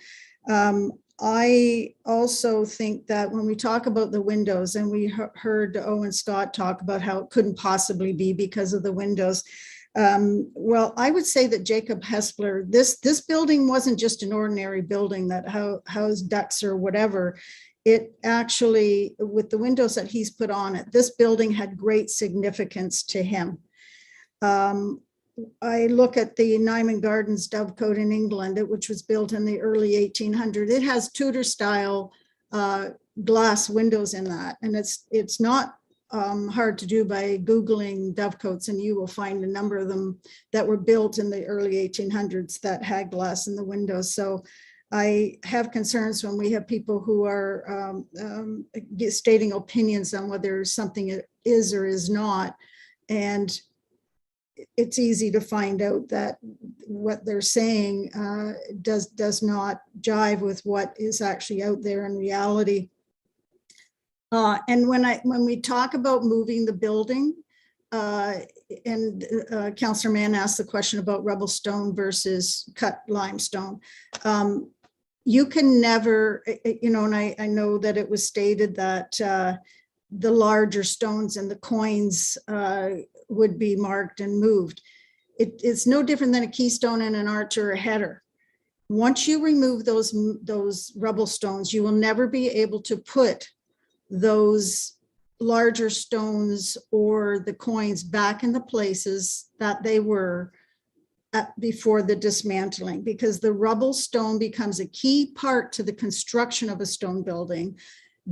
I also think that when we talk about the windows, and we heard Owen Scott talk about how it couldn't possibly be because of the windows. Well, I would say that Jacob Hespler, this building wasn't just an ordinary building that housed ducks or whatever. It actually, with the windows that he's put on it, this building had great significance to him. I look at the Nyman Gardens dovecote in England, which was built in the early 1800s. It has Tudor style glass windows in that. And it's not hard to do by Googling dovecotes, and you will find a number of them that were built in the early 1800s that had glass in the windows. So I have concerns when we have people who are stating opinions on whether something is or is not. And it's easy to find out that what they're saying does not jive with what is actually out there in reality. And when we talk about moving the building, and Councillor Mann asked the question about rubble stone versus cut limestone, you can never, and I know that it was stated that the larger stones and the coins would be marked and moved. It's no different than a keystone and an arch or a header. Once you remove those rubble stones, you will never be able to put those larger stones or the coins back in the places that they were at before the dismantling, because the rubble stone becomes a key part to the construction of a stone building.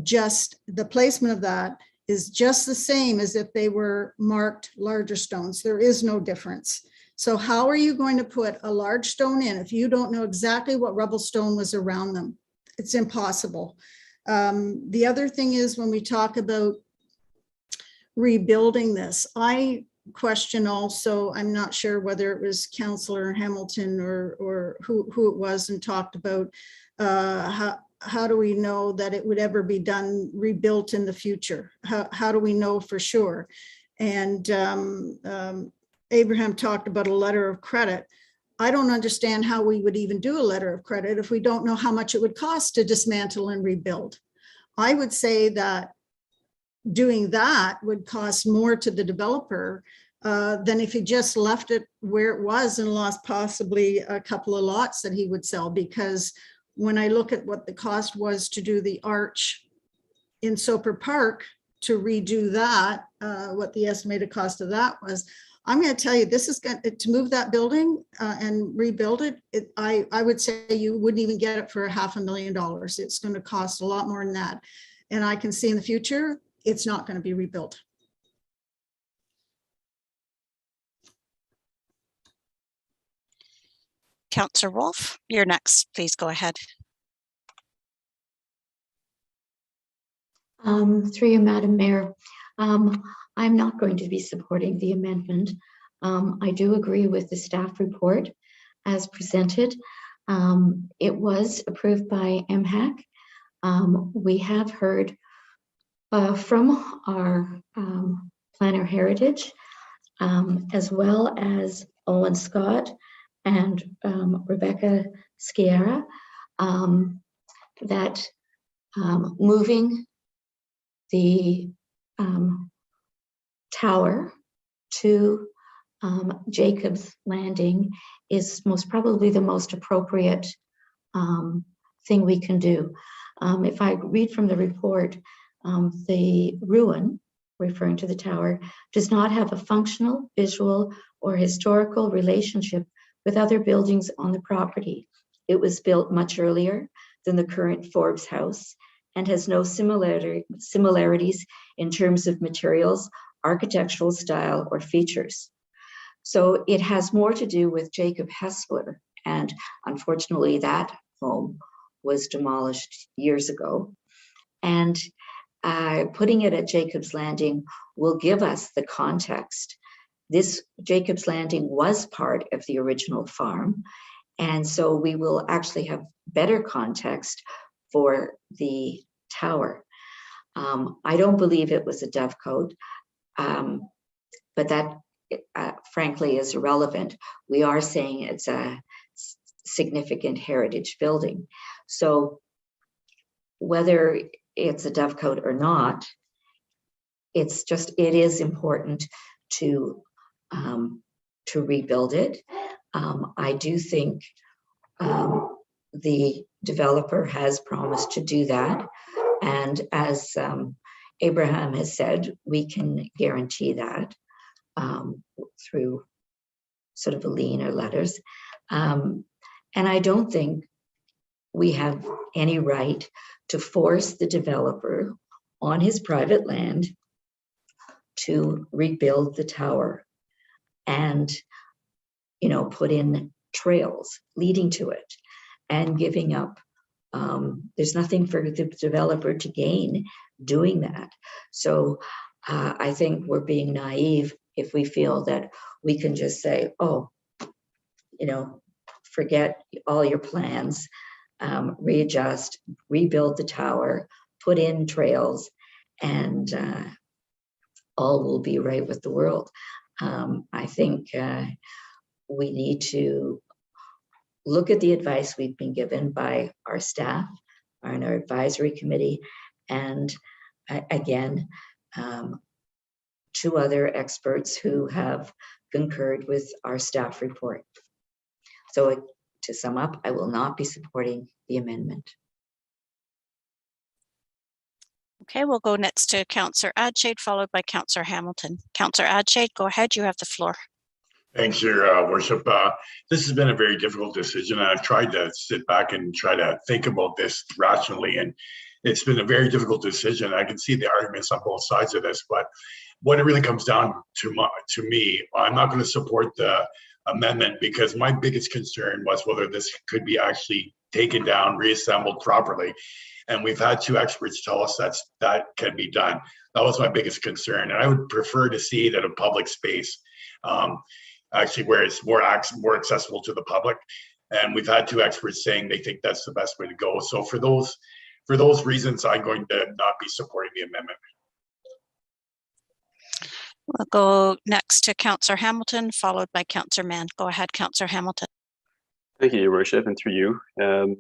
Just the placement of that is just the same as if they were marked larger stones. There is no difference. So how are you going to put a large stone in if you don't know exactly what rubble stone was around them? It's impossible. The other thing is, when we talk about rebuilding this, I question also, I'm not sure whether it was Councillor Hamilton or who it was, and talked about how do we know that it would ever be done, rebuilt in the future? How do we know for sure? And Abraham talked about a letter of credit. I don't understand how we would even do a letter of credit if we don't know how much it would cost to dismantle and rebuild. I would say that doing that would cost more to the developer than if he just left it where it was and lost possibly a couple of lots that he would sell. Because when I look at what the cost was to do the arch in Soper Park, to redo that, what the estimated cost of that was, I'm going to tell you, this is going to move that building and rebuild it. I would say you wouldn't even get it for $500,000. It's going to cost a lot more than that. And I can see in the future, it's not going to be rebuilt. Councillor Wolf, you're next. Please go ahead. Through you, Madam Mayor. I'm not going to be supporting the amendment. I do agree with the staff report as presented. It was approved by MHAC. We have heard from our planner heritage, as well as Owen Scott and Rebecca Sciarra, that moving the tower to Jacob's Landing is most probably the most appropriate thing we can do. If I read from the report, the ruin, referring to the tower, does not have a functional, visual, or historical relationship with other buildings on the property. It was built much earlier than the current Forbes House and has no similarities in terms of materials, architectural style, or features. So it has more to do with Jacob Hessler, and unfortunately that home was demolished years ago. And putting it at Jacob's Landing will give us the context. This Jacob's Landing was part of the original farm, and so we will actually have better context for the tower. I don't believe it was a dovecote, but that frankly is irrelevant. We are saying it's a significant heritage building. So whether it's a dovecote or not, it is important to rebuild it. I do think the developer has promised to do that. And as Abraham has said, we can guarantee that through sort of a lien or letters. And I don't think we have any right to force the developer on his private land to rebuild the tower and, put in trails leading to it and giving up. There's nothing for the developer to gain doing that. So I think we're being naive if we feel that we can just say, oh, forget all your plans, readjust, rebuild the tower, put in trails, and all will be right with the world. I think we need to look at the advice we've been given by our staff and our advisory committee, and again, two other experts who have concurred with our staff report. So to sum up, I will not be supporting the amendment. Okay, we'll go next to Councillor Adshade, followed by Councillor Hamilton. Councillor Adshade, go ahead, you have the floor. Thanks, Your Worship. This has been a very difficult decision, and I've tried to sit back and try to think about this rationally, and it's been a very difficult decision. I can see the arguments on both sides of this, but what it really comes down to me, I'm not going to support the amendment because my biggest concern was whether this could be actually taken down, reassembled properly. And we've had two experts tell us that can be done. That was my biggest concern. And I would prefer to see that a public space, actually where it's more accessible to the public. And we've had two experts saying they think that's the best way to go. So for those reasons, I'm going to not be supporting the amendment. We'll go next to Councillor Hamilton, followed by Councillor Mann. Go ahead, Councillor Hamilton. Thank you, Your Worship, and through you. And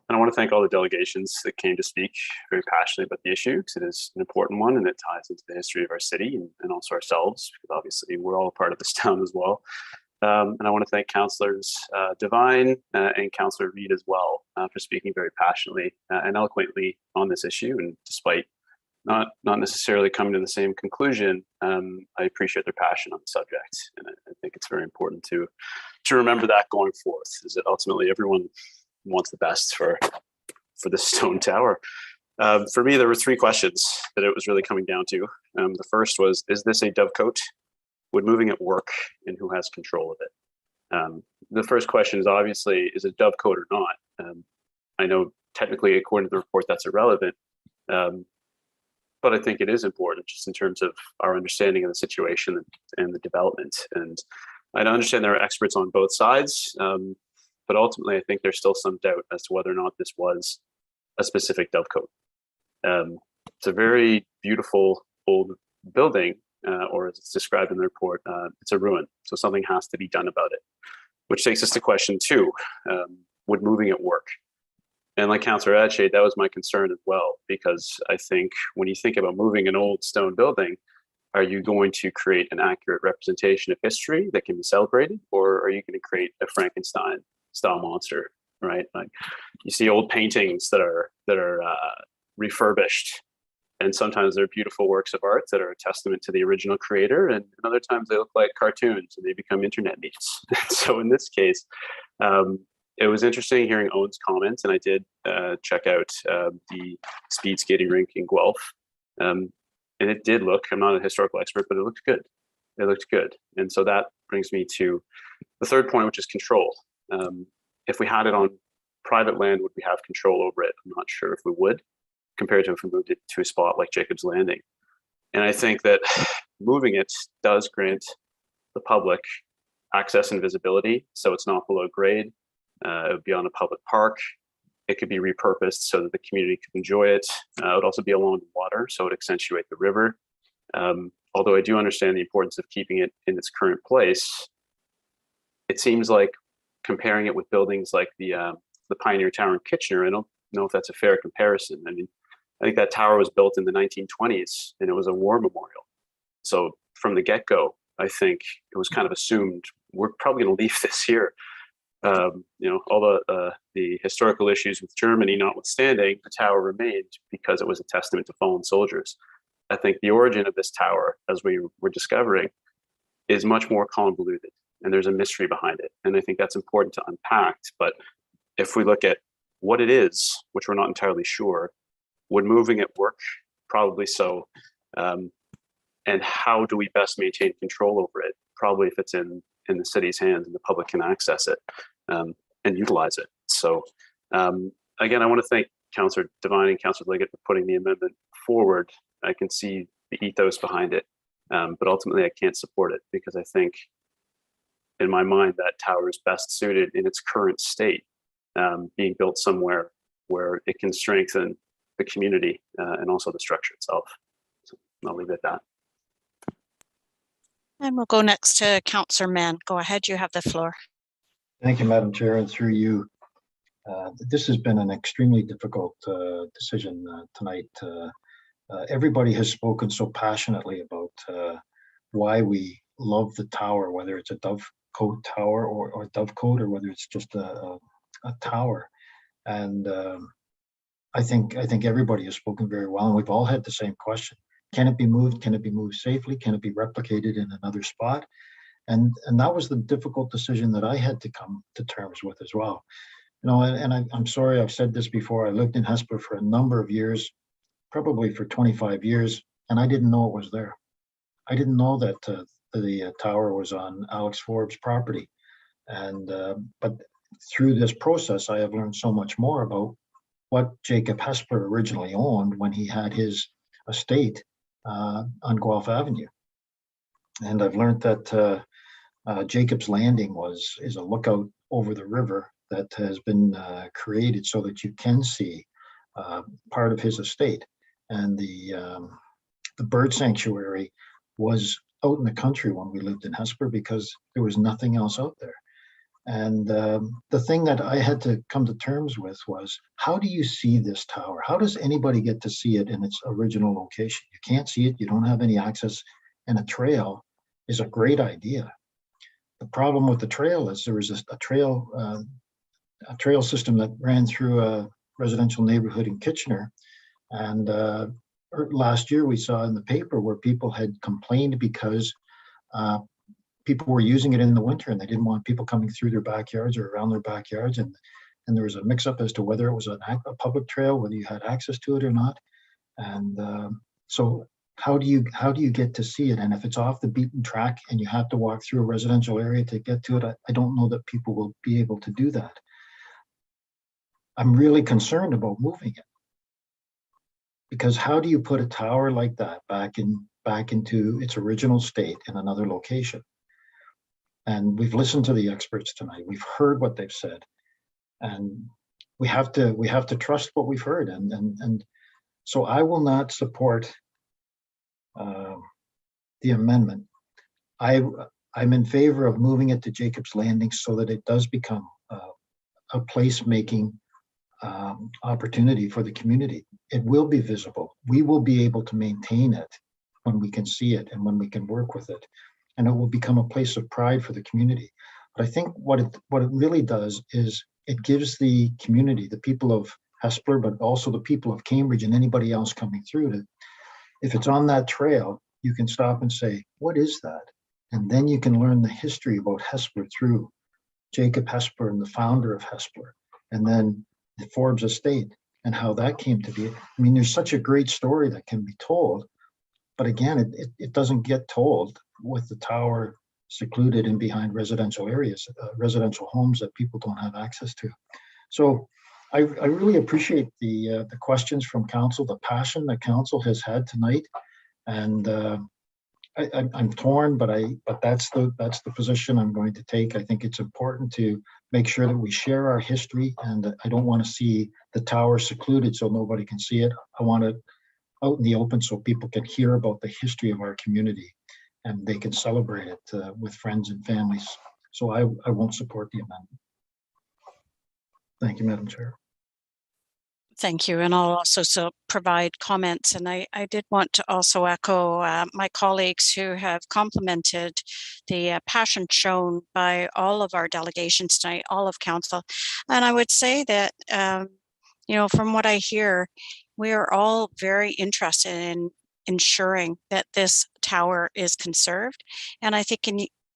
I want to thank all the delegations that came to speak very passionately about the issue, because it is an important one and it ties into the history of our city and also ourselves, because obviously we're all a part of this town as well. And I want to thank Councillors Devine and Councillor Reid as well for speaking very passionately and eloquently on this issue. And despite not necessarily coming to the same conclusion, I appreciate their passion on the subject. And I think it's very important to remember that going forth, is that ultimately everyone wants the best for the stone tower. For me, there were three questions that it was really coming down to. The first was, is this a dovecote? Would moving it work, and who has control of it? The first question is obviously, is it dovecote or not? I know technically, according to the report, that's irrelevant, but I think it is important just in terms of our understanding of the situation and the development. And I understand there are experts on both sides, but ultimately, I think there's still some doubt as to whether or not this was a specific dovecote. It's a very beautiful old building, or as it's described in the report, it's a ruin. So something has to be done about it, which takes us to question two, would moving it work? And like Councillor Adshade, that was my concern as well, because I think when you think about moving an old stone building, are you going to create an accurate representation of history that can be celebrated, or are you going to create a Frankenstein style monster, right? Like you see old paintings that are refurbished, and sometimes they're beautiful works of art that are a testament to the original creator, and other times they look like cartoons and they become internet memes. So in this case, it was interesting hearing Owen's comments, and I did check out the speed skating rink in Guelph. And it did look, I'm not a historical expert, but it looked good. It looked good. And so that brings me to the third point, which is control. If we had it on private land, would we have control over it? I'm not sure if we would, compared to if we moved it to a spot like Jacob's Landing. And I think that moving it does grant the public access and visibility, so it's not below grade. It would be on a public park. It could be repurposed so that the community could enjoy it. It would also be along the water, so it would accentuate the river. Although I do understand the importance of keeping it in its current place, it seems like comparing it with buildings like the Pioneer Tower in Kitchener, I don't know if that's a fair comparison. I mean, I think that tower was built in the 1920s and it was a war memorial. So from the get-go, I think it was kind of assumed we're probably going to leave this here. All the historical issues with Germany notwithstanding, the tower remained because it was a testament to fallen soldiers. I think the origin of this tower, as we were discovering, is much more convoluted, and there's a mystery behind it. And I think that's important to unpack. But if we look at what it is, which we're not entirely sure, would moving it work? Probably so. And how do we best maintain control over it? Probably if it's in the city's hands and the public can access it and utilize it. So again, I want to thank Councillor Devine and Councillor Liggett for putting the amendment forward. I can see the ethos behind it, but ultimately I can't support it because I think in my mind that tower is best suited in its current state, being built somewhere where it can strengthen the community and also the structure itself. So I'll leave it at that. And we'll go next to Councillor Mann. Go ahead, you have the floor. Thank you, Madam Chair, and through you. This has been an extremely difficult decision tonight. Everybody has spoken so passionately about why we love the tower, whether it's a dovecote tower or dovecote, or whether it's just a tower. And I think everybody has spoken very well, and we've all had the same question. Can it be moved? Can it be moved safely? Can it be replicated in another spot? And that was the difficult decision that I had to come to terms with as well. I'm sorry, I've said this before. I lived in Hesper for a number of years, probably for 25 years, and I didn't know it was there. I didn't know that the tower was on Alex Forbes' property. And but through this process, I have learned so much more about what Jacob Hesper originally owned when he had his estate on Guelph Avenue. And I've learned that Jacob's Landing is a lookout over the river that has been created so that you can see part of his estate. And the bird sanctuary was out in the country when we lived in Hesper because there was nothing else out there. And the thing that I had to come to terms with was, how do you see this tower? How does anybody get to see it in its original location? You can't see it, you don't have any access, and a trail is a great idea. The problem with the trail is there was a trail system that ran through a residential neighborhood in Kitchener. And last year we saw in the paper where people had complained because people were using it in the winter and they didn't want people coming through their backyards or around their backyards. And there was a mix up as to whether it was a public trail, whether you had access to it or not. And so how do you get to see it? And if it's off the beaten track and you have to walk through a residential area to get to it, I don't know that people will be able to do that. I'm really concerned about moving it, because how do you put a tower like that back into its original state in another location? And we've listened to the experts tonight. We've heard what they've said, and we have to trust what we've heard. And so I will not support the amendment. I'm in favor of moving it to Jacob's Landing so that it does become a place-making opportunity for the community. It will be visible. We will be able to maintain it when we can see it and when we can work with it. And it will become a place of pride for the community. But I think what it really does is it gives the community, the people of Hespeler, but also the people of Cambridge and anybody else coming through it, if it's on that trail, you can stop and say, what is that? And then you can learn the history about Hespeler through Jacob Hespeler and the founder of Hespeler, and then the Forbes estate and how that came to be. I mean, there's such a great story that can be told, but again, it doesn't get told with the tower secluded in behind residential areas, residential homes that people don't have access to. So I really appreciate the questions from council, the passion that council has had tonight, and I'm torn, but that's the position I'm going to take. I think it's important to make sure that we share our history, and I don't want to see the tower secluded so nobody can see it. I want it out in the open so people can hear about the history of our community and they can celebrate it with friends and families. So I won't support the amendment. Thank you, Madam Chair. Thank you. And I'll also provide comments. And I did want to also echo my colleagues who have complimented the passion shown by all of our delegations tonight, all of council. And I would say that, you know, from what I hear, we are all very interested in ensuring that this tower is conserved. And I think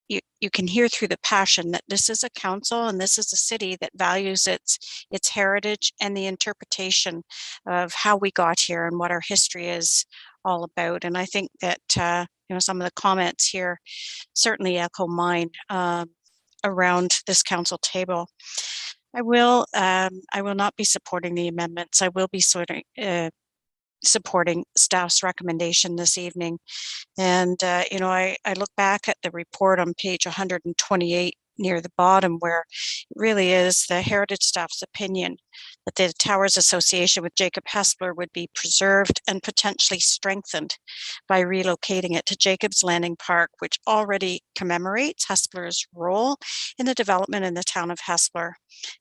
you can hear through the passion that this is a council and this is a city that values its heritage and the interpretation of how we got here and what our history is all about. And I think that you know, some of the comments here certainly echo mine around this council table. I will not be supporting the amendments. I will be supporting staff's recommendation this evening. And, you know, I look back at the report on page 128 near the bottom, where it really is the heritage staff's opinion that the tower's association with Jacob Hespeler would be preserved and potentially strengthened by relocating it to Jacob's Landing Park, which already commemorates Hespeler's role in the development in the town of Hespeler.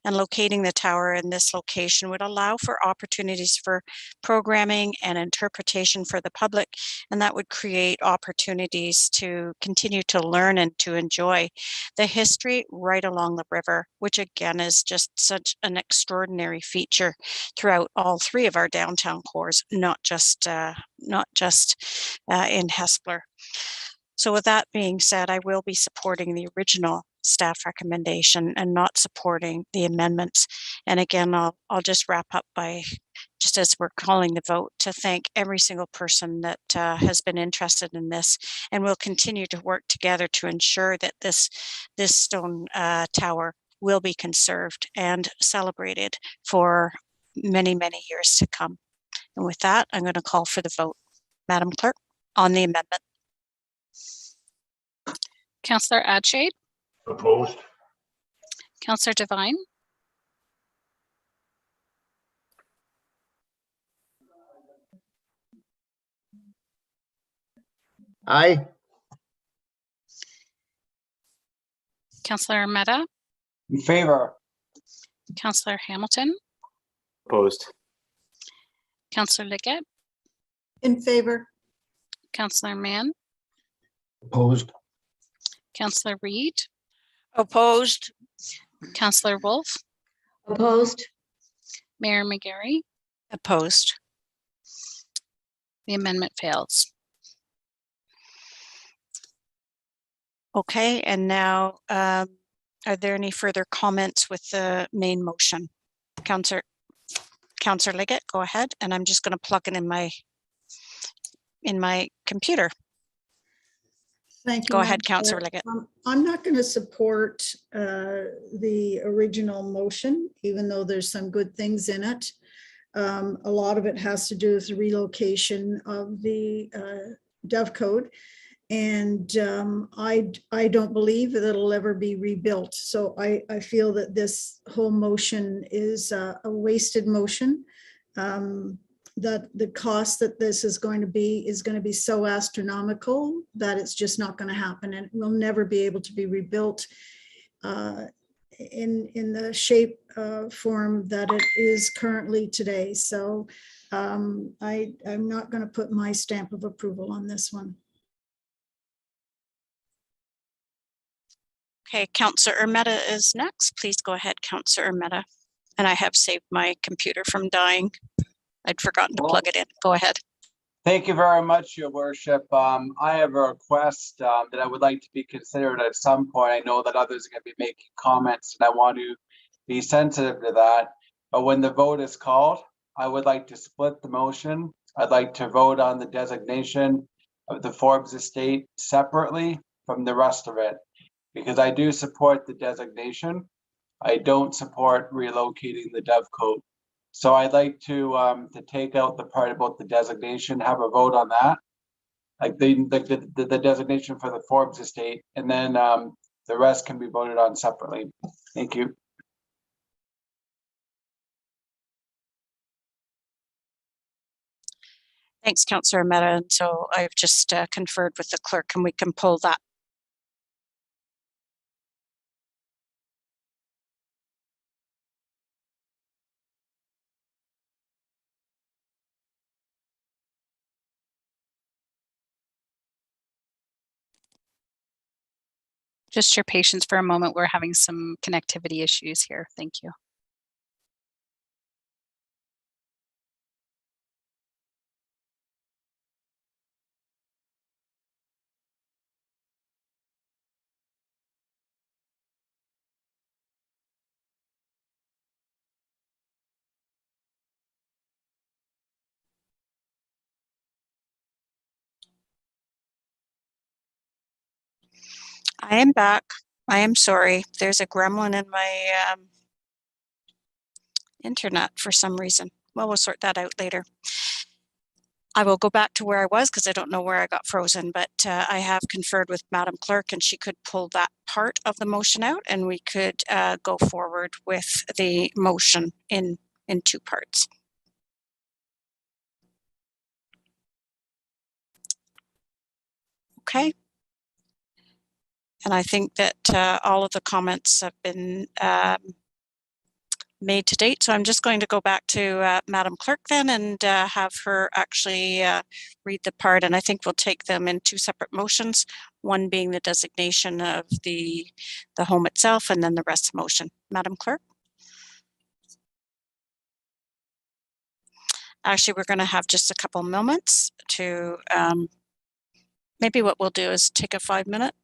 And locating the tower in this location would allow for opportunities for programming and interpretation for the public, and that would create opportunities to continue to learn and to enjoy the history right along the river, which again is just such an extraordinary feature throughout all three of our downtown cores, not just in Hespeler. So with that being said, I will be supporting the original staff recommendation and not supporting the amendments. And again, I'll just wrap up by, just as we're calling the vote, to thank every single person that has been interested in this, and we'll continue to work together to ensure that this stone tower will be conserved and celebrated for many, many years to come. And with that, I'm going to call for the vote. Madam Clerk, on the amendment. Councillor Adshade. Opposed. Councillor Devine. Aye. Councillor Mehta. In favor. Councillor Hamilton. Opposed. Councillor Liggett. In favor. Councillor Mann. Opposed. Councillor Reid. Opposed. Councillor Wolf. Opposed. Mayor Mcgary. Opposed. The amendment fails. Okay, and now are there any further comments with the main motion? Councillor Liggett, go ahead, and I'm just going to plug it in my computer. Thank you. Go ahead, Councillor Liggett. I'm not going to support the original motion, even though there's some good things in it. A lot of it has to do with the relocation of the Dove Code. And I don't believe that it'll ever be rebuilt. So I feel that this whole motion is a wasted motion. That the cost that this is going to be so astronomical that it's just not going to happen, and it will never be able to be rebuilt in the shape form that it is currently today. So I'm not going to put my stamp of approval on this one. Okay, Councillor Ermetta is next. Please go ahead, Councillor Ermetta. And I have saved my computer from dying. I'd forgotten to plug it in. Go ahead. Thank you very much, Your Worship. I have a request that I would like to be considered at some point. I know that others are going to be making comments, and I want to be sensitive to that. But when the vote is called, I would like to split the motion. I'd like to vote on the designation of the Forbes estate separately from the rest of it, because I do support the designation. I don't support relocating the dovecote. So I'd like to take out the part about the designation, have a vote on that, like the designation for the Forbes estate, and then the rest can be voted on separately. Thank you. Thanks, Councillor Mehta. And so I've just conferred with the clerk, and we can pull that. Just your patience for a moment. We're having some connectivity issues here. Thank you. I am back. I am sorry. There's a gremlin in my internet for some reason. Well, we'll sort that out later. I will go back to where I was because I don't know where I got frozen, but I have conferred with Madam Clerk, and she could pull that part of the motion out, and we could go forward with the motion in two parts. Okay. And I think that all of the comments have been made to date. So I'm just going to go back to Madam Clerk then and have her actually read the part. And I think we'll take them in two separate motions, one being the designation of the home itself, and then the rest of the motion. Madam Clerk? Actually, we're going to have just a couple moments to, maybe what we'll do is take a 5-minute.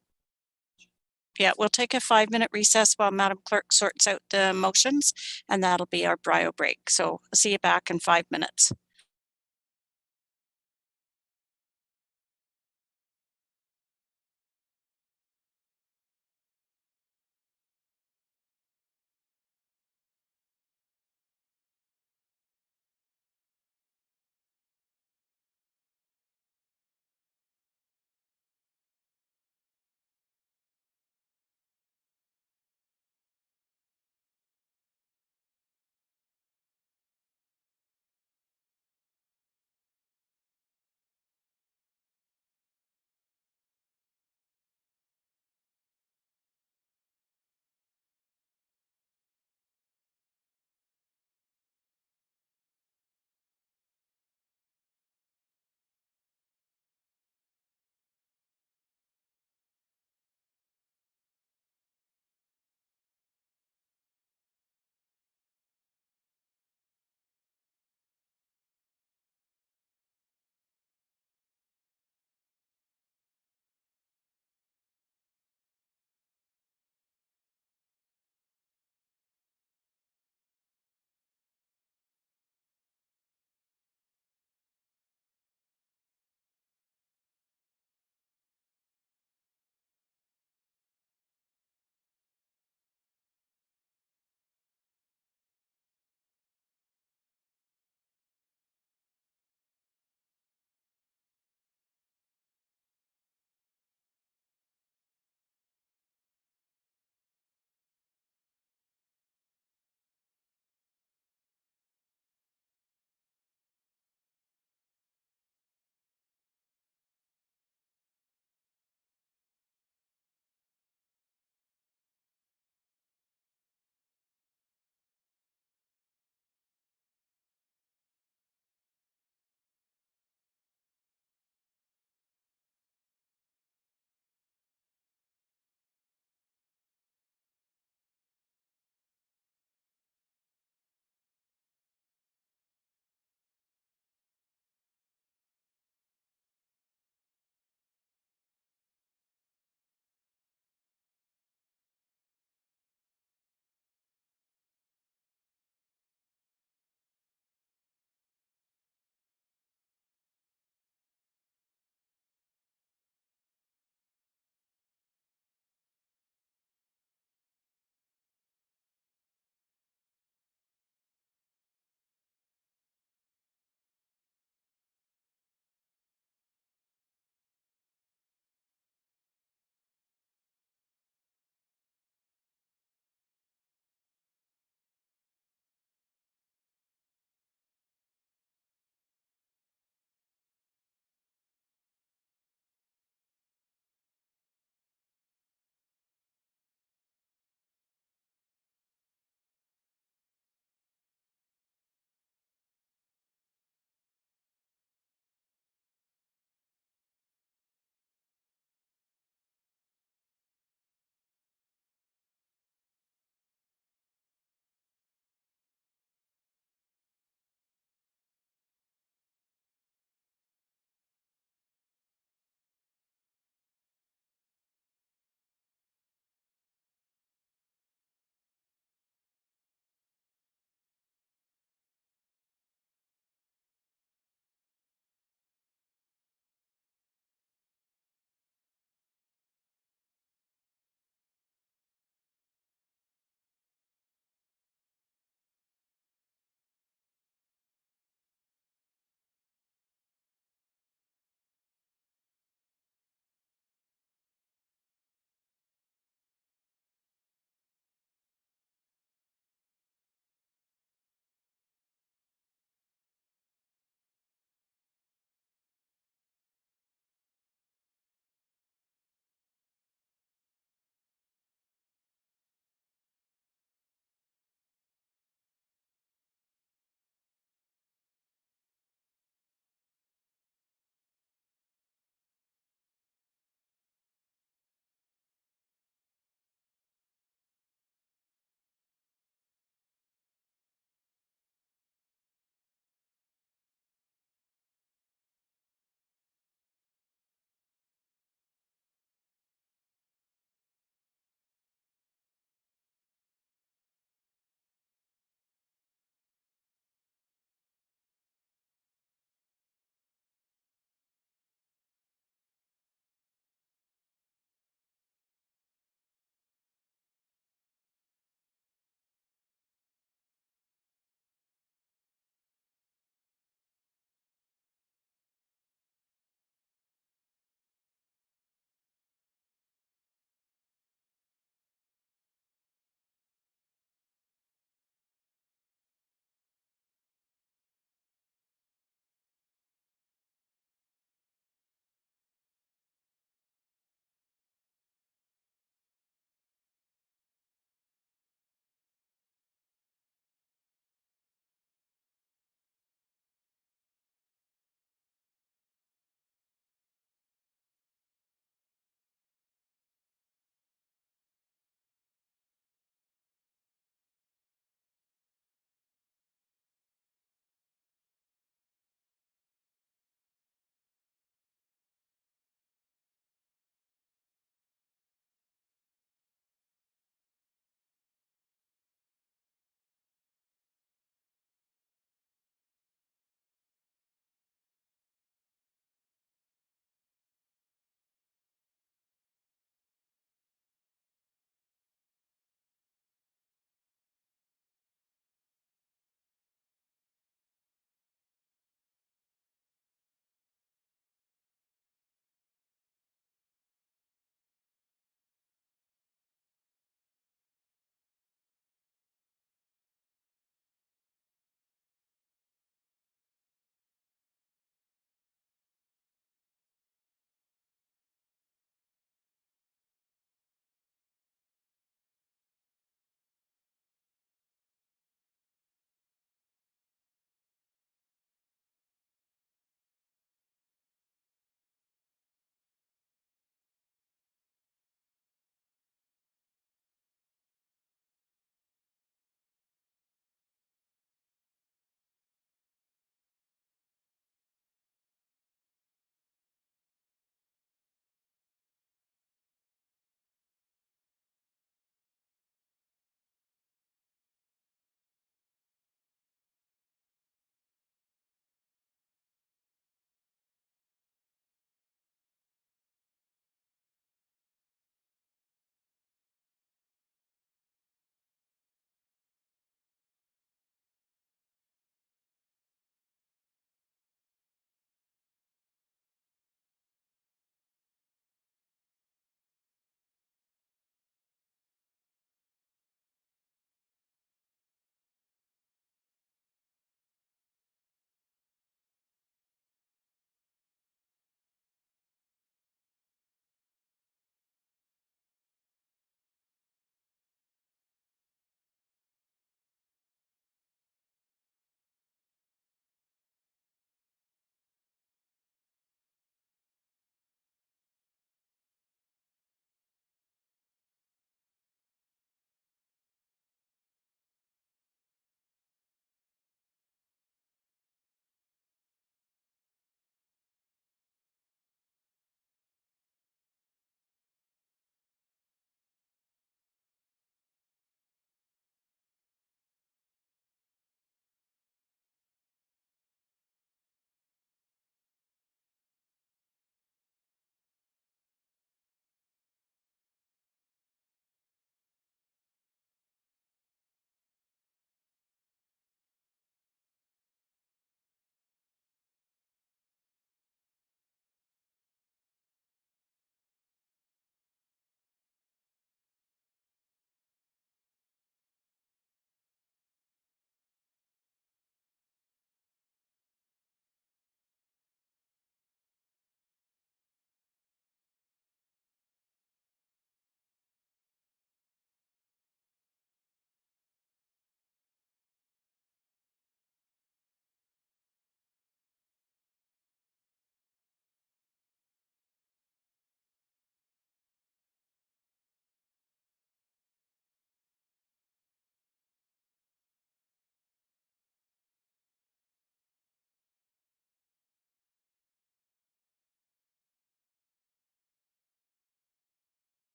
Yeah, we'll take a 5-minute recess while Madam Clerk sorts out the motions, and that'll be our brio break. So I'll see you back in 5 minutes.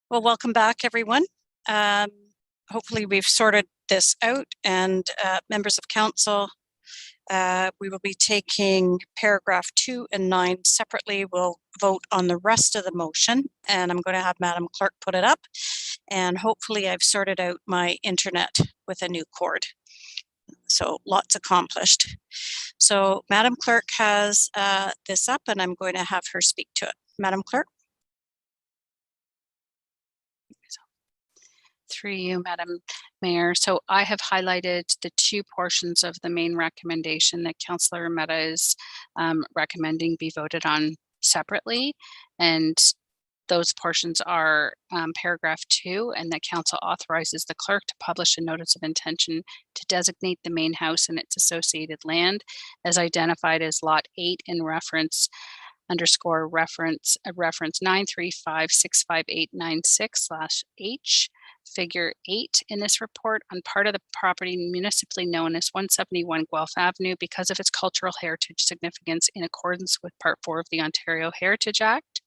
Well, welcome back, everyone. Hopefully we've sorted this out, and members of council, we will be taking paragraph 2 and 9 separately. We'll vote on the rest of the motion, and I'm going to have Madam Clerk put it up, and hopefully I've sorted out my internet with a new cord. So lots accomplished. So Madam Clerk has this up, and I'm going to have her speak to it. Madam Clerk. Through you, Madam Mayor. So I have highlighted the two portions of the main recommendation that Councillor Mehta is recommending be voted on separately. And those portions are paragraph 2, and that council authorizes the clerk to publish a notice of intention to designate the main house and its associated land as identified as lot 8 in reference reference 935-65896/H. Figure 8 in this report on part of the property municipally known as 171 Guelph Avenue because of its cultural heritage significance in accordance with Part 4 of the Ontario Heritage Act.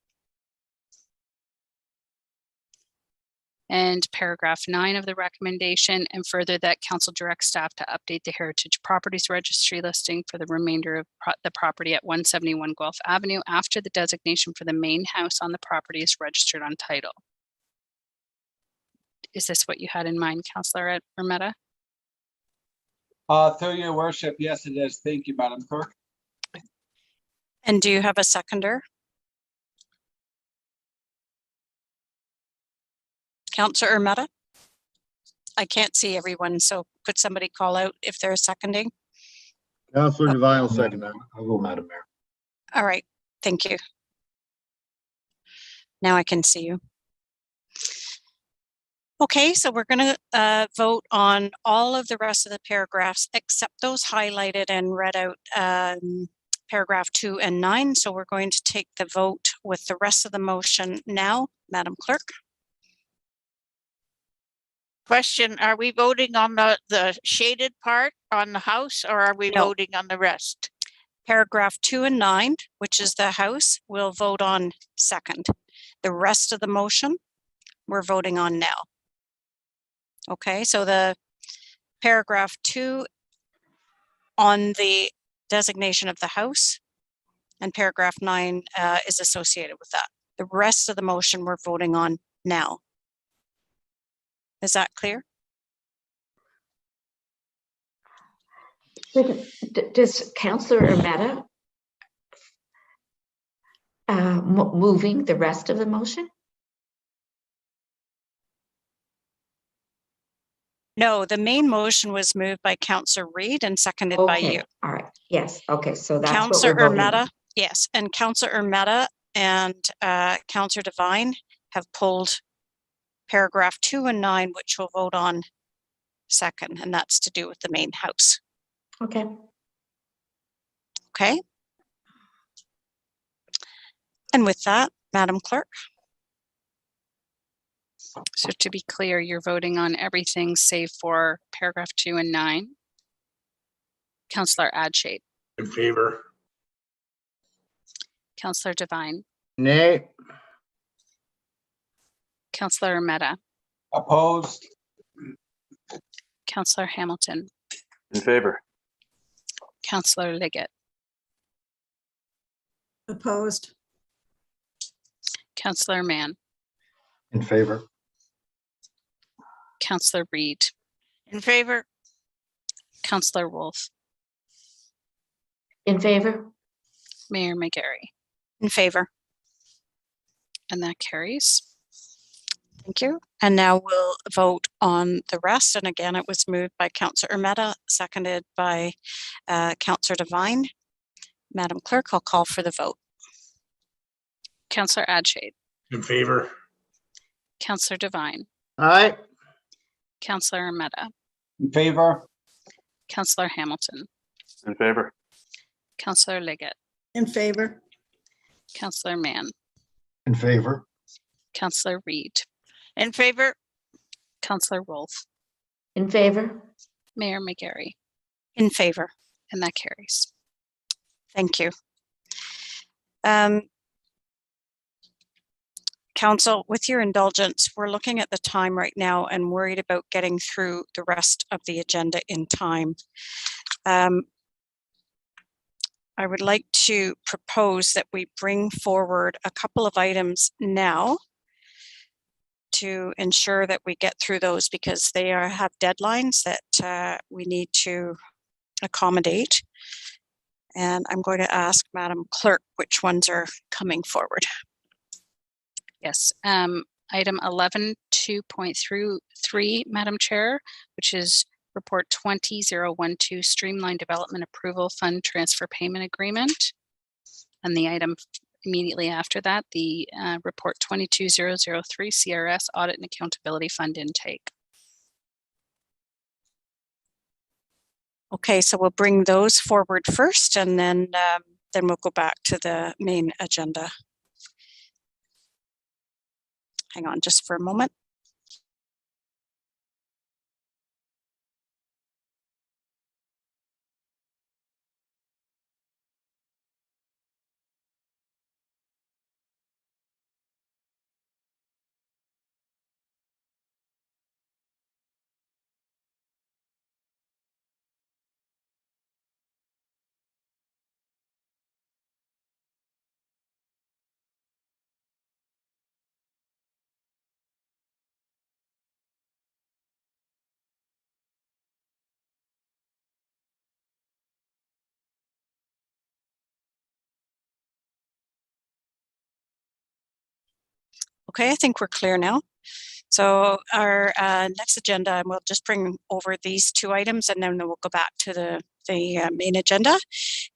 And paragraph 9 of the recommendation, and further that council directs staff to update the Heritage Properties Registry listing for the remainder of the property at 171 Guelph Avenue after the designation for the main house on the property is registered on title. Is this what you had in mind, Councillor Mehta? Through your worship, yes, it is. Thank you, Madam Clerk. And do you have a seconder? Councillor Mehta? I can't see everyone, so could somebody call out if they're seconding? Councillor Devine will second that. I will, Madam Mayor. All right, thank you. Now I can see you. Okay, so we're going to vote on all of the rest of the paragraphs except those highlighted and read out, paragraph 2 and 9. So we're going to take the vote with the rest of the motion now. Madam Clerk. Question, are we voting on the shaded part on the house, or are we voting on the rest? Paragraph 2 and 9, which is the house, we'll vote on second. The rest of the motion, we're voting on now. Okay, so the paragraph 2 on the designation of the house and paragraph 9 is associated with that. The rest of the motion we're voting on now. Is that clear? Does Councillor Mehta moving the rest of the motion? No, the main motion was moved by Councillor Reid and seconded by you. All right. Yes. Okay. So that's Councillor what we're voting Mehta, on. yes, and Councillor Mehta and Councillor Devine have pulled paragraph 2 and 9, which we'll vote on second, and that's to do with the main house. Okay. Okay. And with that, Madam Clerk. So to be clear, you're voting on everything save for paragraph 2 and 9. Councillor Adshade. In favor. Councillor Devine. Nay. Councillor Mehta. Opposed. Councillor Hamilton. In favor. Councillor Liggett. Opposed. Councillor Mann. In favor. Councillor Reid. In favor. Councillor Wolf. In favor. Mayor Mcgary. In favor. And that carries. Thank you. And now we'll vote on the rest. And again, it was moved by Councillor Mehta, seconded by Councillor Devine. Madam Clerk, I'll call for the vote. Councillor Adshade. In favor. Councillor Devine. Aye. Councillor Mehta. In favor. Councillor Hamilton. In favor. Councillor Liggett. In favor. Councillor Mann. In favor. Councillor Reid. In favor. Councillor Wolf. In favor. Mayor Mcgary. In favor. And that carries. Thank you. Council, with your indulgence, we're looking at the time right now and worried about getting through the rest of the agenda in time. I would like to propose that we bring forward a couple of items now to ensure that we get through those, because they have deadlines that we need to accommodate. And I'm going to ask Madam Clerk which ones are coming forward. Yes, item 11.2.3, Madam Chair, which is report 20012 Streamline Development Approval Fund Transfer Payment Agreement. And the item immediately after that, the report 22003 CRS Audit and Accountability Fund Intake. Okay, so we'll bring those forward first, and then we'll go back to the main agenda. Hang on just for a moment. Okay, I think we're clear now. So our next agenda, and we'll just bring over these two items and then we'll go back to the main agenda.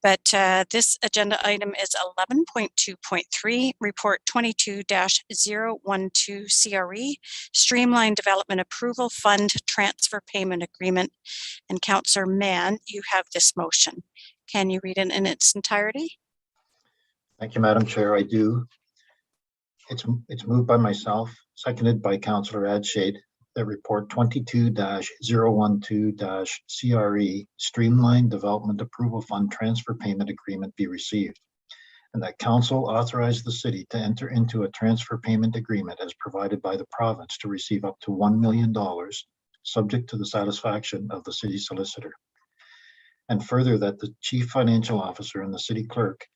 But this agenda item is 11.2.3, Report 22-012 CRE, Streamline Development Approval Fund Transfer Payment Agreement. And Councillor Mann, you have this motion. Can you read it in its entirety? Thank you, Madam Chair. I do. It's moved by myself, seconded by Councillor Adshade, that report 22-012-CRE Streamline Development Approval Fund Transfer Payment Agreement be received, and that Council authorize the city to enter into a transfer payment agreement as provided by the province to receive up to $1 million, subject to the satisfaction of the city solicitor. And further, that the Chief Financial Officer and the City Clerk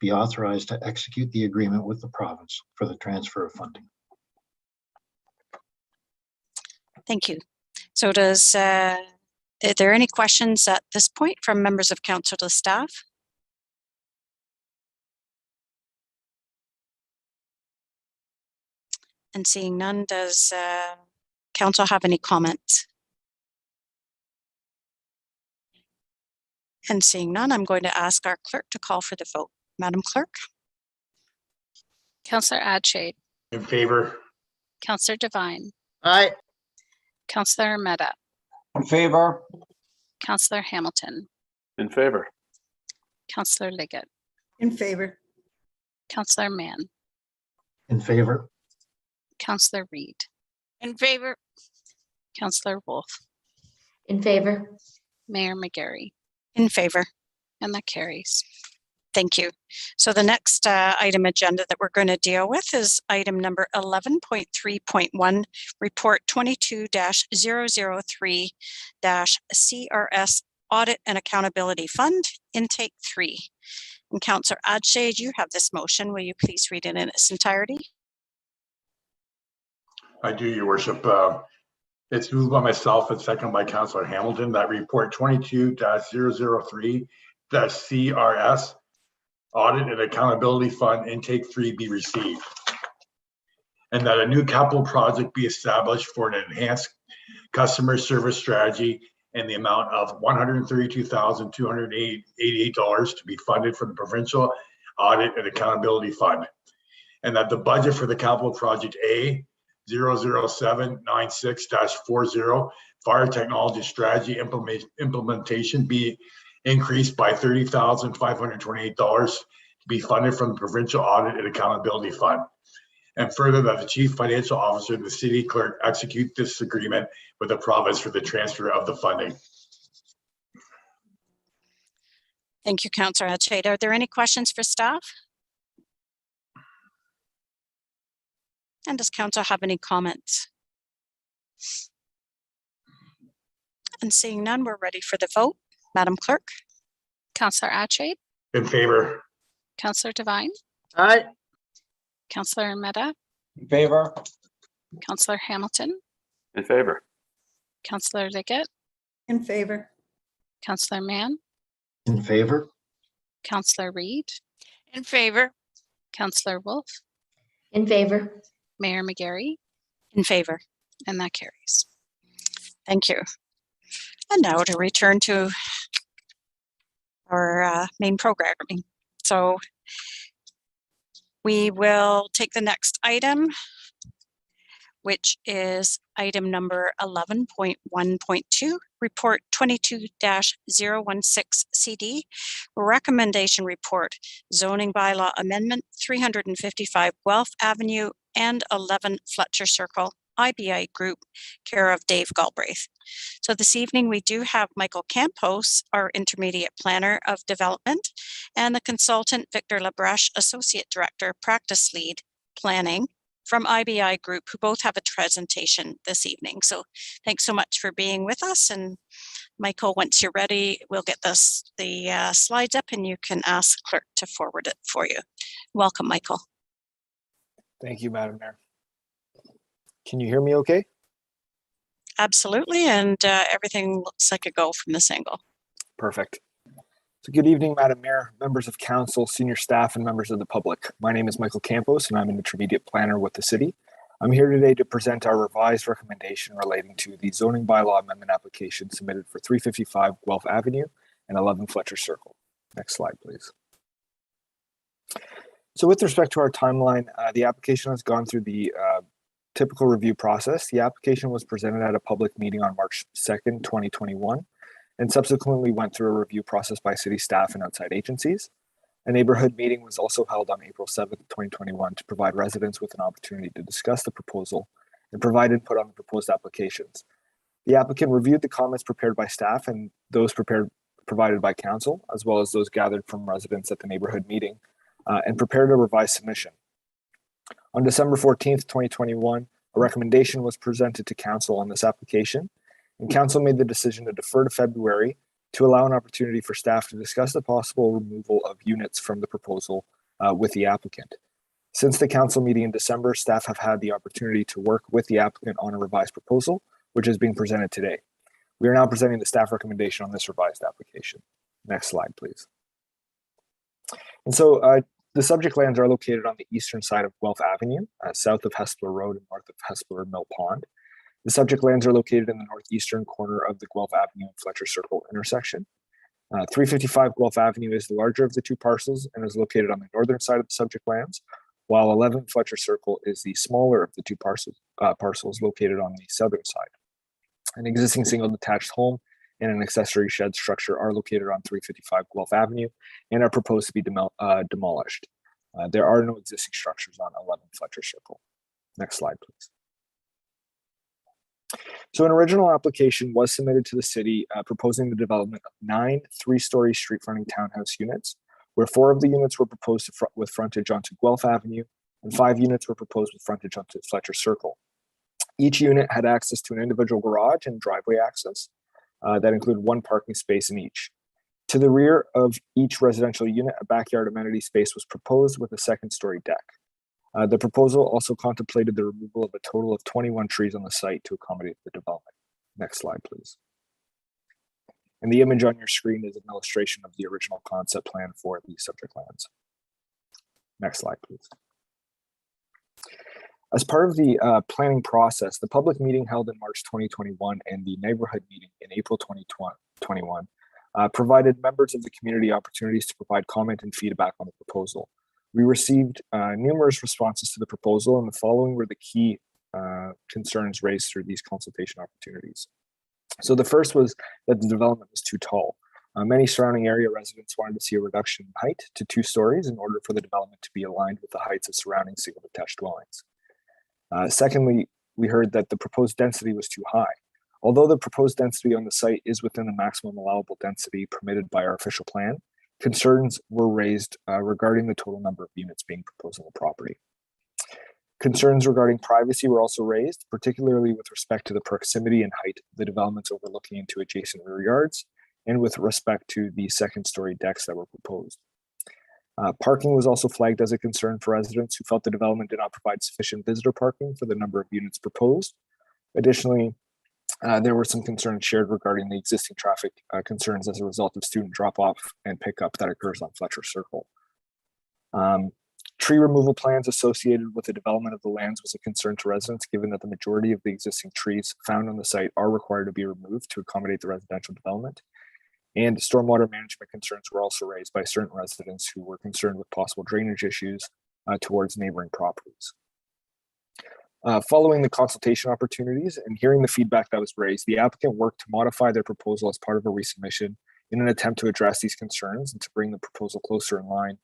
be authorized to execute the agreement with the province for the transfer of funding. Thank you. So are there any questions at this point from members of council to staff? And seeing none, does council have any comments? And seeing none, I'm going to ask our clerk to call for the vote. Madam Clerk? Councillor Adshade. In favor. Councillor Devine. Aye. Councillor Mehta. In favor. Councillor Hamilton. In favor. Councillor Liggett. In favor. Councillor Mann. In favor. Councillor Reid. In favor. Councillor Wolf. In favor. Mayor Mcgary. In favor. And that carries. Thank you. So the next item agenda that we're going to deal with is item number 11.3.1, Report 22-003-CRS Audit and Accountability Fund, Intake 3. And Councillor Adshade, you have this motion. Will you please read it in its entirety? I do, Your Worship. It's moved by myself and seconded by Councillor Hamilton that report 22-003-CRS Audit and Accountability Fund Intake 3 be received, and that a new capital project be established for an enhanced customer service strategy in the amount of $132,288 to be funded from the Provincial Audit and Accountability Fund, and that the budget for the capital project A 00796-40 Fire Technology Strategy implementation be increased by $30,528 to be funded from the Provincial Audit and Accountability Fund. And further, that the Chief Financial Officer and the City Clerk execute this agreement with the province for the transfer of the funding. Thank you, Councillor Adshade. Are there any questions for staff? And does council have any comments? And seeing none, we're ready for the vote. Madam Clerk? Councillor Atchade, In favor. Councillor Devine, Aye. Councillor Mehta, In favor. Councillor Hamilton, In favor. Councillor Liggett, In favor. Councillor Mann, In favor? Councillor Reed, In favor. Councillor Wolf, In favor. Mayor Mcgary, In favor. and that carries. Thank you. And now to return to our main programming. So we will take the next item, which is item number 11.1.2, Report 22-016 CD, Recommendation Report, Zoning Bylaw Amendment 355 Guelph Avenue and 11 Fletcher Circle, IBI Group, care of Dave Galbraith. So this evening we do have Michael Campos, our Intermediate Planner of Development, and the consultant Victor Labreche, Associate Director, Practice Lead, Planning, from IBI Group, who both have a presentation this evening. So thanks so much for being with us. And Michael, once you're ready, we'll get the slides up and you can ask clerk to forward it for you. Welcome, Michael. Thank you, Madam Mayor. Can you hear me okay? Absolutely, and everything looks like a go from this angle. Perfect. So good evening, Madam Mayor, members of council, senior staff, and members of the public. My name is Michael Campos, and I'm an intermediate planner with the city. I'm here today to present our revised recommendation relating to the zoning bylaw amendment application submitted for 355 Guelph Avenue and 11 Fletcher Circle. Next slide, please. So with respect to our timeline, the application has gone through the typical review process. The application was presented at a public meeting on March 2nd, 2021, and subsequently went through a review process by city staff and outside agencies. A neighborhood meeting was also held on April 7th, 2021 to provide residents with an opportunity to discuss the proposal and provide input on the proposed applications. The applicant reviewed the comments prepared by staff and those provided by council, as well as those gathered from residents at the neighborhood meeting, and prepared a revised submission. On December 14th, 2021, a recommendation was presented to council on this application, and council made the decision to defer to February to allow an opportunity for staff to discuss the possible removal of units from the proposal with the applicant. Since the council meeting in December, staff have had the opportunity to work with the applicant on a revised proposal, which is being presented today. We are now presenting the staff recommendation on this revised application. Next slide, please. And so the subject lands are located on the eastern side of Guelph Avenue, south of Hespeler Road and north of Hespeler Mill Pond. The subject lands are located in the northeastern corner of the Guelph Avenue and Fletcher Circle intersection. 355 Guelph Avenue is the larger of the two parcels and is located on the northern side of the subject lands, while 11 Fletcher Circle is the smaller of the two parcels located on the southern side. An existing single detached home and an accessory shed structure are located on 355 Guelph Avenue and are proposed to be demolished. There are no existing structures on 11 Fletcher Circle. Next slide, please. So an original application was submitted to the city proposing the development of 9 three-story street-fronting townhouse units, where 4 of the units were proposed with frontage onto Guelph Avenue and 5 units were proposed with frontage onto Fletcher Circle. Each unit had access to an individual garage and driveway access that included 1 parking space in each. To the rear of each residential unit, a backyard amenity space was proposed with a second-story deck. The proposal also contemplated the removal of a total of 21 trees on the site to accommodate the development. Next slide, please. And the image on your screen is an illustration of the original concept plan for the subject lands. Next slide, please. As part of the planning process, the public meeting held in March 2021 and the neighborhood meeting in April 2021 provided members of the community opportunities to provide comment and feedback on the proposal. We received numerous responses to the proposal, and the following were the key concerns raised through these consultation opportunities. So the first was that the development was too tall. Many surrounding area residents wanted to see a reduction in height to 2 stories in order for the development to be aligned with the heights of surrounding single detached dwellings. Secondly, we heard that the proposed density was too high. Although the proposed density on the site is within the maximum allowable density permitted by our official plan, concerns were raised regarding the total number of units being proposed on the property. Concerns regarding privacy were also raised, particularly with respect to the proximity and height of the developments overlooking into adjacent rear yards, and with respect to the second-story decks that were proposed. Parking was also flagged as a concern for residents who felt the development did not provide sufficient visitor parking for the number of units proposed. Additionally, there were some concerns shared regarding the existing traffic concerns as a result of student drop-off and pickup that occurs on Fletcher Circle. Tree removal plans associated with the development of the lands was a concern to residents, given that the majority of the existing trees found on the site are required to be removed to accommodate the residential development. And stormwater management concerns were also raised by certain residents who were concerned with possible drainage issues towards neighboring properties. Following the consultation opportunities and hearing the feedback that was raised, the applicant worked to modify their proposal as part of a resubmission in an attempt to address these concerns and to bring the proposal closer in line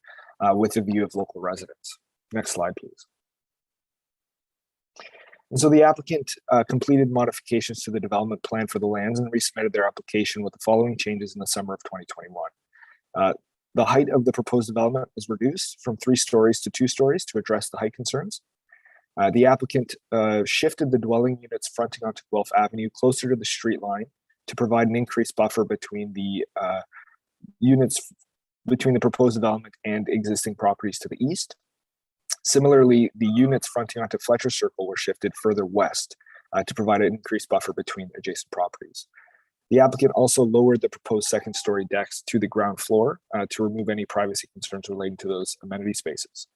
with the view of local residents. Next slide, please. And so the applicant completed modifications to the development plan for the lands and resubmitted their application with the following changes in the summer of 2021. The height of the proposed development was reduced from 3 stories to 2 stories to address the height concerns. The applicant shifted the dwelling units fronting onto Guelph Avenue closer to the street line to provide an increased buffer between the units between the proposed development and existing properties to the east. Similarly, the units fronting onto Fletcher Circle were shifted further west to provide an increased buffer between adjacent properties. The applicant also lowered the proposed second-story decks to the ground floor to remove any privacy concerns relating to those amenity spaces.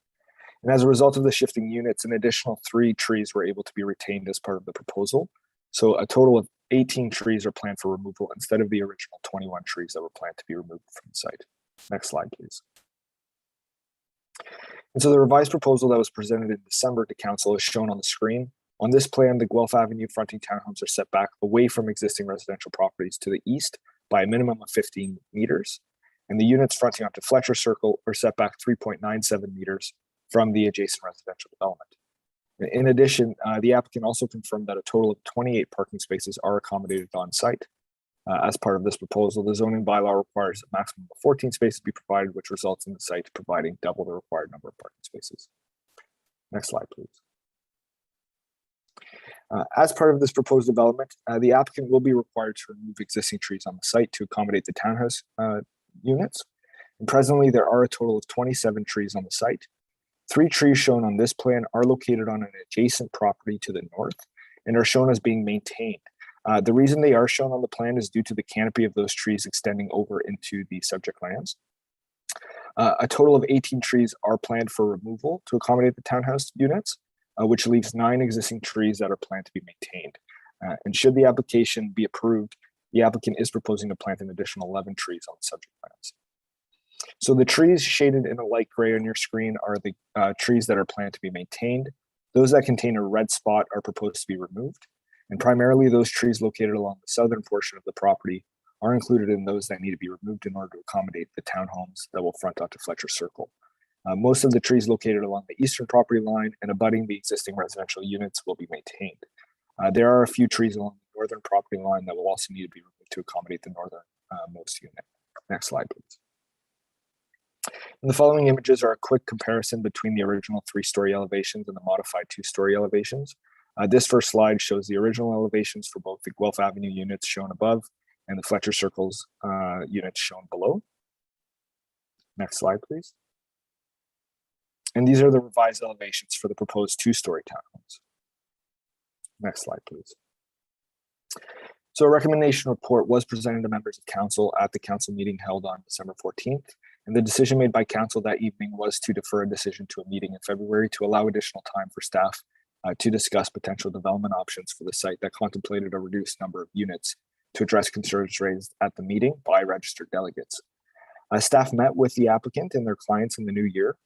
And as a result of the shifting units, an additional 3 trees were able to be retained as part of the proposal. So a total of 18 trees are planned for removal instead of the original 21 trees that were planned to be removed from the site. Next slide, please. And so the revised proposal that was presented in December to Council is shown on the screen. On this plan, the Guelph Avenue fronting townhomes are set back away from existing residential properties to the east by a minimum of 15 meters. And the units fronting onto Fletcher Circle are set back 3.97 meters from the adjacent residential development. In addition, the applicant also confirmed that a total of 28 parking spaces are accommodated on site. As part of this proposal, the zoning bylaw requires a maximum of 14 spaces be provided, which results in the site providing double the required number of parking spaces. Next slide, please. As part of this proposed development, the applicant will be required to remove existing trees on the site to accommodate the townhouse units. And presently, there are a total of 27 trees on the site. 3 trees shown on this plan are located on an adjacent property to the north and are shown as being maintained. The reason they are shown on the plan is due to the canopy of those trees extending over into the subject lands. A total of 18 trees are planned for removal to accommodate the townhouse units, which leaves 9 existing trees that are planned to be maintained. And should the application be approved, the applicant is proposing to plant an additional 11 trees on the subject lands. So the trees shaded in a light gray on your screen are the trees that are planned to be maintained. Those that contain a red spot are proposed to be removed. And primarily those trees located along the southern portion of the property are included in those that need to be removed in order to accommodate the townhomes that will front onto Fletcher Circle. Most of the trees located along the eastern property line and abutting the existing residential units will be maintained. There are a few trees along the northern property line that will also need to be removed to accommodate the northernmost unit. Next slide, please. And the following images are a quick comparison between the original 3-story elevations and the modified 2-story elevations. This first slide shows the original elevations for both the Guelph Avenue units shown above and the Fletcher Circles units shown below. Next slide, please. And these are the revised elevations for the proposed 2-story townhomes. Next slide, please. So a recommendation report was presented to members of council at the council meeting held on December 14th. And the decision made by council that evening was to defer a decision to a meeting in February to allow additional time for staff to discuss potential development options for the site that contemplated a reduced number of units to address concerns raised at the meeting by registered delegates. Staff met with the applicant and their clients in the new year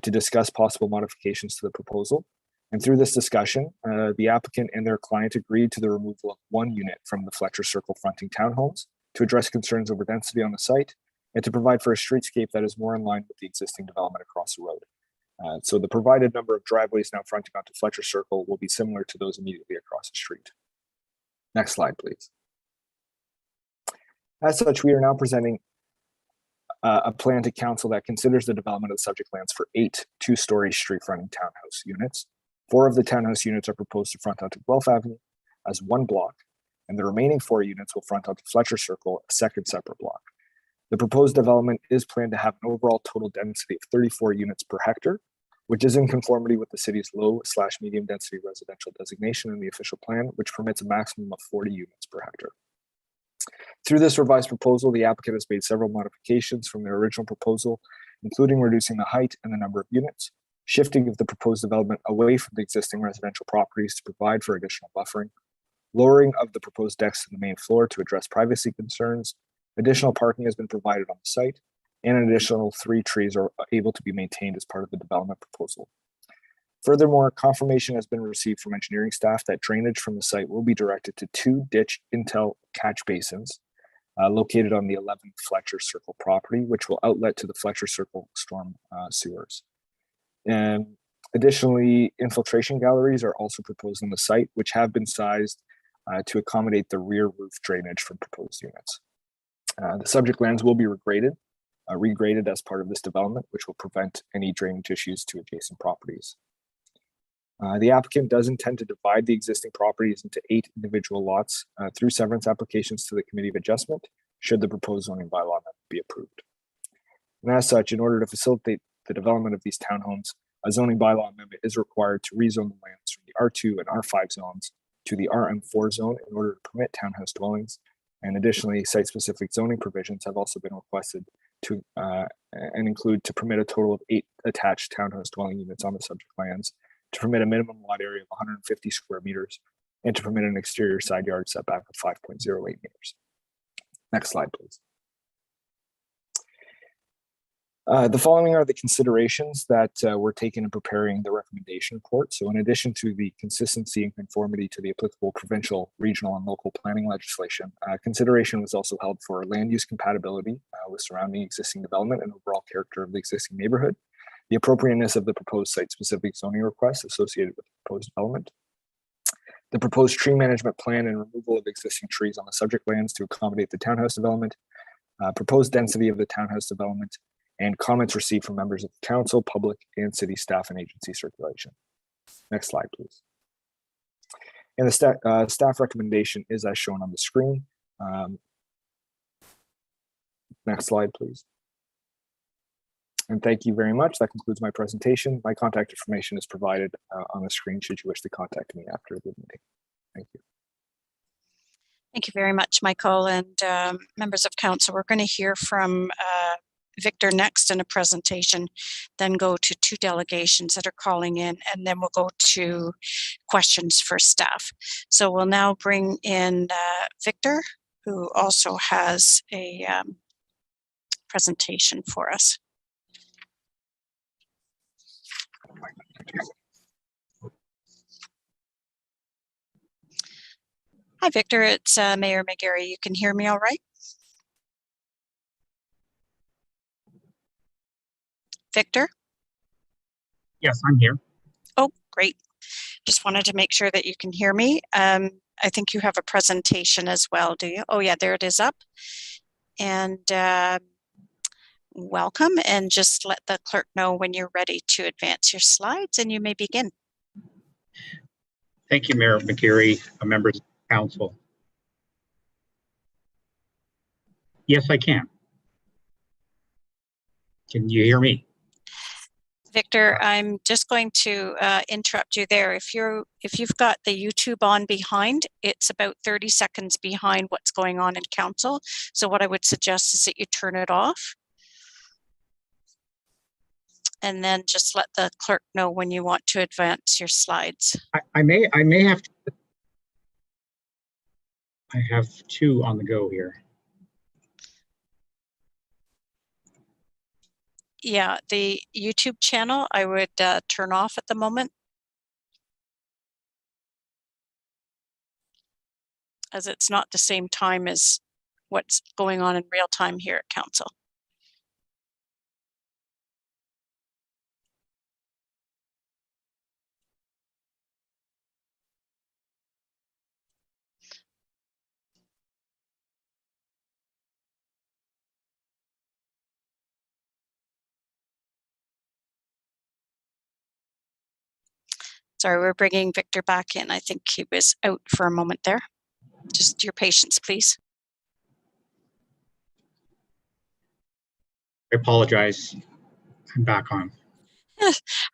to discuss possible modifications to the proposal. And through this discussion, the applicant and their client agreed to the removal of 1 unit from the Fletcher Circle fronting townhomes to address concerns over density on the site and to provide for a streetscape that is more in line with the existing development across the road. So the provided number of driveways now fronting onto Fletcher Circle will be similar to those immediately across the street. Next slide, please. As such, we are now presenting a plan to council that considers the development of the subject lands for 8 2-story street fronting townhouse units. 4 of the townhouse units are proposed to front onto Guelph Avenue as one block, and the remaining 4 units will front onto Fletcher Circle, a second separate block. The proposed development is planned to have an overall total density of 34 units per hectare, which is in conformity with the city's low/medium density residential designation in the official plan, which permits a maximum of 40 units per hectare. Through this revised proposal, the applicant has made several modifications from their original proposal, including reducing the height and the number of units, shifting of the proposed development away from the existing residential properties to provide for additional buffering, lowering of the proposed decks to the main floor to address privacy concerns. Additional parking has been provided on the site, and an additional 3 trees are able to be maintained as part of the development proposal. Furthermore, confirmation has been received from engineering staff that drainage from the site will be directed to 2 ditch intel catch basins located on the 11 Fletcher Circle property, which will outlet to the Fletcher Circle storm sewers. And additionally, infiltration galleries are also proposed on the site, which have been sized to accommodate the rear roof drainage from proposed units. The subject lands will be regraded as part of this development, which will prevent any drainage issues to adjacent properties. The applicant does intend to divide the existing properties into 8 individual lots through severance applications to the Committee of Adjustment, should the proposed zoning bylaw amendment be approved. And as such, in order to facilitate the development of these townhomes, a zoning bylaw amendment is required to rezone the lands from the R2 and R5 zones to the RM4 zone in order to permit townhouse dwellings. And additionally, site-specific zoning provisions have also been requested to and include to permit a total of 8 attached townhouse dwelling units on the subject lands, to permit a minimum lot area of 150 square meters, and to permit an exterior side yard setback of 5.08 meters. Next slide, please. The following are the considerations that were taken in preparing the recommendation report. So in addition to the consistency and conformity to the applicable provincial, regional, and local planning legislation, consideration was also held for land use compatibility with surrounding existing development and overall character of the existing neighborhood, the appropriateness of the proposed site-specific zoning requests associated with the proposed development, the proposed tree management plan and removal of existing trees on the subject lands to accommodate the townhouse development, proposed density of the townhouse development, and comments received from members of the council, public, and city staff and agency circulation. Next slide, please. And the staff recommendation is as shown on the screen. Next slide, please. And thank you very much. That concludes my presentation. My contact information is provided on the screen should you wish to contact me after the meeting. Thank you. Thank you very much, Michael, and members of council. We're going to hear from Victor next in a presentation, then go to 2 delegations that are calling in, and then we'll go to questions for staff. So we'll now bring in Victor, who also has a presentation for us. Hi, Victor. It's Mayor Mcgary. You can hear me all right? Victor? Yes, I'm here. Oh, great. Just wanted to make sure that you can hear me. I think you have a presentation as well, do you? Oh, yeah, there it is up. And welcome, and just let the clerk know when you're ready to advance your slides, and you may begin. Thank you, Mayor Mcgary, members of council. Yes, I can. Can you hear me? Victor, I'm just going to interrupt you there. If you've got the YouTube on behind, it's about 30 seconds behind what's going on in council. So what I would suggest is that you turn it off. And then just let the clerk know when you want to advance your slides. I may have to. I have 2 on the go here. Yeah, the YouTube channel, I would turn off at the moment, as it's not the same time as what's going on in real time here at council. Sorry, we're bringing Victor back in. I think he was out for a moment there. Just your patience, please. I apologize. I'm back on.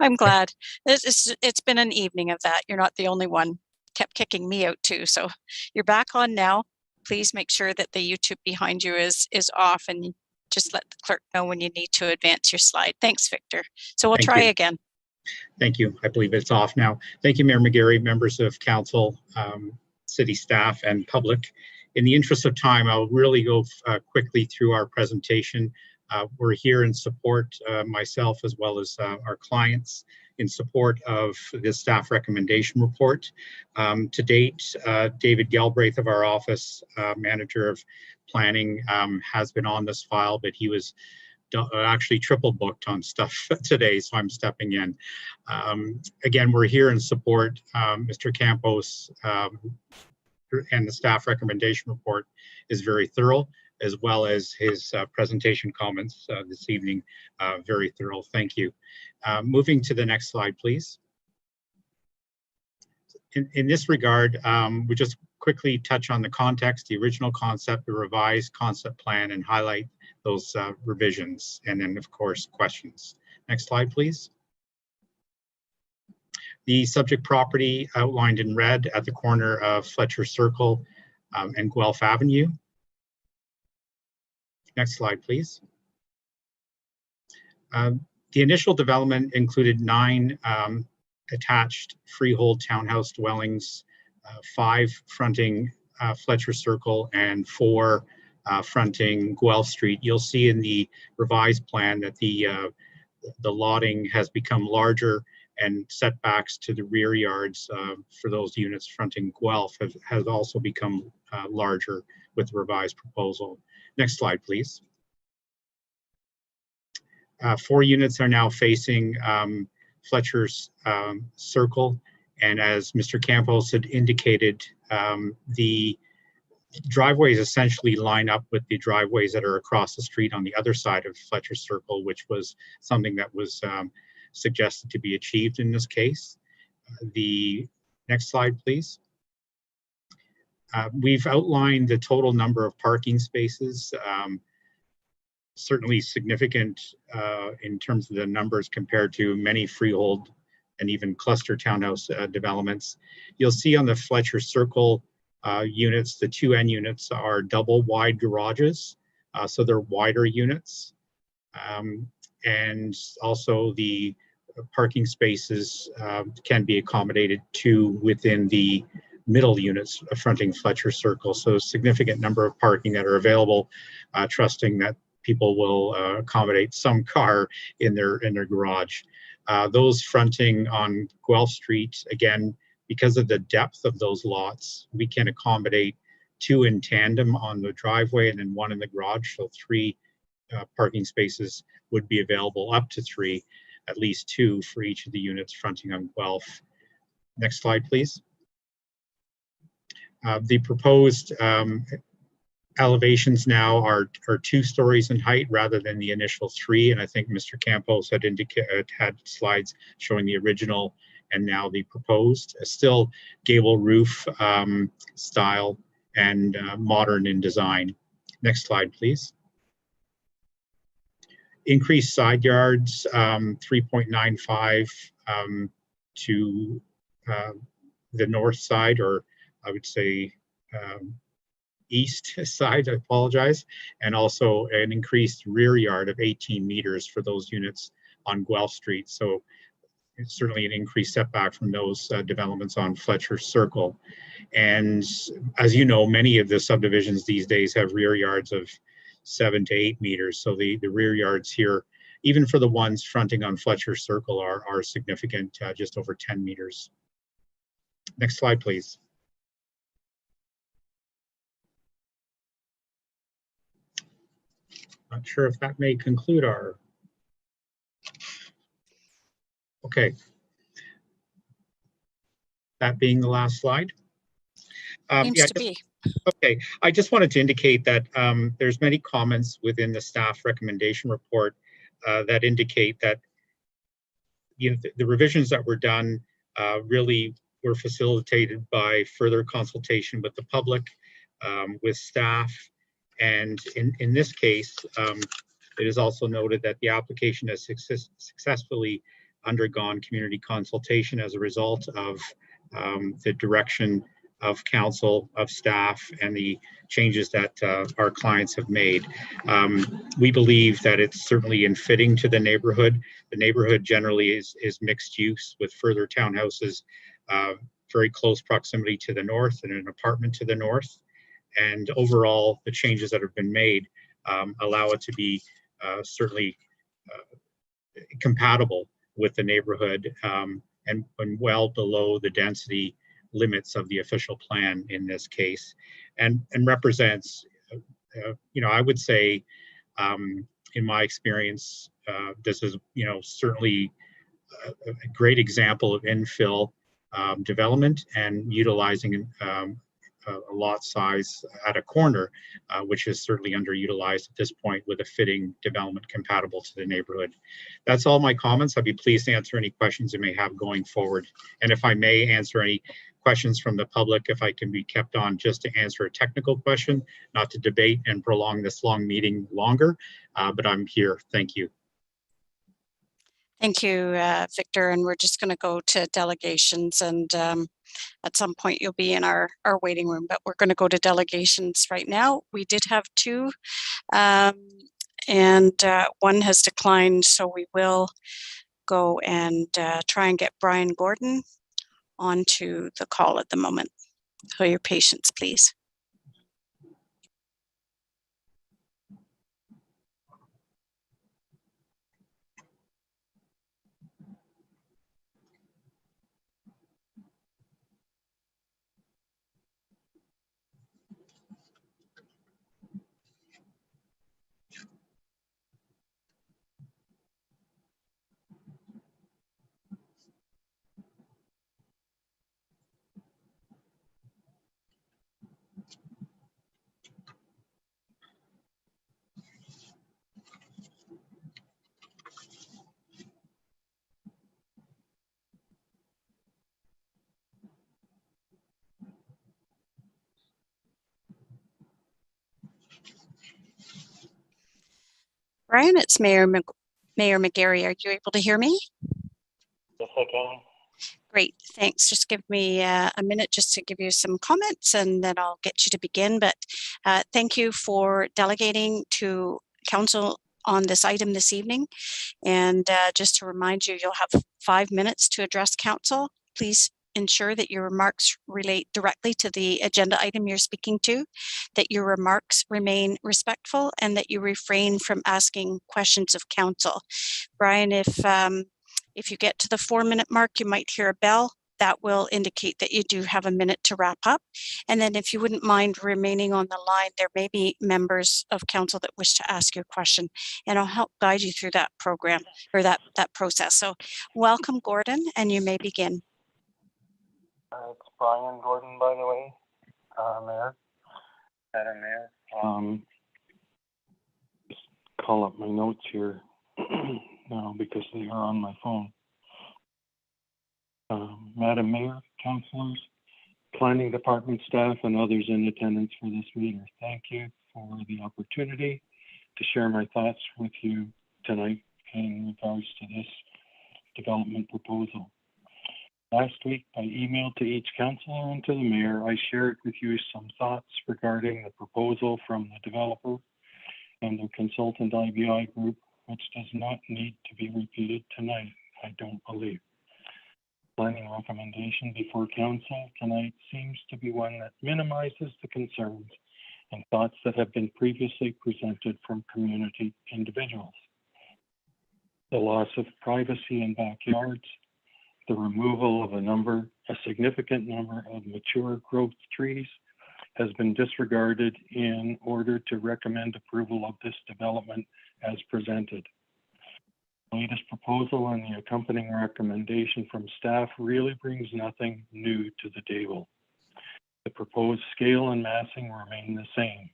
I'm glad. It's been an evening of that. You're not the only one. Kept kicking me out too. So you're back on now. Please make sure that the YouTube behind you is off, and just let the clerk know when you need to advance your slide. Thanks, Victor. So we'll try again. Thank you. I believe it's off now. Thank you, Mayor Mcgary, members of council, city staff, and public. In the interest of time, I'll really go quickly through our presentation. We're here in support, myself as well as our clients, in support of the staff recommendation report. To date, David Galbraith of our office, manager of planning, has been on this file, but he was actually triple booked on stuff today, so I'm stepping in. Again, we're here in support. Mr. Campos and the staff recommendation report is very thorough, as well as his presentation comments this evening, very thorough. Thank you. Moving to the next slide, please. In this regard, we just quickly touch on the context, the original concept, the revised concept plan, and highlight those revisions, and then of course questions. Next slide, please. The subject property outlined in red at the corner of Fletcher Circle and Guelph Avenue. Next slide, please. The initial development included 9 attached freehold townhouse dwellings, 5 fronting Fletcher Circle and 4 fronting Guelph Street. You'll see in the revised plan that the lotting has become larger, and setbacks to the rear yards for those units fronting Guelph has also become larger with the revised proposal. Next slide, please. 4 units are now facing Fletcher's Circle, and as Mr. Campos had indicated, the driveways essentially line up with the driveways that are across the street on the other side of Fletcher Circle, which was something that was suggested to be achieved in this case. The next slide, please. We've outlined the total number of parking spaces, certainly significant in terms of the numbers compared to many freehold and even cluster townhouse developments. You'll see on the Fletcher Circle units, the 2N units are double wide garages, so they're wider units. And also the parking spaces can be accommodated to within the middle units fronting Fletcher Circle. So a significant number of parking that are available, trusting that people will accommodate some car in their garage. Those fronting on Guelph Street, again, because of the depth of those lots, we can accommodate 2 in tandem on the driveway and then 1 in the garage. So 3 parking spaces would be available, up to 3, at least 2 for each of the units fronting on Guelph. Next slide, please. The proposed elevations now are 2 stories in height rather than the initial 3, and I think Mr. Campos had had slides showing the original and now the proposed. Still gable roof style and modern in design. Next slide, please. Increased side yards, 3.95 to the north side, or I would say east side, I apologize, and also an increased rear yard of 18 meters for those units on Guelph Street. So it's certainly an increased setback from those developments on Fletcher Circle. And as you know, many of the subdivisions these days have rear yards of 7 to 8 meters. So the rear yards here, even for the ones fronting on Fletcher Circle, are significant, just over 10 meters. Next slide, please. Not sure if that may conclude our. Okay. That being the last slide. Seems to be. Okay, I just wanted to indicate that there's many comments within the staff recommendation report that indicate that the revisions that were done really were facilitated by further consultation with the public, with staff. And in this case, it is also noted that the application has successfully undergone community consultation as a result of the direction of council, of staff, and the changes that our clients have made. We believe that it's certainly in fitting to the neighborhood. The neighborhood generally is mixed use with further townhouses, very close proximity to the north and an apartment to the north. And overall, the changes that have been made allow it to be certainly compatible with the neighborhood and well below the density limits of the official plan in this case, and represents, I would say, in my experience, this is, certainly a great example of infill development and utilizing a lot size at a corner, which is certainly underutilized at this point with a fitting development compatible to the neighborhood. That's all my comments. I'd be pleased to answer any questions you may have going forward. And if I may answer any questions from the public, if I can be kept on just to answer a technical question, not to debate and prolong this long meeting longer, but I'm here. Thank you. Thank you, Victor. And we're just going to go to delegations, and at some point you'll be in our waiting room, but we're going to go to delegations right now. We did have two, and one has declined, so we will go and try and get Brian Gordon onto the call at the moment. So your patience, please. Brian, it's Mayor Mcgary. Are you able to hear me? Yes, I can. Great, thanks. Just give me a minute just to give you some comments, and then I'll get you to begin. But thank you for delegating to council on this item this evening. And just to remind you, you'll have 5 minutes to address council. Please ensure that your remarks relate directly to the agenda item you're speaking to, that your remarks remain respectful, and that you refrain from asking questions of council. Brian, if you get to the 4-minute mark, you might hear a bell. That will indicate that you do have a minute to wrap up. And then if you wouldn't mind remaining on the line, there may be members of council that wish to ask you a question, and I'll help guide you through that program or that process. So welcome, Gordon, and you may begin. It's Brian Gordon, by the way, Mayor, Madam Mayor. Just call up my notes here now because they are on my phone. Madam Mayor, councilors, planning department staff, and others in attendance for this meeting, thank you for the opportunity to share my thoughts with you tonight in regards to this development proposal. Last week, by email to each councilor and to the mayor, I shared with you some thoughts regarding the proposal from the developer and their consultant IBI group, which does not need to be repeated tonight, I don't believe. Planning recommendation before council tonight seems to be one that minimizes the concerns and thoughts that have been previously presented from community individuals. The loss of privacy in backyards, the removal of a significant number of mature growth trees has been disregarded in order to recommend approval of this development as presented. The latest proposal and the accompanying recommendation from staff really brings nothing new to the table. The proposed scale and massing remain the same,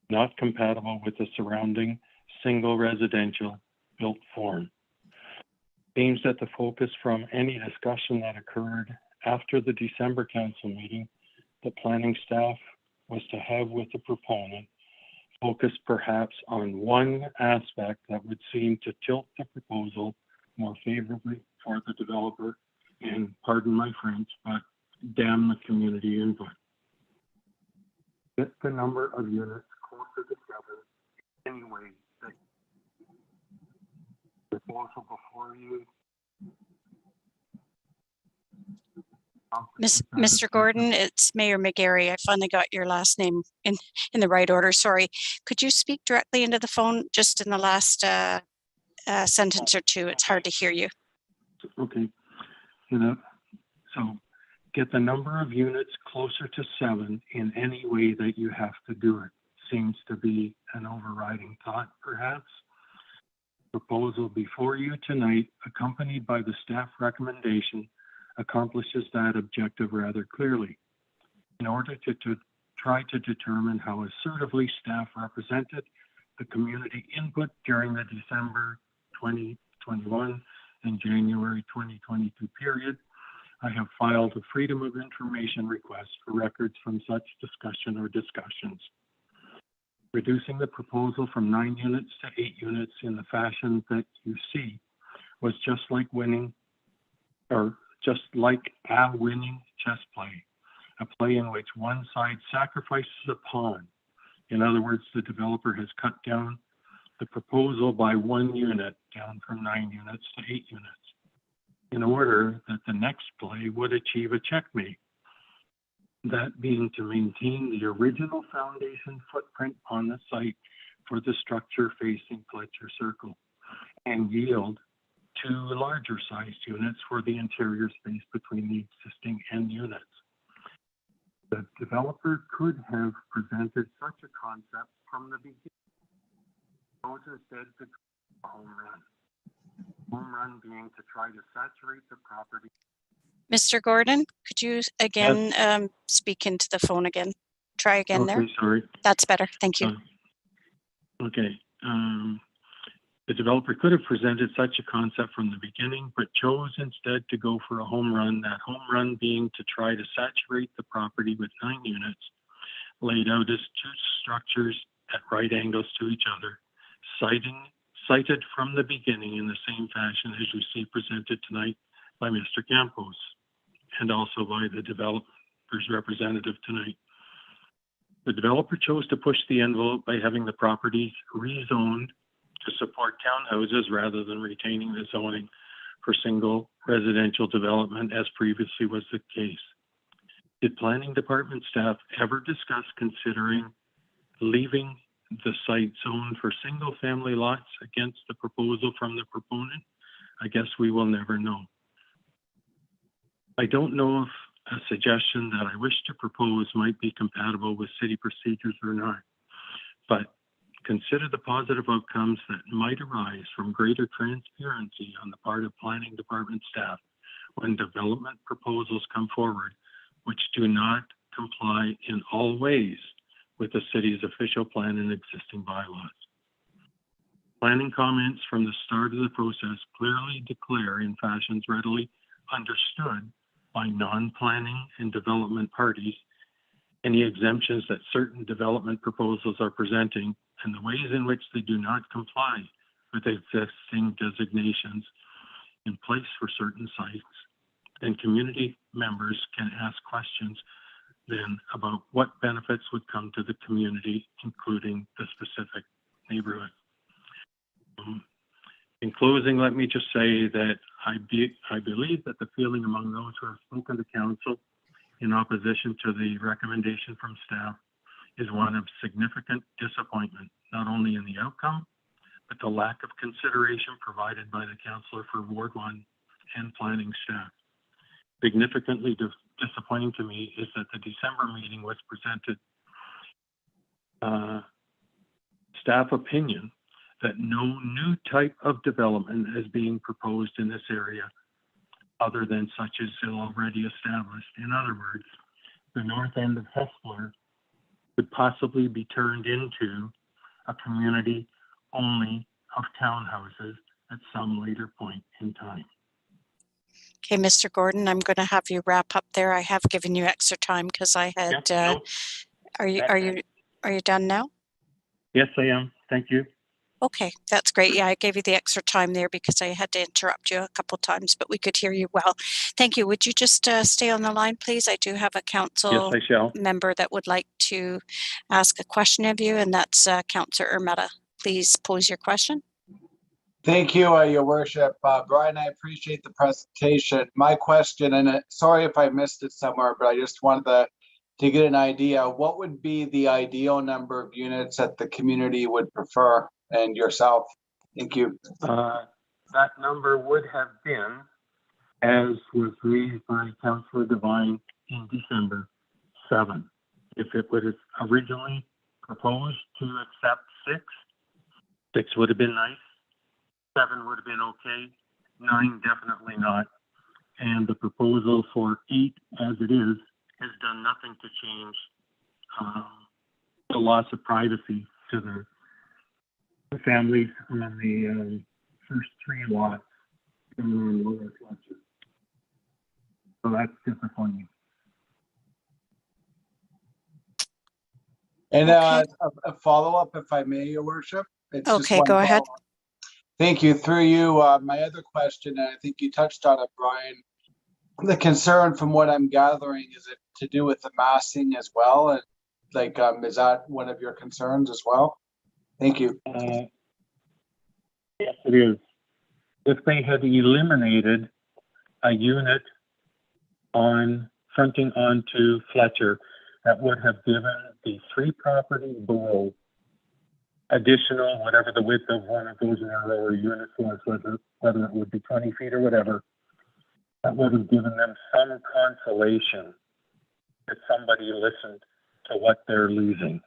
not compatible with the surrounding single residential built form. aims at the focus from any discussion that occurred after the December council meeting the planning staff was to have with the proponent, focus perhaps on one aspect that would seem to tilt the proposal more favorably for the developer, and pardon my French, but damn the community input. Get the number of units closer to 7 anyway. The proposal before you. Mr. Gordon, it's Mayor Mcgary. I finally got your last name in the right order. Sorry. Could you speak directly into the phone just in the last sentence or two? It's hard to hear you. Okay. So get the number of units closer to 7 in any way that you have to do it. Seems to be an overriding thought, perhaps. Proposal before you tonight, accompanied by the staff recommendation, accomplishes that objective rather clearly. In order to try to determine how assertively staff represented the community input during the December 2021 and January 2022 period, I have filed a Freedom of Information request for records from such discussion or discussions. Reducing the proposal from 9 units to 8 units in the fashion that you see was just like a winning chess play, a play in which one side sacrifices a pawn. In other words, the developer has cut down the proposal by 1 unit, down from 9 units to 8 units, in order that the next play would achieve a checkmate. That being to maintain the original foundation footprint on the site for the structure facing Fletcher Circle and yield 2 larger sized units for the interior space between the existing end units. The developer could have presented such a concept from the beginning. Chose instead to a home run. Home run being to try to saturate the property. Mr. Gordon, could you again speak into the phone again? Try again there. Okay, sorry. That's better. Thank you. Okay. The developer could have presented such a concept from the beginning, but chose instead to go for a home run, that home run being to try to saturate the property with 9 units, laid out as 2 structures at right angles to each other, cited from the beginning in the same fashion as you see presented tonight by Mr. Campos, and also by the developer's representative tonight. The developer chose to push the envelope by having the properties rezoned to support townhouses rather than retaining the zoning for single residential development as previously was the case. Did planning department staff ever discuss considering leaving the site zoned for single family lots against the proposal from the proponent? I guess we will never know. I don't know if a suggestion that I wish to propose might be compatible with city procedures or not, but consider the positive outcomes that might arise from greater transparency on the part of planning department staff when development proposals come forward, which do not comply in all ways with the city's official plan and existing bylaws. Planning comments from the start of the process clearly declare in fashions readily understood by non-planning and development parties any exemptions that certain development proposals are presenting and the ways in which they do not comply with existing designations in place for certain sites. And community members can ask questions then about what benefits would come to the community, including the specific neighborhood. In closing, let me just say that I believe that the feeling among those who have spoken to council in opposition to the recommendation from staff is one of significant disappointment, not only in the outcome, but the lack of consideration provided by the councillor for Ward 1 and planning staff. Significantly disappointing to me is that the December meeting was presented staff opinion that no new type of development is being proposed in this area other than such as already established. In other words, the north end of Hespeler could possibly be turned into a community only of townhouses at some later point in time. Okay, Mr. Gordon, I'm going to have you wrap up there. I have given you extra time because I had. No, are you done now? yes, I am. Thank you. Okay, that's great. Yeah, I gave you the extra time there because I had to interrupt you a couple of times, but we could hear you well. Thank you. Would you just stay on the line, please? I do have a council Yes, I shall. member that would like to ask a question of you, and that's Councillor Ermetta. Please pose your question. Thank you, Your Worship. Brian, I appreciate the presentation. My question, and sorry if I missed it somewhere, but I just wanted to get an idea. What would be the ideal number of units that the community would prefer and yourself? Thank you. That number would have been, as was raised by Councillor Devine in December, 7. If it was originally proposed to accept 6 would have been nice. 7 would have been okay. 9 definitely not. And the proposal for 8 as it is has done nothing to change the loss of privacy to the families on the first 3 lots in Lower Fletcher. So that's disappointing. And a follow-up, if I may, Your Worship. It's okay, go ahead. Thank you. Through you, my other question, and I think you touched on it, Brian, the concern from what I'm gathering, is it to do with the massing as well? And like, is that one of your concerns as well? Thank you. Yes, it is. If they had eliminated a unit on fronting onto Fletcher, that would have given the 3 properties below additional, whatever the width of one of those narrower units was, whether it would be 20 feet or whatever, that would have given them some consolation that somebody listened to what they're losing.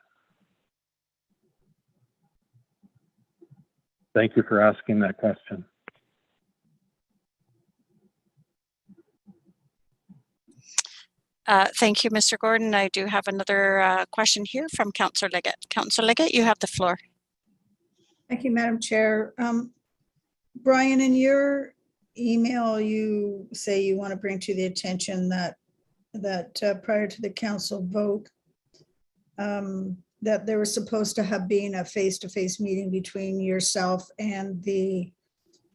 Thank you for asking that question. Thank you, Mr. Gordon. I do have another question here from Councillor Liggett. Councillor Liggett, you have the floor. Thank you, Madam Chair. Brian, in your email, you say you want to bring to the attention that prior to the council vote, that there was supposed to have been a face-to-face meeting between yourself and the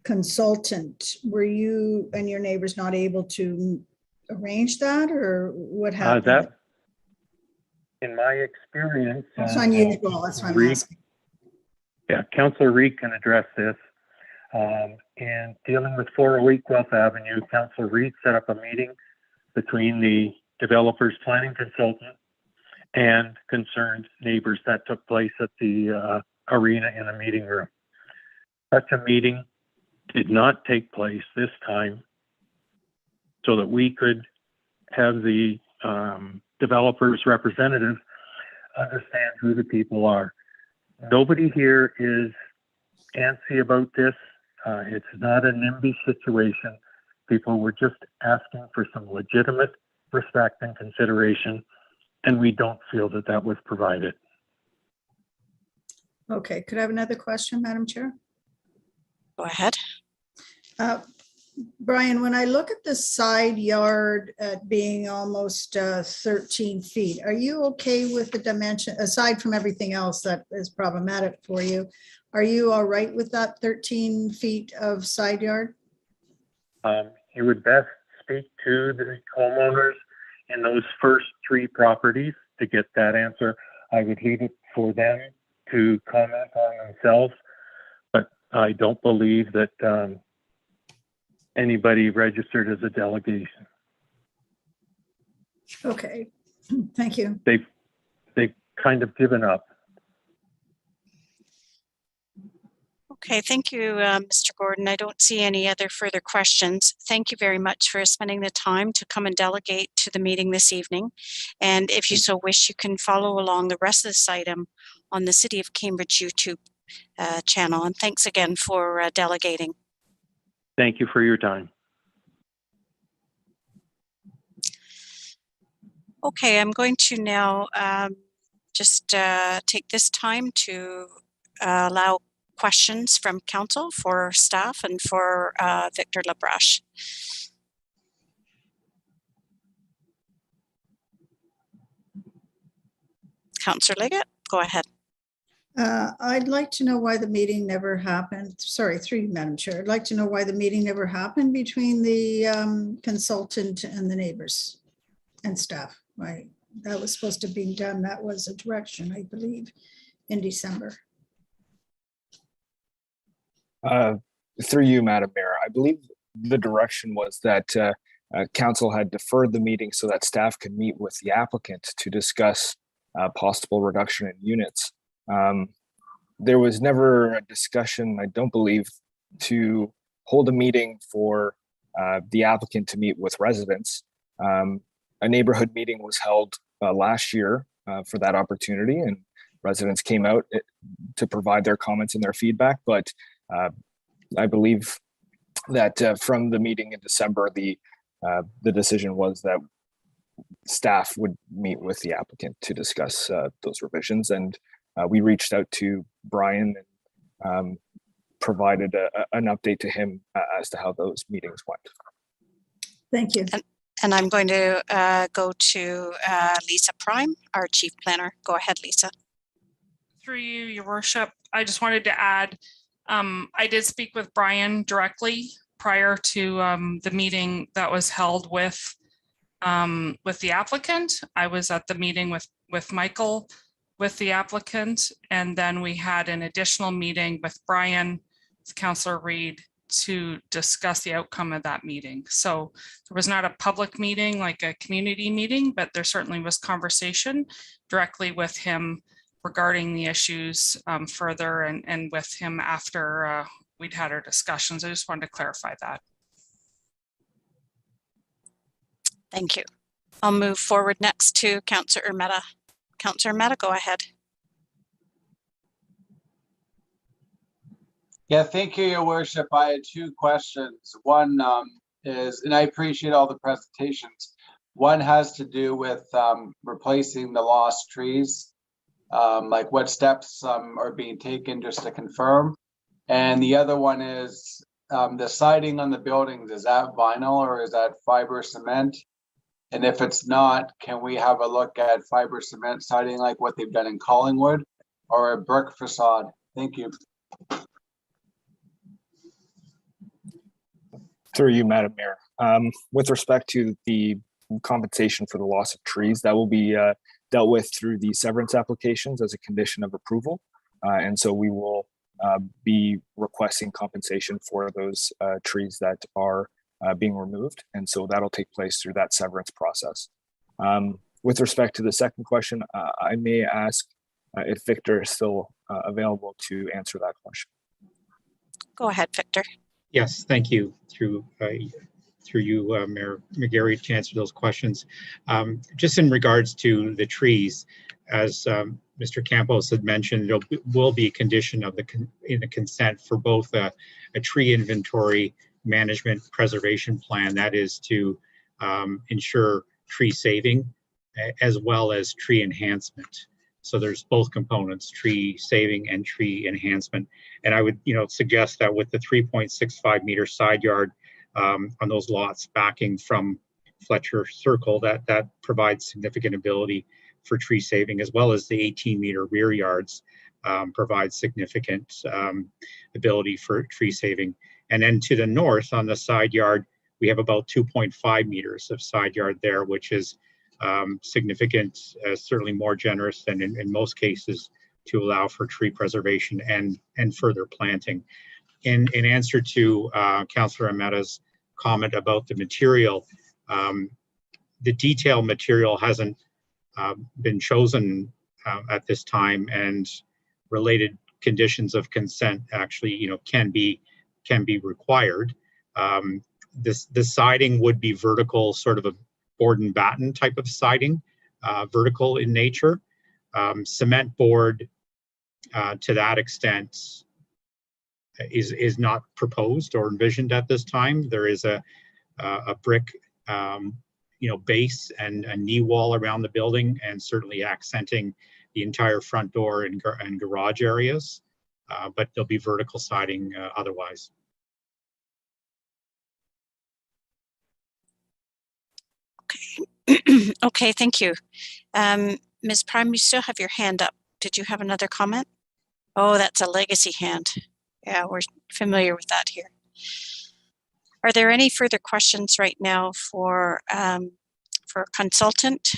consultant. Were you and your neighbors not able to arrange that, or what happened? That, in my experience, that's unusual. That's what I'm asking. Yeah, Councillor Reed can address this. And dealing with 408 Guelph Avenue, Councillor Reed set up a meeting between the developer's planning consultant and concerned neighbors. That took place at the arena in a meeting room. Such a meeting did not take place this time so that we could have the developer's representative understand who the people are. Nobody here is antsy about this. It's not a NIMBY situation. People were just asking for some legitimate respect and consideration, and we don't feel that that was provided. Okay, could I have another question, Madam Chair? Go ahead. Brian, when I look at the side yard being almost 13 feet, are you okay with the dimension, aside from everything else that is problematic for you? Are you all right with that 13 feet of side yard? You would best speak to the homeowners in those first 3 properties to get that answer. I would leave it for them to comment on themselves, but I don't believe that anybody registered as a delegation. Okay, thank you. They've kind of given up. Okay, thank you, Mr. Gordon. I don't see any other further questions. Thank you very much for spending the time to come and delegate to the meeting this evening. And if you so wish, you can follow along the rest of this item on the City of Cambridge YouTube channel. And thanks again for delegating. Thank you for your time. Okay, I'm going to now just take this time to allow questions from council for staff and for Victor Labrèche? Councillor Liggett, go ahead. I'd like to know why the meeting never happened. Sorry, through you, Madam Chair. I'd like to know why the meeting never happened between the consultant and the neighbors and staff. Right, that was supposed to be done. That was a direction, I believe, in December. Through you, Madam Mayor, I believe the direction was that council had deferred the meeting so that staff could meet with the applicant to discuss possible reduction in units. There was never a discussion, I don't believe, to hold a meeting for the applicant to meet with residents. A neighborhood meeting was held last year for that opportunity, and residents came out to provide their comments and their feedback. But I believe that from the meeting in December, the decision was that staff would meet with the applicant to discuss those revisions. And we reached out to Brian and provided an update to him as to how those meetings went. Thank you. And I'm going to go to Lisa Prime, our Chief Planner. Go ahead, Lisa. Through you, Your Worship, I just wanted to add, I did speak with Brian directly prior to the meeting that was held with the applicant. I was at the meeting with Michael, with the applicant, and then we had an additional meeting with Brian, with Councillor Reid, to discuss the outcome of that meeting. So there was not a public meeting like a community meeting, but there certainly was conversation directly with him regarding the issues further, and with him after we'd had our discussions. I just wanted to clarify that. Thank you. I'll move forward next to Councillor Mehta. Councillor Mehta, go ahead. Yeah, thank you, Your Worship. I had two questions. One is, and I appreciate all the presentations. One has to do with replacing the lost trees, like what steps are being taken, just to confirm. And the other one is the siding on the buildings, is that vinyl or is that fiber cement? And if it's not, can we have a look at fiber cement siding like what they've done in Collingwood, or a brick facade? Thank you. Through you, Madam Mayor. With respect to the compensation for the loss of trees, that will be dealt with through the severance applications as a condition of approval. And so we will be requesting compensation for those trees that are being removed. And so that'll take place through that severance process. With respect to the second question, I may ask if Victor is still available to answer that question. Go ahead, Victor. Yes, thank you. Through you, Mayor Mcgary, to answer those questions. Just in regards to the trees, as Mr. Campos had mentioned, there will be a condition of in the consent for both a tree inventory management preservation plan, that is to ensure tree saving as well as tree enhancement. So there's both components, tree saving and tree enhancement. And I would, suggest that with the 3.65 meter side yard on those lots backing from Fletcher Circle, that provides significant ability for tree saving, as well as the 18 meter rear yards provide significant ability for tree saving. And then to the north on the side yard, we have about 2.5 meters of side yard there, which is significant, certainly more generous than in most cases, to allow for tree preservation and further planting. In answer to Councillor Mehta's comment about the material, the detail material hasn't been chosen at this time, and related conditions of consent actually, can be required. The siding would be vertical, sort of a board and batten type of siding, vertical in nature. Cement board, to that extent, is not proposed or envisioned at this time. There is a brick, base and a knee wall around the building, and certainly accenting the entire front door and garage areas. but there'll be vertical siding otherwise. Okay, thank you. Ms. Prime, you still have your hand up. Did you have another comment? Oh, that's a legacy hand. Yeah, we're familiar with that here. Are there any further questions right now for a consultant?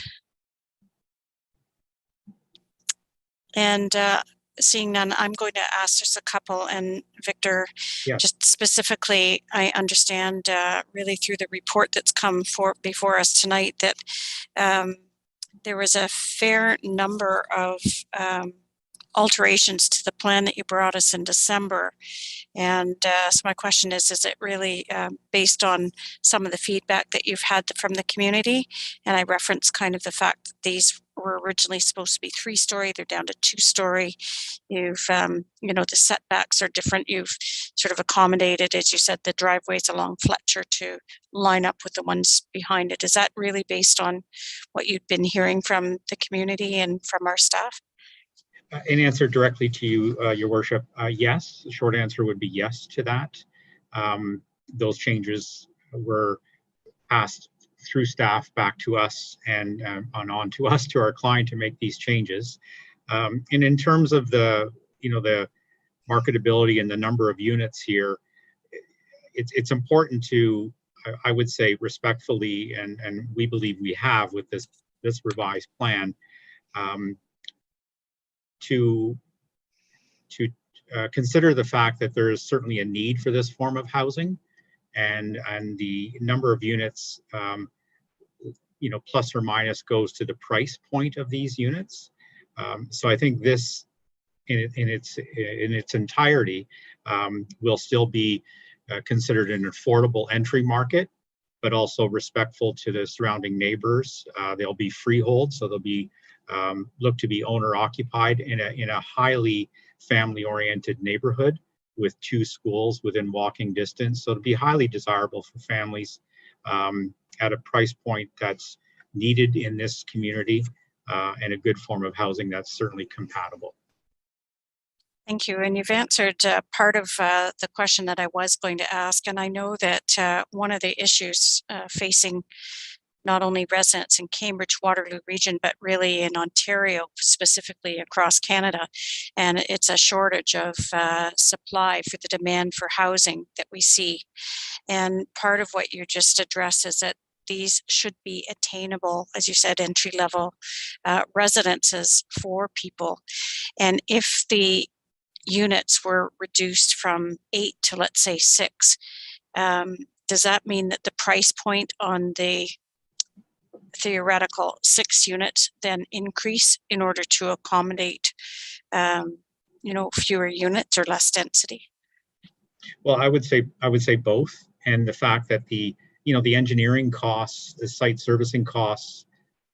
And seeing none, I'm going to ask just a couple. And Victor, yes. Just specifically, I understand really through the report that's come before us tonight that there was a fair number of alterations to the plan that you brought us in December. And so my question is it really based on some of the feedback that you've had from the community? And I referenced kind of the fact that these were originally supposed to be 3-story, they're down to 2-story. You've, the setbacks are different. You've sort of accommodated, as you said, the driveways along Fletcher to line up with the ones behind it. Is that really based on what you've been hearing from the community and from our staff? In answer directly to you, Your Worship, yes. The short answer would be yes to that. Those changes were passed through staff back to us and on to us, to our client, to make these changes. And in terms of the marketability and the number of units here, it's important to, I would say respectfully, and we believe we have with this revised plan, to consider the fact that there is certainly a need for this form of housing, and the number of units, plus or minus, goes to the price point of these units. So I think this, in its entirety, will still be considered an affordable entry market, but also respectful to the surrounding neighbors. They'll be freehold, so they'll be look to be owner occupied in a highly family oriented neighborhood with 2 schools within walking distance. So it'll be highly desirable for families at a price point that's needed in this community, and a good form of housing that's certainly compatible. Thank you. And you've answered part of the question that I was going to ask. And I know that one of the issues facing not only residents in Cambridge, Waterloo region, but really in Ontario, specifically across Canada, and it's a shortage of supply for the demand for housing that we see. And part of what you just addressed is that these should be attainable, as you said, entry-level residences for people. And if the units were reduced from 8 to, let's say, 6, does that mean that the price point on the theoretical 6 units then increase in order to accommodate, fewer units or less density? Well, I would say both, and the fact that the engineering costs, the site servicing costs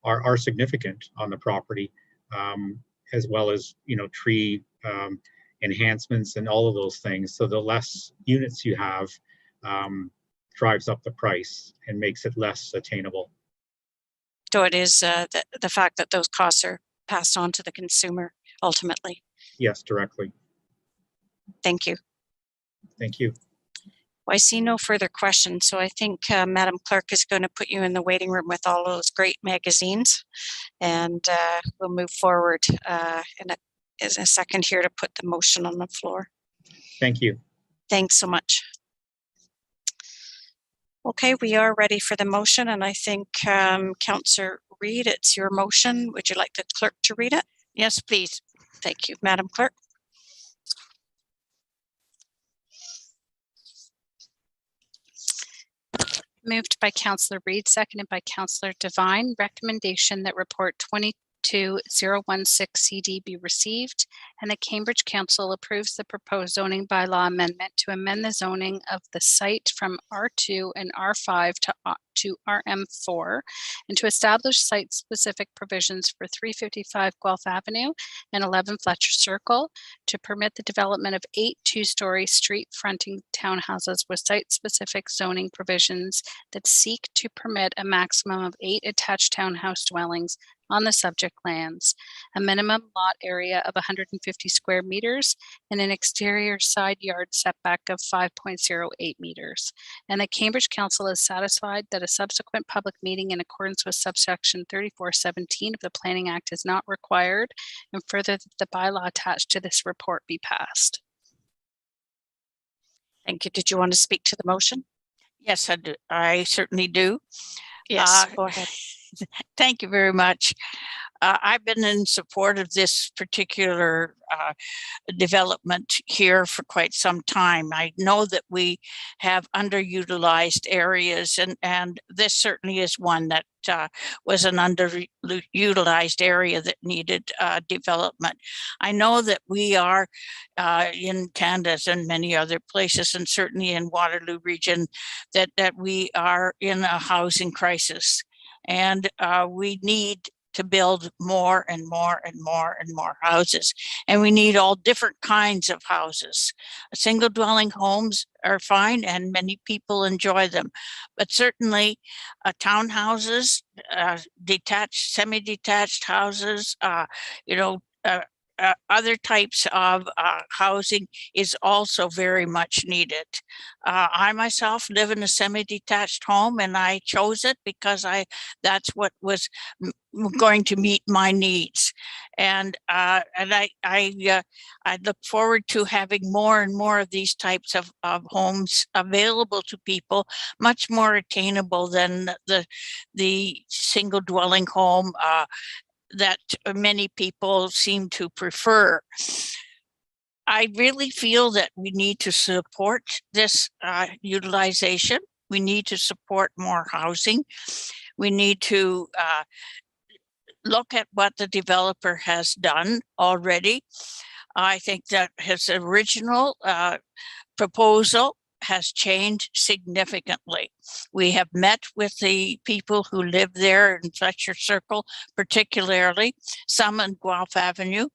are significant on the property, as well as tree enhancements and all of those things. So the less units you have drives up the price and makes it less attainable. So it is the fact that those costs are passed on to the consumer ultimately. Yes, directly. Thank you. Thank you. Well, I see no further questions. So I think Madam Clerk is going to put you in the waiting room with all those great magazines, and we'll move forward in a second here to put the motion on the floor. Thank you. Thanks so much. Okay, we are ready for the motion, and I think Councillor Reid, it's your motion. Would you like the clerk to read it? Yes, please. Thank you, Madam Clerk. Moved by Councillor Reid, seconded by Councillor Devine. Recommendation that report 22016 CD be received, and the Cambridge Council approves the proposed zoning bylaw amendment to amend the zoning of the site from R2 and R5 to RM4, and to establish site-specific provisions for 355 Guelph Avenue and 11 Fletcher Circle, to permit the development of 8 2-story street-fronting townhouses with site-specific zoning provisions that seek to permit a maximum of 8 attached townhouse dwellings on the subject lands, a minimum lot area of 150 square meters, and an exterior side yard setback of 5.08 meters. And the Cambridge Council is satisfied that a subsequent public meeting in accordance with subsection 3417 of the Planning Act is not required, and further that the bylaw attached to this report be passed. Thank you. Did you want to speak to the motion? Yes, I do. I certainly do. Yes, go ahead. Thank you very much. I've been in support of this particular development here for quite some time. I know that we have underutilized areas, and this certainly is one that was an underutilized area that needed development. I know that we are in Canada and many other places, and certainly in Waterloo region, that we are in a housing crisis, and we need to build more and more and more and more houses. And we need all different kinds of houses. Single dwelling homes are fine and many people enjoy them, but certainly townhouses, detached, semi-detached houses, other types of housing is also very much needed. I myself live in a semi-detached home, and I chose it because that's what was going to meet my needs. And I look forward to having more and more of these types of homes available to people, much more attainable than the single dwelling home that many people seem to prefer. I really feel that we need to support this utilization. We need to support more housing. We need to look at what the developer has done already. I think that his original proposal has changed significantly. We have met with the people who live there in Fletcher Circle, particularly some in Guelph Avenue,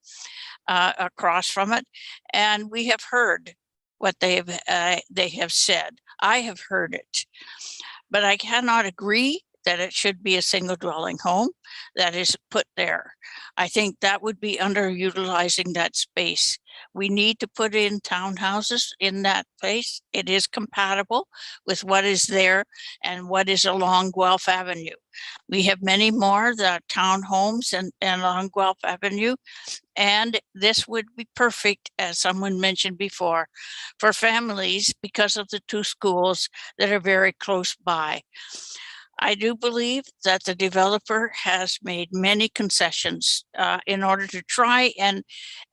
across from it, and we have heard what they have said. I have heard it, but I cannot agree that it should be a single dwelling home that is put there. I think that would be underutilizing that space. We need to put in townhouses in that place. It is compatible with what is there and what is along Guelph Avenue. We have many more townhomes and along Guelph Avenue, and this would be perfect, as someone mentioned before, for families because of the two schools that are very close by. I do believe that the developer has made many concessions in order to try and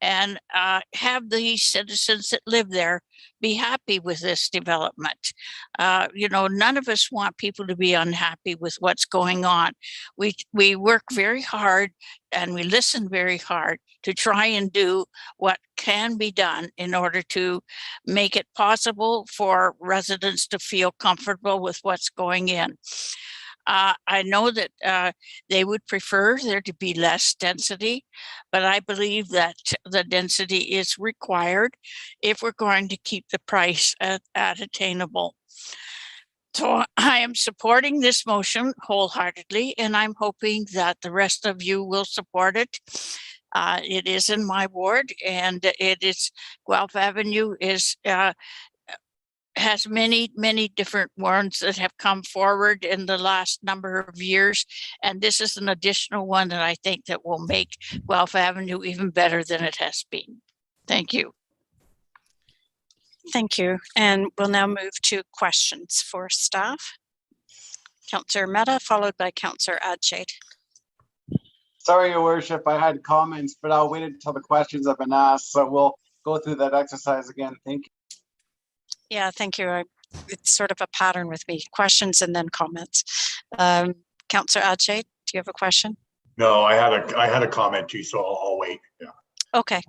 have the citizens that live there be happy with this development. None of us want people to be unhappy with what's going on. We work very hard and we listen very hard to try and do what can be done in order to make it possible for residents to feel comfortable with what's going in. I know that they would prefer there to be less density, but I believe that the density is required if we're going to keep the price at attainable. So I am supporting this motion wholeheartedly, and I'm hoping that the rest of you will support it. It is in my ward, and it is Guelph Avenue has many, many different ones that have come forward in the last number of years. And this is an additional one that I think that will make Guelph Avenue even better than it has been. Thank you. Thank you. And we'll now move to questions for staff. Councillor Mehta, followed by Councillor Adshade. Sorry, Your Worship, I had comments, but I'll wait until the questions have been asked. So we'll go through that exercise again. Thank you. Yeah, thank you. It's sort of a pattern with me, questions and then comments. Councillor Adshade, do you have a question? No, I had a comment too, so I'll wait. Yeah. Okay,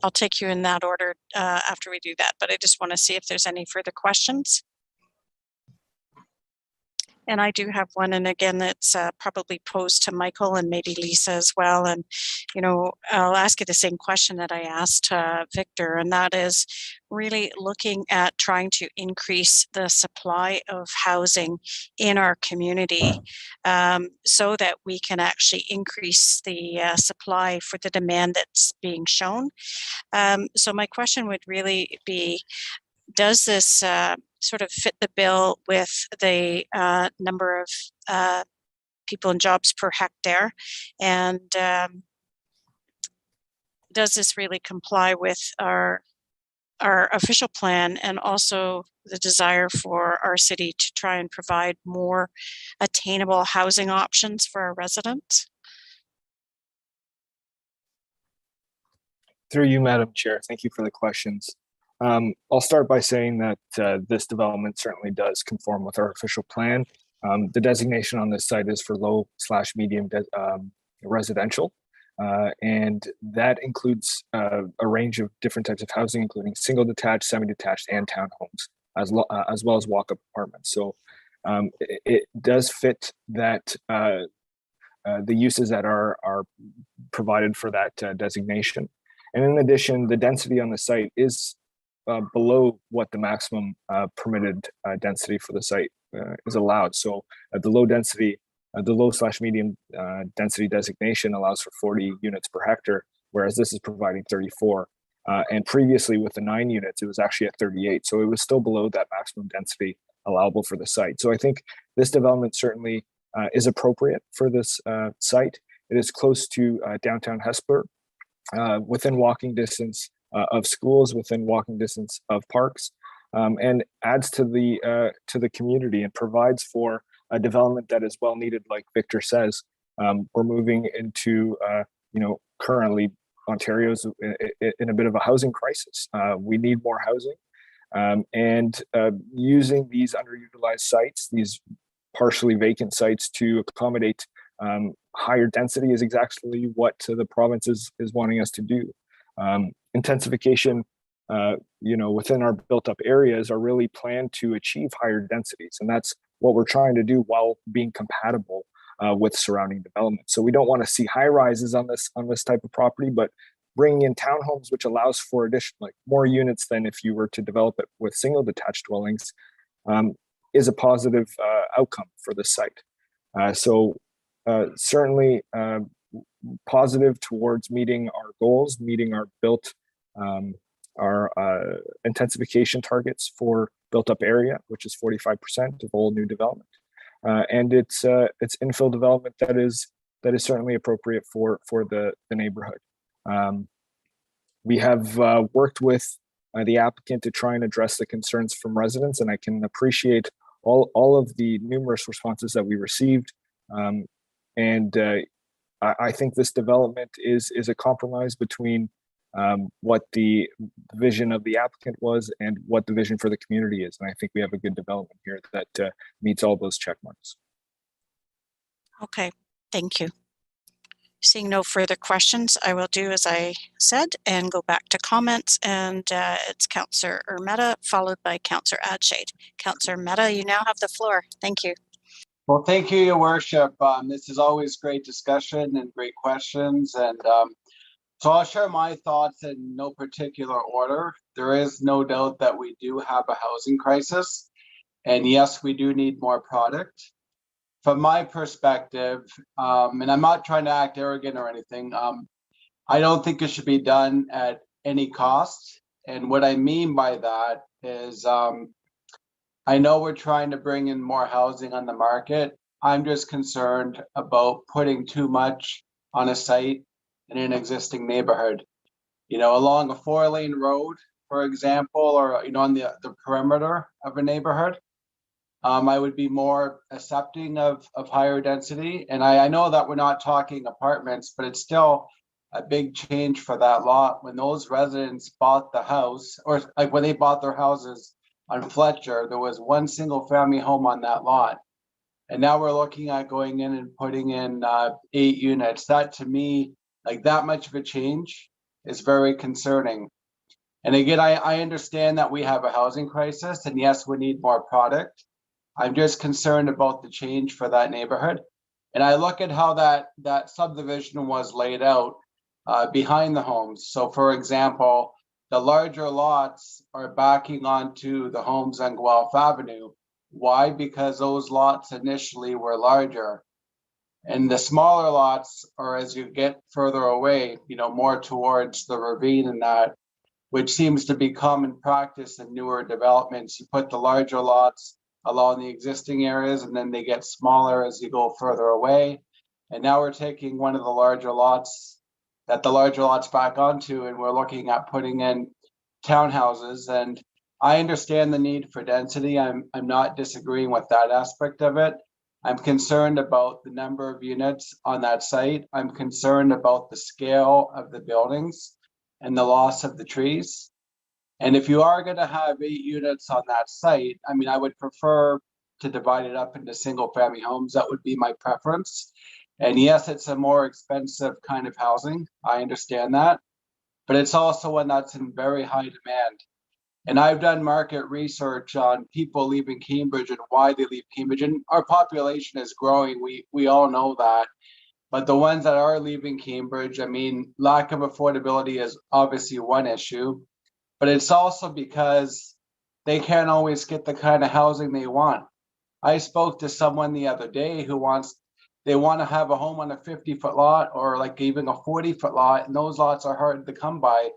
I'll take you in that order after we do that, but I just want to see if there's any further questions. And I do have one, and again, that's probably posed to Michael and maybe Lisa as well. And, you know, I'll ask you the same question that I asked Victor, and that is really looking at trying to increase the supply of housing in our community so that we can actually increase the supply for the demand that's being shown. So my question would really be, does this sort of fit the bill with the number of people and jobs per hectare? And does this really comply with our official plan and also the desire for our city to try and provide more attainable housing options for our residents? Through you, Madam Chair, thank you for the questions. I'll start by saying that this development certainly does conform with our official plan. The designation on this site is for low/medium residential, and that includes a range of different types of housing, including single detached, semi-detached, and townhomes, as well as walk-up apartments. So it does fit that the uses that are provided for that designation. And in addition, the density on the site is below what the maximum permitted density for the site is allowed. So the low/medium density designation allows for 40 units per hectare, whereas this is providing 34. And previously with the 9 units, it was actually at 38. So it was still below that maximum density allowable for the site. So I think this development certainly is appropriate for this site. It is close to downtown Hesper, within walking distance of schools, within walking distance of parks, and adds to the community and provides for a development that is well needed. Like Victor says, we're moving into currently Ontario's in a bit of a housing crisis. We need more housing, and using these underutilized sites, these partially vacant sites, to accommodate higher density is exactly what the province is wanting us to do. Intensification, within our built-up areas are really planned to achieve higher densities, and that's what we're trying to do while being compatible with surrounding development. So we don't want to see high rises on this type of property, but bringing in townhomes, which allows for additional more units than if you were to develop it with single detached dwellings, is a positive outcome for the site. So certainly positive towards meeting our goals, meeting our intensification targets for built-up area, which is 45% of all new development, and it's infill development that is certainly appropriate for the neighborhood. We have worked with the applicant to try and address the concerns from residents, and I can appreciate all of the numerous responses that we received. I think this development is a compromise between what the vision of the applicant was and what the vision for the community is. And I think we have a good development here that meets all those check marks. Okay, thank you. Seeing no further questions, I will do as I said and go back to comments. And it's Councillor Ermetta, followed by Councillor Adshade. Councillor Ermetta, you now have the floor. Thank you. Well, thank you, Your Worship. This is always great discussion and great questions. And so I'll share my thoughts in no particular order. There is no doubt that we do have a housing crisis. And yes, we do need more product. From my perspective, and I'm not trying to act arrogant or anything, I don't think it should be done at any cost. And what I mean by that is, I know we're trying to bring in more housing on the market. I'm just concerned about putting too much on a site in an existing neighborhood. Along a 4-lane road, for example, or on the perimeter of a neighborhood. I would be more accepting of higher density. And I know that we're not talking apartments, but it's still a big change for that lot. When those residents bought the house, or like when they bought their houses on Fletcher, there was one single family home on that lot. And now we're looking at going in and putting in 8 units. That, to me, like that much of a change is very concerning. And again, I understand that we have a housing crisis, and yes, we need more product. I'm just concerned about the change for that neighborhood. And I look at how that subdivision was laid out behind the homes. So for example, the larger lots are backing onto the homes on Guelph Avenue. Why? Because those lots initially were larger. And the smaller lots are, as you get further away, more towards the ravine and that, which seems to be common practice in newer developments. You put the larger lots along the existing areas, and then they get smaller as you go further away. And now we're taking one of the larger lots back onto, and we're looking at putting in townhouses. And I understand the need for density. I'm not disagreeing with that aspect of it. I'm concerned about the number of units on that site. I'm concerned about the scale of the buildings and the loss of the trees. And if you are going to have 8 units on that site, I mean, I would prefer to divide it up into single family homes. That would be my preference. And yes, it's a more expensive kind of housing. I understand that, but it's also one that's in very high demand. And I've done market research on people leaving Cambridge and why they leave Cambridge. And our population is growing. We all know that. But the ones that are leaving Cambridge, I mean, lack of affordability is obviously one issue, but it's also because they can't always get the kind of housing they want. I spoke to someone the other day who they want to have a home on a 50-foot lot or like even a 40-foot lot, and those lots are hard to come by.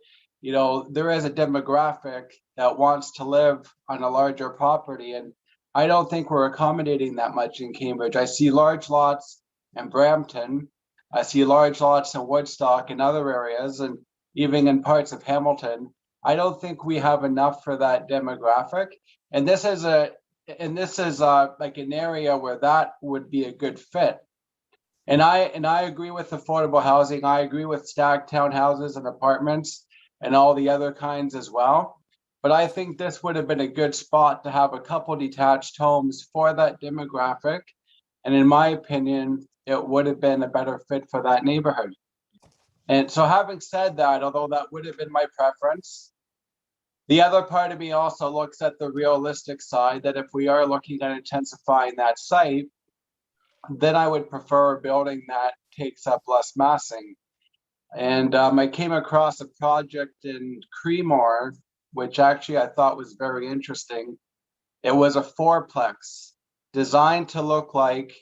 There is a demographic that wants to live on a larger property, and I don't think we're accommodating that much in Cambridge. I see large lots in Brampton. I see large lots in Woodstock and other areas, and even in parts of Hamilton. I don't think we have enough for that demographic. And this is like an area where that would be a good fit. And I agree with affordable housing. I agree with stacked townhouses and apartments and all the other kinds as well. But I think this would have been a good spot to have a couple detached homes for that demographic. And in my opinion, it would have been a better fit for that neighborhood. And so having said that, although that would have been my preference, the other part of me also looks at the realistic side, that if we are looking at intensifying that site, then I would prefer a building that takes up less massing. And I came across a project in Creemore, which actually I thought was very interesting. It was a 4-plex designed to look like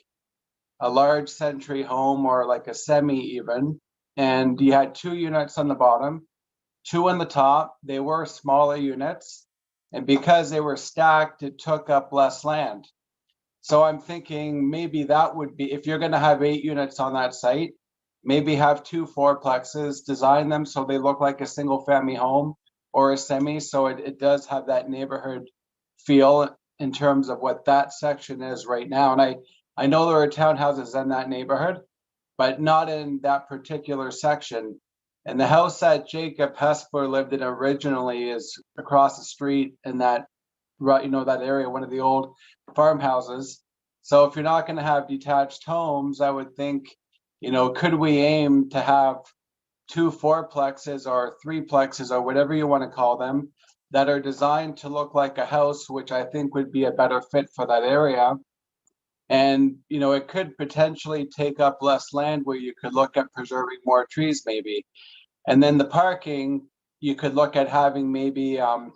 a large century home or like a semi even. And you had 2 units on the bottom, 2 on the top. They were smaller units. And because they were stacked, it took up less land. So I'm thinking maybe that would be, if you're going to have 8 units on that site, maybe have 2 4-plexes, design them so they look like a single family home or a semi. So it does have that neighborhood feel in terms of what that section is right now. And I know there are townhouses in that neighborhood, but not in that particular section. And the house that Jacob Hesper lived in originally is across the street in that, that area, one of the old farmhouses. So if you're not going to have detached homes, I would think, could we aim to have 2 4-plexes or 3-plexes or whatever you want to call them that are designed to look like a house, which I think would be a better fit for that area. And, it could potentially take up less land where you could look at preserving more trees maybe. And then the parking, you could look at having maybe a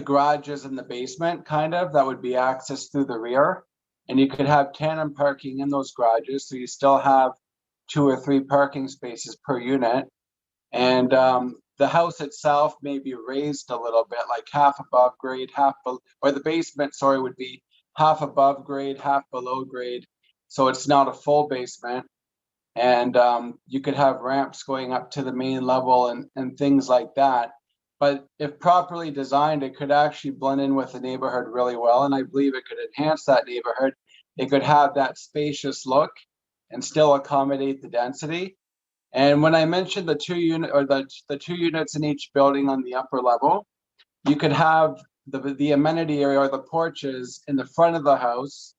garages in the basement kind of, that would be accessed through the rear. And you could have tandem parking in those garages. So you still have 2 or 3 parking spaces per unit. And the house itself may be raised a little bit, like half above grade, or the basement, would be half above grade, half below grade. So it's not a full basement. And you could have ramps going up to the main level and things like that. But if properly designed, it could actually blend in with the neighborhood really well. And I believe it could enhance that neighborhood. It could have that spacious look and still accommodate the density. And when I mentioned the 2 units in each building on the upper level, you could have the amenity area or the porches in the front of the house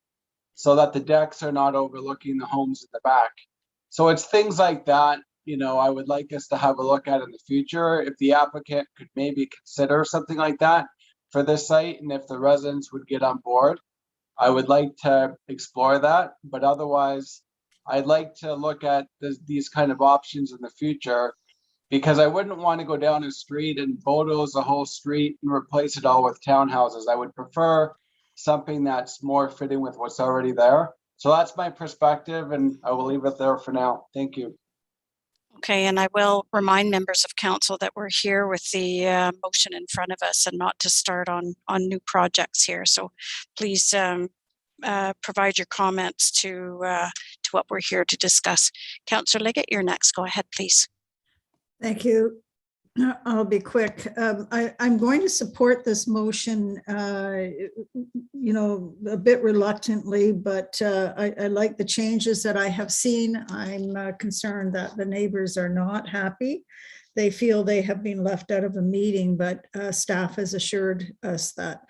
so that the decks are not overlooking the homes in the back. So it's things like that, I would like us to have a look at in the future. If the applicant could maybe consider something like that, for this site, and if the residents would get on board, I would like to explore that. But otherwise, I'd like to look at these kind of options in the future, because I wouldn't want to go down a street and bulldoze the whole street and replace it all with townhouses. I would prefer something that's more fitting with what's already there. So that's my perspective, and I will leave it there for now. Thank you. Okay, and I will remind members of council that we're here with the motion in front of us and not to start on new projects here. So please provide your comments to what we're here to discuss. Councillor Liggett, you're next. Go ahead, please. Thank you. I'll be quick. I'm going to support this motion, you know, a bit reluctantly, but I like the changes that I have seen. I'm concerned that the neighbors are not happy. They feel they have been left out of a meeting, but staff has assured us that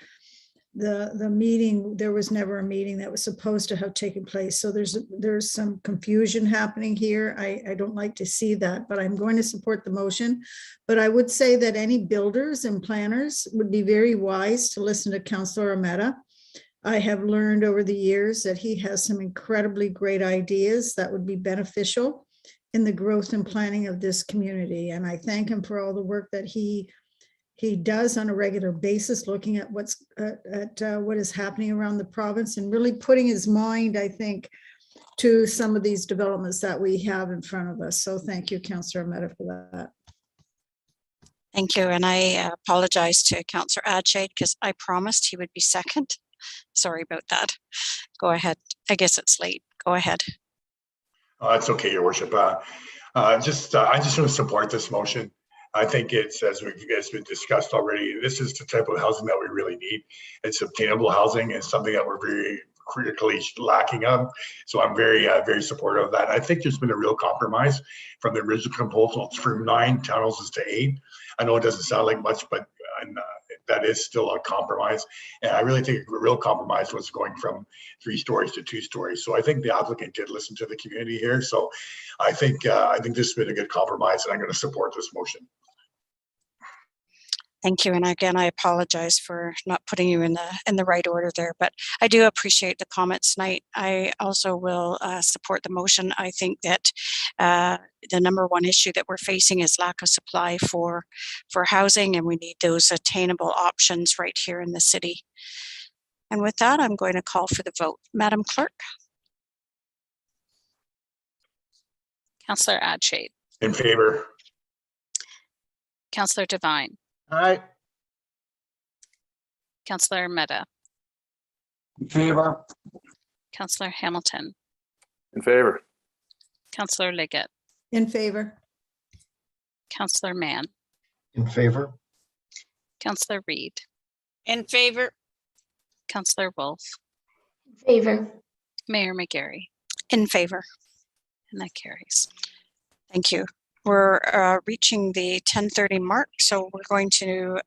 the meeting, there was never a meeting that was supposed to have taken place. So there's some confusion happening here. I don't like to see that, but I'm going to support the motion. But I would say that any builders and planners would be very wise to listen to Councillor Ameta. I have learned over the years that he has some incredibly great ideas that would be beneficial in the growth and planning of this community. And I thank him for all the work that he does on a regular basis, looking at what is happening around the province and really putting his mind, I think, to some of these developments that we have in front of us. So thank you, Councillor Ameta, for that. Thank you. And I apologize to Councillor Adshade because I promised he would be second. Sorry about that. Go ahead. I guess it's late. Go ahead. That's okay, Your Worship. I just want to support this motion. I think it's, as it's been discussed already, this is the type of housing that we really need. It's obtainable housing and something that we're very critically lacking of. So I'm very, very supportive of that. I think there's been a real compromise from the original proposal from 9 townhouses to 8. I know it doesn't sound like much, but that is still a compromise. And I really think a real compromise was going from 3 stories to 2 stories. So I think the applicant did listen to the community here. So I think this has been a good compromise, and I'm going to support this motion. Thank you. And again, I apologize for not putting you in the right order there, but I do appreciate the comments tonight. I also will support the motion. I think that the number one issue that we're facing is lack of supply for housing, and we need those attainable options right here in the city. And with that, I'm going to call for the vote. Madam Clerk. Councillor Adshade. In favor. Councillor Devine. Aye. Councillor Meta. In favor. Councillor Hamilton. In favor. Councillor Liggett. In favor. Councillor Mann. In favor. Councillor Reid. In favor. Councillor Wolf. In favor. Mayor Mcgary. In favor. And that carries. Thank you. We're reaching the 10:30 mark, so we're going to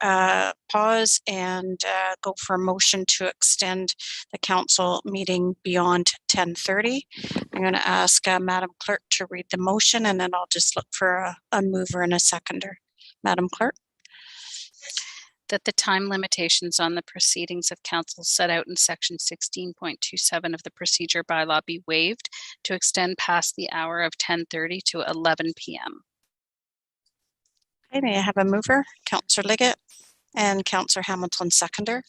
pause and go for a motion to extend the council meeting beyond 10:30. I'm going to ask Madam Clerk to read the motion, and then I'll just look for a mover and a seconder. Madam Clerk. That the time limitations on the proceedings of council set out in section 16.27 of the procedure bylaw be waived to extend past the hour of 10:30 to 11 p.m. Okay, may I have a mover? Councillor Liggett and Councillor Hamilton seconder.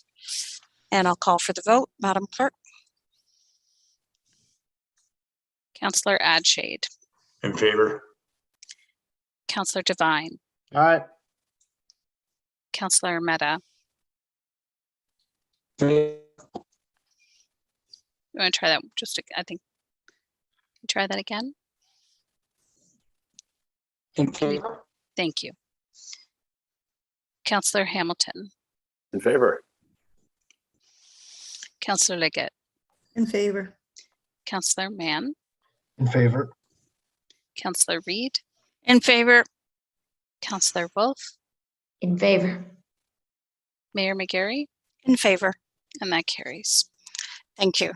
And I'll call for the vote. Madam Clerk. Councillor Adshade. In favor. Councillor Devine. Aye. Councillor Meta. In You want to try that? I think. Try that again. In favor. Thank you. Councillor Hamilton. In favor. Councillor Liggett. In favor. Councillor Mann. In favor. Councillor Reid. In favor. Councillor Wolf. In favor. Mayor Mcgary. In favor. And that carries. Thank you.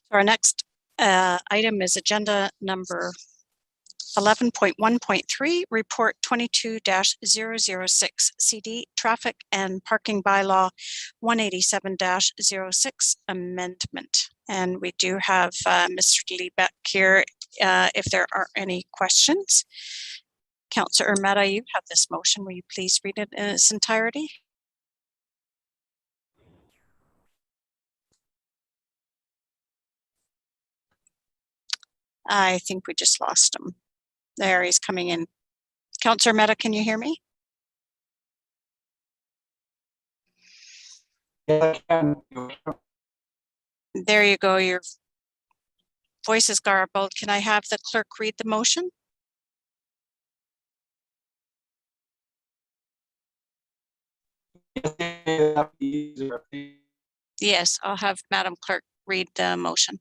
So our next item is agenda number 11.1.3, Report 22-006, CD, Traffic and Parking Bylaw 187-06 Amendment. And we do have Mr. Liebeck here if there are any questions. Councillor Mehta, you have this motion. Will you please read it in its entirety? I think we just lost him. There, he's coming in. Councillor Mehta, can you hear me? Yeah, I can. There you go. Your voice is garbled. Can I have the clerk read the motion? Yes, I'll have Madam Clerk read the motion.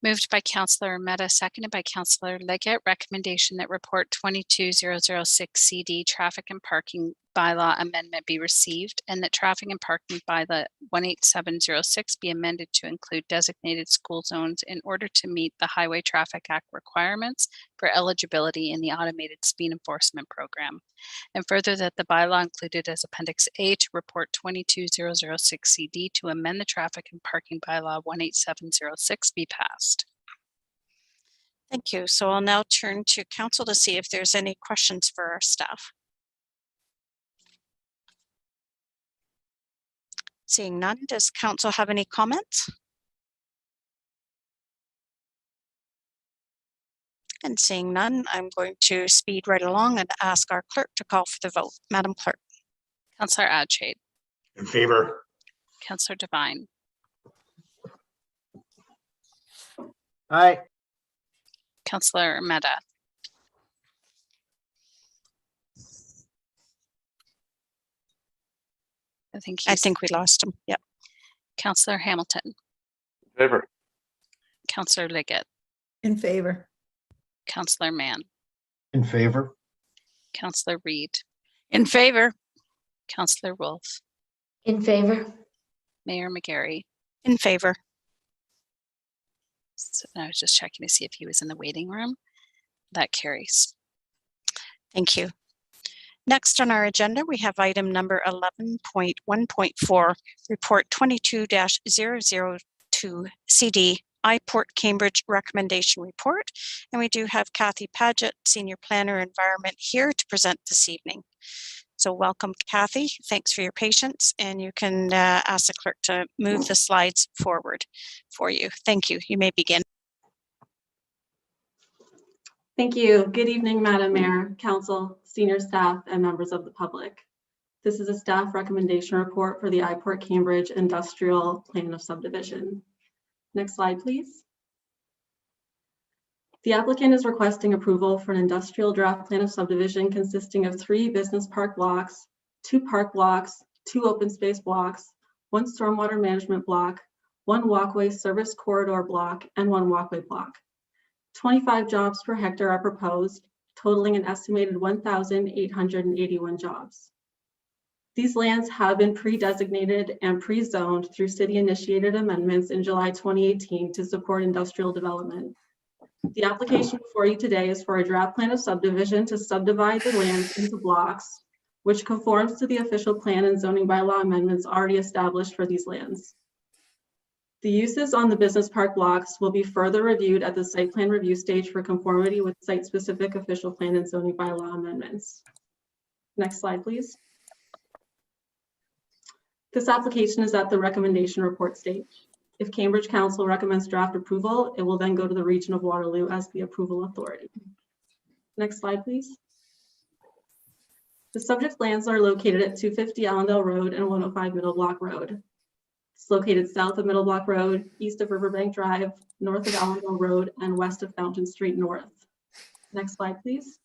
Moved by Councillor Mehta, seconded by Councillor Leggett. Recommendation that Report 22006 CD Traffic and Parking Bylaw Amendment be received, and that Traffic and Parking Bylaw 18706 be amended to include designated school zones in order to meet the Highway Traffic Act requirements for eligibility in the Automated Speed Enforcement Program. And further, that the bylaw included as Appendix A to Report 22006 CD to amend the Traffic and Parking Bylaw 18706 be passed. Thank you. So I'll now turn to Council to see if there's any questions for our staff. Seeing none, does Council have any comments? And seeing none, I'm going to speed right along and ask our clerk to call for the vote. Madam Clerk. Councillor Adshade. In favor. Councillor Devine. Aye. Councillor Mehta. I think we lost him. Yep. Councillor Hamilton. In favor. Councillor Liggett. In favor. Councillor Mann. In favor. Councillor Reed. In favor. Councillor Wolf. In favor. Mayor Mcgary. In favor. So I was just checking to see if he was in the waiting room. That carries. Thank you. Next on our agenda, we have item number 11.1.4, Report 22-002 CD, I-Port Cambridge Recommendation Report. And we do have Kathy Paget, Senior Planner Environment, here to present this evening. So welcome, Kathy. Thanks for your patience. And you can ask the clerk to move the slides forward for you. Thank you. You may begin. Thank you. Good evening, Madam Mayor, Council, senior staff, and members of the public. This is a staff recommendation report for the I-Port Cambridge Industrial Plan of Subdivision. Next slide, please. The applicant is requesting approval for an industrial draft plan of subdivision consisting of 3 business park blocks, 2 park blocks, 2 open space blocks, 1 stormwater management block, 1 walkway service corridor block, and 1 walkway block. 25 jobs per hectare are proposed, totaling an estimated 1,881 jobs. These lands have been pre-designated and pre-zoned through city-initiated amendments in July 2018 to support industrial development. The application before you today is for a draft plan of subdivision to subdivide the lands into blocks, which conforms to the official plan and zoning bylaw amendments already established for these lands. The uses on the business park blocks will be further reviewed at the site plan review stage for conformity with site-specific official plan and zoning bylaw amendments. Next slide, please. This application is at the recommendation report stage. If Cambridge Council recommends draft approval, it will then go to the region of Waterloo as the approval authority. Next slide, please. The subject lands are located at 250 Allendale Road and 105 Middle Block Road. It's located south of Middle Block Road, east of Riverbank Drive, north of Allendale Road, and west of Fountain Street North. Next slide, please.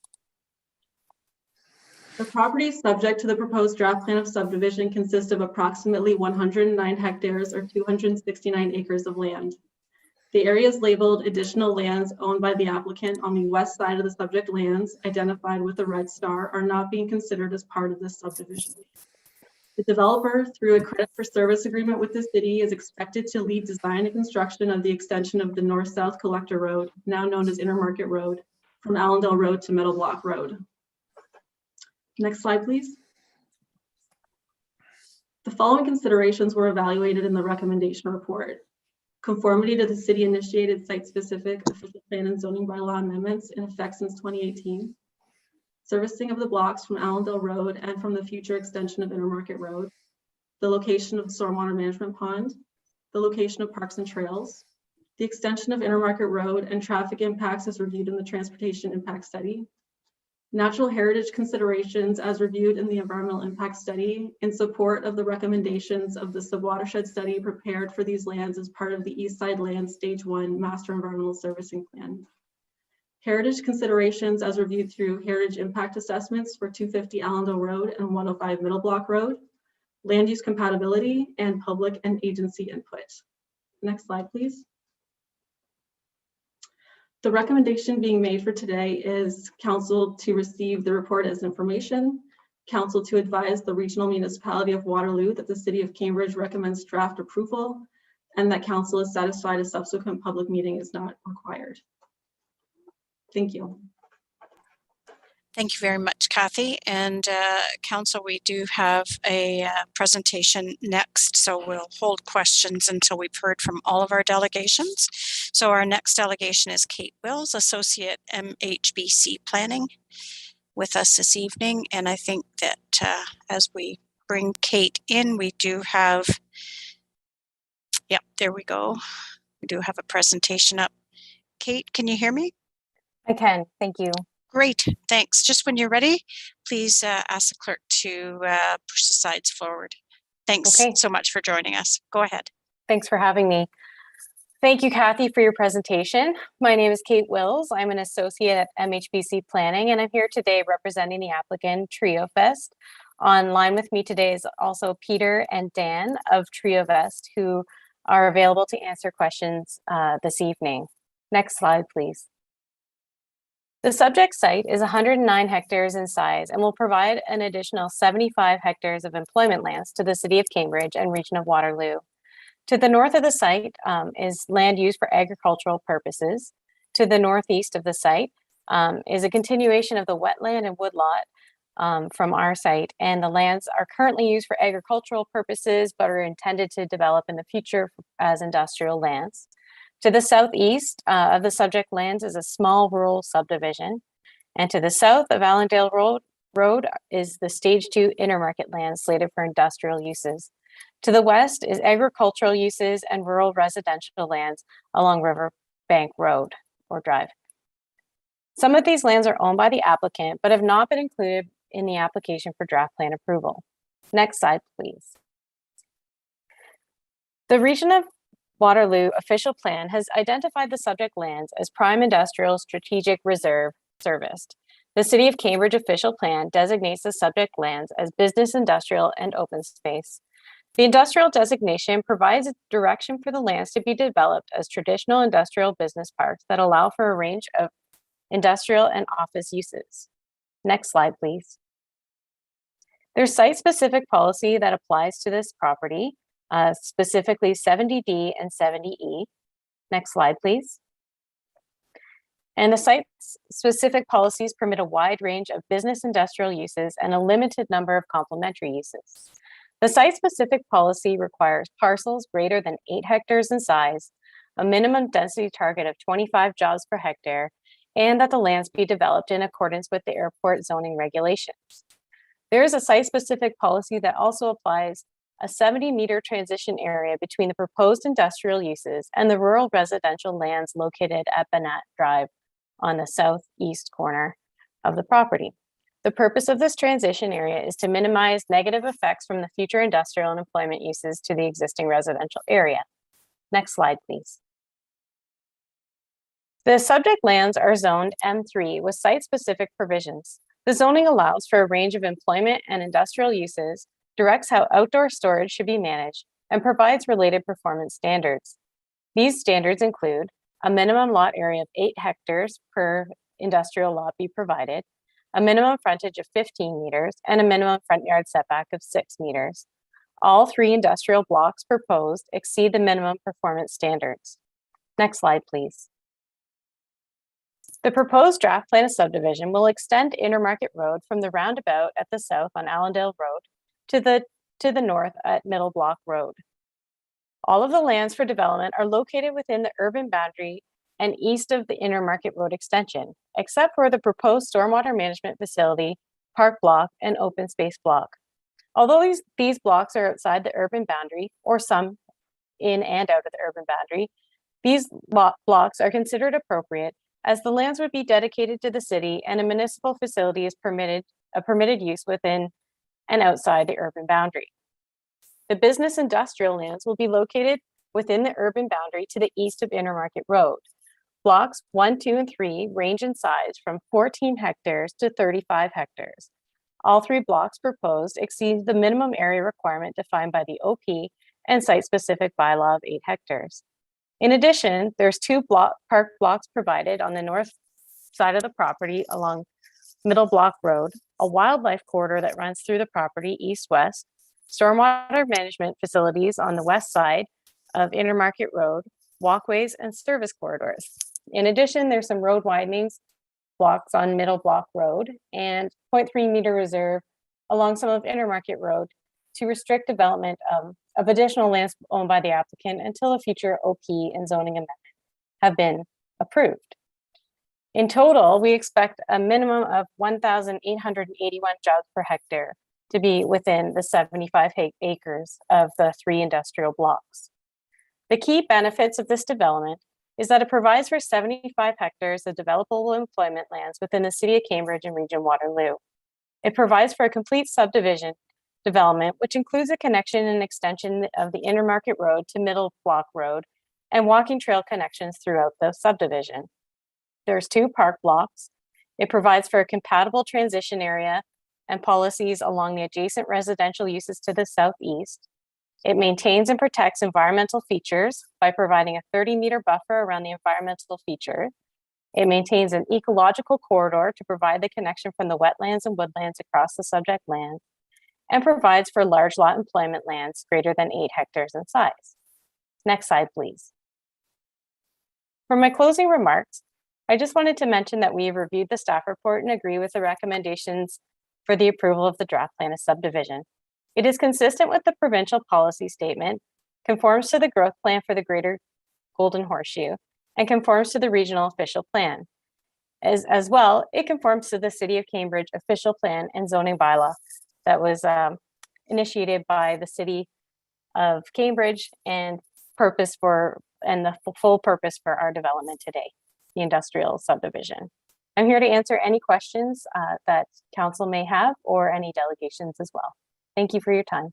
The property subject to the proposed draft plan of subdivision consists of approximately 109 hectares or 269 acres of land. The areas labeled additional lands owned by the applicant on the west side of the subject lands, identified with a red star, are not being considered as part of this subdivision. The developer, through a credit for service agreement with the city, is expected to lead design and construction of the extension of the north-south collector road, now known as Intermarket Road, from Allendale Road to Middle Block Road. Next slide, please. The following considerations were evaluated in the recommendation report. Conformity to the city-initiated site-specific official plan and zoning bylaw amendments in effect since 2018. Servicing of the blocks from Allendale Road and from the future extension of Intermarket Road. The location of the stormwater management pond. The location of parks and trails. The extension of Intermarket Road and traffic impacts as reviewed in the transportation impact study. Natural heritage considerations as reviewed in the environmental impact study in support of the recommendations of the subwatershed study prepared for these lands as part of the East Side Land Stage 1 Master Environmental Servicing Plan. Heritage considerations as reviewed through heritage impact assessments for 250 Allendale Road and 105 Middle Block Road, land use compatibility, and public and agency input. Next slide, please. The recommendation being made for today is council to receive the report as information, council to advise the regional municipality of Waterloo that the city of Cambridge recommends draft approval, and that council is satisfied a subsequent public meeting is not required. Thank you. Thank you very much, Kathy. And Council, we do have a presentation next, so we'll hold questions until we've heard from all of our delegations. So our next delegation is Kate Wills, Associate MHBC Planning, with us this evening. And I think that as we bring Kate in, we do have, yep, there we go. We do have a presentation up. Kate, can you hear me? I can, thank you. Great, thanks. Just when you're ready, please ask the clerk to push the slides forward. Thanks so much for joining us. Go ahead. Thanks for having me. Thank you, Kathy, for your presentation. My name is Kate Wills. I'm an associate at MHBC Planning, and I'm here today representing the applicant TrioVest. Online with me today is also Peter and Dan of TrioVest, who are available to answer questions this evening. Next slide, please. The subject site is 109 hectares in size and will provide an additional 75 hectares of employment lands to the City of Cambridge and region of Waterloo. To the north of the site is land used for agricultural purposes. To the northeast of the site is a continuation of the wetland and woodlot from our site, and the lands are currently used for agricultural purposes but are intended to develop in the future as industrial lands. To the southeast of the subject lands is a small rural subdivision. And to the south of Allendale Road is the Stage 2 Intermarket land slated for industrial uses. To the west is agricultural uses and rural residential lands along Riverbank Road or Drive. Some of these lands are owned by the applicant, but have not been included in the application for draft plan approval. Next slide, please. The region of Waterloo official plan has identified the subject lands as prime industrial strategic reserve serviced. The City of Cambridge official plan designates the subject lands as business, industrial, and open space. The industrial designation provides direction for the lands to be developed as traditional industrial business parks that allow for a range of industrial and office uses. Next slide, please. There's site-specific policy that applies to this property. Specifically 70D and 70E. Next slide, please. And the site-specific policies permit a wide range of business industrial uses and a limited number of complementary uses. The site-specific policy requires parcels greater than 8 hectares in size, a minimum density target of 25 jobs per hectare, and that the lands be developed in accordance with the airport zoning regulations. There is a site-specific policy that also applies a 70-meter transition area between the proposed industrial uses and the rural residential lands located at Banat Drive on the southeast corner of the property. The purpose of this transition area is to minimize negative effects from the future industrial and employment uses to the existing residential area. Next slide, please. The subject lands are zoned M3 with site-specific provisions. The zoning allows for a range of employment and industrial uses, directs how outdoor storage should be managed, and provides related performance standards. These standards include a minimum lot area of 8 hectares per industrial lot be provided, a minimum frontage of 15 meters, and a minimum front yard setback of 6 meters. All 3 industrial blocks proposed exceed the minimum performance standards. Next slide, please. The proposed draft plan of subdivision will extend Intermarket Road from the roundabout at the south on Allendale Road to the north at Middle Block Road. All of the lands for development are located within the urban boundary and east of the Intermarket Road extension, except for the proposed stormwater management facility, park block, and open space block. Although these blocks are outside the urban boundary, or some in and out of the urban boundary, these blocks are considered appropriate as the lands would be dedicated to the city and a municipal facility is a permitted use within and outside the urban boundary. The business industrial lands will be located within the urban boundary to the east of Intermarket Road. Blocks 1, 2, and 3 range in size from 14 hectares to 35 hectares. All 3 blocks proposed exceed the minimum area requirement defined by the OP and site-specific bylaw of 8 hectares. In addition, there's 2 park blocks provided on the north side of the property along Middle Block Road, a wildlife corridor that runs through the property east-west, stormwater management facilities on the west side of Intermarket Road, walkways, and service corridors. In addition, there's some road widenings, blocks on Middle Block Road, and 0.3 meter reserve along some of Intermarket Road to restrict development of additional lands owned by the applicant until a future OP and zoning amendment have been approved. In total, we expect a minimum of 1,881 jugs per hectare to be within the 75 acres of the 3 industrial blocks. The key benefits of this development is that it provides for 75 hectares of developable employment lands within the City of Cambridge and Region Waterloo. It provides for a complete subdivision development, which includes a connection and extension of the Intermarket Road to Middle Block Road and walking trail connections throughout the subdivision. There's 2 park blocks. It provides for a compatible transition area and policies along the adjacent residential uses to the southeast. It maintains and protects environmental features by providing a 30-meter buffer around the environmental feature. It maintains an ecological corridor to provide the connection from the wetlands and woodlands across the subject land, and provides for large lot employment lands greater than 8 hectares in size. Next slide, please. For my closing remarks, I just wanted to mention that we have reviewed the staff report and agree with the recommendations for the approval of the draft plan of subdivision. It is consistent with the provincial policy statement, conforms to the growth plan for the Greater Golden Horseshoe, and conforms to the regional official plan. As well, it conforms to the City of Cambridge official plan and zoning bylaw that was initiated by the City of Cambridge and the full purpose for our development today, the industrial subdivision. I'm here to answer any questions that council may have or any delegations as well. Thank you for your time.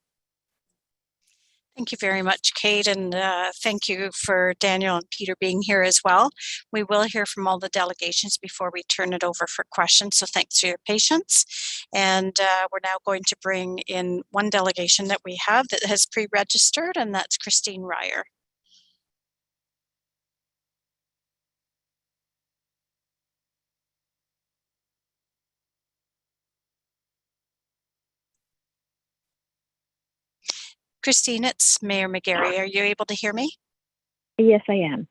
Thank you very much, Kate, and thank you for Daniel and Peter being here as well. We will hear from all the delegations before we turn it over for questions, so thanks for your patience. And we're now going to bring in one delegation that we have that has pre-registered, and that's Christine Ryer. Christine, it's Mayor Mcgary. Are you able to hear me? Yes, I am.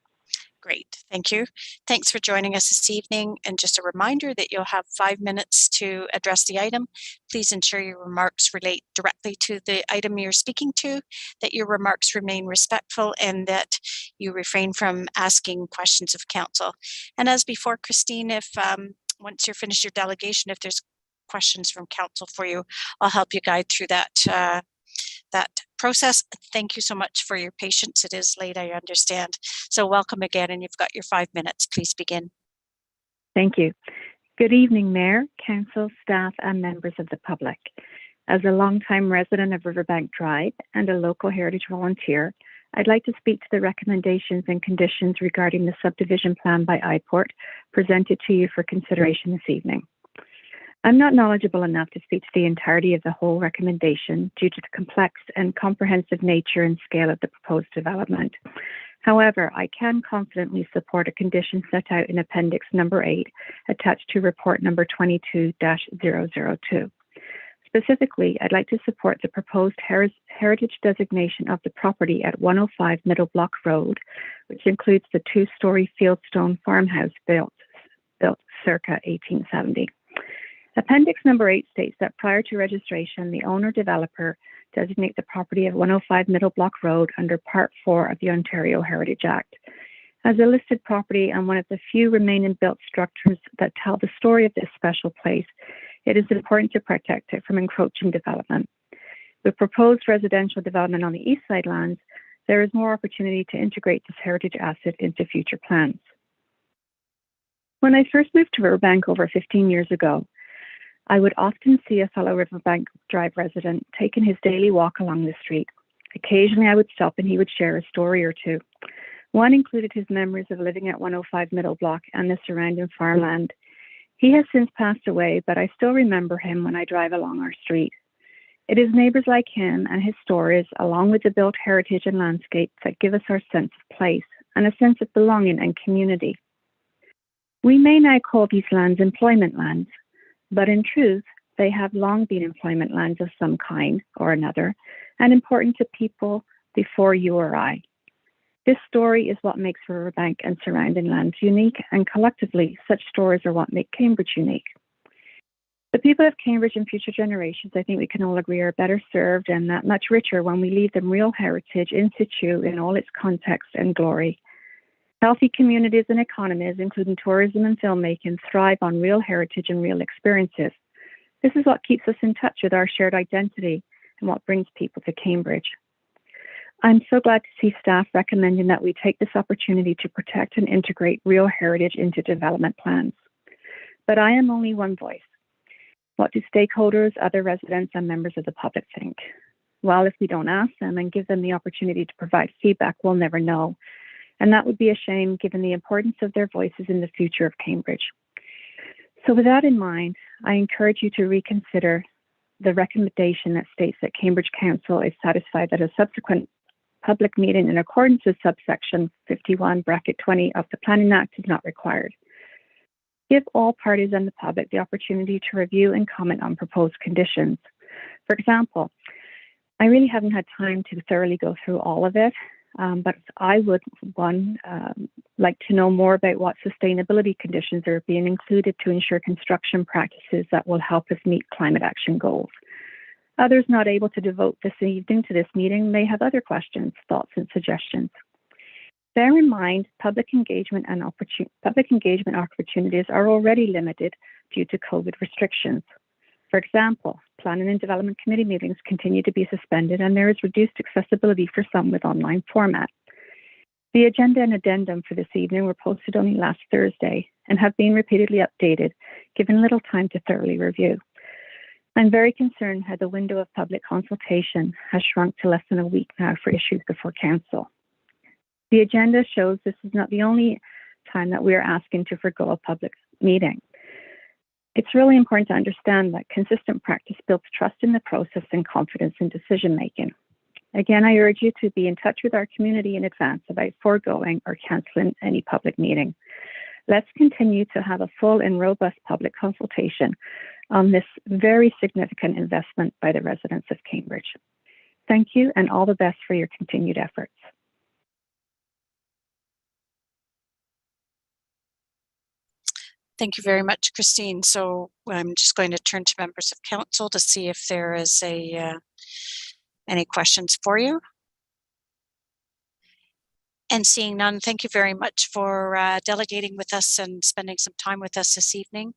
Great, thank you. Thanks for joining us this evening. And just a reminder that you'll have 5 minutes to address the item. Please ensure your remarks relate directly to the item you're speaking to, that your remarks remain respectful, and that you refrain from asking questions of council. And as before, Christine, if once you're finished your delegation, if there's questions from council for you, I'll help you guide through that process. Thank you so much for your patience. It is late, I understand. So welcome again, and you've got your 5 minutes. Please begin. Thank you. Good evening, Mayor, Council, staff, and members of the public. As a longtime resident of Riverbank Drive and a local heritage volunteer, I'd like to speak to the recommendations and conditions regarding the subdivision plan by IPORT presented to you for consideration this evening. I'm not knowledgeable enough to speak to the entirety of the whole recommendation due to the complex and comprehensive nature and scale of the proposed development. However, I can confidently support a condition set out in Appendix number 8, attached to Report number 22-002. Specifically, I'd like to support the proposed heritage designation of the property at 105 Middle Block Road, which includes the two-story fieldstone farmhouse built circa 1870. Appendix number 8 states that prior to registration, the owner-developer designate the property of 105 Middle Block Road under Part 4 of the Ontario Heritage Act as a listed property and one of the few remaining built structures that tell the story of this special place. It is important to protect it from encroaching development. With proposed residential development on the east side lands, there is more opportunity to integrate this heritage asset into future plans. When I first moved to Riverbank over 15 years ago, I would often see a fellow Riverbank Drive resident taking his daily walk along the street. Occasionally I would stop and he would share a story or two. One included his memories of living at 105 Middle Block and the surrounding farmland. He has since passed away, but I still remember him when I drive along our street. It is neighbors like him and his stories, along with the built heritage and landscape, that give us our sense of place and a sense of belonging and community. We may now call these lands employment lands, but in truth, they have long been employment lands of some kind or another and important to people before you or I. This story is what makes Riverbank and surrounding lands unique, and collectively, such stories are what make Cambridge unique. The people of Cambridge and future generations, I think we can all agree, are better served and that much richer when we leave them real heritage in situ in all its context and glory. Healthy communities and economies, including tourism and filmmaking, thrive on real heritage and real experiences. This is what keeps us in touch with our shared identity and what brings people to Cambridge. I'm so glad to see staff recommending that we take this opportunity to protect and integrate real heritage into development plans. But I am only one voice. What do stakeholders, other residents, and members of the public think? Well, if we don't ask them and give them the opportunity to provide feedback, we'll never know. And that would be a shame given the importance of their voices in the future of Cambridge. So with that in mind, I encourage you to reconsider the recommendation that states that Cambridge Council is satisfied that a subsequent public meeting in accordance with subsection 51(20) of the Planning Act is not required. Give all parties and the public the opportunity to review and comment on proposed conditions. For example, I really haven't had time to thoroughly go through all of it, but I would, like to know more about what sustainability conditions are being included to ensure construction practices that will help us meet climate action goals. Others not able to devote this evening to this meeting may have other questions, thoughts, and suggestions. Bear in mind, public engagement opportunities are already limited due to COVID restrictions. For example, Planning and Development Committee meetings continue to be suspended and there is reduced accessibility for some with online format. The agenda and addendum for this evening were posted only last Thursday and have been repeatedly updated, given little time to thoroughly review. I'm very concerned how the window of public consultation has shrunk to less than a week now for issues before Council. The agenda shows this is not the only time that we are asking to forgo a public meeting. It's really important to understand that consistent practice builds trust in the process and confidence in decision making. Again, I urge you to be in touch with our community in advance about foregoing or cancelling any public meeting. Let's continue to have a full and robust public consultation on this very significant investment by the residents of Cambridge. Thank you and all the best for your continued efforts. Thank you very much, Christine. So I'm just going to turn to members of council to see if there is any questions for you. And seeing none, thank you very much for delegating with us and spending some time with us this evening.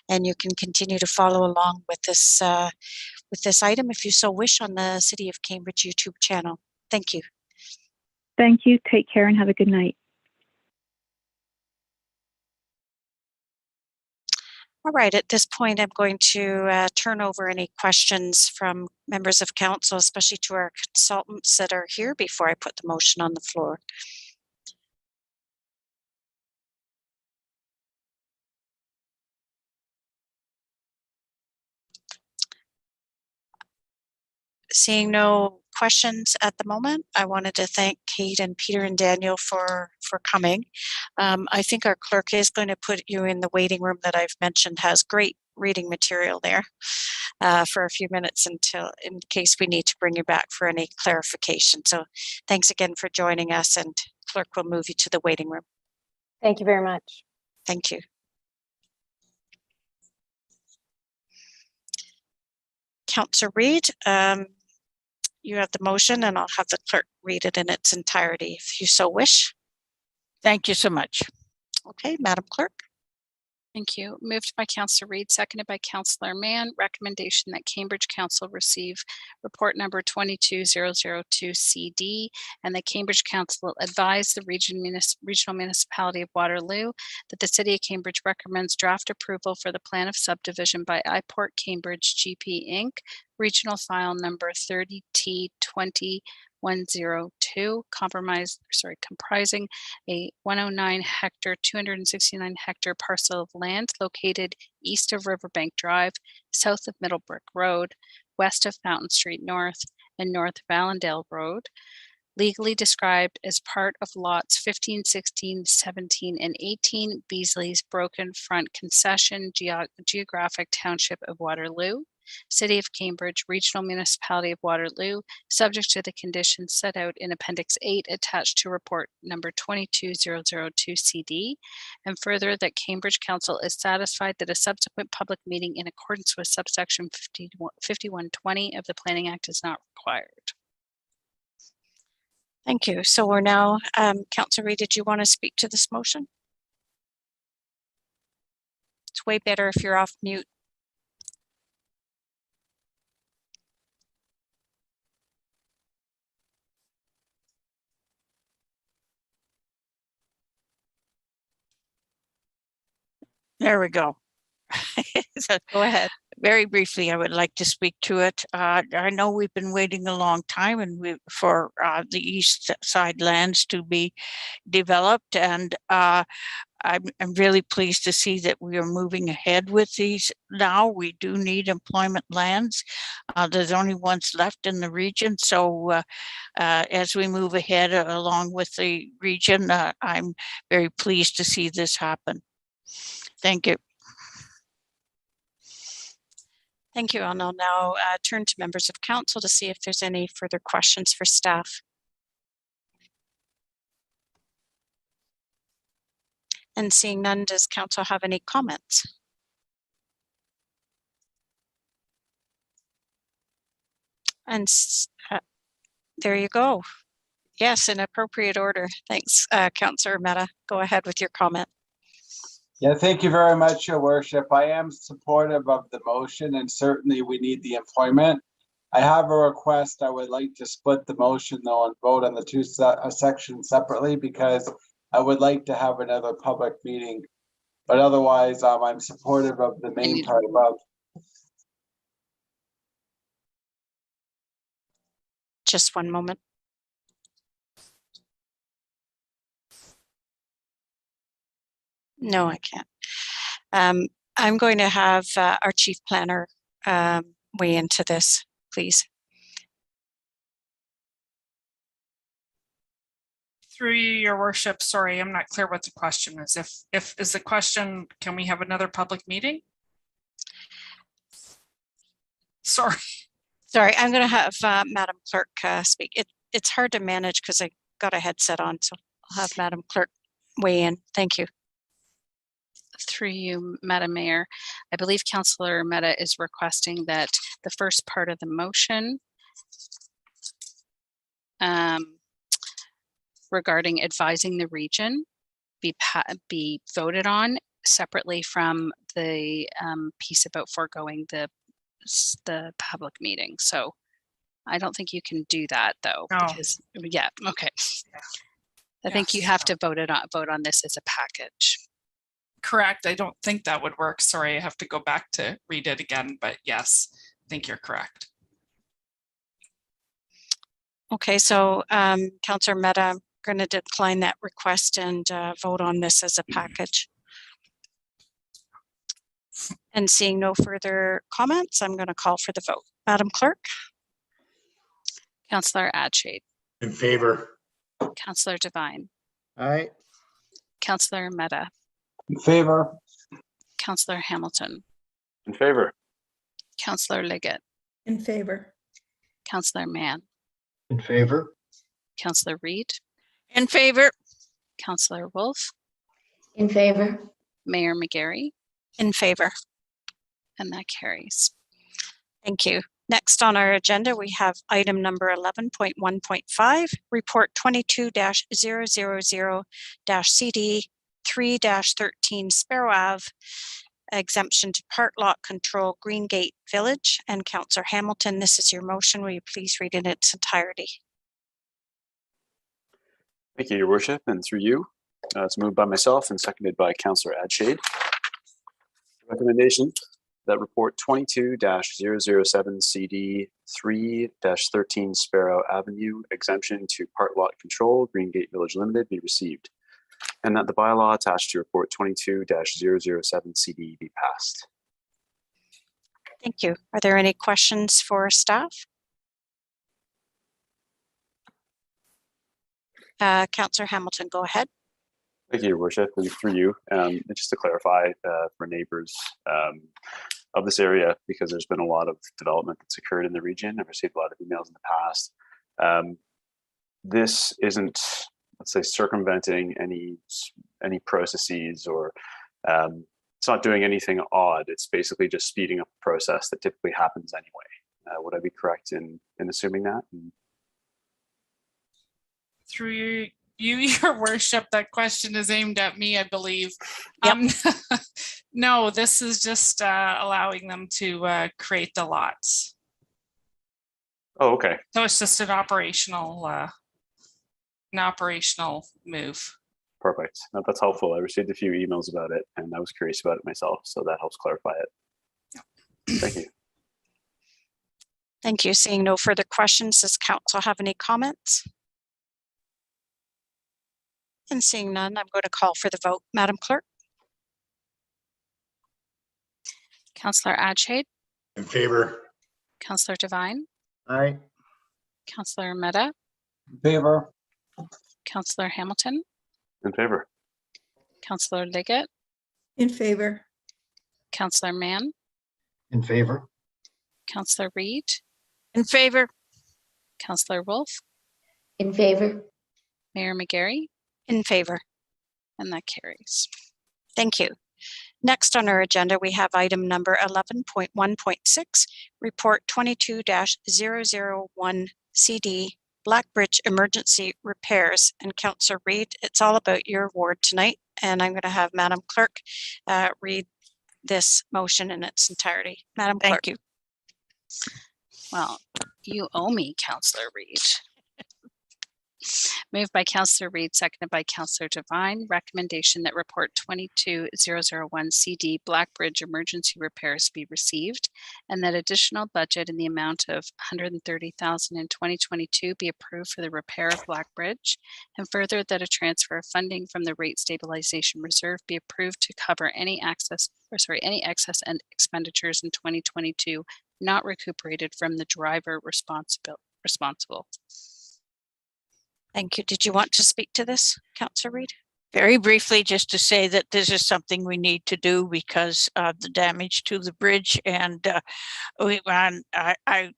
And you can continue to follow along with this item if you so wish on the City of Cambridge YouTube channel. Thank you. Thank you. Take care and have a good night. All right, at this point, I'm going to turn over any questions from members of council, especially to our consultants that are here before I put the motion on the floor. Seeing no questions at the moment. I wanted to thank Kate and Peter and Daniel for coming. I think our clerk is going to put you in the waiting room that I've mentioned has great reading material there for a few minutes in case we need to bring you back for any clarification. So thanks again for joining us, and clerk will move you to the waiting room. Thank you very much. Thank you. Councillor Reid, you have the motion, and I'll have the clerk read it in its entirety if you so wish. Thank you so much. Okay, Madam Clerk. Thank you. Moved by Councillor Reid, seconded by Councillor Mann. Recommendation that Cambridge Council receive report number 22002 CD, and that Cambridge Council advise the regional municipality of Waterloo that the City of Cambridge recommends draft approval for the plan of subdivision by iPort Cambridge GP Inc., regional file number 30T20-102, comprising a 109 hectare, 269 hectare parcel of land located east of Riverbank Drive, south of Middlebrook Road, west of Fountain Street North, and north of Allendale Road, legally described as part of lots 15, 16, 17, and 18, Beasley's Broken Front Concession, Geographic Township of Waterloo, City of Cambridge, Regional Municipality of Waterloo, subject to the conditions set out in Appendix 8 attached to report number 22002 CD, and further that Cambridge Council is satisfied that a subsequent public meeting in accordance with subsection 5120 of the Planning Act is not required. Thank you. So we're now, Councillor Reid, did you want to speak to this motion? It's way better if you're off mute. There we go. So, go ahead. Very briefly, I would like to speak to it. I know we've been waiting a long time for the east side lands to be developed, and I'm really pleased to see that we are moving ahead with these now. We do need employment lands. There's only ones left in the region, so as we move ahead along with the region, I'm very pleased to see this happen. Thank you. Thank you. And I'll now turn to members of council to see if there's any further questions for staff. And seeing none, does council have any comments? And there you go. Yes, in appropriate order. Thanks, Councillor Mehta. Go ahead with your comment. Yeah, thank you very much, Your Worship. I am supportive of the motion, and certainly we need the employment. I have a request. I would like to split the motion though and vote on the two sections separately, because I would like to have another public meeting. But otherwise, I'm supportive of the main part above. Just one moment. No, I can't. I'm going to have our chief planner weigh into this, please. Through you, Your Worship, sorry, I'm not clear what the question is. If is the question, can we have another public meeting? Sorry. Sorry, I'm going to have Madam Clerk speak. It's hard to manage because I got a headset on, so I'll have Madam Clerk weigh in. Thank you. Through you, Madam Mayor, I believe Councillor Mehta is requesting that the first part of the motion regarding advising the region be voted on separately from the piece about foregoing the public meeting. So I don't think you can do that though, because yeah, okay. I think you have to vote on this as a package. Correct. I don't think that would work. Sorry, I have to go back to read it again, but yes, I think you're correct. Okay, so Councillor Mehta, I'm going to decline that request and vote on this as a package. And seeing no further comments, I'm going to call for the vote. Madam Clerk? Councillor Adshade, In favor. Councillor Devine, Aye. Councillor Mehta, In favor. Councillor Hamilton, In favor. Councillor Liggett, In favor. Councillor Mann, In favor? Councillor Reid, In favor. Councillor Wolf, In favor. Mayor Mcgary, In favor. and that carries. Thank you. Next on our agenda, we have item number 11.1.5, Report 22-000-CD 3-13 Sparrow Ave, exemption to part lot control Greengate Village. And Councillor Hamilton, this is your motion. Will you please read in its entirety? Thank you, Your Worship, and through you. It's moved by myself and seconded by Councillor Adshade. Recommendation that report 22-007 CD 3-13 Sparrow Avenue, exemption to part lot control Greengate Village Limited be received, and that the bylaw attached to report 22-007 CD be passed. Thank you. Are there any questions for staff? Councillor Hamilton, go ahead. Thank you, Your Worship, and through you, just to clarify for neighbors of this area, because there's been a lot of development that's occurred in the region. I've received a lot of emails in the past. This isn't, let's say, circumventing any processes, or it's not doing anything odd. It's basically just speeding up the process that typically happens anyway. Would I be correct in assuming that? Through you, Your Worship, that question is aimed at me, I believe. No, this is just allowing them to create the lots. Oh, okay. So it's just an operational move. Perfect. No, that's helpful. I received a few emails about it, and I was curious about it myself, so that helps clarify it. Thank you. Thank you. Seeing no further questions, does council have any comments? And seeing none, I'm going to call for the vote. Madam Clerk? Councillor Adshade, In favor. Councillor Devine, Aye. Councillor Mehta, In favor. Councillor Hamilton, In favor. Councillor Liggett, In favor. Councillor Mann, In favor? Councillor Reid, In favor. Councillor Wolf, In favor. Mayor Mcgary, In favor. and that carries. Thank you. Next on our agenda, we have item number 11.1.6, Report 22-001 CD Blackbridge Emergency Repairs. And Councillor Reid, it's all about your ward tonight, and I'm going to have Madam Clerk read this motion in its entirety. Madam Clerk. Thank you. Well, you owe me, Councillor Reid. Moved by Councillor Reid, seconded by Councillor Devine. Recommendation that report 22-001 CD Blackbridge emergency repairs be received, and that additional budget in the amount of $130,000 in 2022 be approved for the repair of Blackbridge, and further that a transfer of funding from the rate stabilization reserve be approved to cover any excess and expenditures in 2022 not recuperated from the driver responsible. Thank you. Did you want to speak to this, Councillor Reid? Very briefly, just to say that this is something we need to do because of the damage to the bridge, and I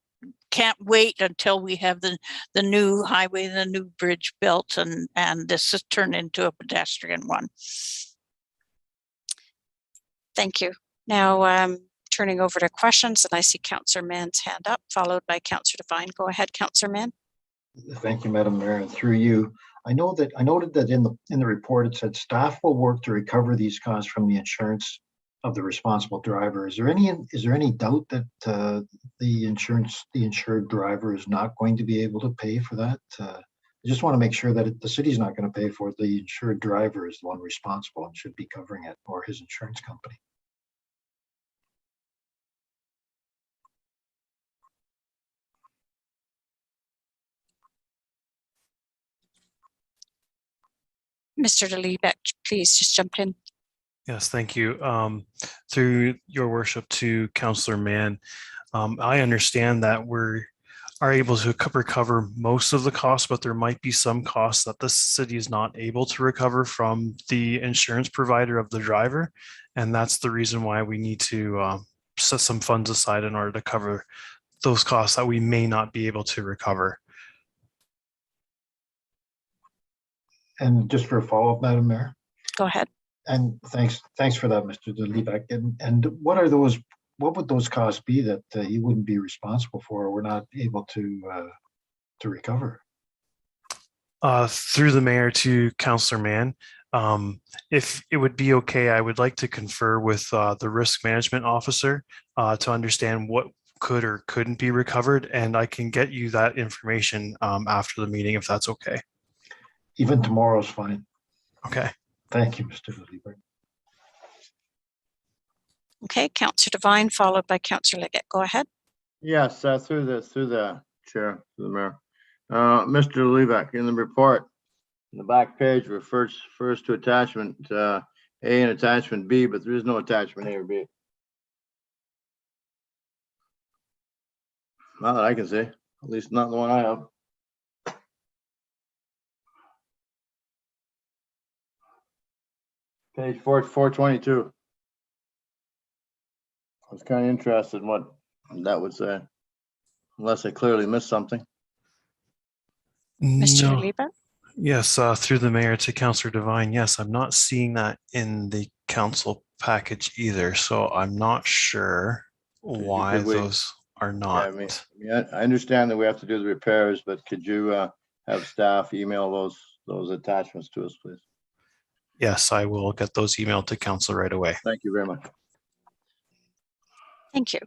can't wait until we have the new highway, the new bridge built, and this is turned into a pedestrian one. Thank you. Now, turning over to questions, and I see Councillor Mann's hand up, followed by Councillor Devine. Go ahead, Councillor Mann. Thank you, Madam Mayor, and through you. I noted that in the report it said staff will work to recover these costs from the insurance of the responsible driver. Is there any doubt that the insured driver is not going to be able to pay for that? I just want to make sure that the city's not going to pay for it. The insured driver is the one responsible and should be covering it, or his insurance company. Mr. DeLebeck, please just jump in. Yes, thank you. Through your worship to Councillor Mann, I understand that we're are able to recover most of the costs, but there might be some costs that the city is not able to recover from the insurance provider of the driver. And that's the reason why we need to set some funds aside in order to cover those costs that we may not be able to recover. And just for a follow-up, Madam Mayor. Go ahead. And thanks for that, Mr. Levy. And what would those costs be that you wouldn't be responsible for or we're not able to recover? Through the mayor to Councillor Mann, if it would be okay, I would like to confer with the risk management officer to understand what could or couldn't be recovered, and I can get you that information after the meeting if that's okay. Even tomorrow's fine. Okay. Thank you, Mr. Levy. Okay, Councillor Devine, followed by Councillor Liggett. Go ahead. Yes, through the chair, through the mayor. Mr. Levac, in the report, in the back page refers to attachment A and attachment B, but there is no attachment A or B. Not that I can see, at least not the one I have. Page 422. I was kind of interested in what that would say, unless I clearly missed something. Mr. No. Lieber? Yes, through the mayor to Councillor Devine. Yes, I'm not seeing that in the council package either, so I'm not sure why those are not. Yeah, I understand that we have to do the repairs, but could you have staff email those attachments to us, please? Yes, I will get those emailed to council right away. Thank you very much. Thank you.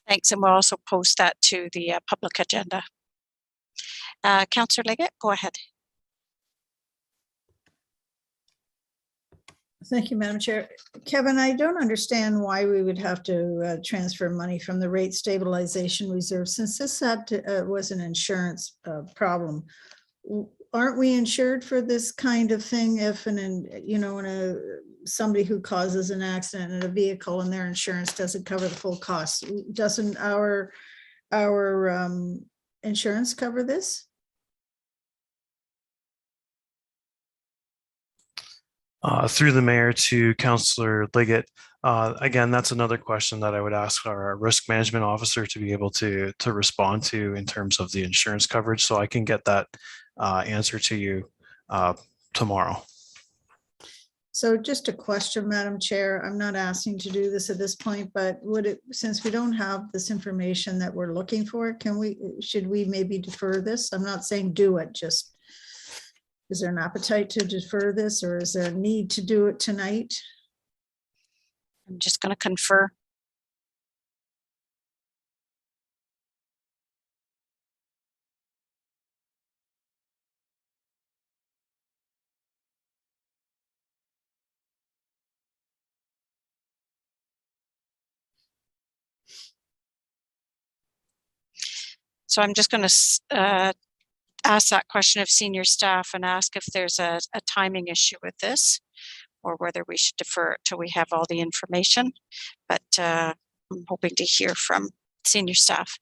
Thanks, and we'll also post that to the public agenda. Councillor Liggett, go ahead. Thank you, Madam Chair. Kevin, I don't understand why we would have to transfer money from the rate stabilization reserve since this was an insurance problem. Aren't we insured for this kind of thing if somebody who causes an accident in a vehicle and their insurance doesn't cover the full cost? Doesn't our insurance cover this? Through the mayor to Councillor Liggett, again, that's another question that I would ask our risk management officer to be able to respond to in terms of the insurance coverage. So I can get that answer to you tomorrow. So just a question, Madam Chair. I'm not asking to do this at this point, but since we don't have this information that we're looking for, should we maybe defer this? I'm not saying do it, just is there an appetite to defer this, or is there a need to do it tonight? I'm just going to confer. So I'm just going to ask that question of senior staff and ask if there's a timing issue with this or whether we should defer it till we have all the information. But I'm hoping to hear from senior staff.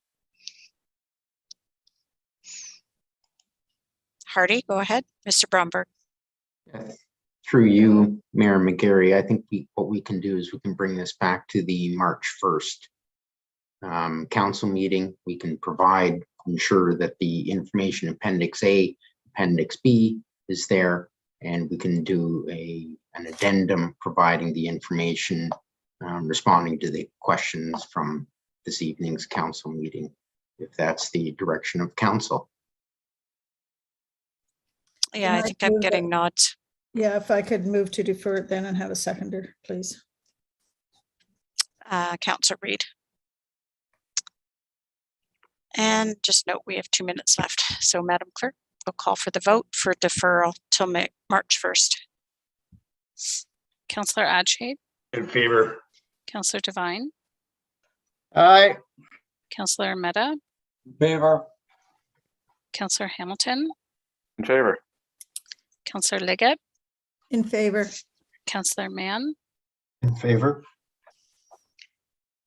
Hardy, go ahead. Mr. Bromberg. Through you, Mayor Mcgary, I think what we can do is we can bring this back to the March 1st council meeting. We can ensure that the information Appendix A, Appendix B is there, and we can do an addendum providing the information, responding to the questions from this evening's council meeting, if that's the direction of council. Yeah, I think I'm getting nods. Yeah, if I could move to defer it then and have a seconder, please. Councillor Reid. And just note we have 2 minutes left. So Madam Clerk, we'll call for the vote for deferral till March 1st. Councillor Adshade. In favor. Councillor Devine. Aye. Councillor Mehta. In favor. Councillor Hamilton. In favor. Councillor Liggett, In favor. Councillor Mann, In favor.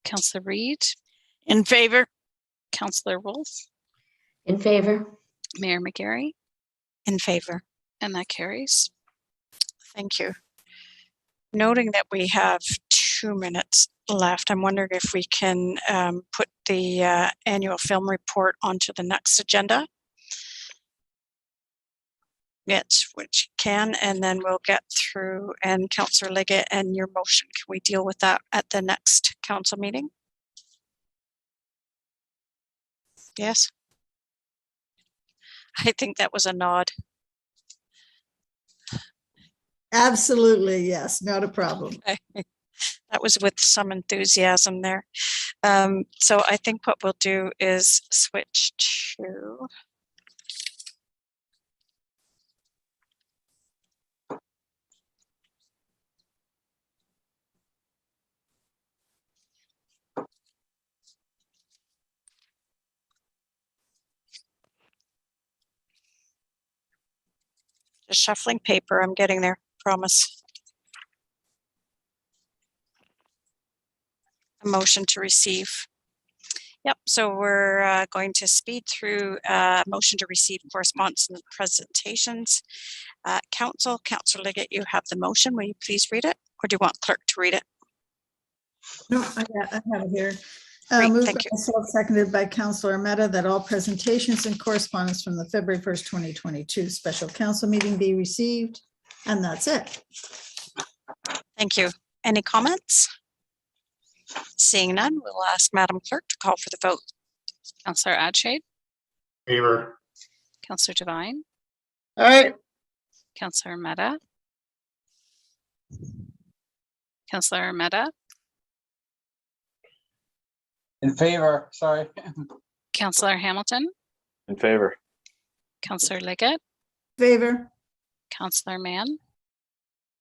Councillor Reid, In favor? Councillor Wolf, In favor. Mayor Mcgary, In favor. and that carries. Thank you. Noting that we have 2 minutes left, I'm wondering if we can put the annual film report onto the next agenda. Yes, which can, and then we'll get through, and Councillor Liggett, and your motion, can we deal with that at the next council meeting? Yes. I think that was a nod. Absolutely, yes, not a problem. That was with some enthusiasm there. So I think what we'll do is switch to just shuffling paper. I'm getting there, promise. A motion to receive. Yep, so we're going to speed through motion to receive correspondence and presentations. Council, Councillor Liggett, you have the motion. Will you please read it? Or do you want clerk to read it? No, I have it here. Great, Moved thank by you. myself, seconded by Councillor Mehta, that all presentations and correspondence from the February 1st, 2022 special council meeting be received. And that's it. Thank you. Any comments? Seeing none, we'll ask Madam Clerk to call for the vote. Councillor Adshade, Favor. Councillor Devine, Aye. Councillor Mehta, Councillor Mehta, In favor, sorry. Councillor Hamilton, In favor. Councillor Liggett, Favor. Councillor Mann,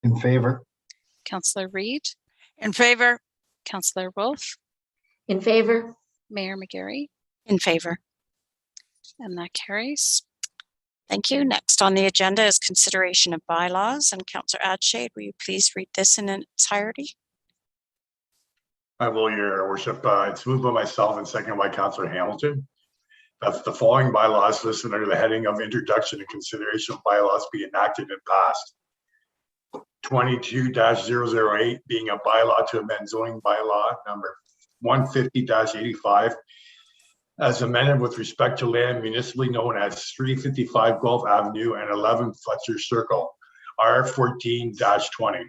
In favor. Councillor Reid, In favor? Councillor Wolf, In favor. Mayor Mcgary, In favor. and that carries. Thank you. Next on the agenda is consideration of bylaws, and Councillor Adshade, will you please read this in its entirety? I will, Your Worship. It's moved by myself and seconded by Councillor Hamilton. That's the following bylaws listed under the heading of Introduction and Consideration of Bylaws be enacted and passed. 22-008 being a bylaw to amend zoning bylaw number 150-85 as amended with respect to land municipally known as 355 Gulf Avenue and 11 Fletcher Circle, R14-20.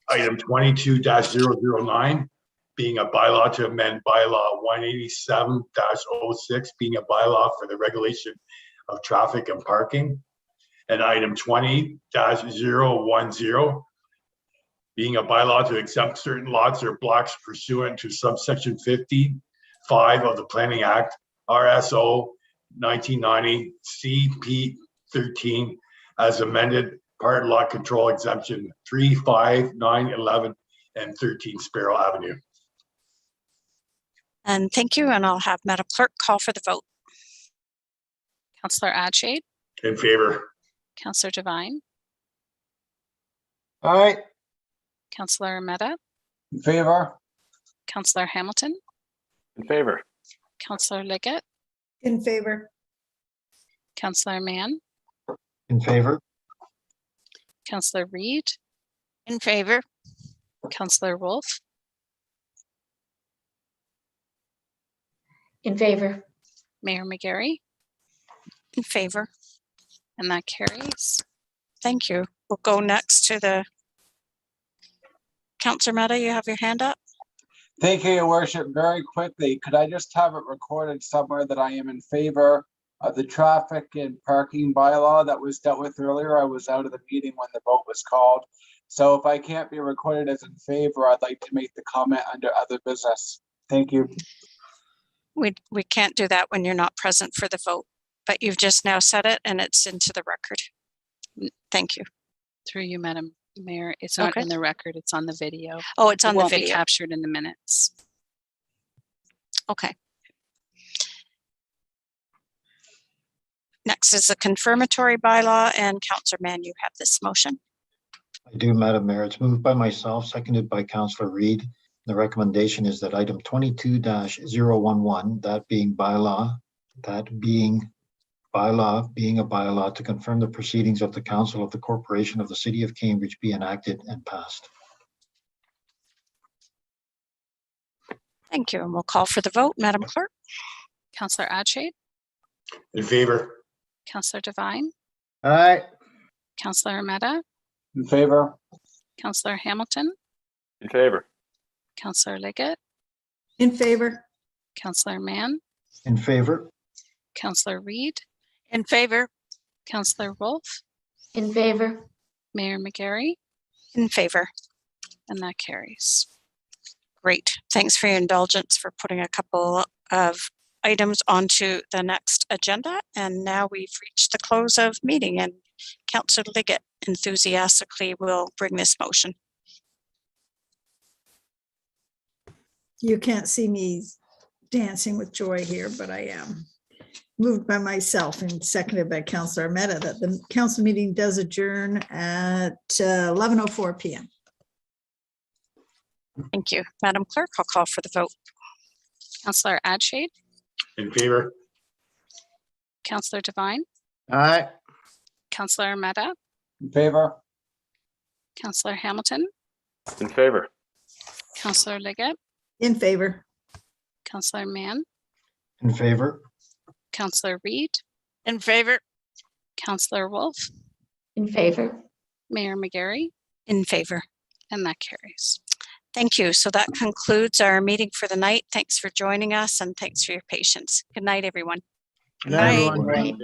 Item 22-009 being a bylaw to amend bylaw 187-06 being a bylaw for the regulation of traffic and parking. And item 20-010 being a bylaw to exempt certain lots or blocks pursuant to subsection 55 of the Planning Act, RSO 1990 CP 13 as amended, part lot control exemption 3, 5, 9, 11, and 13 Sparrow Avenue. And thank you, and I'll have Madam Clerk call for the vote. Councillor Adshade, In favor. Councillor Devine, Aye. Councillor Mehta, In favor? Councillor Hamilton, In favor. Councillor Liggett, In favor. Councillor Mann, In favor. Councillor Reid, In favor? Councillor Wolf, In favor. Mayor Mcgary, In favor. and that carries. Thank you. We'll go next to the Councillor Mehta, you have your hand up? Thank you, Your Worship. Very quickly, could I just have it recorded somewhere that I am in favor of the traffic and parking bylaw that was dealt with earlier? I was out of the meeting when the vote was called. So if I can't be recorded as in favor, I'd like to make the comment under other business. Thank you. We can't do that when you're not present for the vote, but you've just now said it and it's into the record. Thank you. Through you, Madam Mayor, it's not Okay. in the record, it's on the video. Oh, it's It on the won't be video. captured in the minutes. Okay. Next is the confirmatory bylaw, and Councillor Mann, you have this motion. I do, Madam Mayor. It's moved by myself, seconded by Councillor Reid. The recommendation is that item 22-011, that being bylaw, being a bylaw to confirm the proceedings of the Council of the Corporation of the City of Cambridge, be enacted and passed. Thank you, and we'll call for the vote. Madam Clerk? Councillor Adshade, In favor? Councillor Devine, Aye. Councillor Meta, In favor? Councillor Hamilton, In favor? Councillor Liggett, In favor? Councillor Mann, In favor? Councillor Reid, In favor? Councillor Wolf, In favor? Mayor Mcgary, In favor. and that carries. Great. Thanks for your indulgence for putting a couple of items onto the next agenda. And now we've reached the close of meeting, and Councillor Liggett enthusiastically will bring this motion. You can't see me dancing with joy here, but I am. Moved by myself and seconded by Councillor Meta that the council meeting does adjourn at 11:04 p.m. Thank you. Madam Clerk, I'll call for the vote. Councillor Adshade, In favor? Councillor Devine, Aye. Councillor Meta, In favor? Councillor Hamilton, In favor? Councillor Liggett, In favor? Councillor Mann, In favor? Councillor Reid, In favor? Councillor Wolf, In favor? Mayor Mcgary, In favor. and that carries. Thank you. So that concludes our meeting for the night. Thanks for joining us, and thanks for your patience. Good night, everyone. Good night, Aye. everyone. Right.